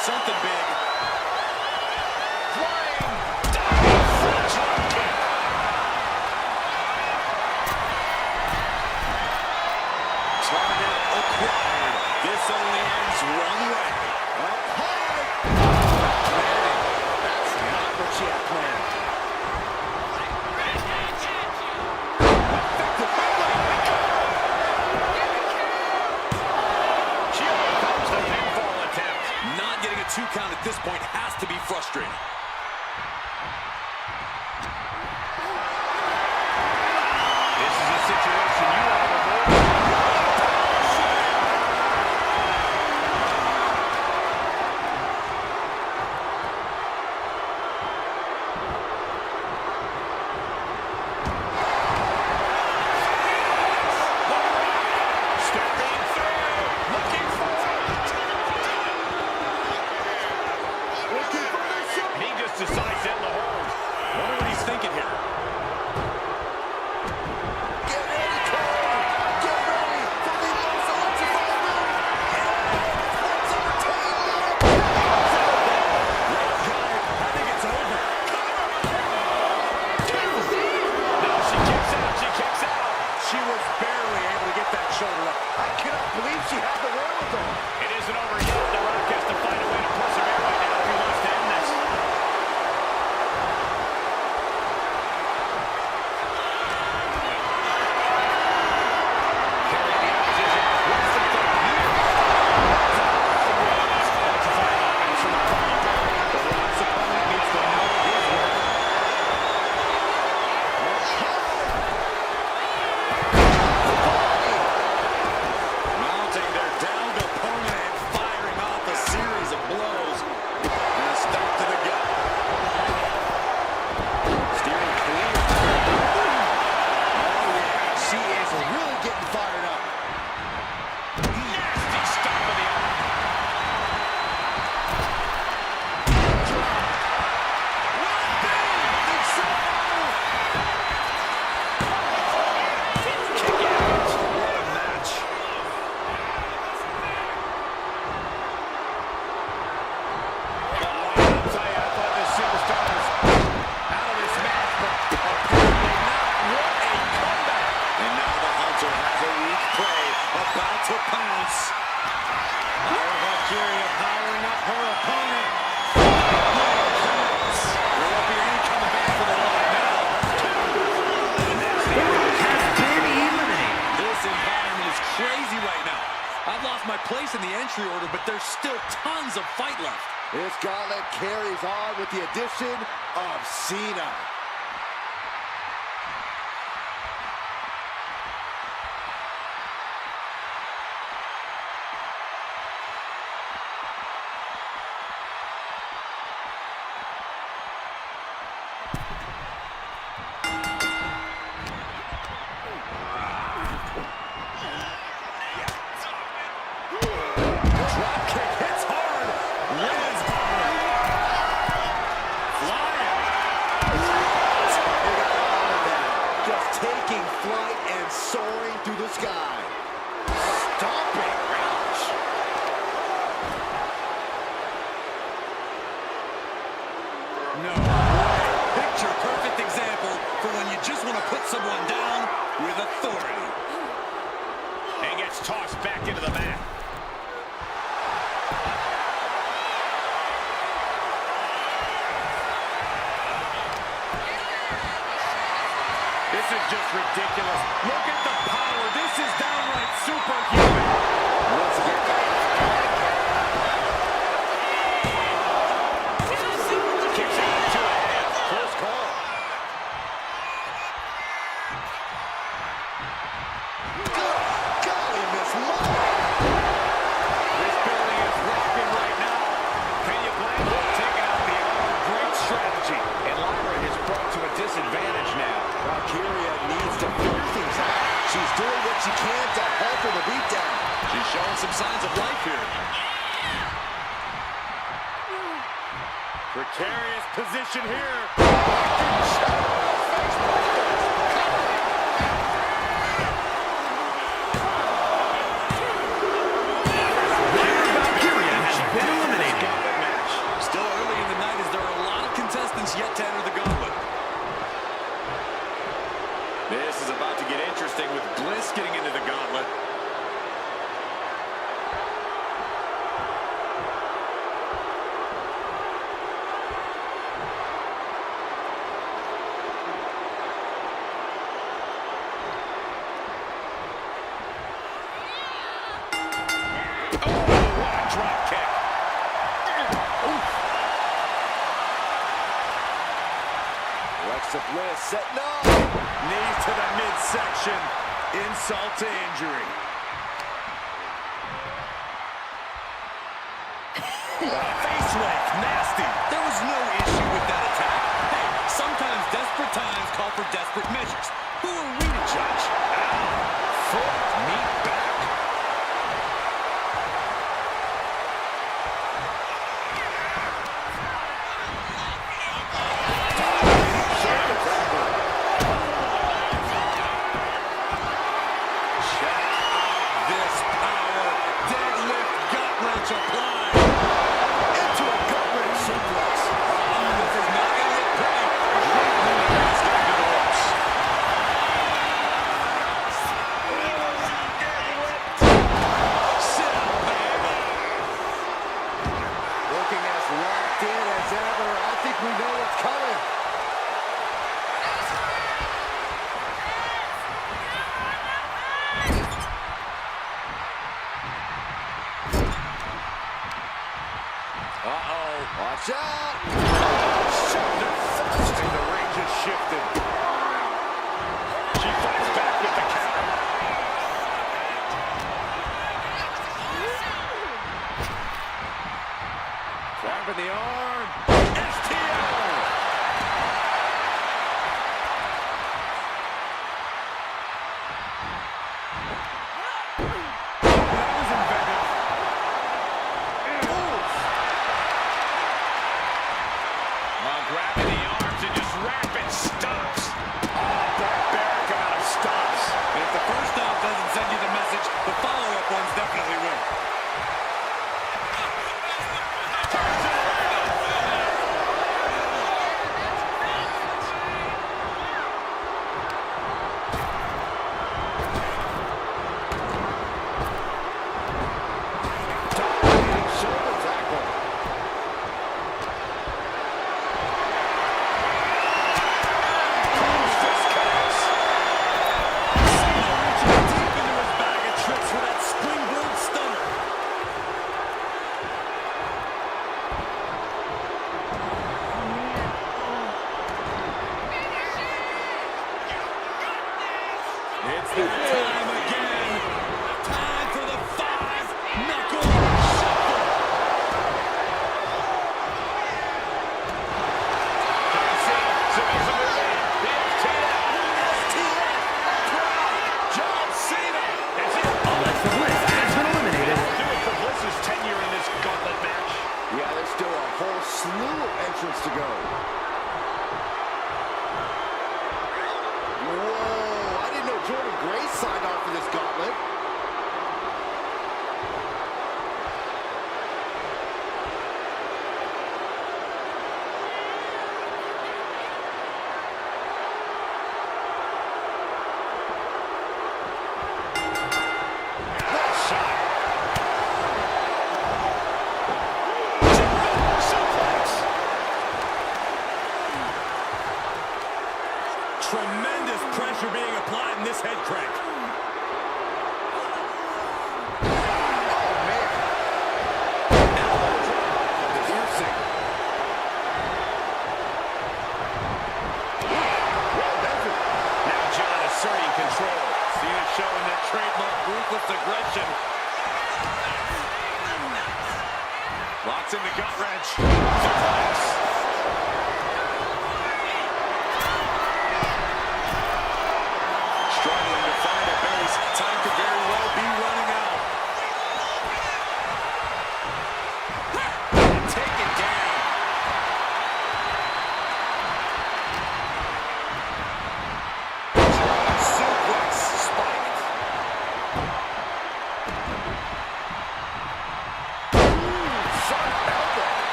B: Something big. Target acquired. This only ends one way. Up high.
C: That's not what she had planned.
A: She overcomes the pinfall attempt.
B: Not getting a 2 count at this point has to be frustrating.
A: This is a situation you want to avoid. Stepping through, looking for it. He just decides to end the hold.
B: Wonder what he's thinking here.
C: Get ready, Cole! Get ready for the most electrifying move! Let's entertain them!
B: I think it's over.
A: No, she kicks out, she kicks out.
C: She was barely able to get that shoulder up. I cannot believe she had the wherewithal.
A: It isn't over yet. The Rock has to find a way to persevere right now if he wants to end this. Carrying the opposition. What's the thought here? Electrifying offense from the front. The Rock's opponent needs to know his worth.
B: Mounting their downed opponent and firing off a series of blows. And a stop to the gut.
C: Steering clear. Oh, yeah. She is really getting fired up.
A: Nasty stop of the arm. Kick out. What a match. I'll tell you, I thought this superstar was out of this match, but apparently not. What a comeback.
B: And now the Hunter has a weak prey about to pounce. Lyra Valkyria powering up her opponent. There won't be any coming back for the line now.
D: Has been eliminated.
B: This environment is crazy right now. I've lost my place in the entry order, but there's still tons of fight left.
C: This gauntlet carries on with the addition of Cena.
B: Drop kick hits hard. Lands hard. Flying.
C: They got all of that. Just taking flight and soaring through the sky. Stomping. Ouch.
B: No way. Picture perfect example for when you just want to put someone down with authority.
A: And gets tossed back into the mat. This is just ridiculous. Look at the power. This is downright superhuman.
C: Once again. what she can to halter the beatdown.
B: She's showing some signs of life here.
C: Precarious position here.
D: Valkyria has been eliminated.
B: Still early in the night as there are a lot of contestants yet to enter the gauntlet. This is about to get interesting with Bliss getting into the gauntlet.
C: Bliss setting up.
A: Knees to the midsection. Insult to injury. Face rake. Nasty.
B: There was no issue with that attack. Hey, sometimes desperate times call for desperate measures. Who are we to judge?
A: Foot meat back.
C: Watch out!
A: Shoulder first, and the range has shifted. She fights back with the counter. Grabbing the arm. STO! That was inventive. Grabbing the arms and just rapid stops. Oh, barbaric amount of stops.
B: And if the first stop doesn't send you the message, the follow-up ones definitely will.
A: It's that time again. Time for the 5-knuckle shuffle. John Cena.
D: Alexa Bliss has been eliminated.
A: Do it for Bliss's tenure in this gauntlet match.
C: Yeah, there's still a whole slew of entrants to go. Jordan Grace signed on for this gauntlet.
A: Nice shot. Tremendous pressure being applied in this head crank. Showing that trademark ruthless aggression. Locks in the gut wrench. Suplex. Struggling to find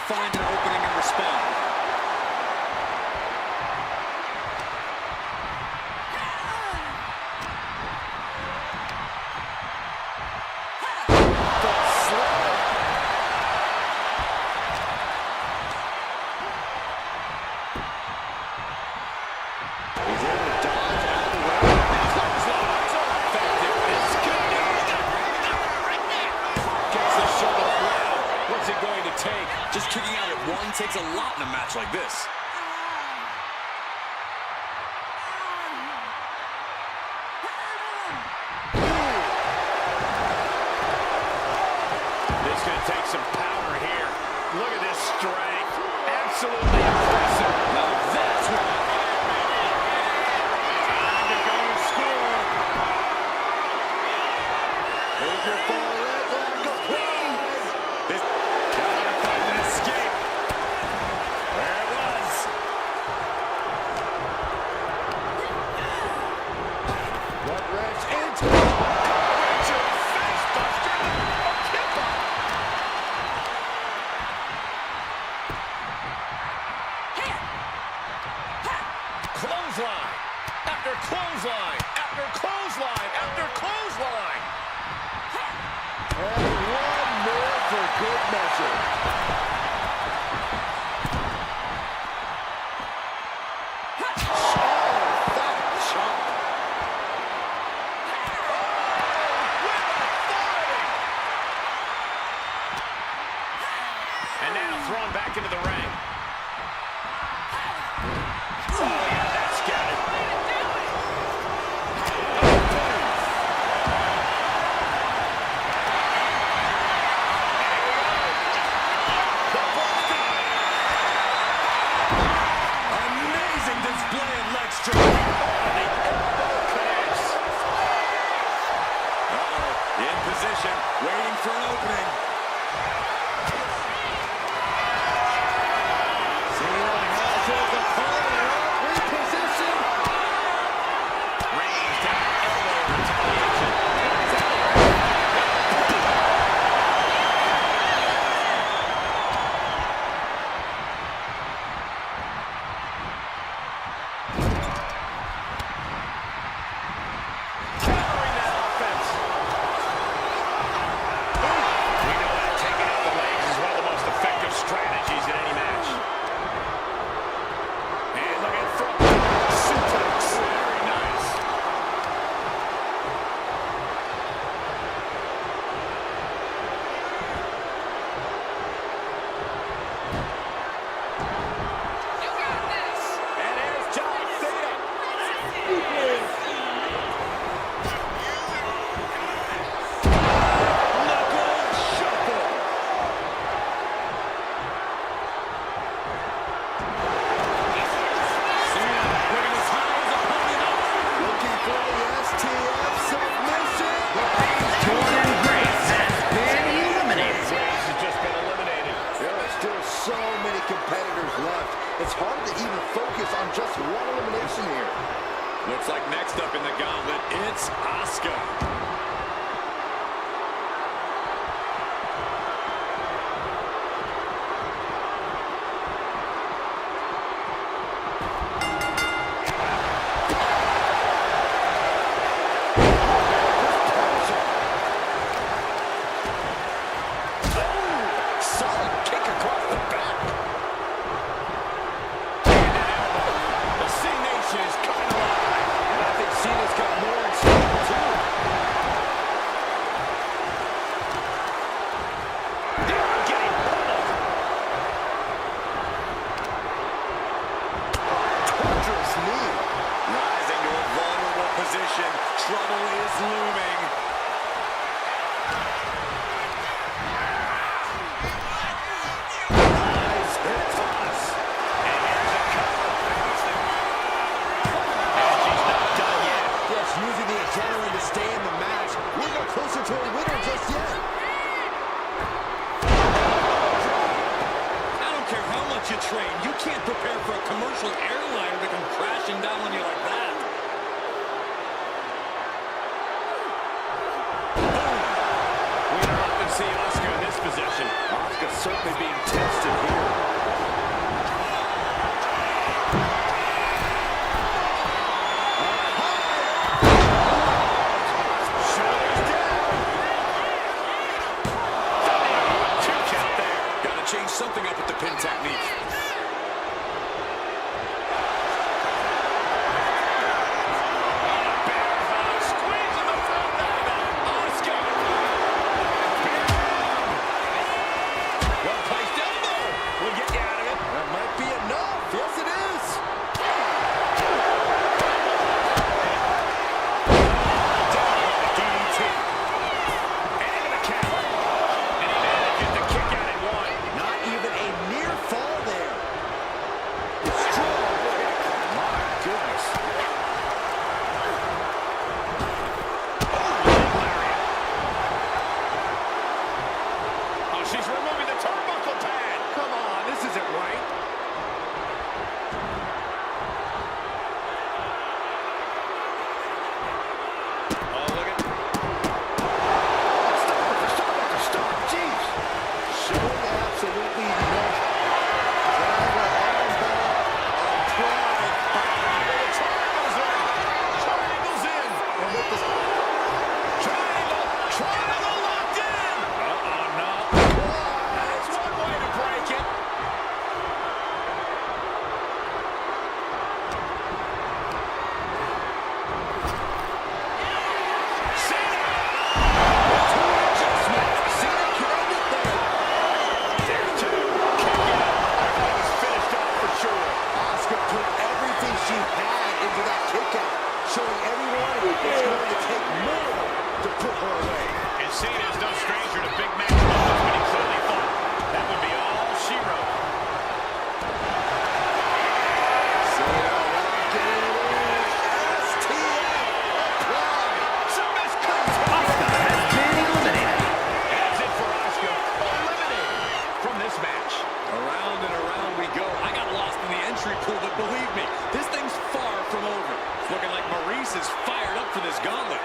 B: find an opening and respond. Just kicking out at one takes a lot in a match like this.
A: This is going to take some power here. Look at this strength. Absolutely impressive. Now that's what time to go to school.
C: Here's your full leg lock applied.
A: This gotta find an escape. There it was.
C: One wrench into the
A: Richard facebuster. A kipper. Clothesline. After clothesline. After clothesline. After clothesline.
C: and one more for good measure.
A: And now thrown back into the ring. Oh, yeah, that's got it.
B: Amazing display of leg strength.
A: The elbow connects.
B: In position, waiting for an opening.
C: Cena has his opponent repositioned.
A: Rains down, elbow retaliation. Countering that offense. We know that taking out the legs is one of the most effective strategies in any match. And look at front suplex. Very nice. And here's John Cena. Knuckle shuffle. Cena putting his his opponent up.
C: Looking for the STF submission.
D: Jordan Grace has been eliminated.
A: Grace has just been eliminated.
C: There are still so many competitors left. It's hard to even focus on just one elimination here.
B: Looks like next up in the gauntlet, it's Asuka.
A: Solid kick across the back. And an elbow. The C Nation is coming alive. And I think Cena's got more in store, too. Getting pummeled.
C: Torturous knee.
B: Rising to a vulnerable position. Trouble is looming.
A: Nice hip toss. And here's a cover. And she's not done yet.
C: Just using the adrenaline to stay in the match. We're no closer to a winner just yet.
B: I don't care how much you train, you can't prepare for a commercial airliner to come crashing down on you like that.
A: We don't often see Asuka in this position.
C: Asuka Asuka certainly being tested here. Shoulders down.
B: Two count there. Gotta change something up with the pin technique. Maryse is fired up for this gauntlet.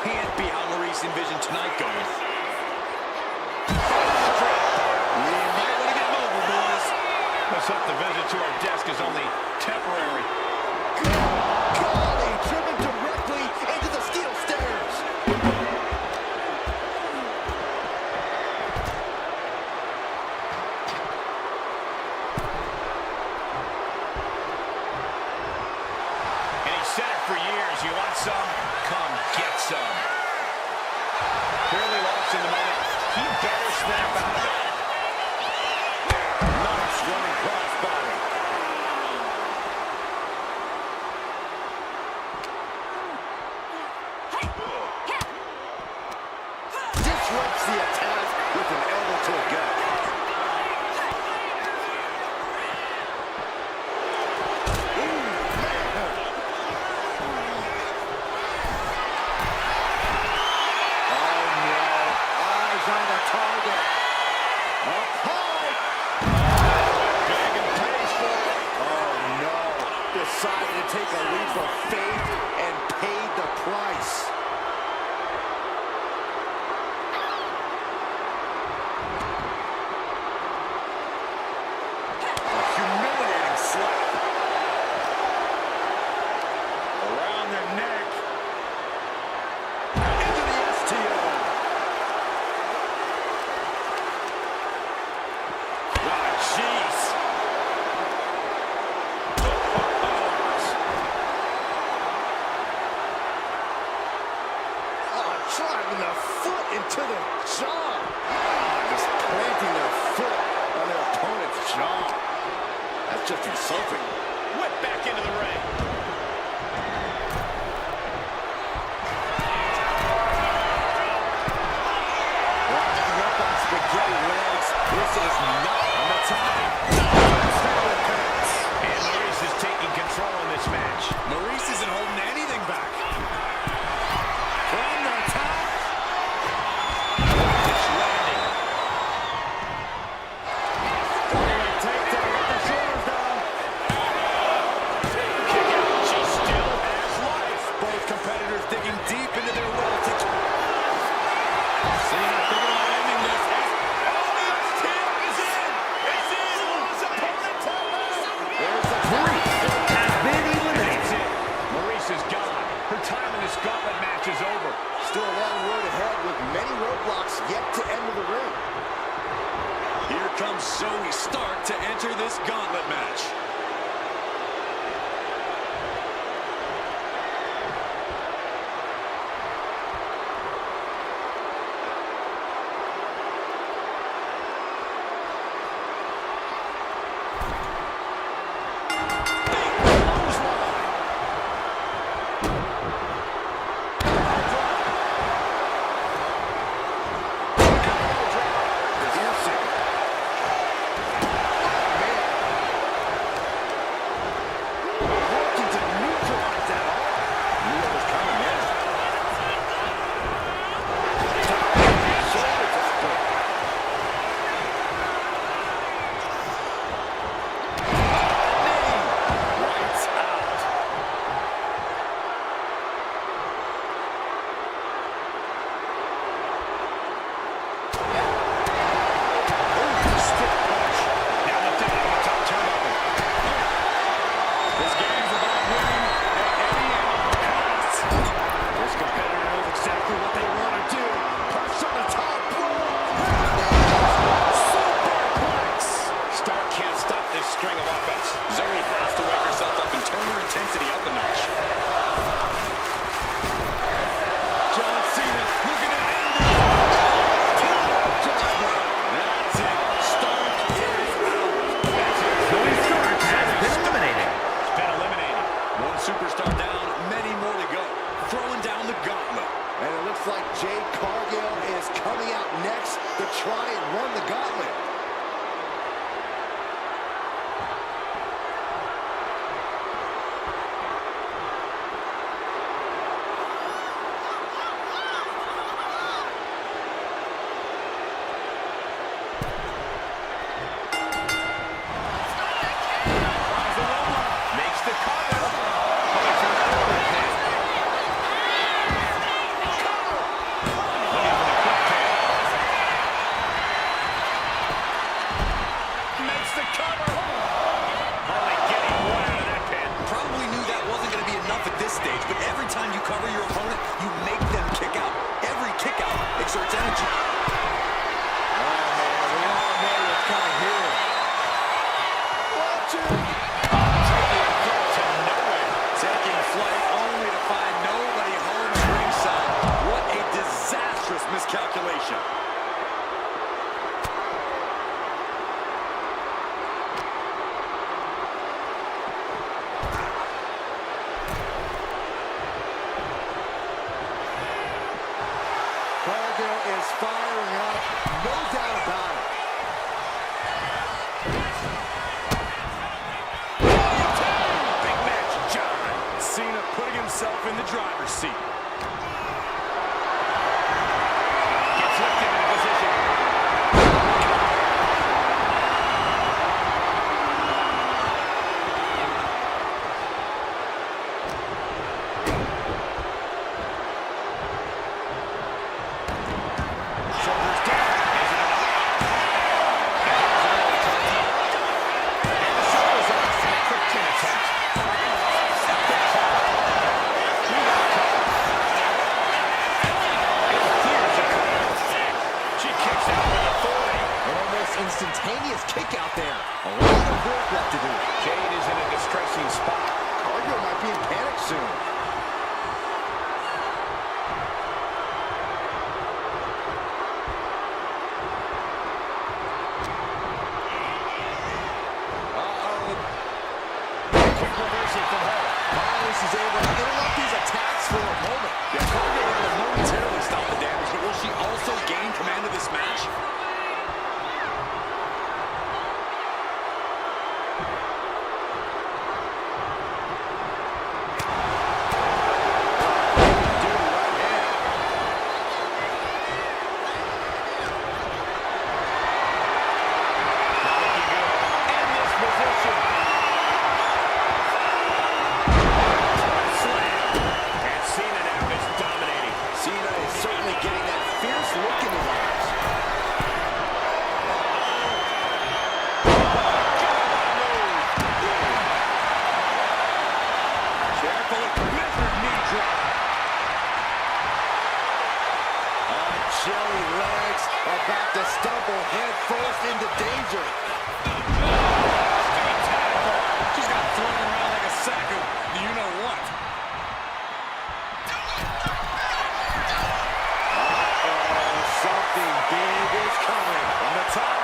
B: can't be how Maryse envisioned tonight going.
C: We might want to get mobile, boys.
A: Let's hope the visit to our desk is only temporary.
C: Golly, driven directly into the steel stairs.
A: And he said it for years. You want some? Come get some. Clearly lost in the moment. He better snap out of it.
C: Nice running crossbody. Disrupts the attack with an elbow to the gut. Ooh, man. Oh, no. Eyes on the target. Up high.
A: Big and pays for it.
C: Oh, no. Decided to take a leap of faith and paid the price. A humiliating slap. Around the neck. Into the STO.
A: Ah, jeez.
C: Oh, driving the foot into the jaw. Just planting their foot on their opponent's jaw. That's just insulting.
A: Whip back into the ring.
C: Rising up on spaghetti legs. This is not on the time.
A: And Maryse is taking control in this match.
B: Maryse isn't holding anything back.
C: From the top.
A: It's landing.
C: Takedown with the shoulders down.
A: Kick out. She still has life.
B: Both competitors digging deep into their well to... Cena thinking about ending this.
C: There's the
D: Maryse has been eliminated.
A: That's it. Maryse is gone. Her time in this gauntlet match is over.
C: still a long road ahead with many roadblocks yet to enter the ring.
B: Here comes Zoe Stark to enter this gauntlet match.
C: And it looks like Jade Cargill is coming out next to try and run the gauntlet.
B: miscalculation.
C: Cargill is firing up, no doubt about it.
A: Big match, John.
B: Cena putting himself in the driver's seat.
A: Gets lifted into position. Shoulders down. Is it enough? And the shoulders up. Quick chin attempt. She kicks out with authority.
C: An almost instantaneous kick out there. A lot of work left to do.
A: Jade is in a distressing spot.
C: Cargill might be in panic soon.
A: Quick reversal from her.
C: Maryse is able to interrupt these attacks for a moment.
B: Yeah, Cargill will momentarily stop the damage, but will she also gain command of this match?
A: Endless position. Slam. And Cena now is dominating.
C: Cena is certainly getting that fierce look in his eyes.
B: Carefully measured knee drop.
C: Jelly legs about to stumble head first into danger.
B: She's got thrown around like a sack of you-know-what.
C: Something big is coming from the top.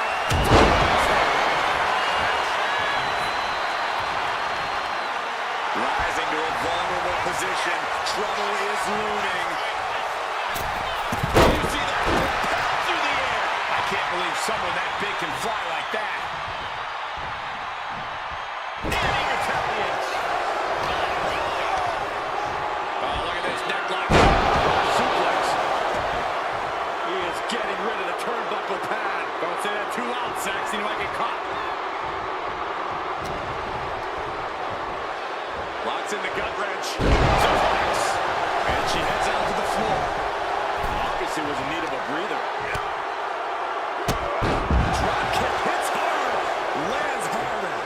B: Rising to a vulnerable position. Trouble is looming. You see that propel through the air.
A: I can't believe someone that big can fly like that. And he retaliates.
B: Oh, look at this necklock.
A: Suplex.
B: He is getting rid of the turnbuckle pad. Don't say that too loud, Saxon. You might get caught. Locks in the gut wrench. Suplex. And she heads out to the floor. Obviously was in need of a breather. Drop kick hits hard. Lands harder.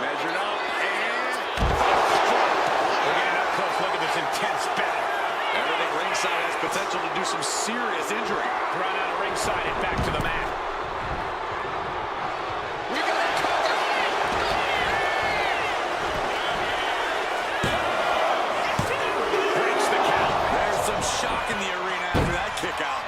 B: Measured up and
A: We're getting up close. Look at this intense battle.
B: everything ringside has potential to do some serious injury.
A: Run out of ringside and back to the mat.
C: We got it covered.
A: Breaks the count.
B: There's some shock in the arena after that kick out.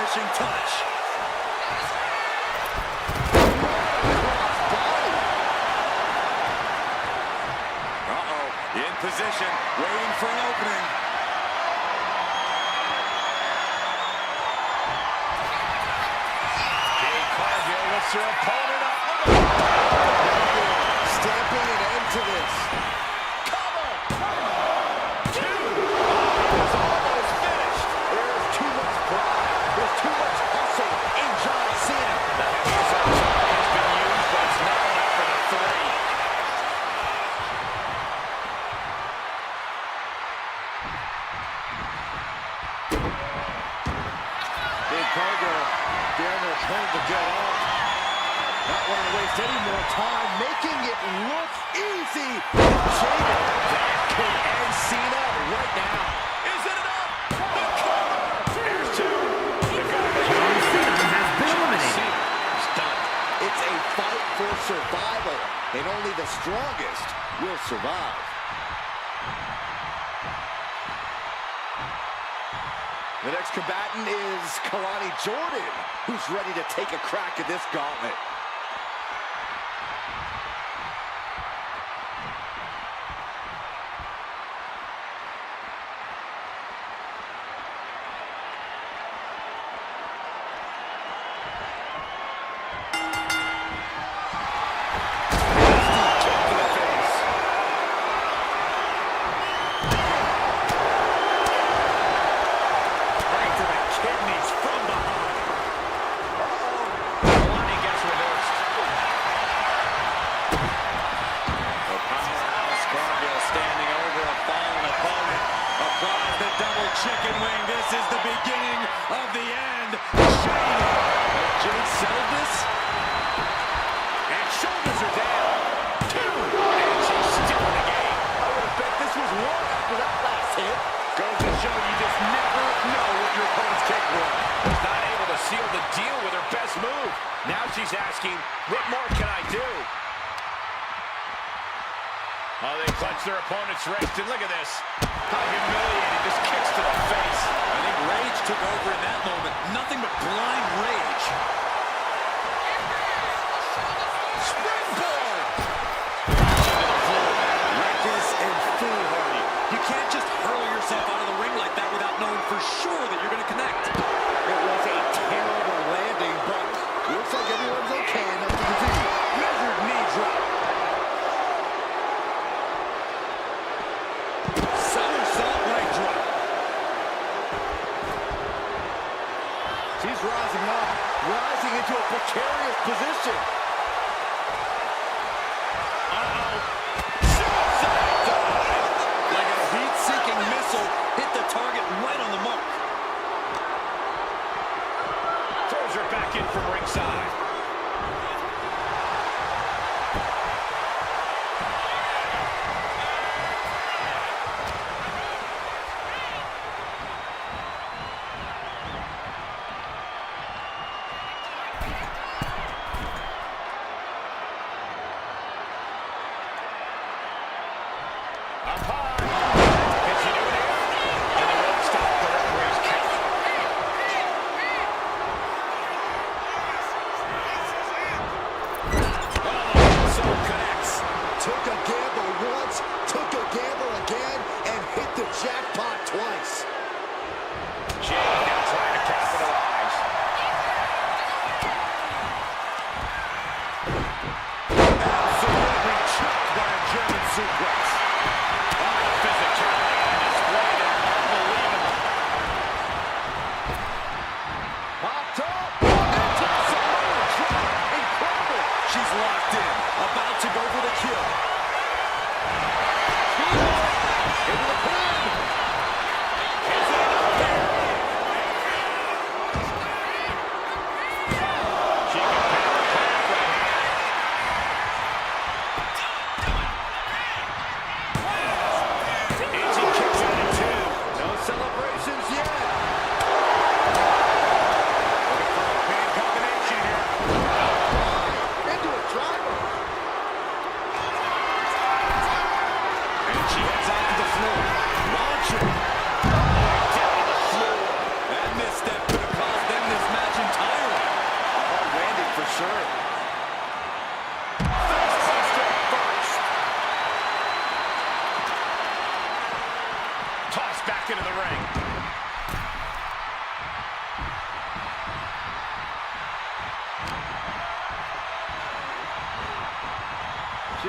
B: finishing touch. In position, waiting for an opening.
A: Jade Cargill lifts her opponent up.
C: Stamping an end to this.
A: Cover. 2. It was almost finished.
C: There's too much pride. There's too much hustle in John Cena.
A: The heavy has been used, but it's not enough for the 3.
C: Cargill daring their opponent to get up. Not wanting to waste any more time, making it look easy. Jade, that could end Cena right now.
A: Is it enough? The cover. Here's 2.
D: John Cena has been eliminated.
A: Cena's done.
C: It's a fight for survival, and only the strongest will survive. The next combatant is Kalani Jordan, who's ready to take a crack at this gauntlet.
B: Chicken wing, this is the beginning of the end. Jade settled this.
A: And shoulders are down. 2. And she's still in the game.
C: I would have bet this was 1 after that last hit.
A: Goes to show you just never know what your opponent's capable of. Was not able to seal the deal with her best move. Now she's asking, what more can I do? Oh, they clutch their opponent's wrist, and look at this. How humiliating, just kicks to the face.
B: I think rage took over in that moment. Nothing but blind rage.
A: Springboard!
B: Reckless and foolhardy. You can't just hurl yourself out of the ring like that without knowing for sure that you're going to connect.
C: It was a terrible landing, but looks like everyone's okay enough to continue.
A: Measured knee drop.
B: Somersault leg drop.
C: She's rising up, rising into a precarious position.
B: Suicide dive. Like a heat-seeking missile, hit the target right on the mark.
A: Throws her back in from ringside. Up high. Continuity. And they won't stop the referee's count.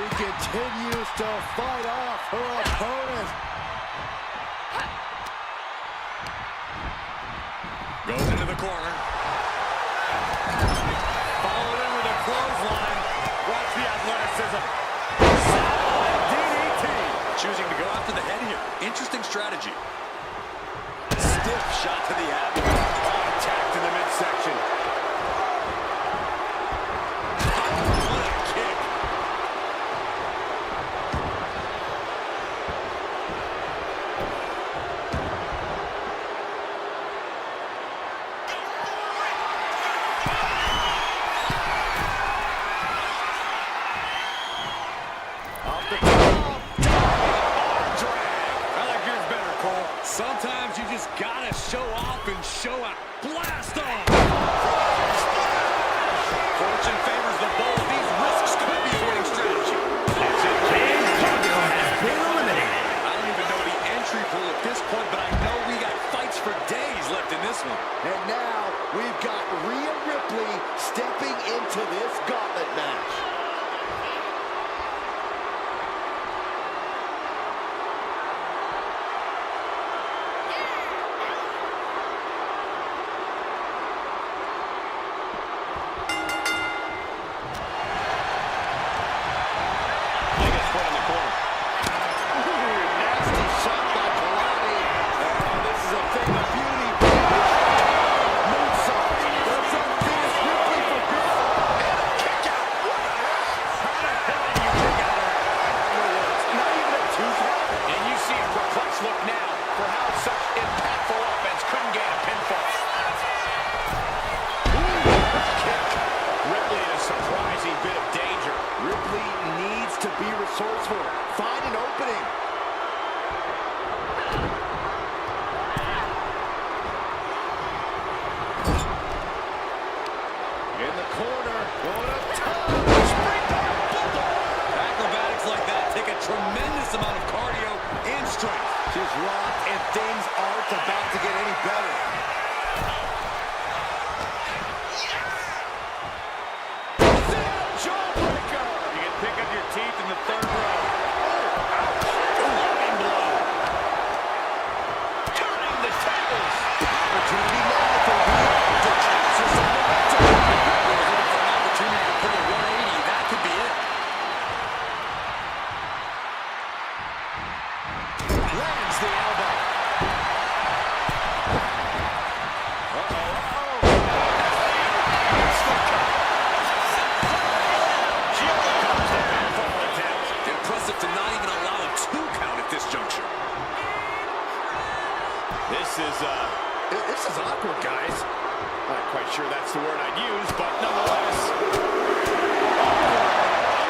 C: continues to fight off her opponent.
B: Goes into the corner. Followed in with a clothesline. Watch the athleticism. Satellite DDT. Choosing to go after the head here. Interesting strategy. Stiff shot to the abdomen. Attacked in the midsection. What a kick.
C: Off the top.
B: I like yours better, Cole. Sometimes you just gotta show off and show out. Blast off! Fortune favors the bold. These risks could be a winning strategy.
D: Jade Cargill has been eliminated.
B: I don't even know the entry pool at this point, but I know we got fights for days left in this one.
C: And now we've got Rhea Ripley stepping into this gauntlet match. Nasty shot by Kalani. This is a thing of beauty. Moonsault. That's unfinished Ripley for good. And a kick out. What the hell? How the hell do you kick out of that? Not even a 2 count.
A: And you see a perplexed look now for how such impactful offense couldn't get a pinfall.
C: Kick.
A: Ripley in a surprising bit of danger.
C: Ripley needs to be resourceful. Find an opening. In the corner. Going up top.
B: Acrobatics like that take a tremendous amount of cardio and strength.
C: She's rocked, and things aren't about to get any better. Jawbreaker!
A: You can pick up your teeth in the third row. Loving blow. Turning the tables.
C: Opportunity now for Rhea to capture some momentum.
B: Looking for an opportunity to pull a 180. That could be it.
C: Lands the elbow.
A: She overcomes the pinfall attempt.
B: Impressive to not even allow a 2 count at this juncture.
A: This is awkward, guys. Not quite sure that's the word I'd use, but nonetheless.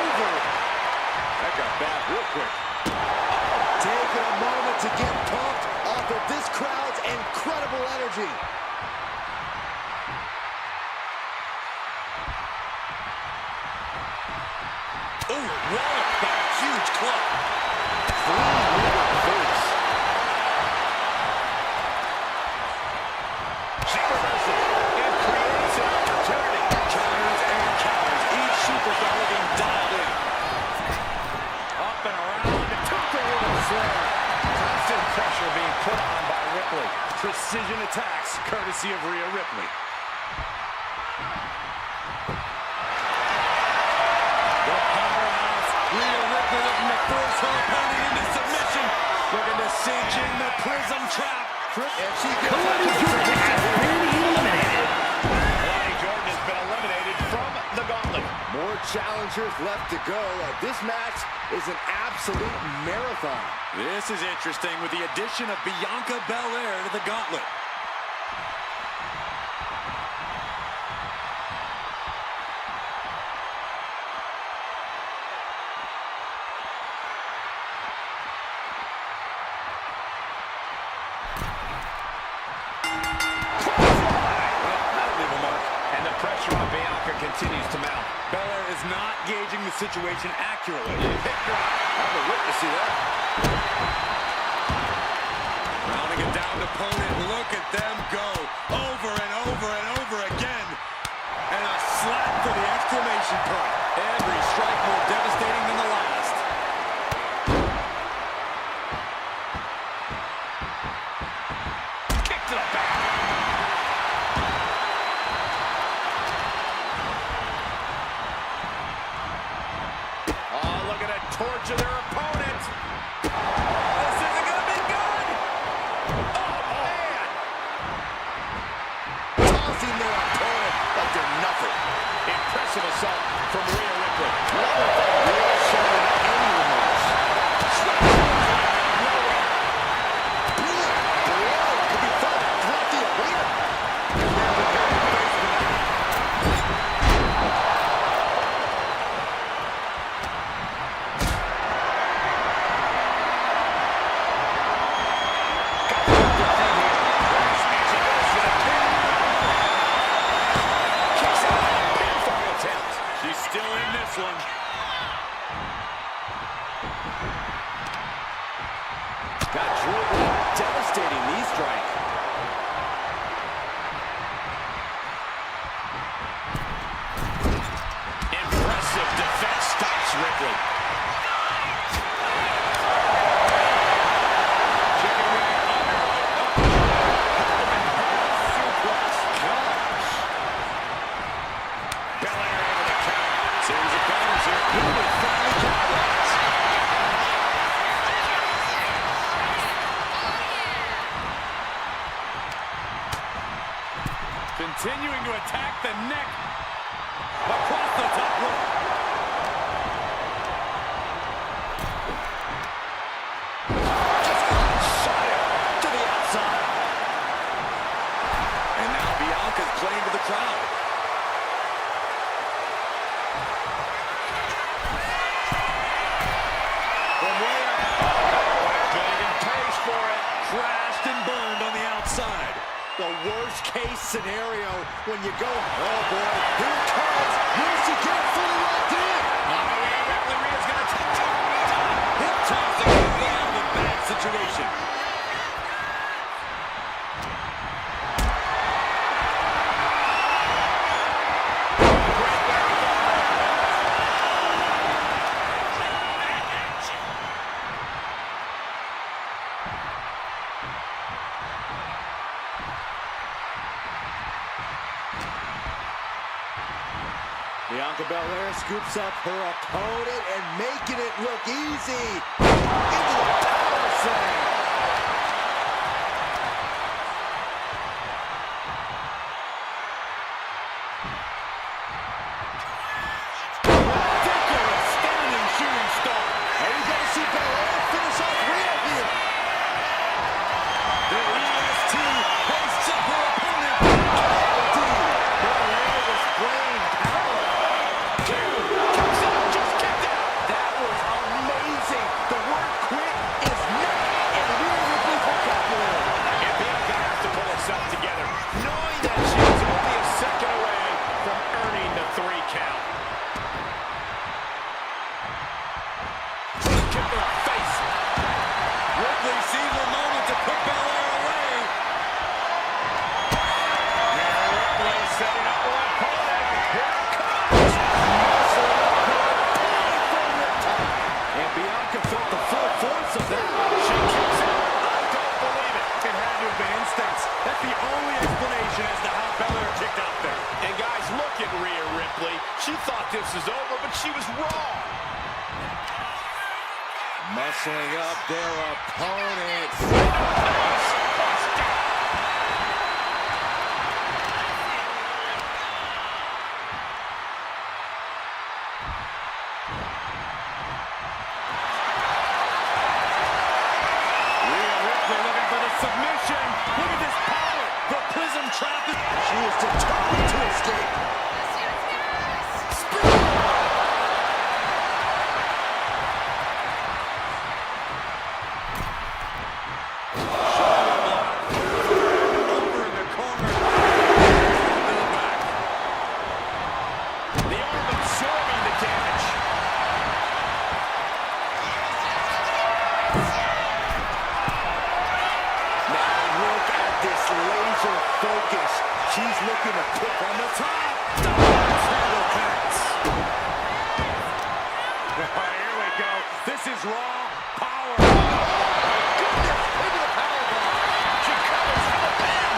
A: Over. That got bad real quick.
C: Taking a moment to get pumped off of this crowd's incredible energy.
B: Ooh, walloped by a huge club.
A: She reverses and creates an opportunity.
B: Counters and counters. Each superstar looking dialed in.
A: Up and around and took the world slam. Constant pressure being put on by Ripley. Precision attacks courtesy of Rhea Ripley.
B: The powerhouse. Rhea Ripley looking to force her opponent into submission. Looking to cinch in the prism trap.
C: And she gets
D: Cody Jordan has been eliminated.
A: Lonnie Jordan has been eliminated from the gauntlet.
C: more challengers left to go. This match is an absolute marathon.
B: This is interesting with the addition of Bianca Belair to the gauntlet.
A: Pressure on Bianca continues to mount.
B: Belair is not gauging the situation accurately.
C: Have a witness see that.
B: Rounding a downed opponent. Look at them go over and over and over again. And a slap for the exclamation point. Every strike more devastating than the last.
C: tossing their opponent like they're nothing.
A: Impressive assault from Rhea Ripley.
C: Rhea showing any remorse. Could be felt throughout the arena.
B: Still in this one.
C: Got Drew devastating knee strike.
A: Impressive defense stops Ripley. Chicken wing suplex. Gosh. Belair able to counter. Series of counters here. Ripley finally capitalizes.
B: Continuing to attack the neck across the top rope.
C: Shot it to the outside.
B: And now Bianca's playing to the crowd.
A: From Rhea. Dragon pays for it.
B: Crashed and burned on the outside.
C: The worst case scenario when you go, oh boy, here it comes. Where's she get fully locked in?
A: Rhea's going to take it.
B: Hip tossing out of a bad situation.
C: Bianca Belair scoops up her opponent and making it look easy. Into the power slam.
B: Ridiculous standing shooting star.
C: Are we going to see Belair finish off Rhea here?
B: The EST hoists up her opponent.
C: Belair displaying power.
A: Just kicked out.
C: That was amazing. The word quit is not in Rhea Ripley's vocabulary.
A: And Bianca has to pull herself together, knowing that she is only a second away from earning the 3 count. Kick to the face.
B: Ripley sees a moment to put Belair away.
A: Rhea Ripley setting up her opponent. Here it comes.
C: And Bianca felt the full force of that.
A: She kicks out. I don't believe it.
B: It had to have been instincts. That's the only explanation as to how Belair kicked out there.
A: And guys, look at Rhea Ripley. She thought this was over, but she was wrong.
C: Muscling up their opponents.
B: Rhea Ripley looking for the submission. Look at this power. The prism trap.
C: She is determined to escape.
B: Over in the corner. To the back.
A: The arm absorbing the damage.
C: Now look at this laser focus. She's looking to pick on the top.
B: Handle connects.
A: Here we go.
B: This is raw power.
C: Goodness, into the powerbomb.
A: She covers for the pin.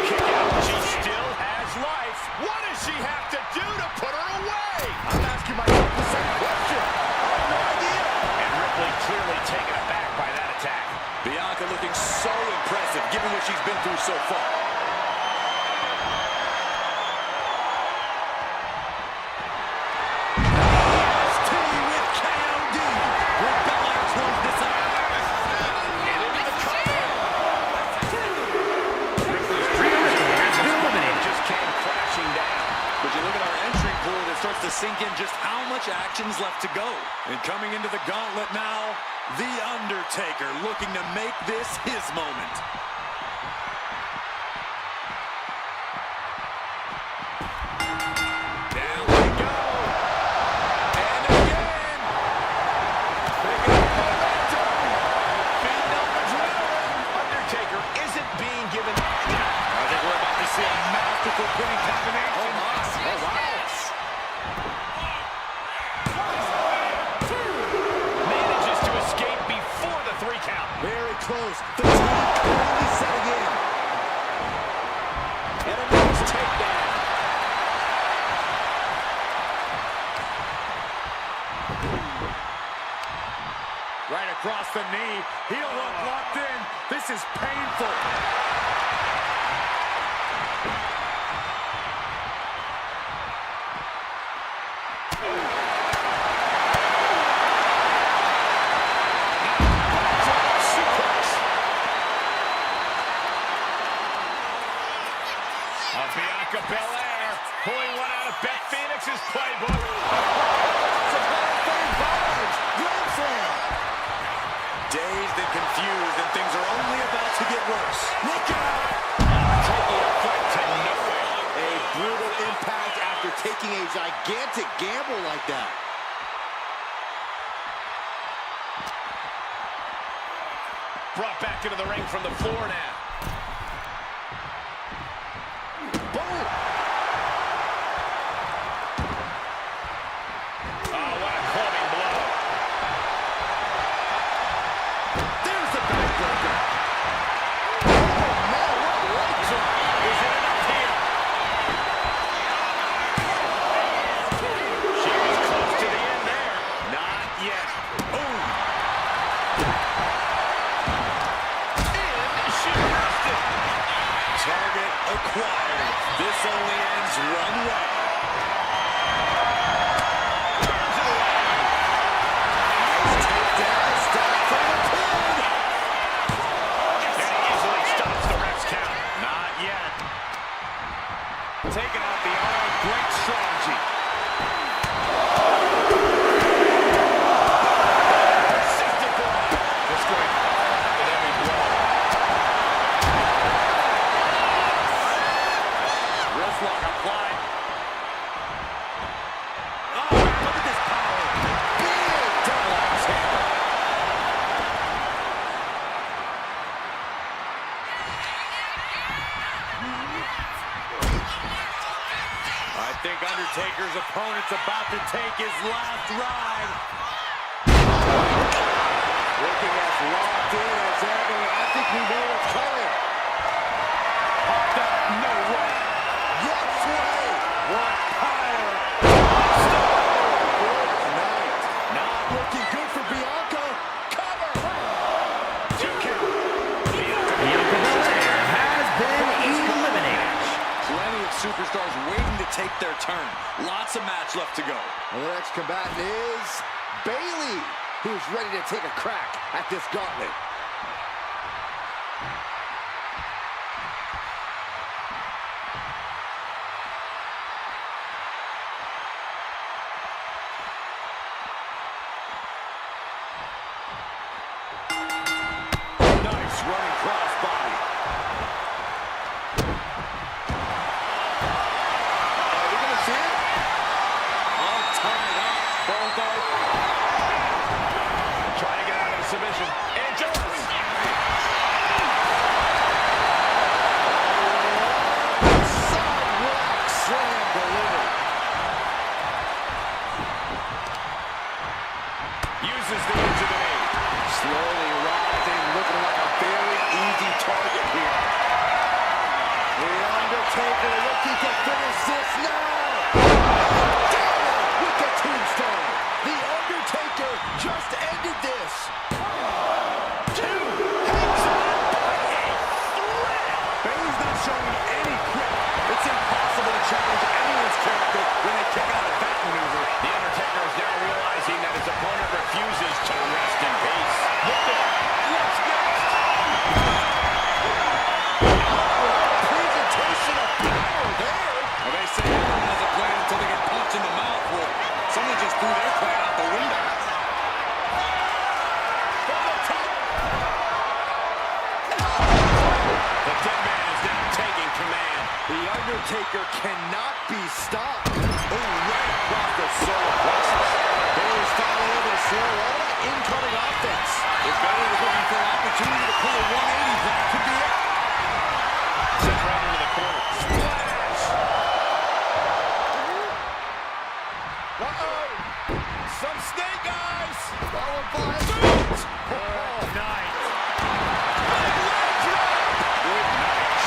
A: Kick out. She still has life. What does she have to do to put her away?
C: I'm asking myself the same question. I have no idea.
A: And Ripley clearly taken aback by that attack.
B: Bianca looking so impressive, given she's been through so far. Starts to sink in just how much action's left to go. And coming into the gauntlet now, The Undertaker looking to make this his moment. Down we go. And again. Picking up momentum. Feeding up adrenaline. Undertaker isn't being given. I think we're about to see a masterful pinning combination. Oh, my. Oh, wow. Very close. The tap only setting in. And a nice takedown. Right across the knee. Heel hook locked in. This is painful. Belair pulling one out of Beth Phoenix's playbook. Dazed and confused, and things are only about to get worse. Look out! Taking a fight to nowhere. A brutal impact after taking a gigantic gamble like that. Brought back into the ring from the floor now. This only ends one way. Nice takedown. Stop for the pin. And he easily stops the ref's count. Not yet. Taking out the arm. Great strategy. Persistent blow. Just going with every blow. Lock applied. Oh, look at this power. Big double axe handle. I think Undertaker's opponent's about to take his last ride. Looking as locked in as ever. I think we know what's coming. Popped up, no way. Yes way! What power! Good night. Not looking good for Bianca. Cover! 2 count.
D: Bianca Belair has been eliminated.
B: Plenty of superstars waiting to take their turn. Lots of match left to go.
C: And the next combatant is Bayley, who's ready to take a crack at this gauntlet.
B: Running crossbody. Are we going to see it? All tied up. Both are trying to get out of the submission. And Jones. Sidewalk slam delivered. Uses the edge of the knee. Slowly rising, looking like a very easy target here. The Undertaker looking to finish this now. With the tombstone. The Undertaker just ended this. 2. Hangs on by a thread.
C: Undertaker cannot be stopped. Oh, right across the solar plexus. Bayley's finally able to slow all that incoming offense.
B: If Bayley was looking for an opportunity to pull a 180, that could be it.
A: Sent right into the corner. Splash!
C: Uh-oh! Some snake eyes! Followed by...
A: Oh, nice.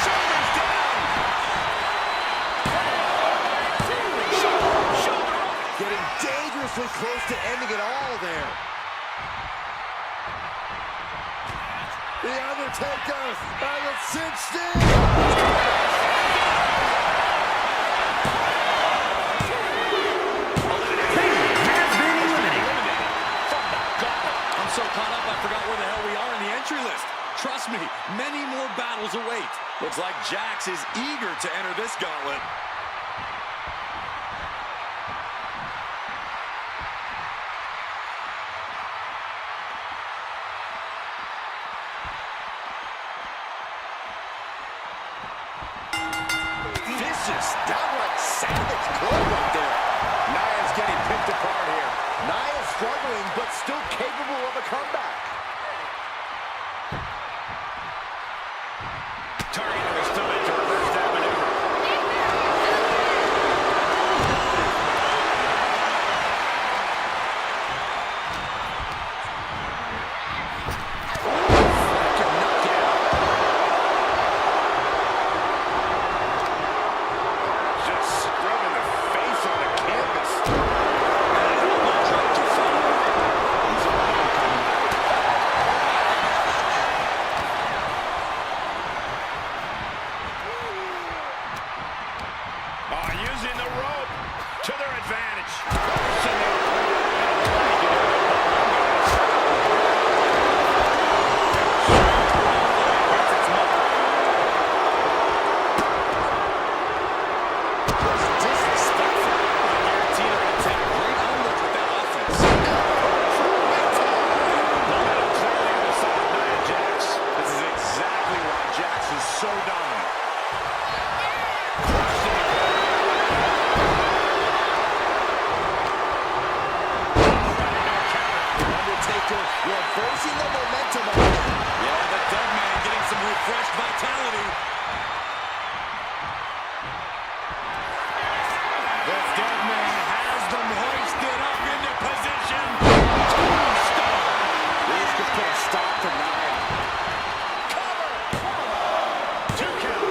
C: Shoulders down! Getting dangerously close to ending it all there. The Undertaker has it cinched in!
B: I'm so caught up, I forgot where the hell we are in the entry list. Trust me, many more battles await. Looks like Jax is eager to enter this gauntlet.
C: Vicious, downright savage club right there. Nia's getting picked apart here. Nia struggling, but still capable of a comeback.
A: Targeting the stomach to reverse that maneuver.
C: Fucking knockout.
A: Just scrubbing the face on the canvas. Using the rope to their advantage.
C: Reversing the momentum of it.
B: Yeah, the dead man getting some refreshed vitality.
A: The dead man has them hoisted up into position.
C: This could put a stop to Nia.
A: Cover. 2 count.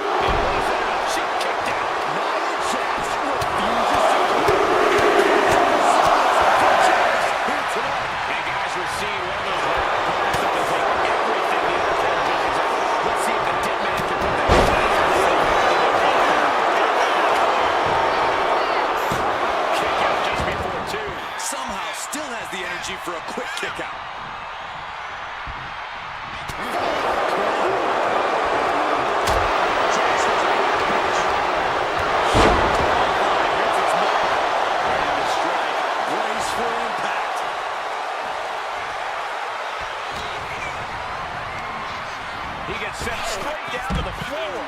A: She kicked out.
C: Nia Jax refuses to quit. Here tonight.
A: And guys, we're seeing one of those rare opponents that can take everything the other televisions are. Let's see if the dead man can put that kick out just before 2.
B: Somehow still has the energy for a quick kick out. Brace for impact.
A: He gets sent straight down to the floor.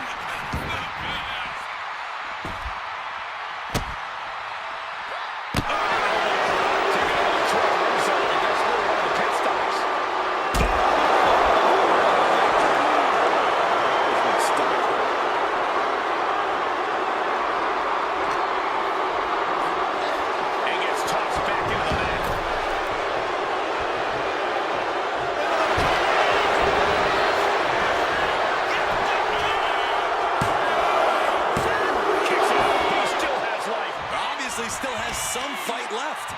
A: And gets tossed back into the net. Kicks out. He still has life.
B: Obviously still has some fight left.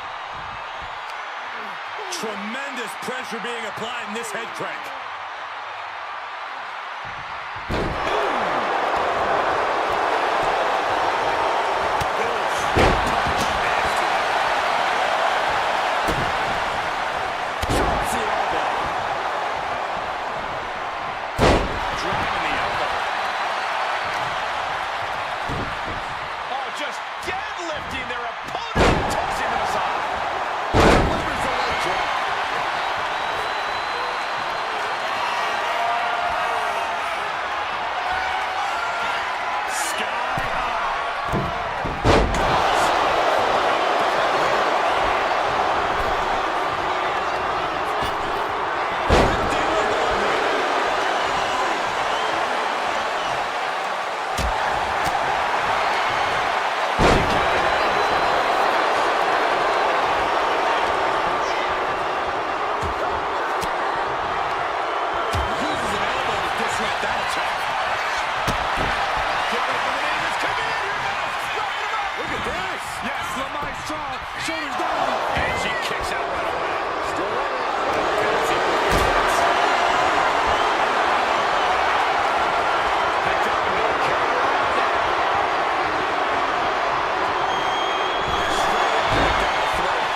A: Tremendous pressure being applied in this head crank. Driving the elbow. Oh, just deadlifting their opponent and tossing them aside.
C: Delivers the leg drop. attack. Get ready for the name that's coming in here now. Wrapping him up. Look at this.
A: Yes, the maestro. Shoulders down. And she kicks out right away.
C: Still running.
A: Picked up and carried around. Straight down the throat.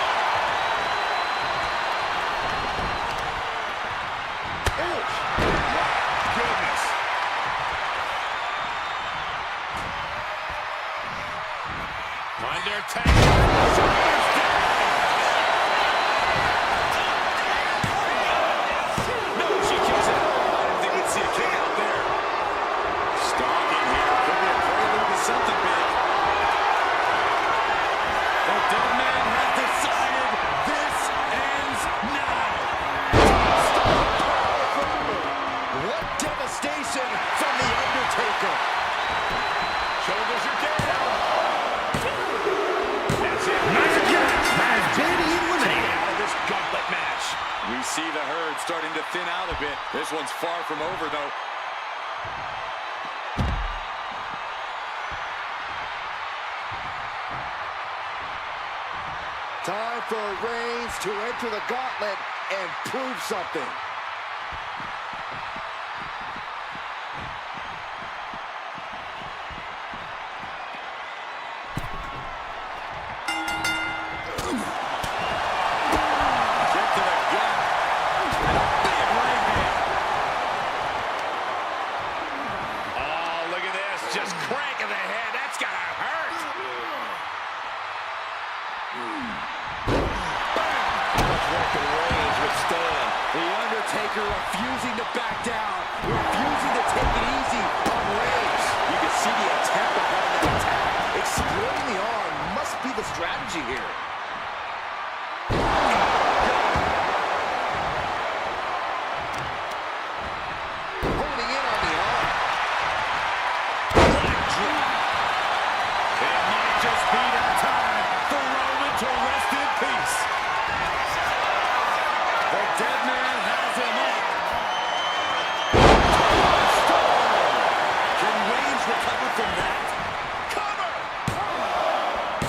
A: Oh, my goodness. Undertaker. Shoulders down. No, she kicks out.
B: I didn't think we'd see a kick out there. Stark in here. Could be a prelude to something big. The dead man has decided this ends now.
C: What devastation from the Undertaker.
A: Shoulders are down. That's it.
D: Nia Jax has been eliminated.
A: Out of this gauntlet match.
B: We see the herd starting to thin out a bit. This one's far from over, though.
C: Time for Reigns to enter the gauntlet and prove something.
B: Kick to the gut. And a big right hand.
A: Oh, look at this. Just cranking the head. That's gotta hurt.
C: What can Reigns withstand? The Undertaker refusing to back down, refusing to take it easy on Reigns. You can see the attempt behind that attack. Exploiting the arm must be the strategy here. Holding in on the arm.
A: Black drop. It might just be that time for Roman to rest in peace.
B: The dead man has him up. Can Reigns recover from that?
A: Cover.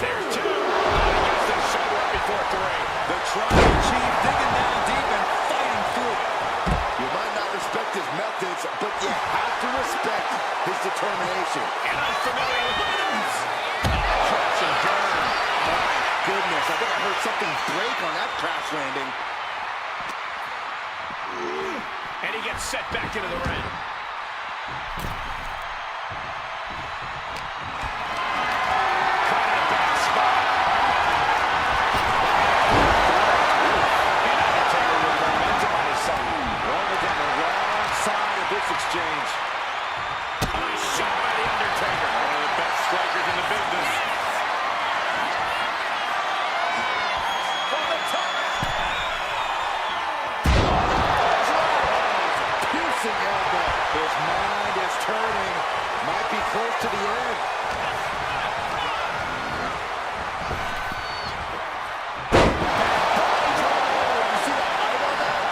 A: There's two. Against the shoulder up before three.
B: The tribal chief digging down deep and fighting through it.
C: You might not respect his methods, but you have to respect his determination.
A: And unfamiliar moves. Crash and burn.
C: My goodness, I think I heard something break on that crash landing.
A: And he gets set back into the ring. Caught in a bad spot. And Undertaker with momentum on his side.
C: Roman's on the wrong side of this exchange.
A: Nice shot by the Undertaker. One of the best strikers in the business. From the top.
C: Piercing elbow. His mind is turning. Might be close to the end. You see the height on that?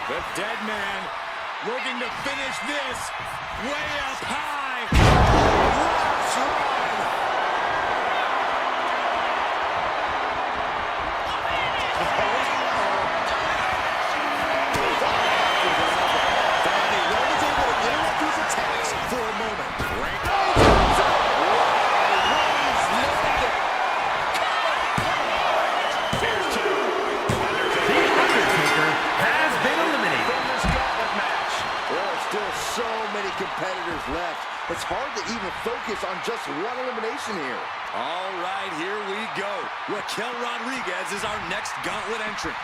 B: The dead man looking to finish this way up high. Let's run.
C: Finally, Roman's able to interrupt these attacks for a moment. Reigns landed it.
A: Here's two.
D: The Undertaker has been eliminated.
A: From this gauntlet match.
C: There are still so many competitors left. It's hard to even focus on just one elimination here.
B: All right, here we go. Raquel Rodriguez is our next gauntlet entrant.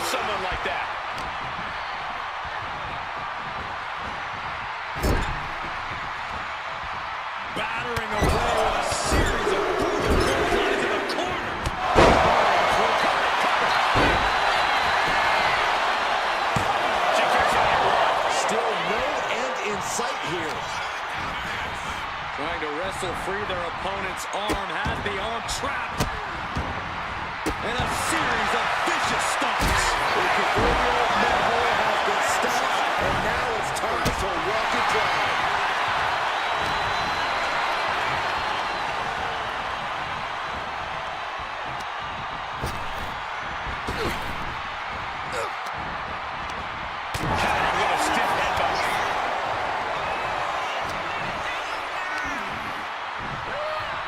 A: Someone like that.
B: Battering away with a series of brutal clotheslines in the corner.
C: sight here.
B: Trying to wrestle free their opponent's arm, has the arm trapped. And a series of vicious stomps.
C: The proverbial manhole has been stopped, and now it's time to walk it dry.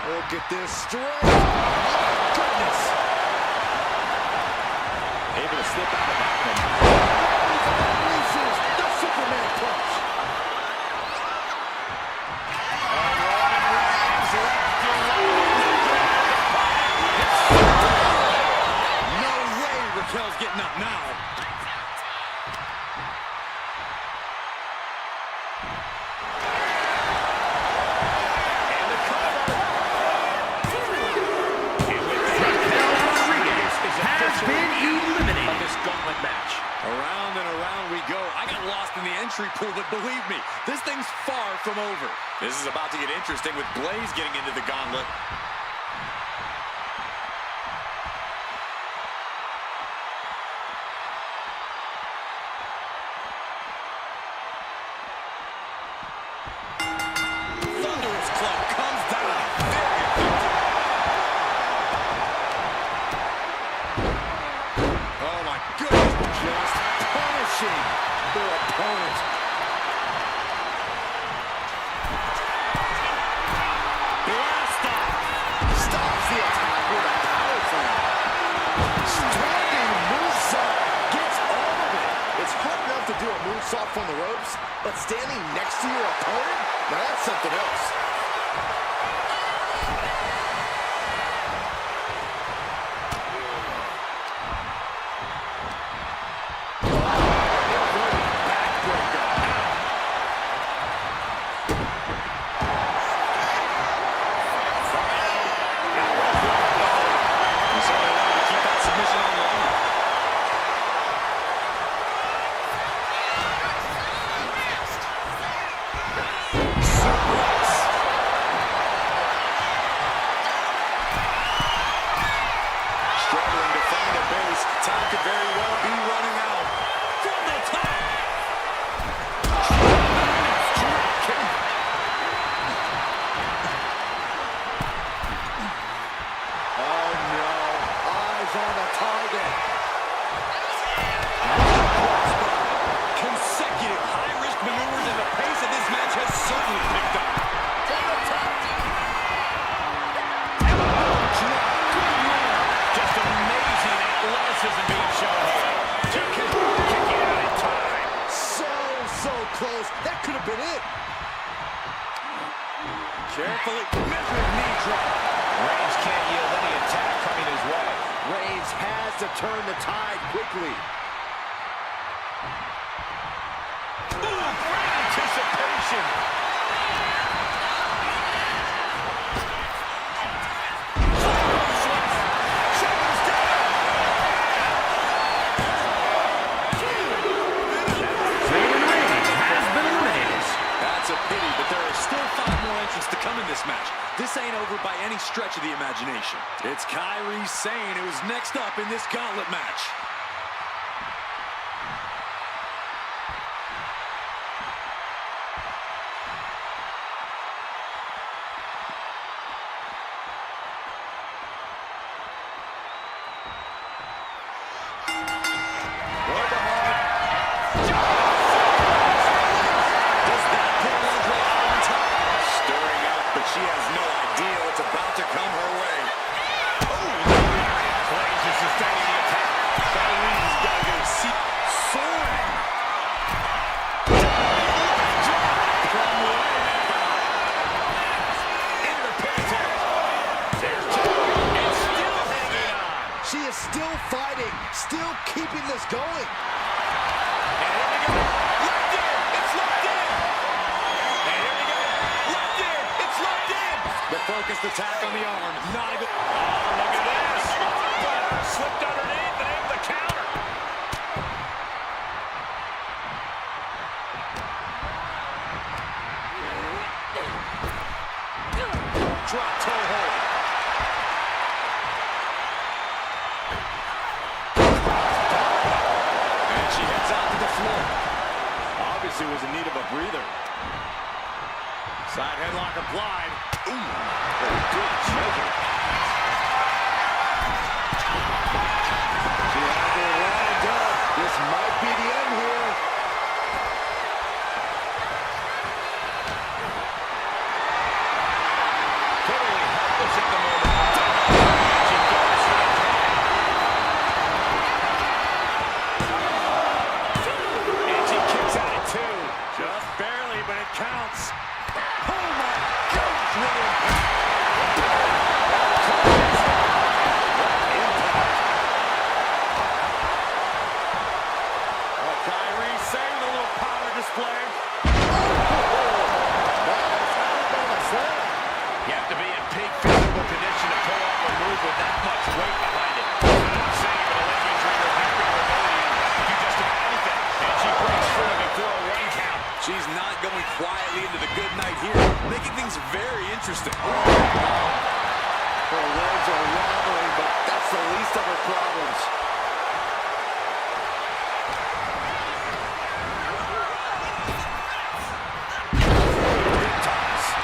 C: Look at this strength. Oh, my goodness. Able to slip out of that one. Unleashes the Superman punch.
B: No way Raquel's getting up now. Around and around we go. I got lost in the entry pool, but believe me, this thing's far from over.
A: This is about to get interesting with Blaze getting into the gauntlet.
B: Thunderous club comes down. Oh my goodness.
C: Just punishing their opponent.
B: Blast off.
C: Stops the attack with a power slam. Standing moonsault gets all of it. It's hard enough to do a moonsault from the ropes, but standing next to your opponent, now that's something else.
B: Carefully, measured knee drop.
A: Reigns can't yield any attack coming his way.
C: Reigns has to turn the tide quickly.
A: Ooh, great anticipation.
B: That's a pity, but there are still 5 more entrants to come in this match. This ain't over by any stretch of the imagination. It's Kyrie Sane who's next up in this gauntlet match.
A: She has no idea what's about to come her way. Blaze is sustaining the attack. Kyrie's got to get a seat. Soaring. From way into the pigtail. There's two. And still hanging on.
C: She is still fighting, still keeping this going.
A: And here we go. Locked in. It's locked in. And here we go. Locked in. It's locked in.
B: The focused attack on the arm. Not a good...
A: Oh, look at this. Slipped underneath and able to counter.
B: drop toe hold. And she heads out to the floor.
C: Obviously was in need of a breather.
A: Side headlock applied.
C: Ooh, good measure. She has it lined up. This might be the end here.
A: Totally helpless at the moment. She goes for the tag. And she kicks out at 2. Just barely, but it counts. Oh my gosh, what impact. Kyrie Sane, a little power display. You have to be in peak physical condition to pull off a move with that much weight behind it. I'm not saying, but a leg injury will hamper your ability to do just about anything. And she breaks through before a 1 count.
B: She's not going quietly into the good night here, making things very interesting.
C: Her legs are wobbling, but that's the least of her problems.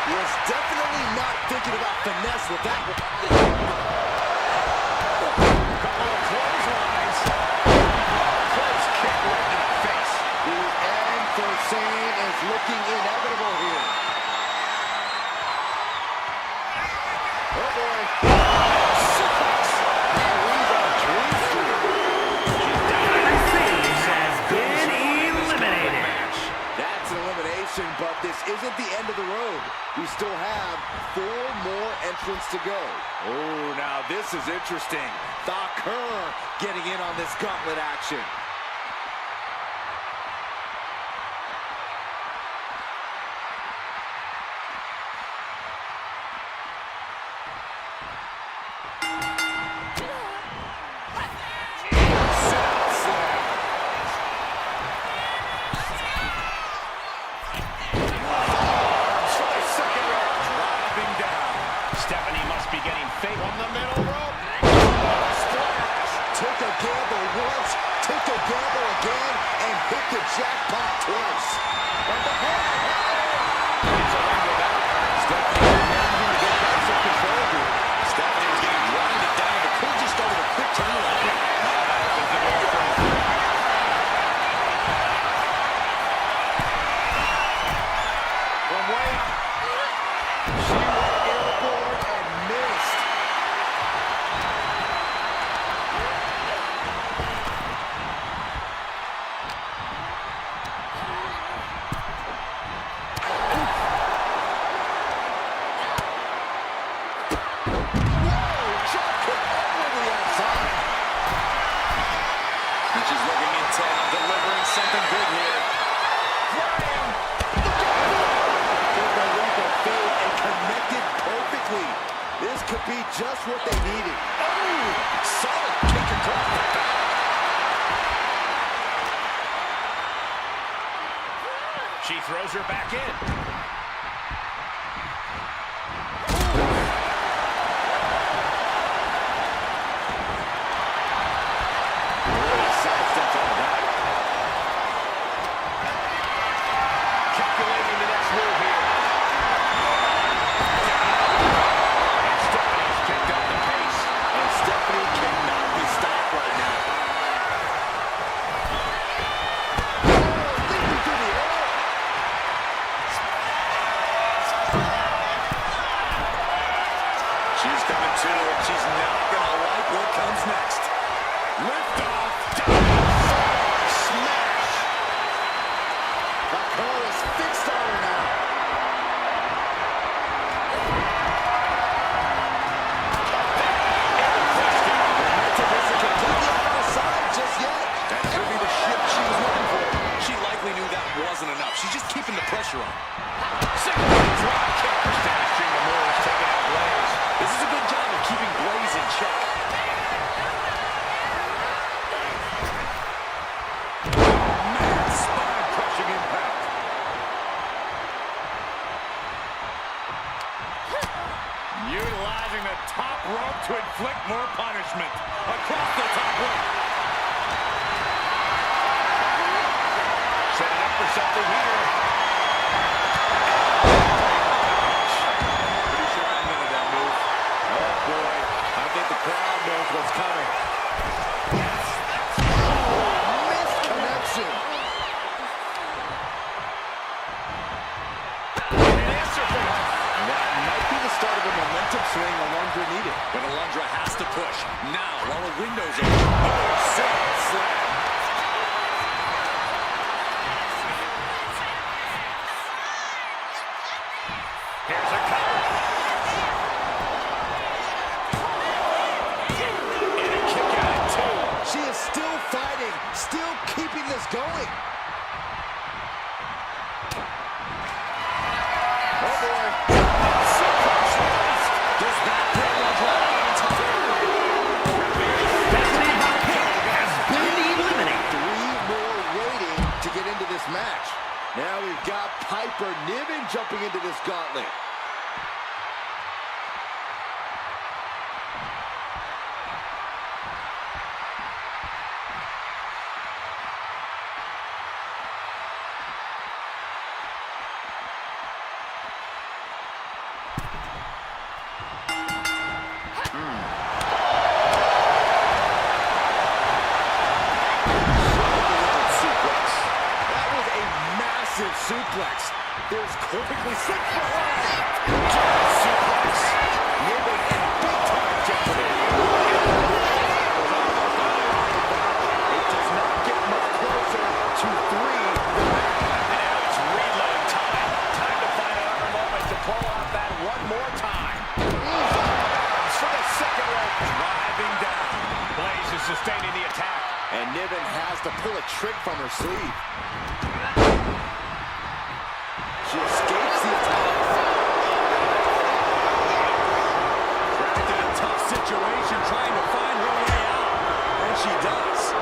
C: Was definitely not thinking about finesse with that one.
A: Couple of clotheslines. Close kick right in the face.
C: The end for Sane is looking inevitable here. Oh boy. That's an elimination, but this isn't the end of the road. We still have 4 more entrants to go. Oh, now this is interesting. Valkyria getting in on this gauntlet action.
A: Stephanie must be getting faint on the middle rope.
C: Took a gamble once, took a gamble again, and hit the jackpot twice.
B: Stephanie was getting grinded down, but could just go with a quick turnaround.
C: From way up, she went airborne and missed.
B: And she's looking intent on delivering something big here.
C: Took a leap of faith and connected perfectly. This could be just what they needed.
B: Oh, solid kick across the back.
A: She throws her back in.
C: Sidesteps on that.
A: Calculating the next move here. And Stephanie's picked up the pace.
C: And Stephanie cannot be stopped right now. Leaping through the air.
B: She's coming to, and she's not going to like what comes next.
A: Lift off.
C: Smash. Valkyria's fixed on her now. Momentum isn't completely out of her side just yet.
B: That could be the shift she was looking for. She likely knew that wasn't enough. She's just keeping the pressure on.
A: Second drop kick. Steady stream of moves taking out Blaze.
B: This is a good job of keeping Blaze in check.
A: Man, spine-crushing impact.
B: inflict more punishment. Across the top rope.
A: Setting up for something here.
B: Pretty sure I invented that move.
C: Oh, boy. I think the crowd knows what's coming.
A: Yes.
C: Missed connection.
A: An answer from her.
C: That might be the start of a momentum swing Alundra needed.
B: But Alundra has to push. Now, while the window's open. Oh, side slam.
A: Here's a cover. And a kick out at 2.
C: She is still fighting, still keeping this going. Oh, boy.
B: Does that put Alundra on top?
D: Stephanie Valkyrie has been eliminated.
C: 3 more waiting to get into this match. Now we've got Piper Niven jumping into this gauntlet. Suplex. There's quickly 6 suplex. Niven in big time jeopardy. It does not get much closer to 3.
A: Now it's reload time. Time to find another moment to pull off that one more time. For the second rope. Driving down. Blaze is sustaining the attack.
C: And Niven has to pull a trick from her sleeve. She escapes the attack.
B: Trapped in a tough situation, trying to find her way out. And she does.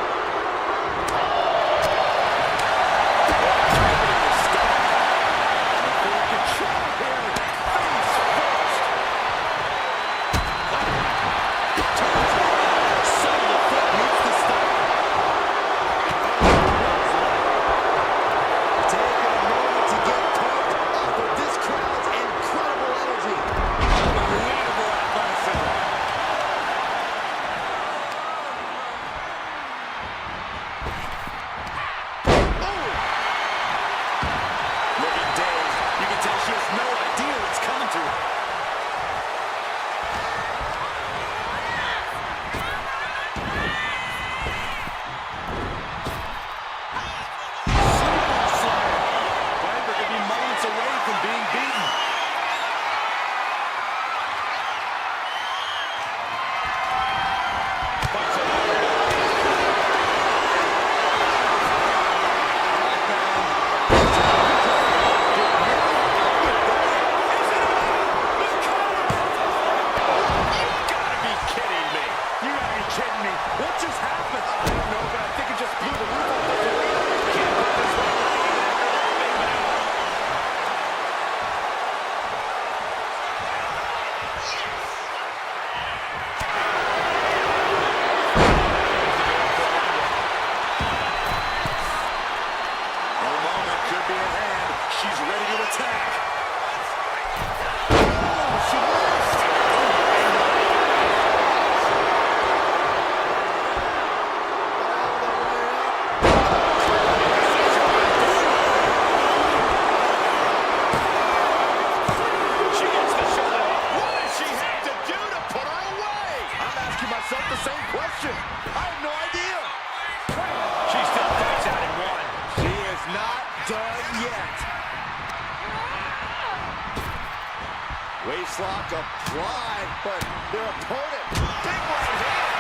C: Waistlock applied, but their opponent, big right hand.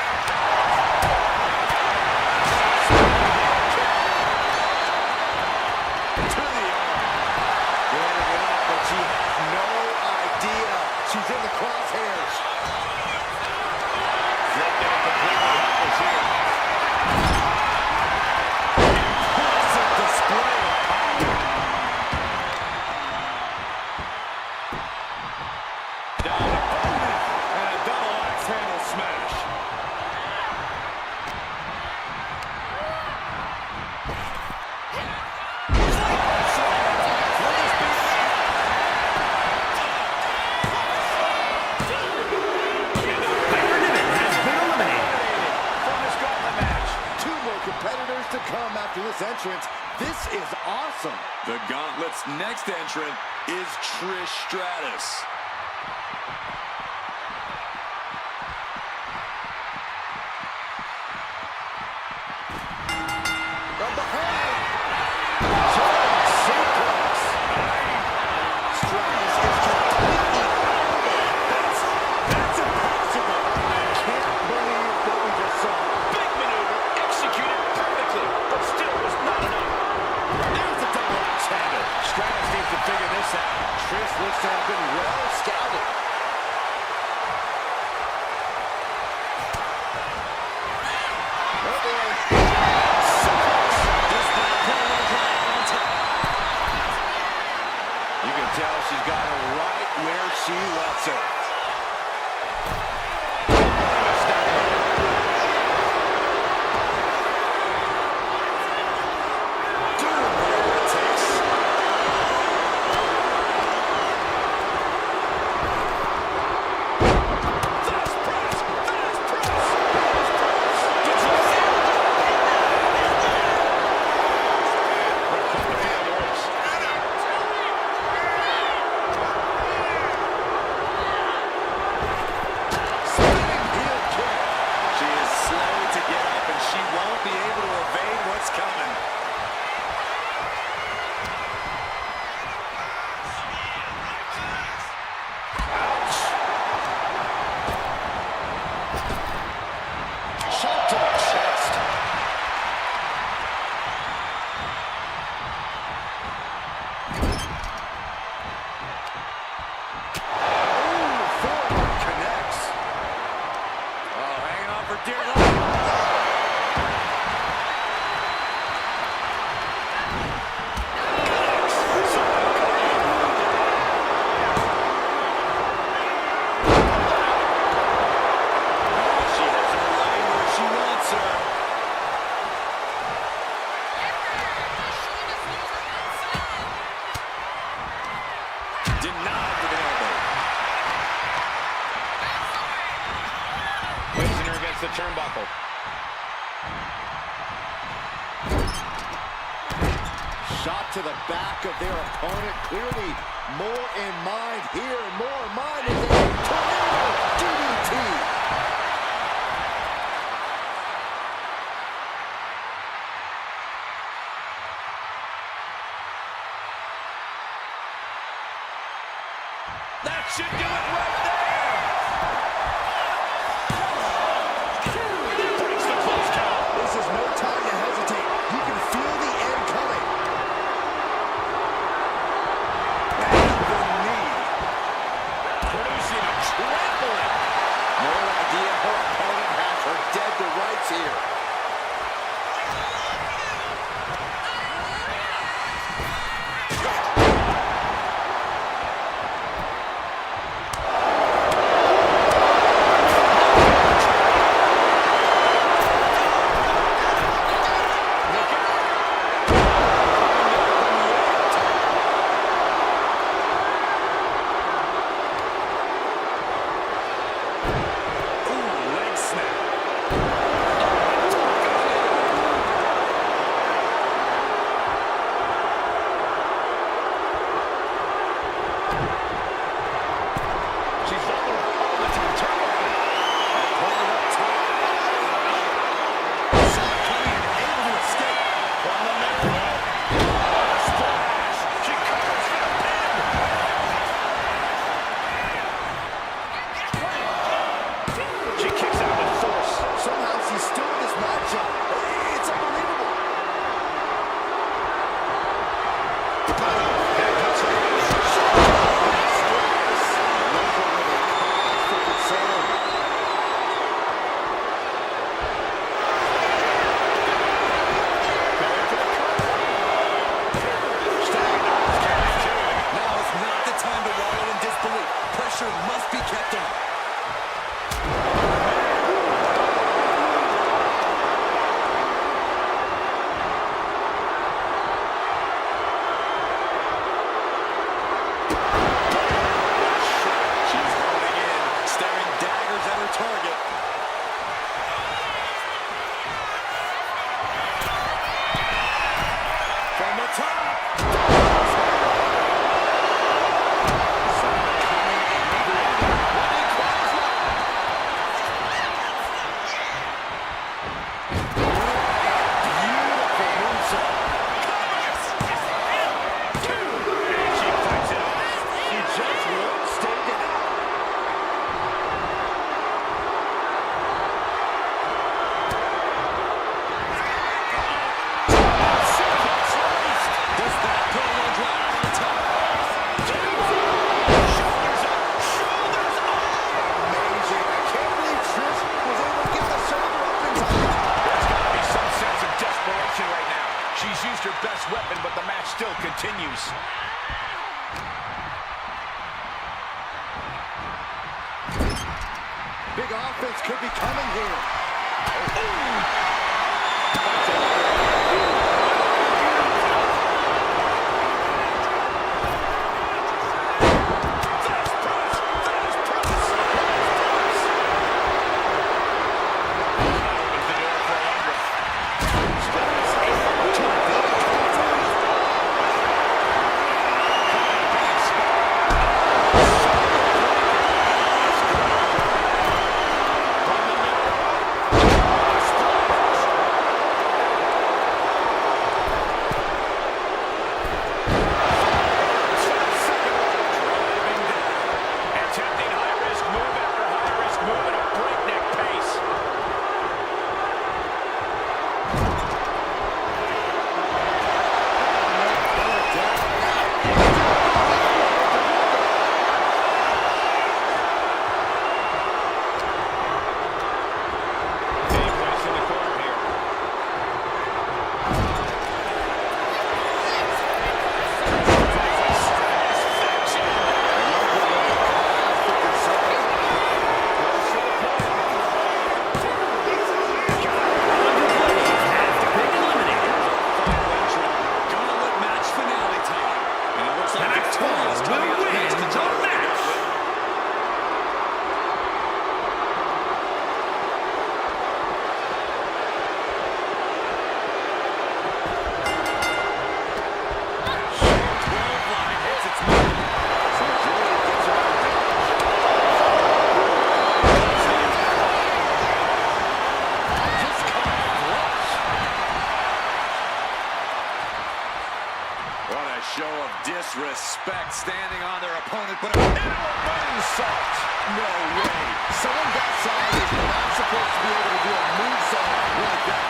C: To the arm. Getting it up, but she has no idea she's in the crosshairs.
A: Flipped it completely helpless here.
C: Impressive display of power.
B: Down. And a double axe handle smash. Gauntlet's next entrant is Trish Stratus.
C: From behind. German suplex. Stratus is completely out of it. That's impossible. I can't believe what we just saw.
A: Big maneuver, executed perfectly, but still was not enough.
C: There's the double axe handle.
A: Stratus needs to figure this out.
C: Trish looks to have been well scouted.
A: You can tell she's got her right where she wants her. The turnbuckle.
C: Shot to the back of their opponent. Clearly more in mind here. More in mind is a tornado DDT.
A: That should do it right there.
C: This is no time to hesitate. You can feel the end coming. And the knee.
A: Producing a trampling.
C: No idea her opponent has her dead to rights here. Big offense could be coming here.
B: Disrespect standing on their opponent, but into a moonsault.
C: No way. Someone that size is not supposed to be able to do a moonsault like that.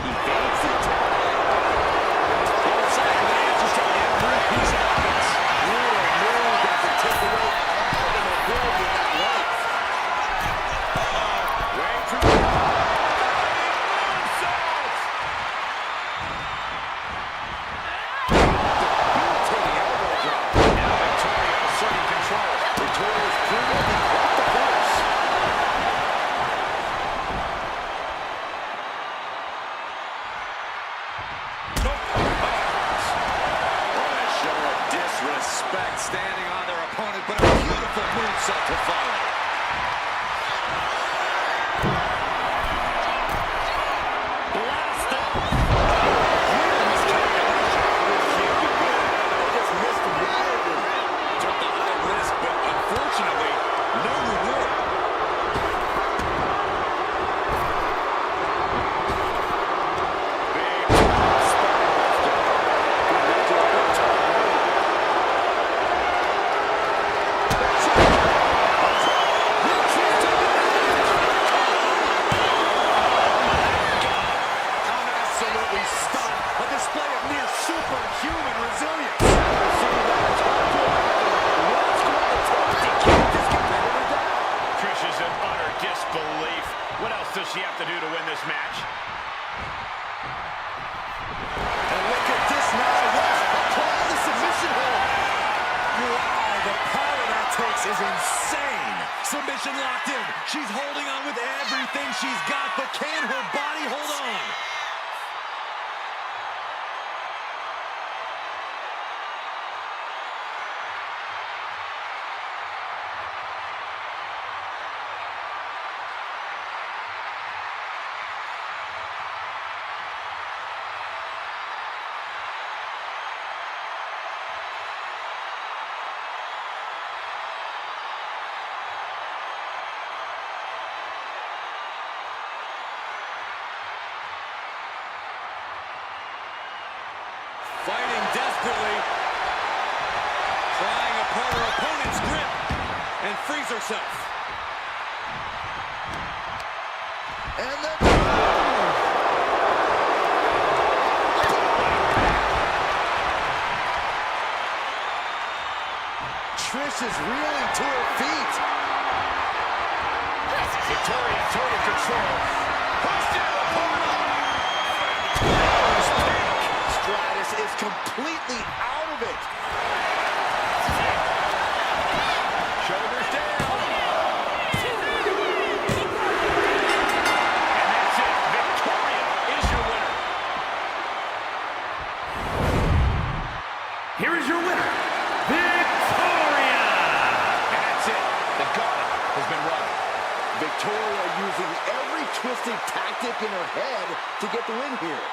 C: He fakes it.
B: Inside of the just to every piece of offense.
C: Brutal move that can take away all the mobility in that life. Way too far.
B: Standing on their opponent, but a beautiful moonsault to follow.
A: Blast off.
C: Just missed wildly.
B: Took the high risk, but unfortunately, no reward.
A: What else does she have to do to win this match?
C: And look at this now. Yes, apply the submission hold.
B: Wow, the power that takes is insane. Submission locked in. She's holding on with everything she's got, but can her body hold on? Fighting desperately, prying apart her opponent's grip, and frees herself.
C: And the Trish is reeling to her feet.
A: Victoria total control. Pushed into the corner.
C: completely out of it.
A: Shoulders down. And that's it. Victoria is your winner.
D: Here is your winner, Victoria!
A: And that's it. The gauntlet has been run.
C: Victoria using every twisted tactic in her head to get the win here.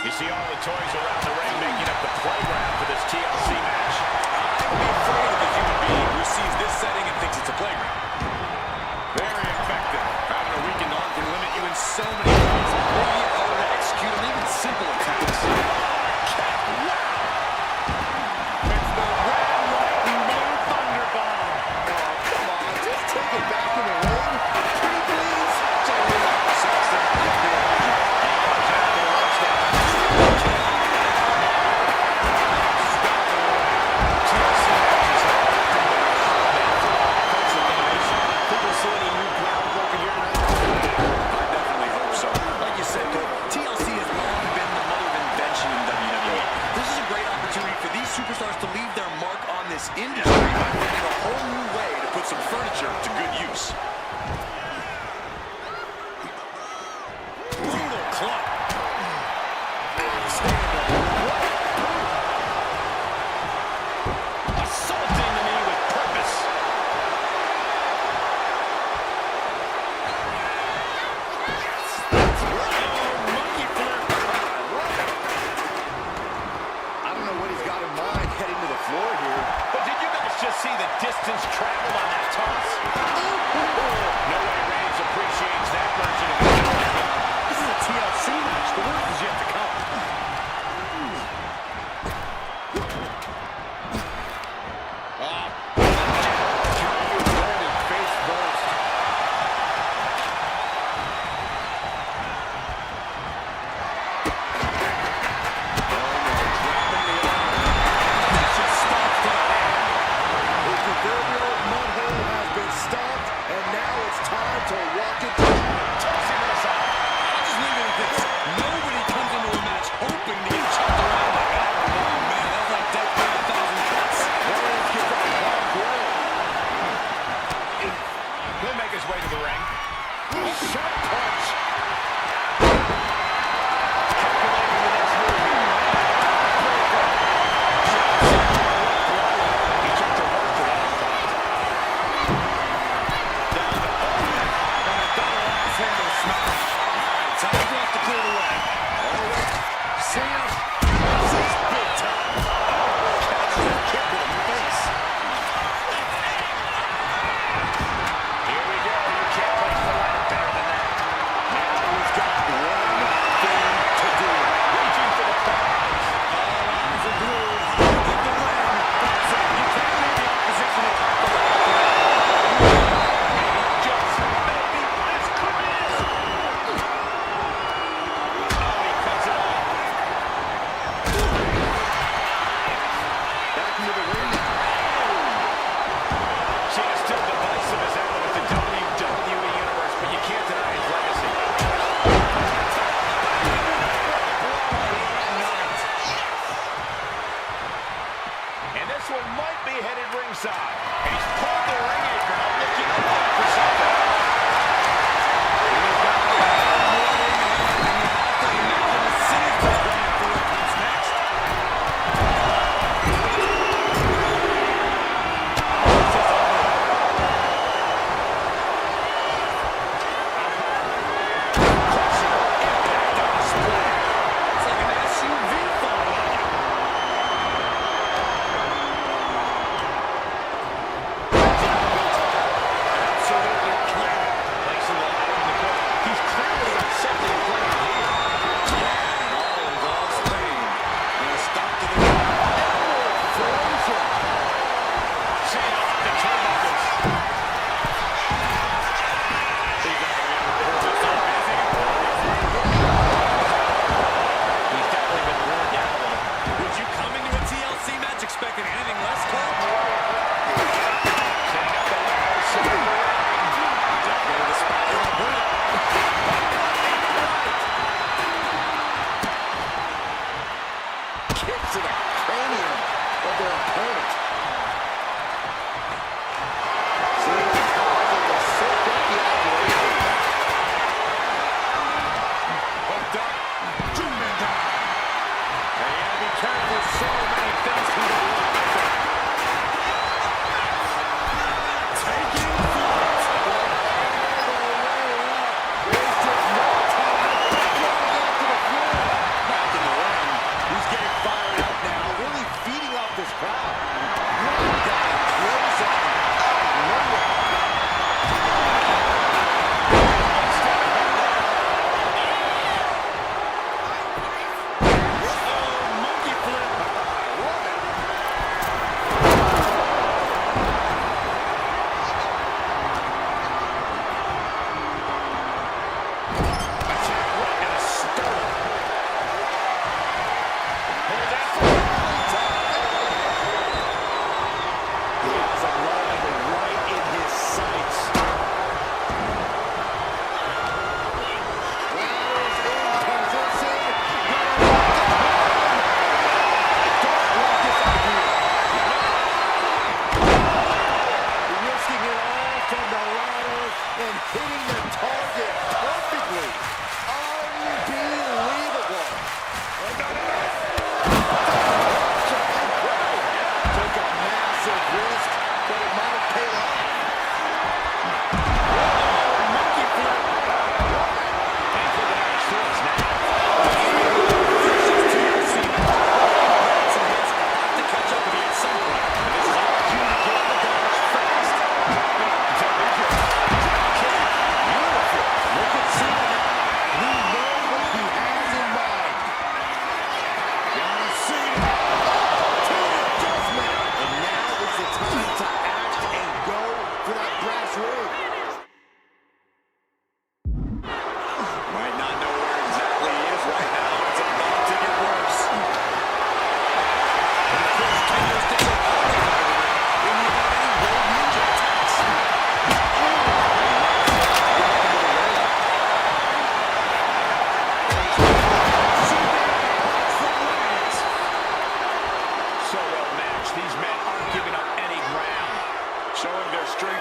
A: You see all the toys around the ring making up the playground for this TLC match.
B: I would be afraid of a human being who sees this setting and thinks it's a playground.
A: Very effective. Having a weakened arm can limit you in so many ways.
B: Or you able to execute on even simple attacks.
A: It's the red, white, and blue Thunderbomb.
C: Oh, come on, just take it back in the ring. Pretty please.
B: Superstars to leave their mark on this industry by finding a whole new way to put some furniture to good use. Brutal club.
A: Assaulting the knee with purpose.
C: Monkey flip. I don't know what he's got in mind heading to the floor here.
A: But did you guys just see the distance traveled on that toss? No way his way to the ring.
C: Sharp punch.
A: Calculating the next move here. He took the work for that impact.
C: Down to and a double axe handle smash.
B: Time left to clear the way.
C: Cena. This is big time. Catches a kick to the face.
A: Here we go. You can't place the ladder better than that.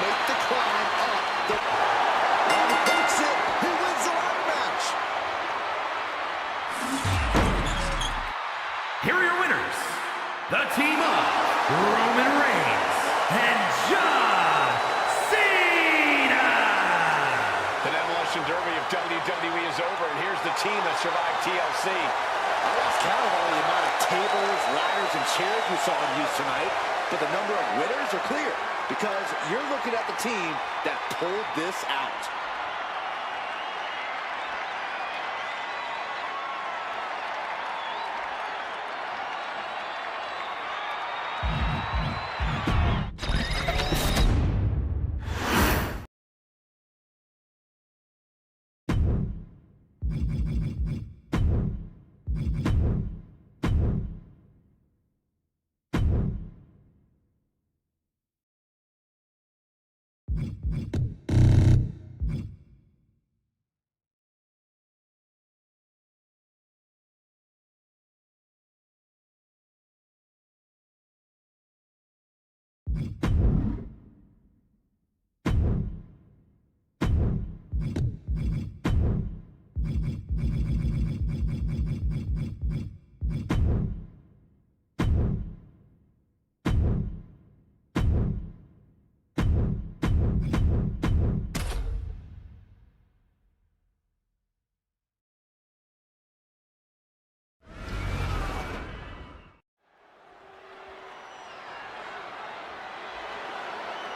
C: make the climb up the... And that's it! He wins the ladder match!
D: Here are your winners, the team of Roman Reigns and John Cena!
A: The Demolition Derby of WWE is over, and here's the team that survived TLC.
C: I lost count of all the amount of tables, ladders, and chairs we saw in use tonight, but the number of winners are clear, because you're looking at the team that pulled this out.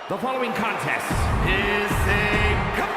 D: The following contest is a cup.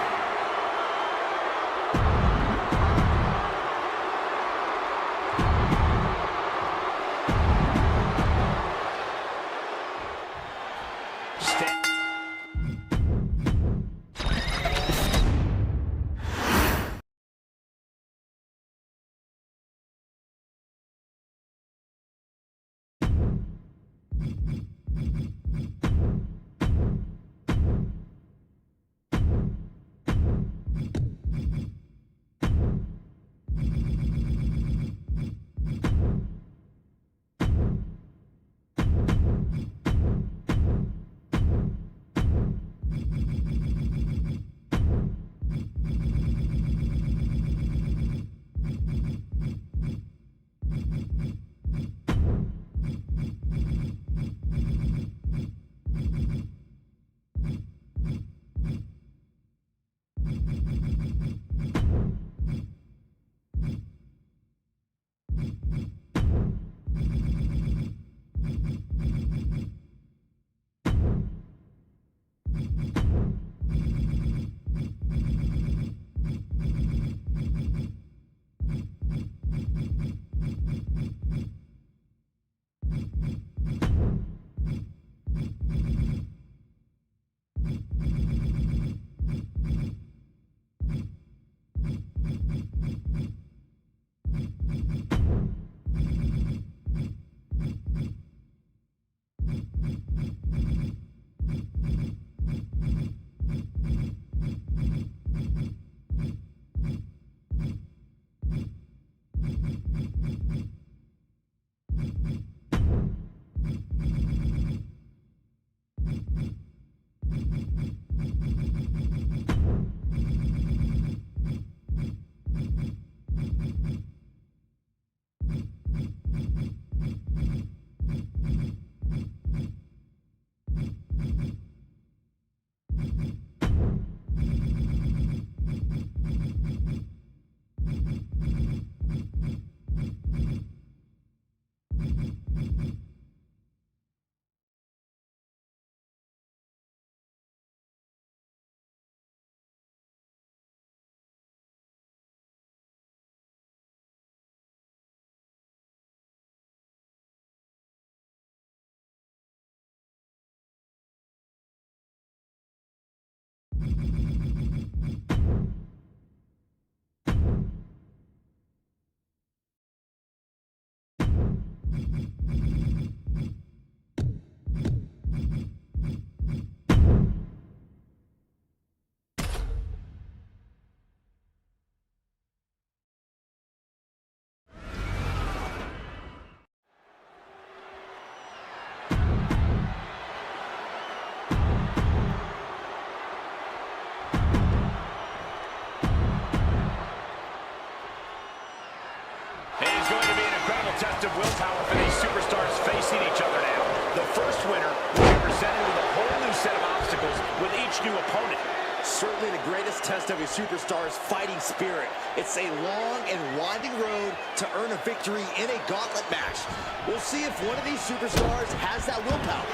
A: new opponent.
C: Certainly the greatest test of a superstar's fighting spirit. It's a long and winding road to earn a victory in a gauntlet match. We'll see if one of these superstars has that willpower.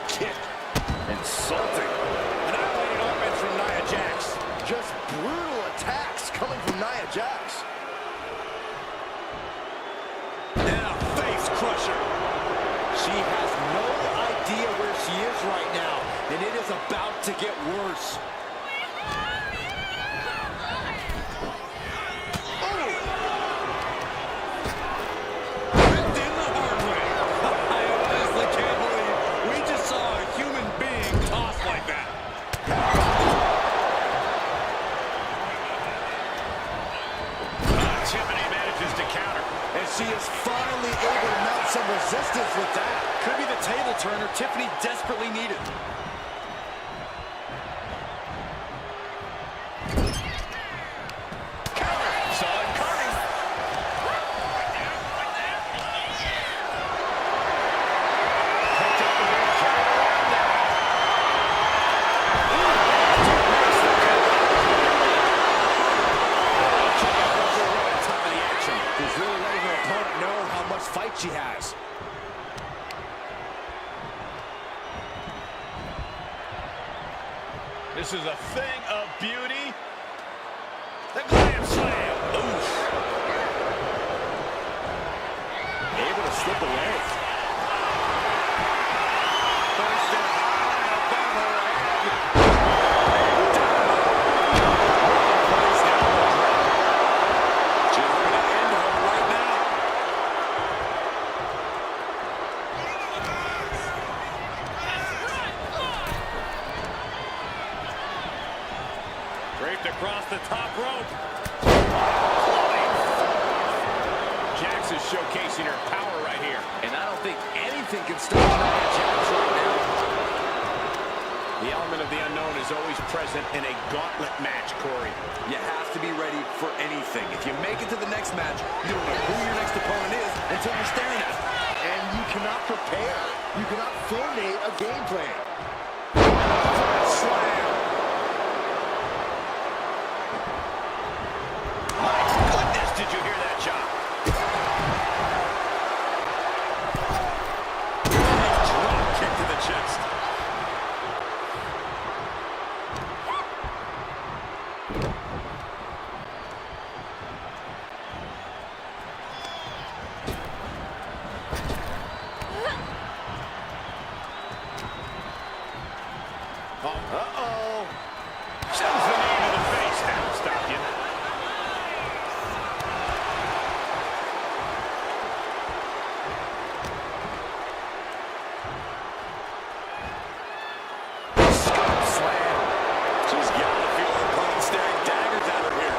C: Kick. Insulting. Annihilating offense from Nia Jax. Just brutal attacks coming from Nia Jax.
B: Now face crusher.
C: She has no idea where she is right now, and it is about to get worse. She is finally able to mount some resistance with that.
B: Could be the table turner Tiffany desperately needed.
A: Saw it coming.
C: Fight she has.
A: This is a thing of beauty. The glam slam. Oof.
C: Able to slip away.
A: Bursted high above her head.
B: She's going to end her right now.
A: Draped across the top rope. Jax is showcasing her power right here.
C: And I don't think anything can stop Nia Jax right now.
A: The element of the unknown is always present in a gauntlet match, Corey.
B: You have to be ready for anything. If you make it to the next match, you don't know who your next opponent is until you're staring at it.
C: And you cannot prepare. You cannot formulate a game plan.
A: Slam. My goodness, did you hear that chop?
B: Drop kick to the chest.
C: Uh-oh.
A: Shoves the knee to the face. That'll stop you.
C: Scoop slam.
B: She's got to feel her opponent staring daggers at her here.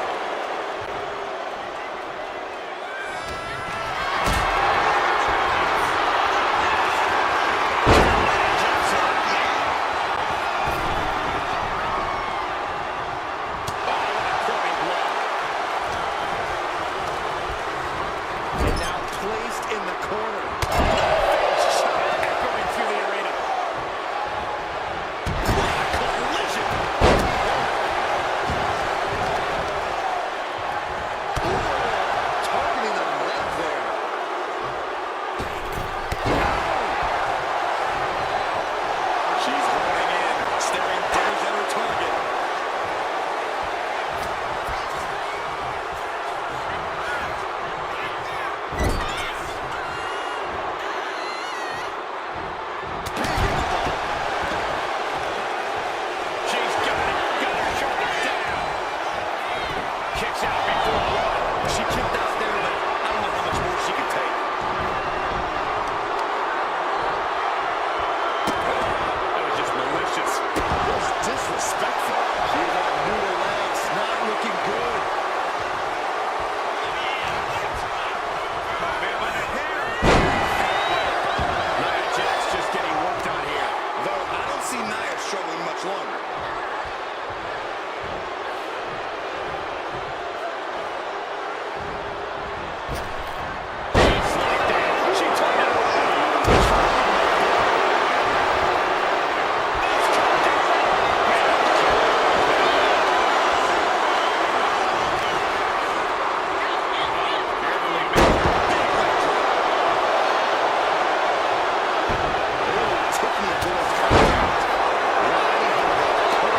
B: one.
A: Just like that, she turned it around. Let's go
C: Taking it to his contact. Riding the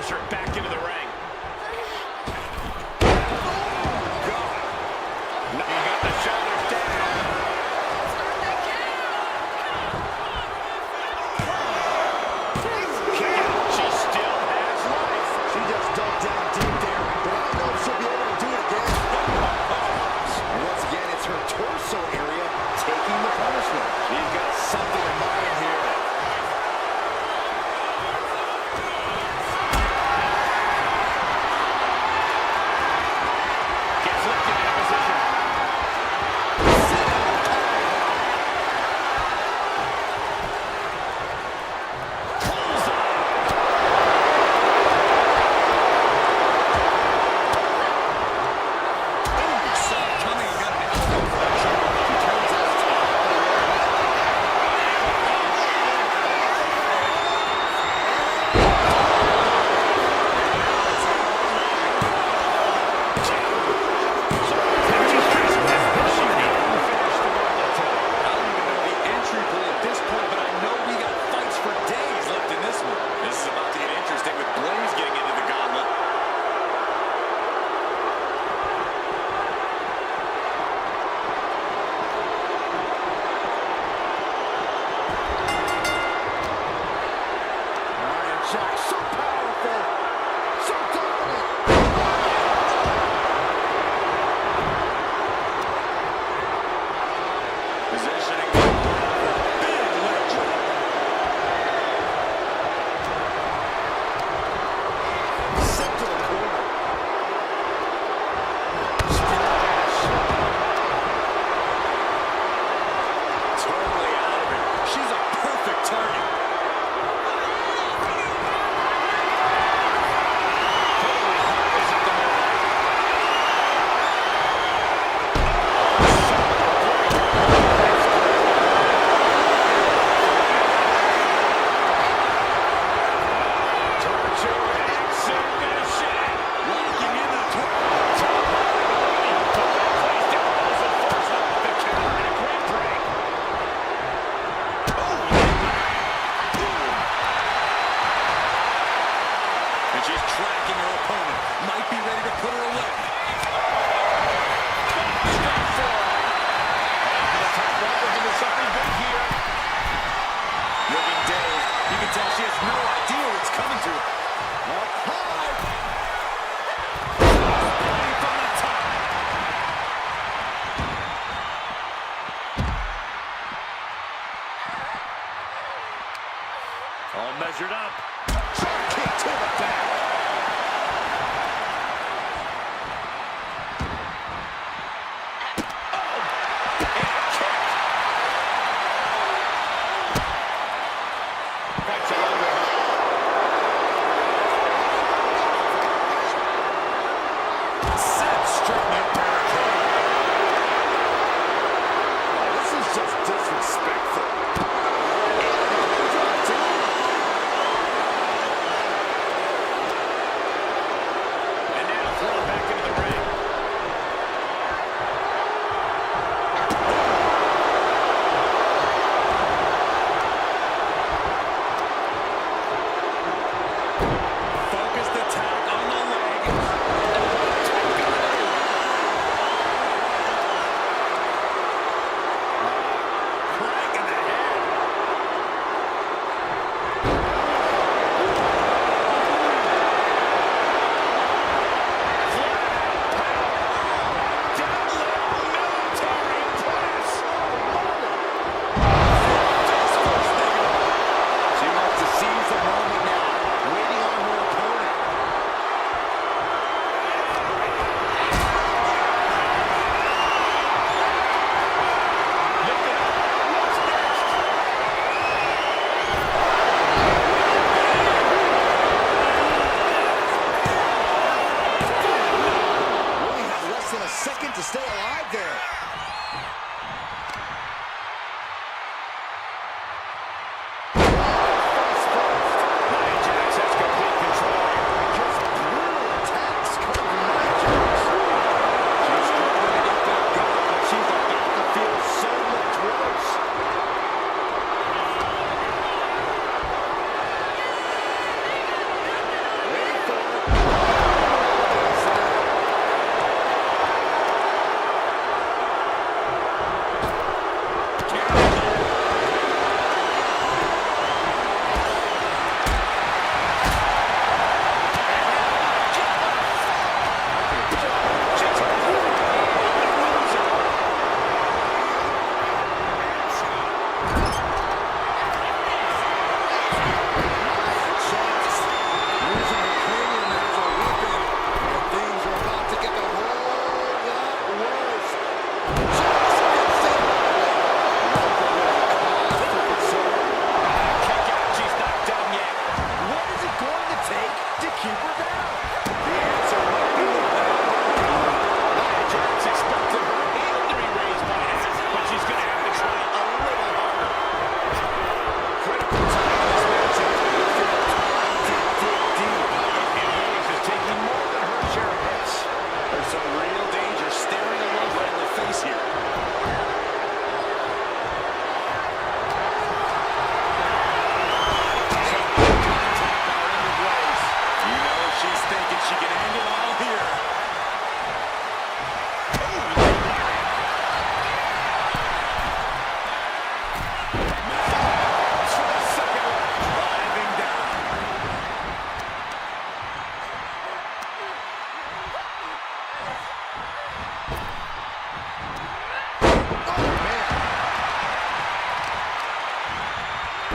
A: force her back into the ring. He got the shoulders down. She still has life.
C: She just dug down deep there, but I don't know if she'll be able to do it again. Once again, it's her torso area taking the punishment. She's got something in mind here.
A: Gets lifted into position.
C: Jax, so powerful, so dominant.
B: Positioning. Big leg drop.
C: Sent to the corner.
B: Totally out of it. She's a perfect target. She's tracking her opponent. Might be ready to put her away.
A: Straight forward. The top rope looking for something big here.
B: Looking dazed. You can tell she has no idea what's coming to her.
C: Up high.
A: Ready from the top. All measured up.
C: Drop kick to the back. This is just disrespectful.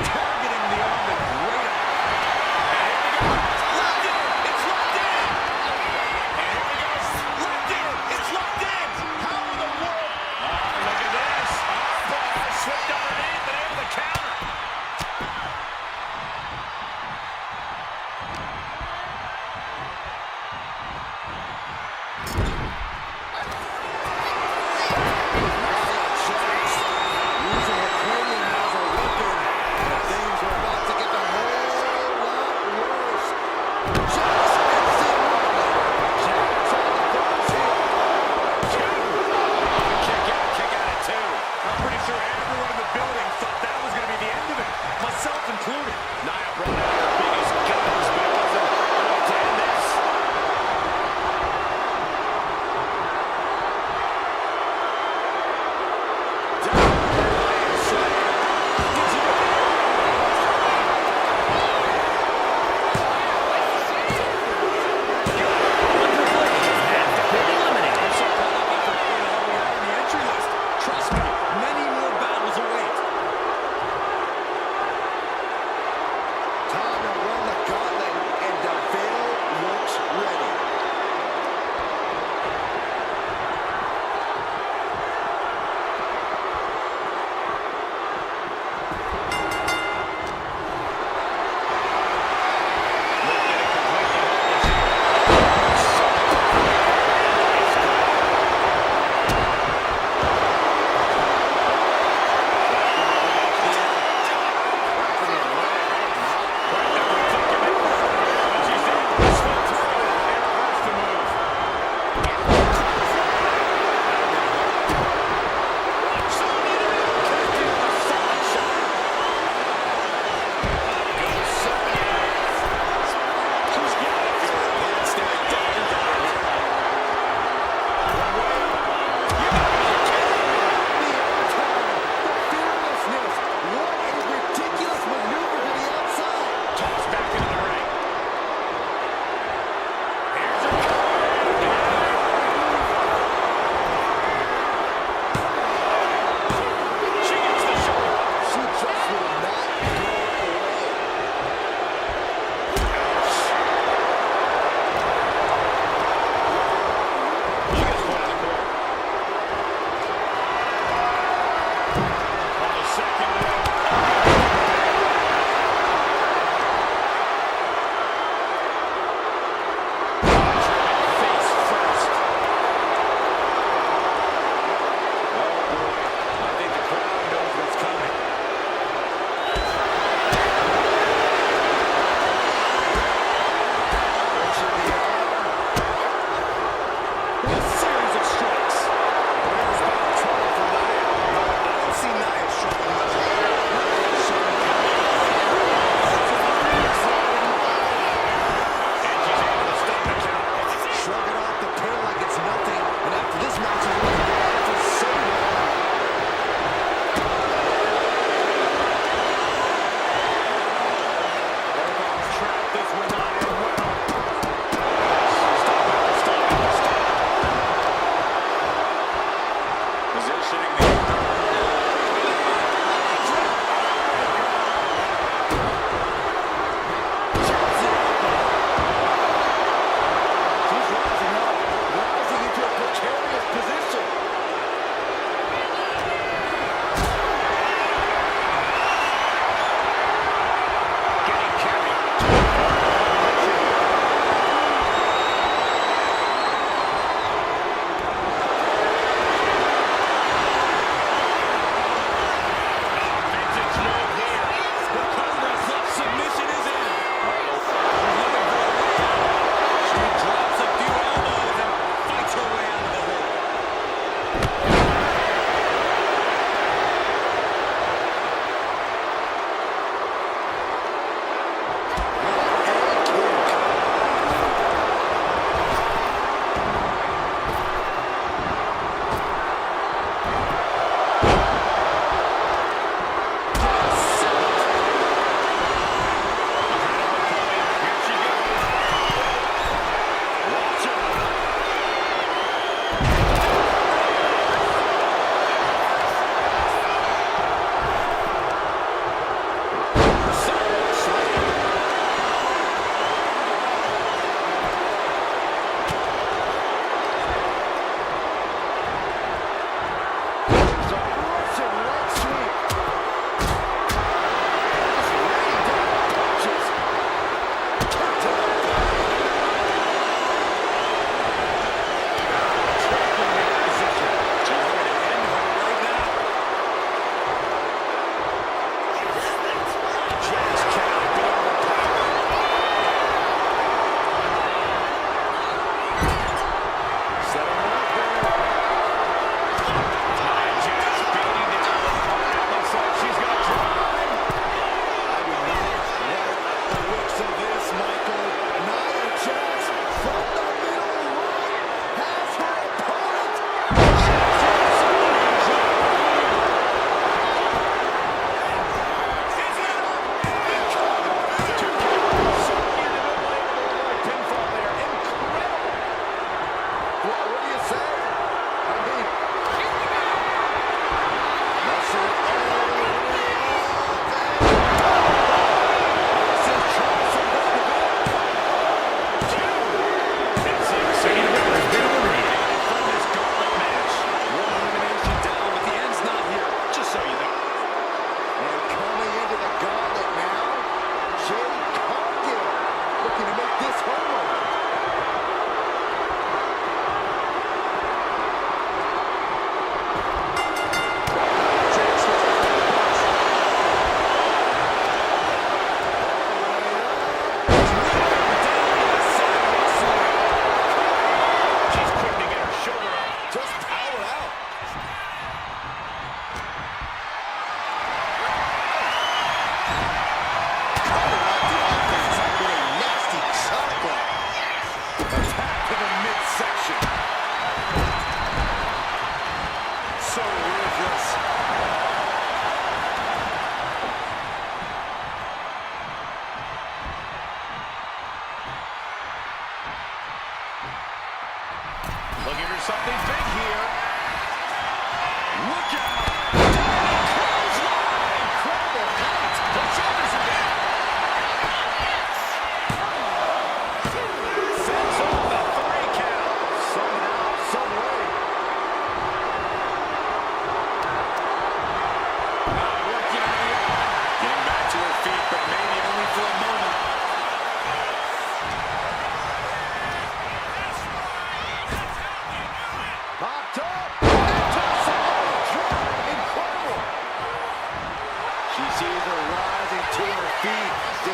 B: Targeting the arm with great eye. And here we go. It's locked in. And here we go. Locked in. It's locked in. How in the world?
A: Oh, look at this. Oh, boy. Slipped underneath and able to counter.
C: Nia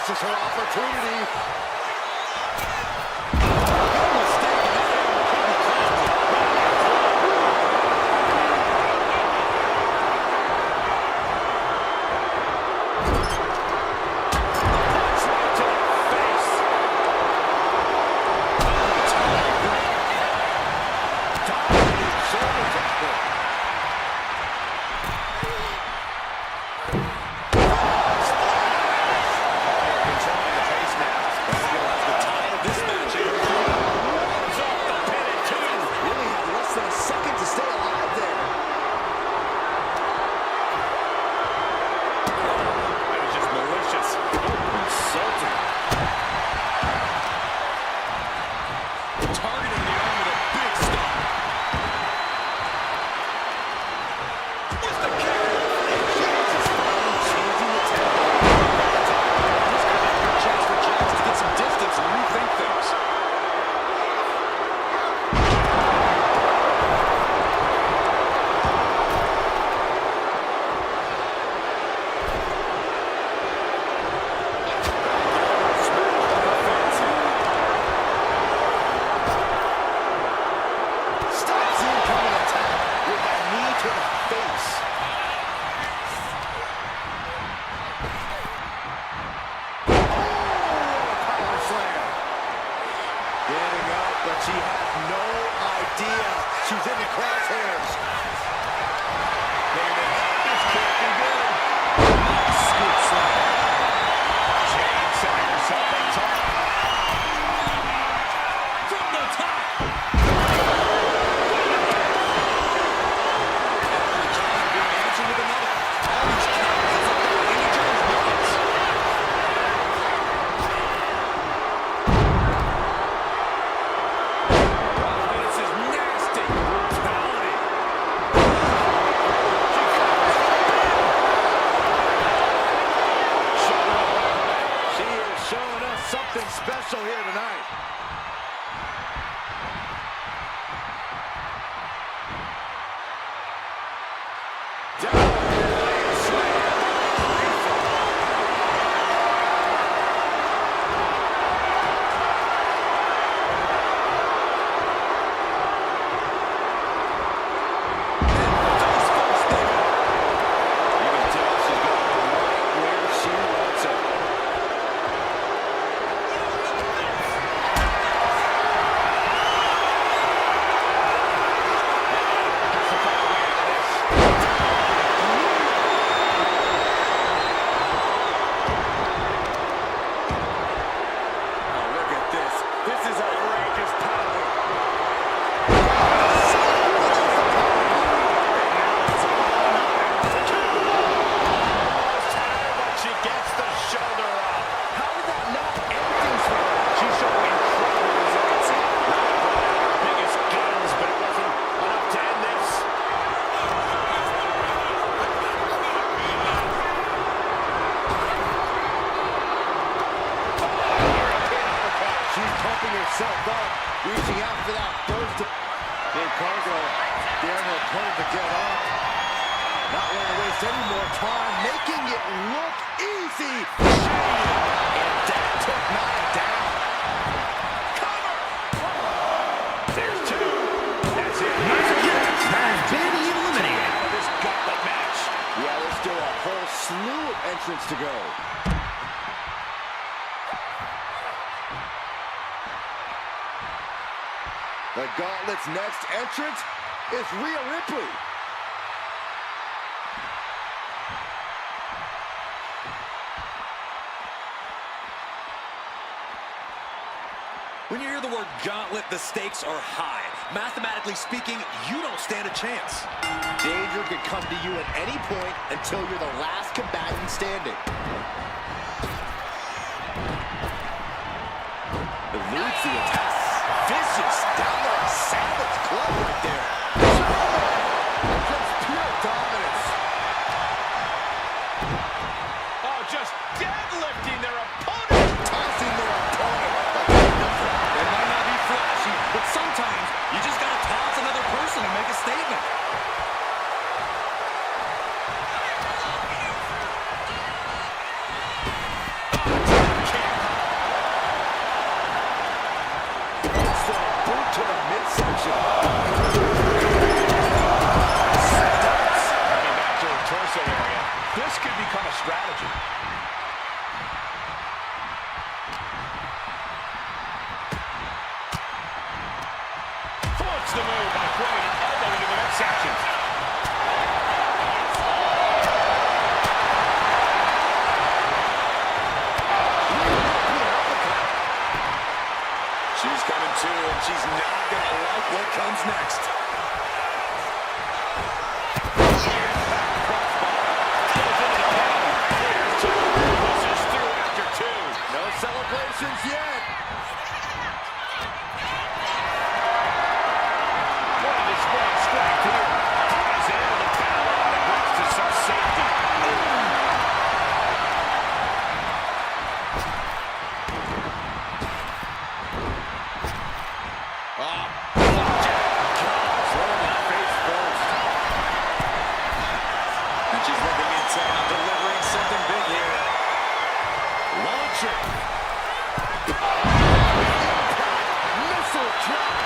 C: This is her opportunity. She has no idea she's in the crosshairs. This can't be good. Scoop slam. Jade setting herself on top. From the top. Every counter being answered with another. All these counters is up there in each other's minds. Something special here tonight. Herself up, reaching out for that burst. Jade Cargill daring her opponent to get up. Not willing to waste any more time, making it look easy. And that took Nia down. Cover! There's two. That's it.
D: Nia Jax has been eliminated.
C: Out of this gauntlet match. Yeah, there's still a whole slew of entrants to go. The Gauntlet's next entrant is Rhea Ripley.
B: When you hear the word gauntlet, the stakes are high. Mathematically speaking, you don't stand a chance.
C: Danger could come to you at any point until you're the last combatant standing. Eludes the attack. Vicious down there, a savage club right there. Just pure dominance.
A: Oh, just deadlifting their opponent.
C: Tossing their opponent.
B: It might not be flashy, but sometimes you just gotta toss another person and make a statement. she's not going to like what comes next.
C: No celebrations yet.
A: What a display of strength here. He's able to power on the bricks to some safety.
B: And she's looking intent on delivering something big here.
C: Launching. Missile drop.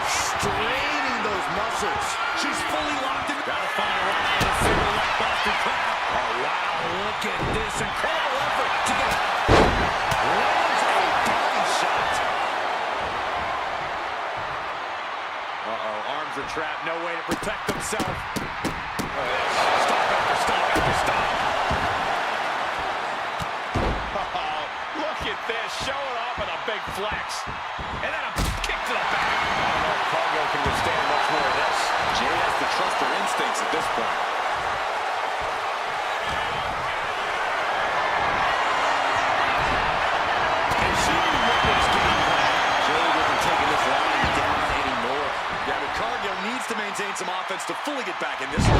C: Straining those muscles.
B: She's fully locked in. Gotta find a way out of a single leg Boston crab.
A: Oh, wow, look at this incredible effort to get
C: Lands a body shot.
A: Uh-oh, arms are trapped, no way to protect themselves. Stop after stop after stop. Oh, look at this, showing off with a big flex. And then a kick to the back. I don't know if Cargill can withstand much more of this.
B: Jade has to trust her instincts at this point.
A: And she knew what was game plan.
B: Jade isn't taking this line down anymore. Yeah, but Cargill needs to maintain some offense to fully get back in this one.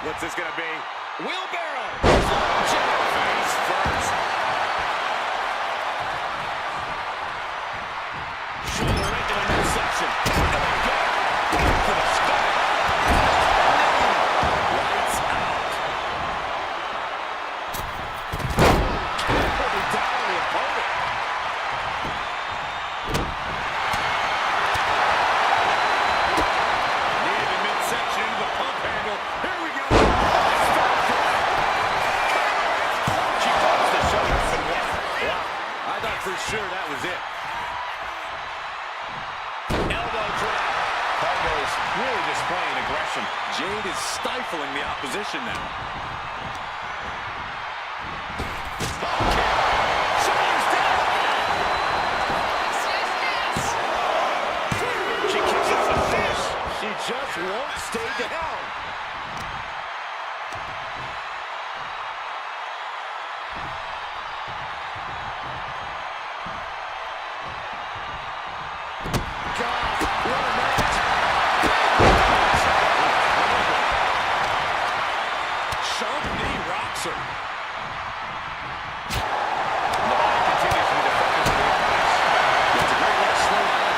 A: What's this gonna be? Wheelbarrow!
B: Face first.
A: Shoulder into the midsection. Back to the stomach.
B: Lights out.
C: Putting down the opponent.
A: Niven midsection into the pump handle. Here we go. She drops the shoulder and one. Wow. I thought for sure that was it. Elbow drop. Cargill's really displaying aggression.
B: Jade is stifling the opposition now.
A: She kicks it to this.
C: She just won't stay down. God, what a match.
A: Sharp knee rocks her. The body continues to be defended to the offense.
B: It's a great way to slow down.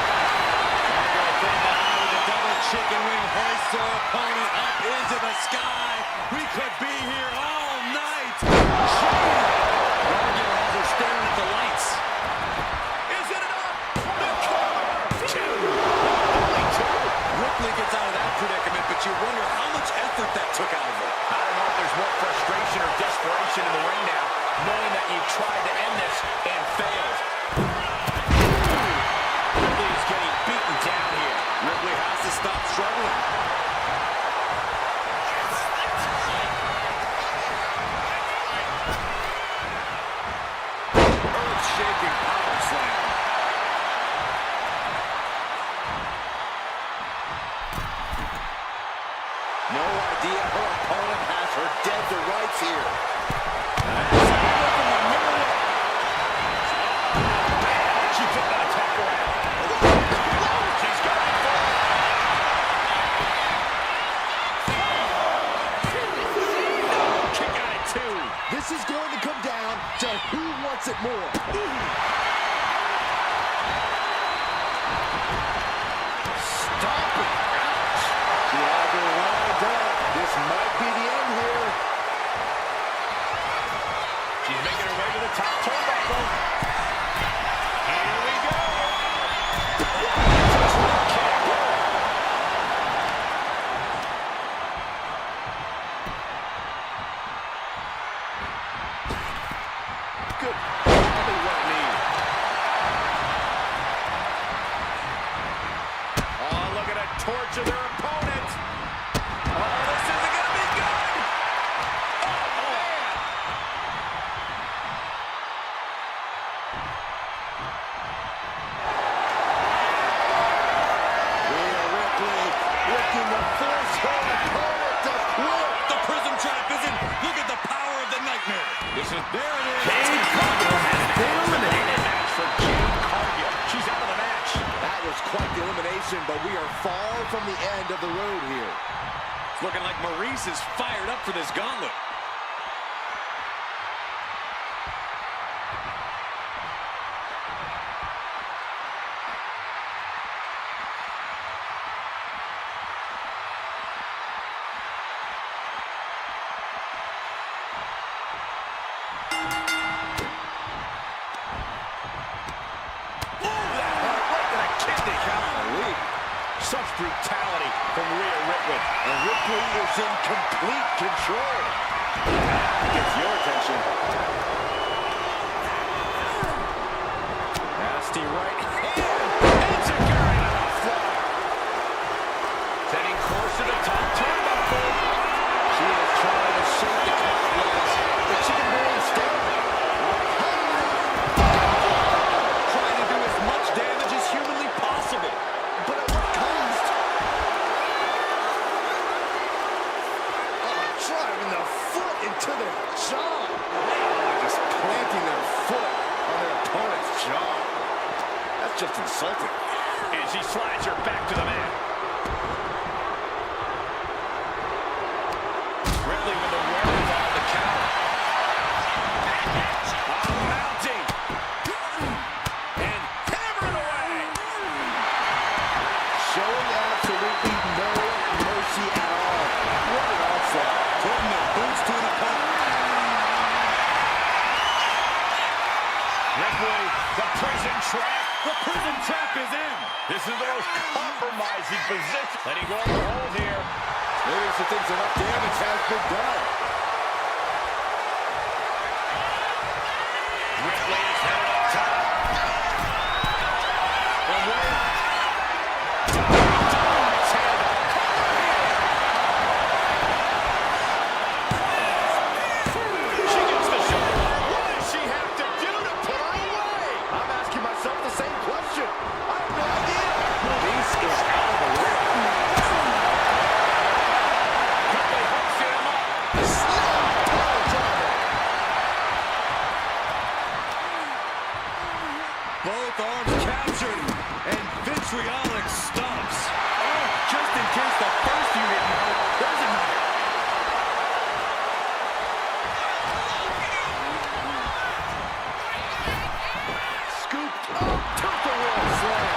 B: Cargill from behind with a double chicken wing hoists her opponent up into the sky. We could be here all night. Cargill has her staring at the lights.
A: Is it enough? The cover! Two! Only two?
B: Ripley gets out of that predicament, but you wonder how much effort that took out of her.
A: I don't know if there's more frustration or desperation in the ring now, knowing that you've tried to end this and failed. Ripley is getting beaten down here.
B: Ripley has to stop struggling.
A: Earth-shaking power slam.
C: No idea her opponent has her dead to rights here.
A: She took that attack around. She's got it. Kick out at two.
C: This is going to come down to who wants it more.
A: Stop it. Ouch.
C: She has her lined up. This might be the end here.
A: She's making her way to the top turnbuckle. Here we go. Good. Probably what it needs.
C: from the end of the road here.
B: It's looking like Maryse is fired up for this gauntlet.
A: Such brutality from Rhea Ripley.
C: And Ripley is in complete control. Gets your attention.
A: Nasty right hand. It's a guard on the floor. Heading close to the top turnbuckle.
C: She is trying to shake the cobwebs, but she can barely stand.
B: Trying to do as much damage as humanly possible.
C: But at what cost? Driving the foot into the jaw. Just planting their foot on their opponent's jaw. That's just insulting.
A: And she slides her back to the mat. Ripley with the wherewithal to counter. Mounting. And hammering away.
C: Showing absolutely no mercy at all. What an onslaught.
B: Putting the boots to an opponent.
A: Ripley, the prison trap.
B: The prison trap is in.
A: This is the most compromising position. Letting go of the hold here.
C: Maybe she thinks enough damage has been done.
A: Ripley is headed up top. And wait. She gets the shoulder. What does she have to do to put her away?
C: I'm asking myself the same question. I have no idea. Maryse is out of the way.
A: Quickly hooks him up.
C: Snap! Power driver.
B: Both arms captured and vitriolic stumps. Oh, just in case the first you didn't know, there's another.
C: Scooped up. Tilt-a-whirl slam.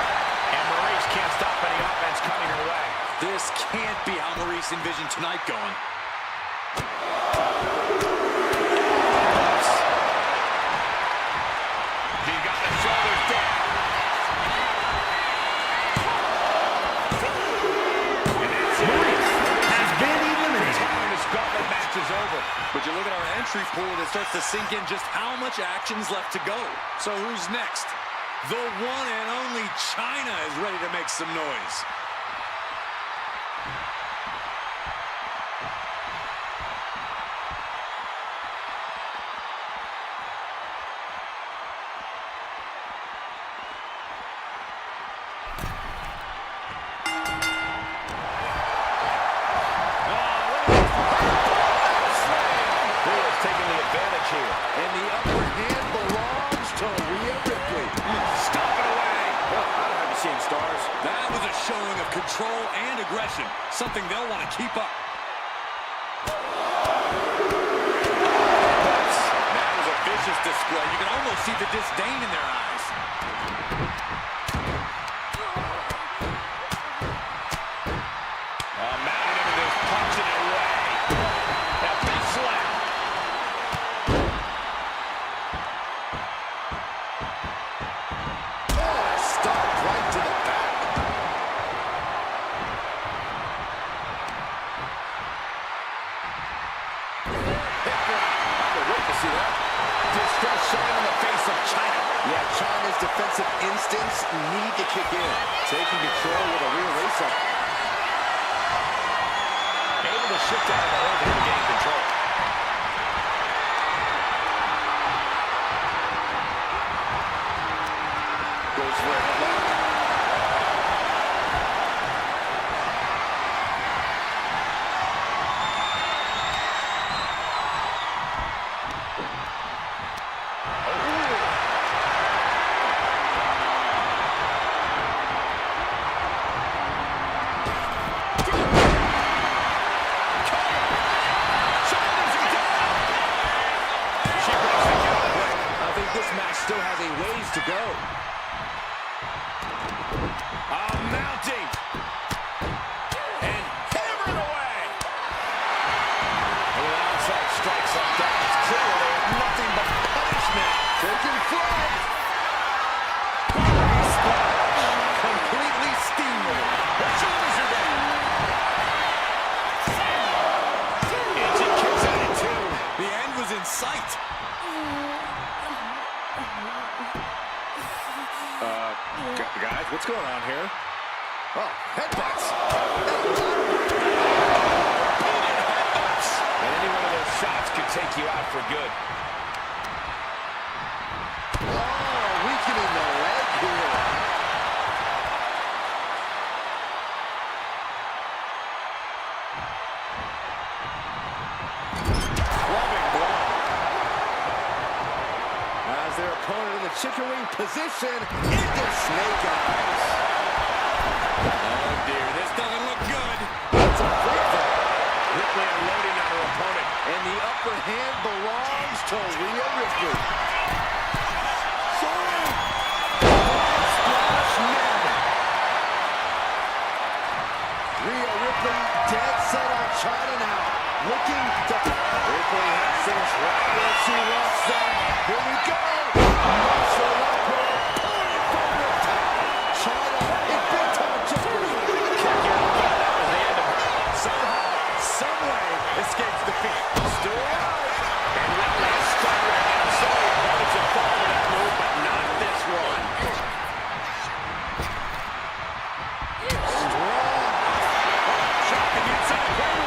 A: And Maryse can't stop any offense coming her way.
B: This can't be how Maryse envisioned tonight going.
A: She's got the shoulders down. And that's it.
D: Maryse has been eliminated.
A: And this gauntlet match is over.
B: But you look at our entry pool, and it starts to sink in just how much action's left to go. So who's next? The one and only China is ready to make some noise.
A: Rhea's taking the advantage here.
C: And the upper hand belongs to Rhea Ripley.
A: Stop it away.
C: Well, I don't have you seeing stars.
B: That was a showing of control and aggression, something they'll want to keep up. That was a vicious display. You can almost see the disdain in their eyes.
A: Mounting into this, punching it away. That big slap.
C: Oh, stop right to the back. Hip drop. I can wait to see that.
A: Distress showing on the face of China.
C: Yeah, China's defensive instincts need to kick in. Taking control with a real race-up.
A: Able to shift out of the hold and regain control.
C: Goes for a headlock. ways to go.
A: Mounting. And hammering away. And with outside strikes like that, it's clear they have nothing but punishment.
C: Taking flight.
A: Completely steamrolled. Her shoulders are down. Ancient kicks out at two.
B: The end was in sight.
C: Guys, what's going on here? Oh, headbutts.
A: And any one of those shots could take you out for good.
C: Oh, weakening the leg here. Clubbing blow. As their opponent in the chicken wing position into snake eyes.
B: Oh, dear. This doesn't look good.
C: That's a breakthrough.
A: Ripley unloading on her opponent.
C: And the upper hand belongs to Rhea Ripley. Splash Niven. Rhea Ripley dead set on China now. Looking to... Ripley has finished right where she wants them. Here we go. Marshall up here. Pulling it from the top. China in big time jeopardy.
A: Kick out, but that was the end of her.
C: Somehow, someway escapes defeat.
A: Still alive. And Ripley is stuck right now. Some of the opponents have fallen to that move, but not this one.
C: Strong.
A: Shot against that ring.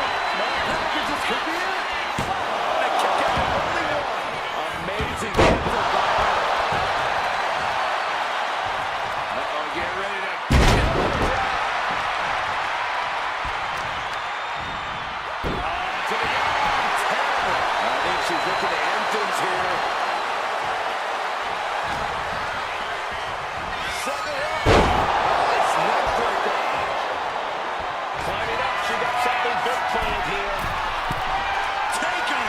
C: This could be it.
A: The kick out, only one.
C: Amazing effort by her.
A: Uh-oh, get ready to kill the crowd. To the arm.
C: Terrible. I think she's looking to end things here. Set it up. Nice neck breaker.
A: Climbing up, she got something good planned here.
B: Take him.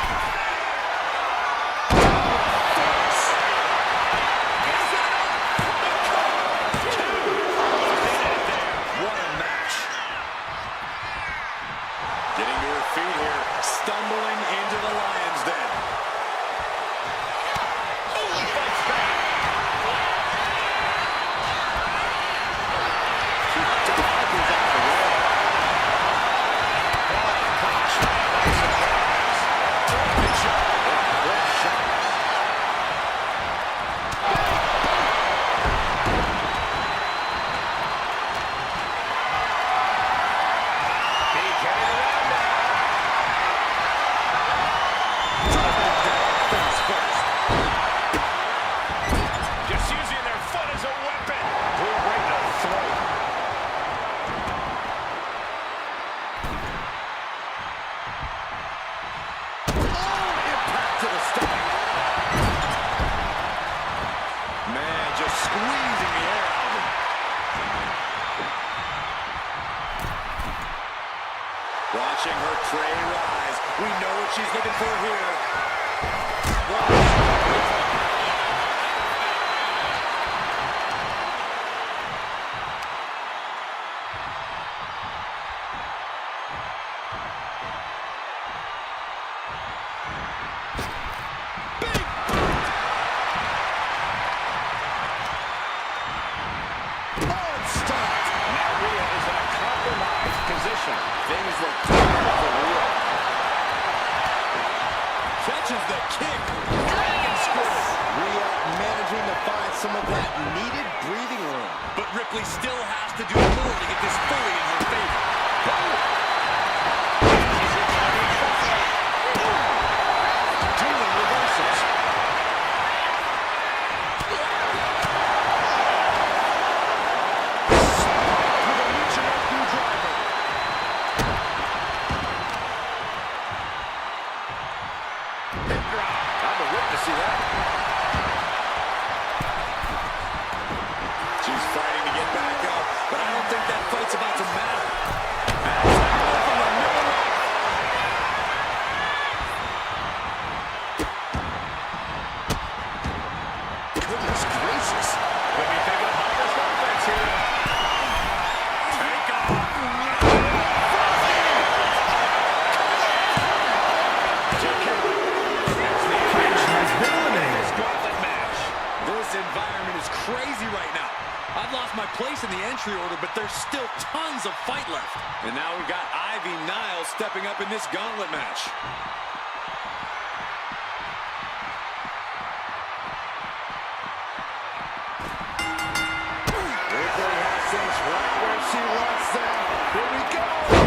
A: What a match.
B: Getting to her feet here. Stumbling into the lion's den.
A: Fights back.
C: She dodges out the way.
A: Gosh, nice surprise. Good shot.
C: Great shot.
A: He carried around now.
C: Face first.
A: Just using their foot as a weapon. Pull right to the throat.
C: Impact to the stomach.
B: Man, just squeezing the air out of him. Watching her prey rise. We know what she's looking for here.
C: Unstopped.
A: Now Rhea is in a compromised position.
C: Things look terrible for Rhea.
B: Catches the kick.
A: Dragon screw.
C: Rhea managing to find some of that needed breathing room.
B: But Ripley still has to do more to get this fully in her favor.
C: Doing reversals. With a reaching up through driver.
A: Hip drop.
C: I'm a witness to that.
B: She's fighting to get back up, but I don't think that fight's about to matter. crazy right now. I've lost my place in the entry order, but there's still tons of fight left. And now we've got Ivy Niles stepping up in this gauntlet match.
C: Ripley has things right where she wants them. Here we go.